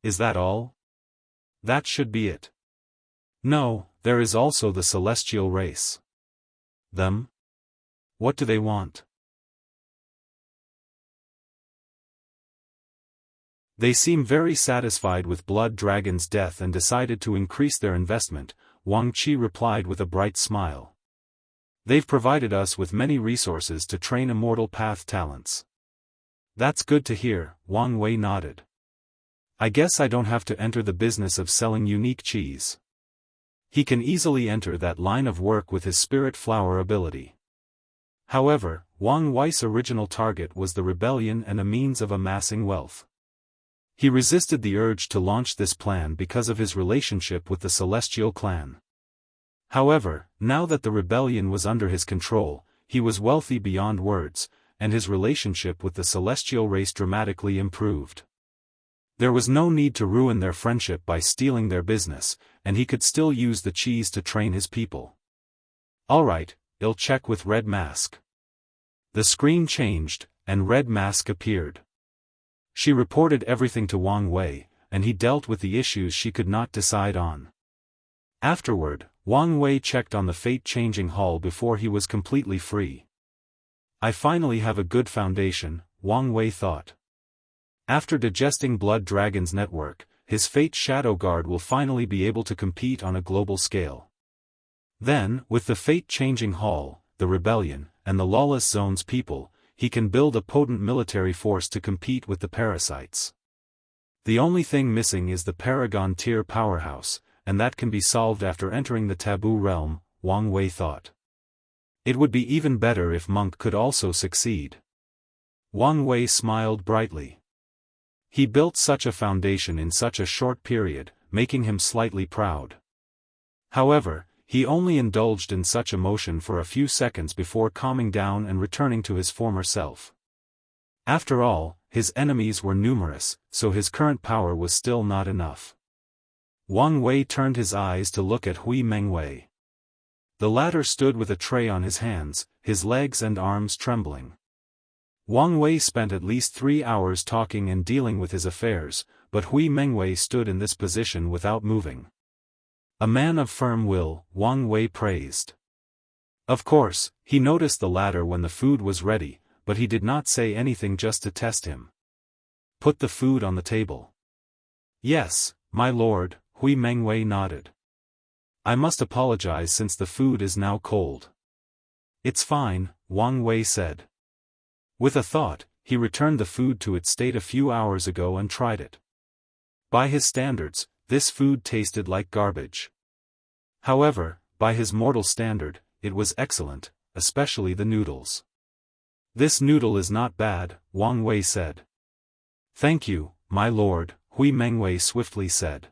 Is that all? That should be it. No, there is also the celestial race. Them? What do they want? They seem very satisfied with Blood Dragon's death and decided to increase their investment, Wang Qi replied with a bright smile. They've provided us with many resources to train immortal path talents. That's good to hear, Wang Wei nodded. I guess I don't have to enter the business of selling unique cheese. He can easily enter that line of work with his spirit flower ability. However, Wang Wei's original target was the rebellion and a means of amassing wealth. He resisted the urge to launch this plan because of his relationship with the Celestial clan. However, now that the rebellion was under his control, he was wealthy beyond words, and his relationship with the Celestial race dramatically improved. There was no need to ruin their friendship by stealing their business, and he could still use the cheese to train his people. Alright, I'll check with Red Mask. The screen changed, and Red Mask appeared. She reported everything to Wang Wei, and he dealt with the issues she could not decide on. Afterward, Wang Wei checked on the fate-changing hall before he was completely free. I finally have a good foundation, Wang Wei thought. After digesting Blood Dragon's network, his Fate Shadow Guard will finally be able to compete on a global scale. Then, with the fate-changing hall, the rebellion, and the lawless zone's people, he can build a potent military force to compete with the parasites. The only thing missing is the Paragon tier powerhouse, and that can be solved after entering the Taboo Realm, Wang Wei thought. It would be even better if Monk could also succeed. Wang Wei smiled brightly. He built such a foundation in such a short period, making him slightly proud. However, he only indulged in such emotion for a few seconds before calming down and returning to his former self. After all, his enemies were numerous, so his current power was still not enough. Wang Wei turned his eyes to look at Hui Mengwei. The latter stood with a tray on his hands, his legs and arms trembling. Wang Wei spent at least 3 hours talking and dealing with his affairs, but Hui Mengwei stood in this position without moving. A man of firm will, Wang Wei praised. Of course, he noticed the latter when the food was ready, but he did not say anything just to test him. Put the food on the table. Yes, my lord, Hui Mengwei nodded. I must apologize since the food is now cold. It's fine, Wang Wei said. With a thought, he returned the food to its state a few hours ago and tried it. By his standards, this food tasted like garbage. However, by his mortal standard, it was excellent, especially the noodles. This noodle is not bad, Wang Wei said. Thank you, my lord, Hui Mengwei swiftly said.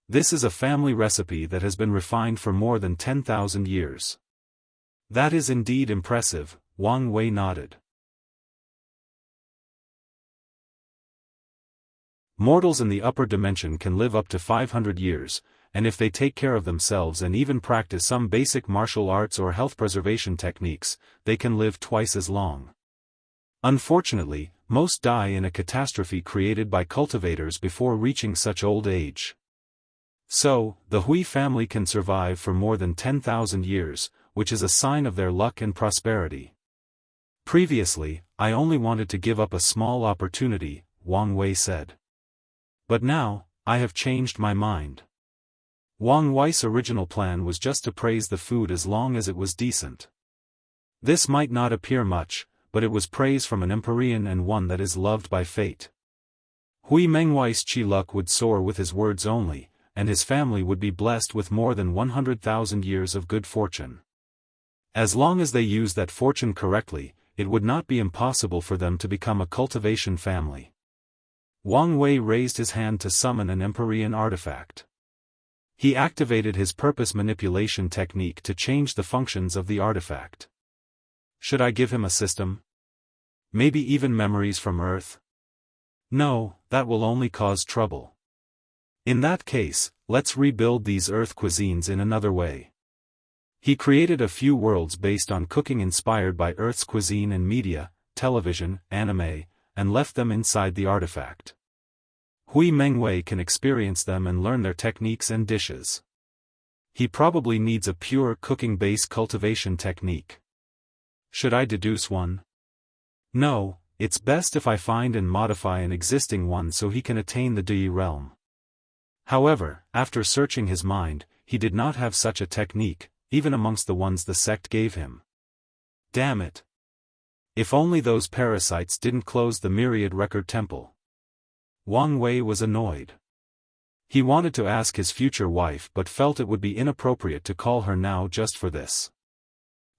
This is a family recipe that has been refined for more than 10,000 years. That is indeed impressive, Wang Wei nodded. Mortals in the upper dimension can live up to 500 years, and if they take care of themselves and even practice some basic martial arts or health preservation techniques, they can live twice as long. Unfortunately, most die in a catastrophe created by cultivators before reaching such old age. So, the Hui family can survive for more than 10,000 years, which is a sign of their luck and prosperity. Previously, I only wanted to give up a small opportunity, Wang Wei said. But now, I have changed my mind. Wang Wei's original plan was just to praise the food as long as it was decent. This might not appear much, but it was praise from an Empyrean and one that is loved by fate. Hui Mengwei's chi luck would soar with his words only, and his family would be blessed with more than 100,000 years of good fortune. As long as they use that fortune correctly, it would not be impossible for them to become a cultivation family. Wang Wei raised his hand to summon an Empyrean artifact. He activated his purpose manipulation technique to change the functions of the artifact. Should I give him a system? Maybe even memories from Earth? No, that will only cause trouble. In that case, let's rebuild these Earth cuisines in another way. He created a few worlds based on cooking inspired by Earth's cuisine and media, television, anime, and left them inside the artifact. Hui Mengwei can experience them and learn their techniques and dishes. He probably needs a pure cooking-based cultivation technique. Should I deduce one? No, it's best if I find and modify an existing one so he can attain the Dui realm. However, after searching his mind, he did not have such a technique, even amongst the ones the sect gave him. Damn it! If only those parasites didn't close the Myriad Record Temple. Wang Wei was annoyed. He wanted to ask his future wife but felt it would be inappropriate to call her now just for this.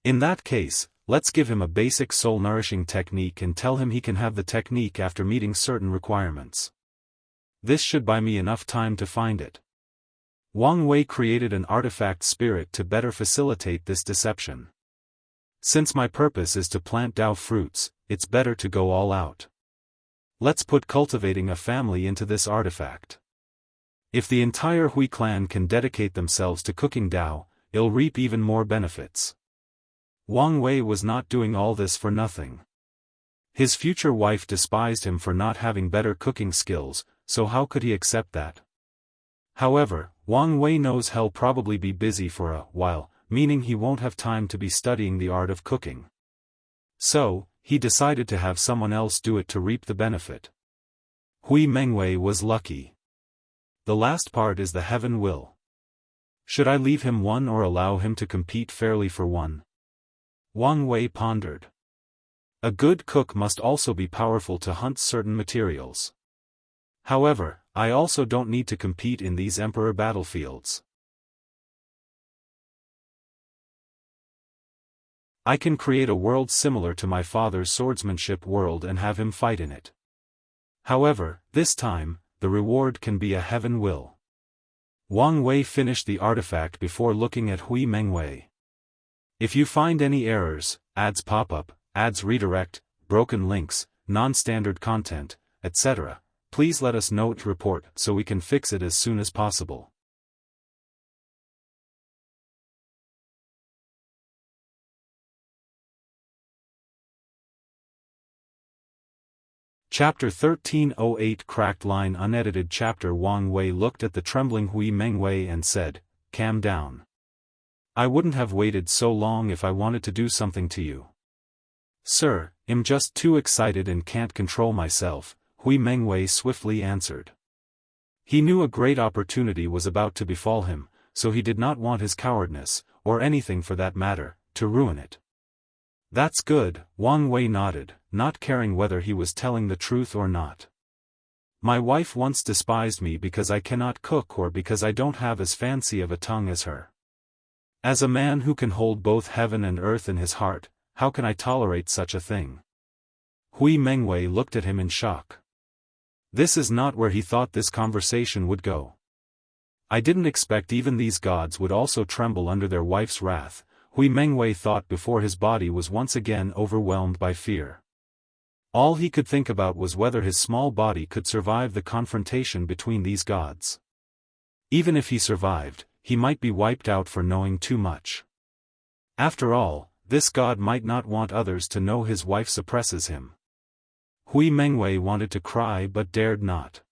In that case, let's give him a basic soul-nourishing technique and tell him he can have the technique after meeting certain requirements. This should buy me enough time to find it. Wang Wei created an artifact spirit to better facilitate this deception. Since my purpose is to plant Dao fruits, it's better to go all out. Let's put cultivating a family into this artifact. If the entire Hui clan can dedicate themselves to cooking Dao, it'll reap even more benefits. Wang Wei was not doing all this for nothing. His future wife despised him for not having better cooking skills, so how could he accept that? However, Wang Wei knows he'll probably be busy for a while, meaning he won't have time to be studying the art of cooking. So, he decided to have someone else do it to reap the benefit. Hui Mengwei was lucky. The last part is the heaven will. Should I leave him one or allow him to compete fairly for one? Wang Wei pondered. A good cook must also be powerful to hunt certain materials. However, I also don't need to compete in these emperor battlefields. I can create a world similar to my father's swordsmanship world and have him fight in it. However, this time, the reward can be a heaven will. Wang Wei finished the artifact before looking at Hui Mengwei. If you find any errors, ads pop up, ads redirect, broken links, non-standard content, etc., please let us know to report so we can fix it as soon as possible. Chapter 1308 Cracked Line Unedited Chapter Wang Wei looked at the trembling Hui Mengwei and said, "Calm down. I wouldn't have waited so long if I wanted to do something to you." "Sir, I'm just too excited and can't control myself," Hui Mengwei swiftly answered. He knew a great opportunity was about to befall him, so he did not want his cowardice, or anything for that matter, to ruin it. "That's good," Wang Wei nodded, not caring whether he was telling the truth or not. "My wife once despised me because I cannot cook or because I don't have as fancy of a tongue as her. As a man who can hold both heaven and earth in his heart, how can I tolerate such a thing?" Hui Mengwei looked at him in shock. This is not where he thought this conversation would go. "I didn't expect even these gods would also tremble under their wife's wrath," Hui Mengwei thought before his body was once again overwhelmed by fear. All he could think about was whether his small body could survive the confrontation between these gods. Even if he survived, he might be wiped out for knowing too much. After all, this god might not want others to know his wife suppresses him. Hui Mengwei wanted to cry but dared not.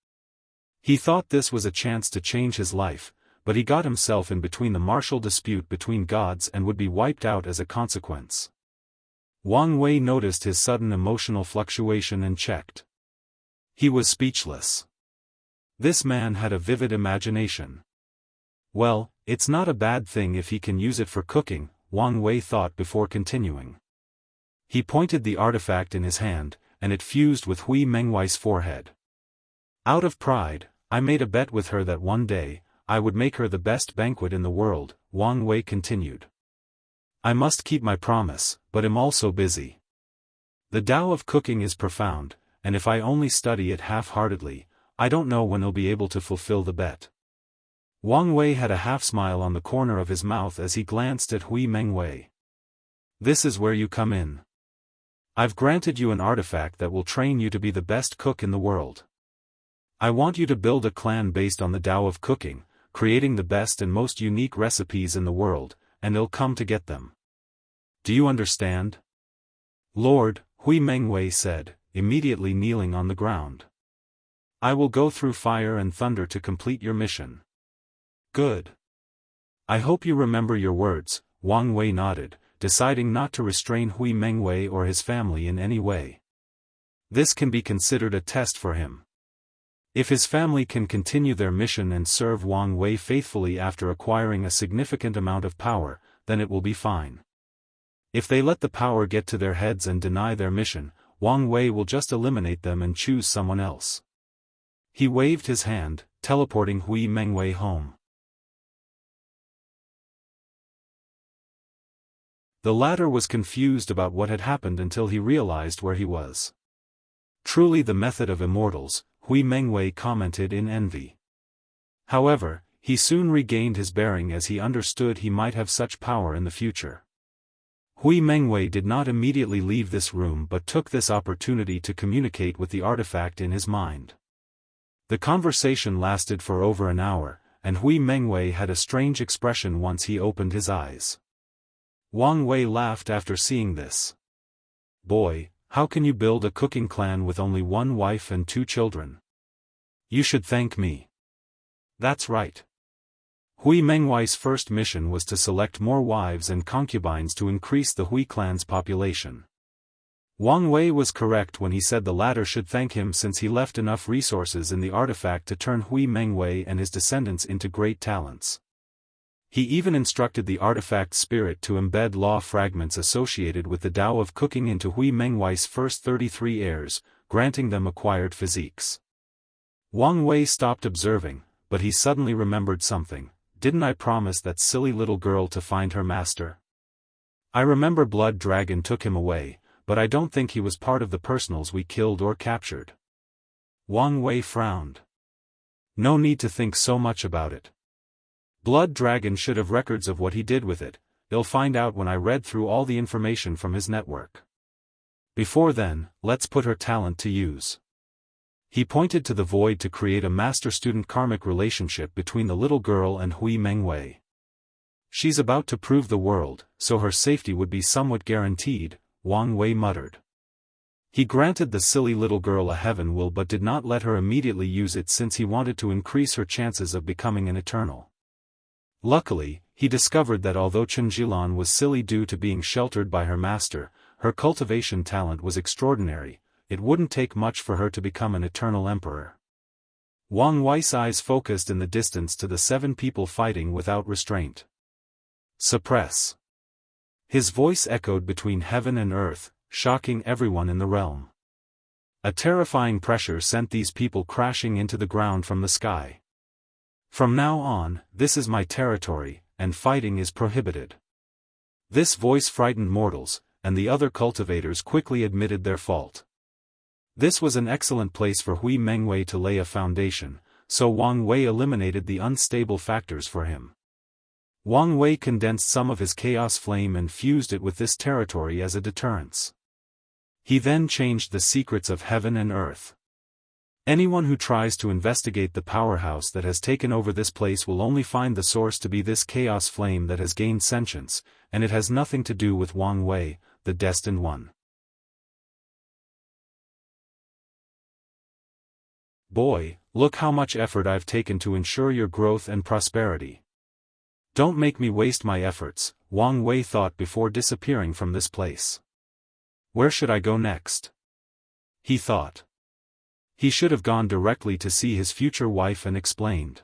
He thought this was a chance to change his life, but he got himself in between the martial dispute between gods and would be wiped out as a consequence. Wang Wei noticed his sudden emotional fluctuation and checked. He was speechless. This man had a vivid imagination. Well, it's not a bad thing if he can use it for cooking, Wang Wei thought before continuing. He pointed the artifact in his hand, and it fused with Hui Mengwei's forehead. "Out of pride, I made a bet with her that one day, I would make her the best banquet in the world," Wang Wei continued. "I must keep my promise, but am also busy. The Tao of cooking is profound, and if I only study it half-heartedly, I don't know when I'll be able to fulfill the bet." Wang Wei had a half-smile on the corner of his mouth as he glanced at Hui Mengwei. "This is where you come in. I've granted you an artifact that will train you to be the best cook in the world. I want you to build a clan based on the Tao of cooking, creating the best and most unique recipes in the world, and it'll come to get them. Do you understand?" "Lord," Hui Mengwei said, immediately kneeling on the ground. I will go through fire and thunder to complete your mission. Good. I hope you remember your words, Wang Wei nodded, deciding not to restrain Hui Mengwei or his family in any way. This can be considered a test for him. If his family can continue their mission and serve Wang Wei faithfully after acquiring a significant amount of power, then it will be fine. If they let the power get to their heads and deny their mission, Wang Wei will just eliminate them and choose someone else. He waved his hand, teleporting Hui Mengwei home. The latter was confused about what had happened until he realized where he was. Truly the method of immortals, Hui Mengwei commented in envy. However, he soon regained his bearing as he understood he might have such power in the future. Hui Mengwei did not immediately leave this room but took this opportunity to communicate with the artifact in his mind. The conversation lasted for over an hour, and Hui Mengwei had a strange expression once he opened his eyes. Wang Wei laughed after seeing this. Boy, how can you build a cooking clan with only one wife and 2 children? You should thank me. That's right. Hui Mengwei's first mission was to select more wives and concubines to increase the Hui clan's population. Wang Wei was correct when he said the latter should thank him since he left enough resources in the artifact to turn Hui Mengwei and his descendants into great talents. He even instructed the artifact spirit to embed law fragments associated with the Tao of cooking into Hui Mengwei's first 33 heirs, granting them acquired physiques. Wang Wei stopped observing, but he suddenly remembered something. Didn't I promise that silly little girl to find her master? I remember Blood Dragon took him away, but I don't think he was part of the personals we killed or captured. Wang Wei frowned. No need to think so much about it. Blood Dragon should have records of what he did with it. I'll find out when I read through all the information from his network. Before then, let's put her talent to use. He pointed to the void to create a master-student karmic relationship between the little girl and Hui Mengwei. She's about to prove the world, so her safety would be somewhat guaranteed, Wang Wei muttered. He granted the silly little girl a heaven will but did not let her immediately use it since he wanted to increase her chances of becoming an eternal. Luckily, he discovered that although Chunjilan was silly due to being sheltered by her master, her cultivation talent was extraordinary. It wouldn't take much for her to become an eternal emperor. Wang Wei's eyes focused in the distance to the 7 people fighting without restraint. Suppress. His voice echoed between heaven and earth, shocking everyone in the realm. A terrifying pressure sent these people crashing into the ground from the sky. From now on, this is my territory, and fighting is prohibited. This voice frightened mortals, and the other cultivators quickly admitted their fault. This was an excellent place for Hui Mengwei to lay a foundation, so Wang Wei eliminated the unstable factors for him. Wang Wei condensed some of his chaos flame and fused it with this territory as a deterrence. He then changed the secrets of heaven and earth. Anyone who tries to investigate the powerhouse that has taken over this place will only find the source to be this chaos flame that has gained sentience, and it has nothing to do with Wang Wei, the destined one. Boy, look how much effort I've taken to ensure your growth and prosperity. Don't make me waste my efforts, Wang Wei thought before disappearing from this place. Where should I go next? He thought. He should have gone directly to see his future wife and explained.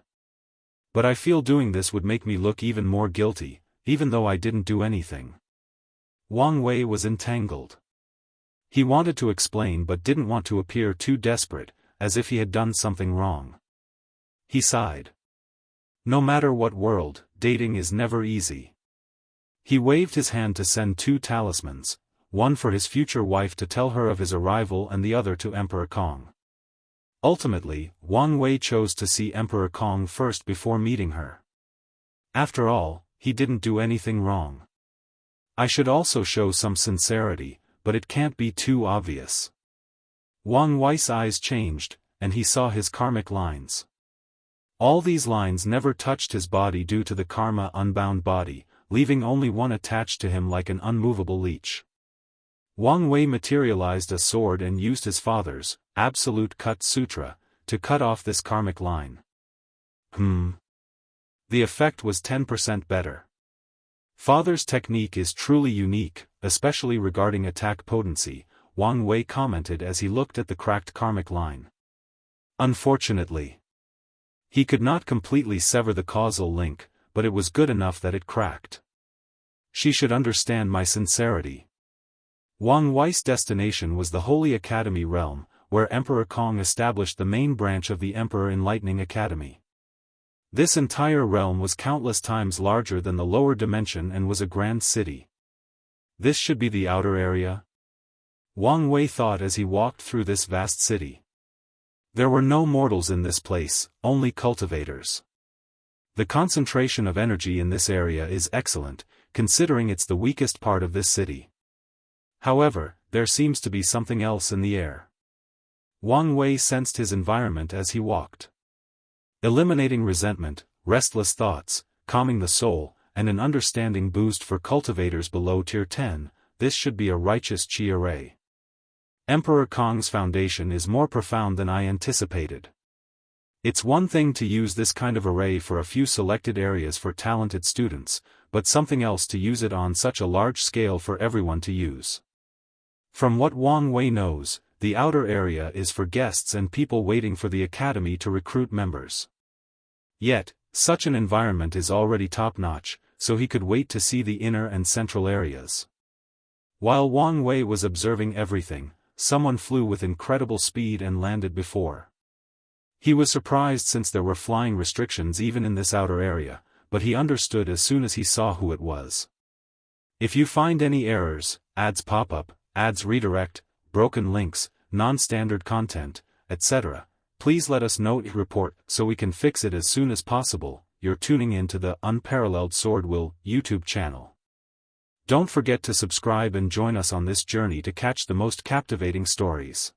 But I feel doing this would make me look even more guilty, even though I didn't do anything. Wang Wei was entangled. He wanted to explain but didn't want to appear too desperate, as if he had done something wrong. He sighed. No matter what world, dating is never easy. He waved his hand to send 2 talismans, one for his future wife to tell her of his arrival and the other to Emperor Kong. Ultimately, Wang Wei chose to see Emperor Kong first before meeting her. After all, he didn't do anything wrong. I should also show some sincerity, but it can't be too obvious. Wang Wei's eyes changed, and he saw his karmic lines. All these lines never touched his body due to the karma unbound body, leaving only one attached to him like an unmovable leech. Wang Wei materialized a sword and used his father's Absolute Cut Sutra to cut off this karmic line. The effect was 10% better. Father's technique is truly unique, especially regarding attack potency, Wang Wei commented as he looked at the cracked karmic line. Unfortunately, he could not completely sever the causal link, but it was good enough that it cracked. She should understand my sincerity. Wang Wei's destination was the Holy Academy realm, where Emperor Kong established the main branch of the Emperor Enlightening Academy. This entire realm was countless times larger than the lower dimension and was a grand city. This should be the outer area? Wang Wei thought as he walked through this vast city. There were no mortals in this place, only cultivators. The concentration of energy in this area is excellent, considering it's the weakest part of this city. However, there seems to be something else in the air. Wang Wei sensed his environment as he walked. Eliminating resentment, restless thoughts, calming the soul, and an understanding boost for cultivators below Tier 10, this should be a righteous chi array. Emperor Kong's foundation is more profound than I anticipated. It's one thing to use this kind of array for a few selected areas for talented students, but something else to use it on such a large scale for everyone to use. From what Wang Wei knows, the outer area is for guests and people waiting for the academy to recruit members. Yet, such an environment is already top-notch, so he could wait to see the inner and central areas. While Wang Wei was observing everything, someone flew with incredible speed and landed before. He was surprised since there were flying restrictions even in this outer area, but he understood as soon as he saw who it was. If you find any errors, ads pop up, ads redirect, broken links, non-standard content, etc., please let us know your report so we can fix it as soon as possible. You're tuning in to the UnparalleledSwordWill YouTube channel. Don't forget to subscribe and join us on this journey to catch the most captivating stories.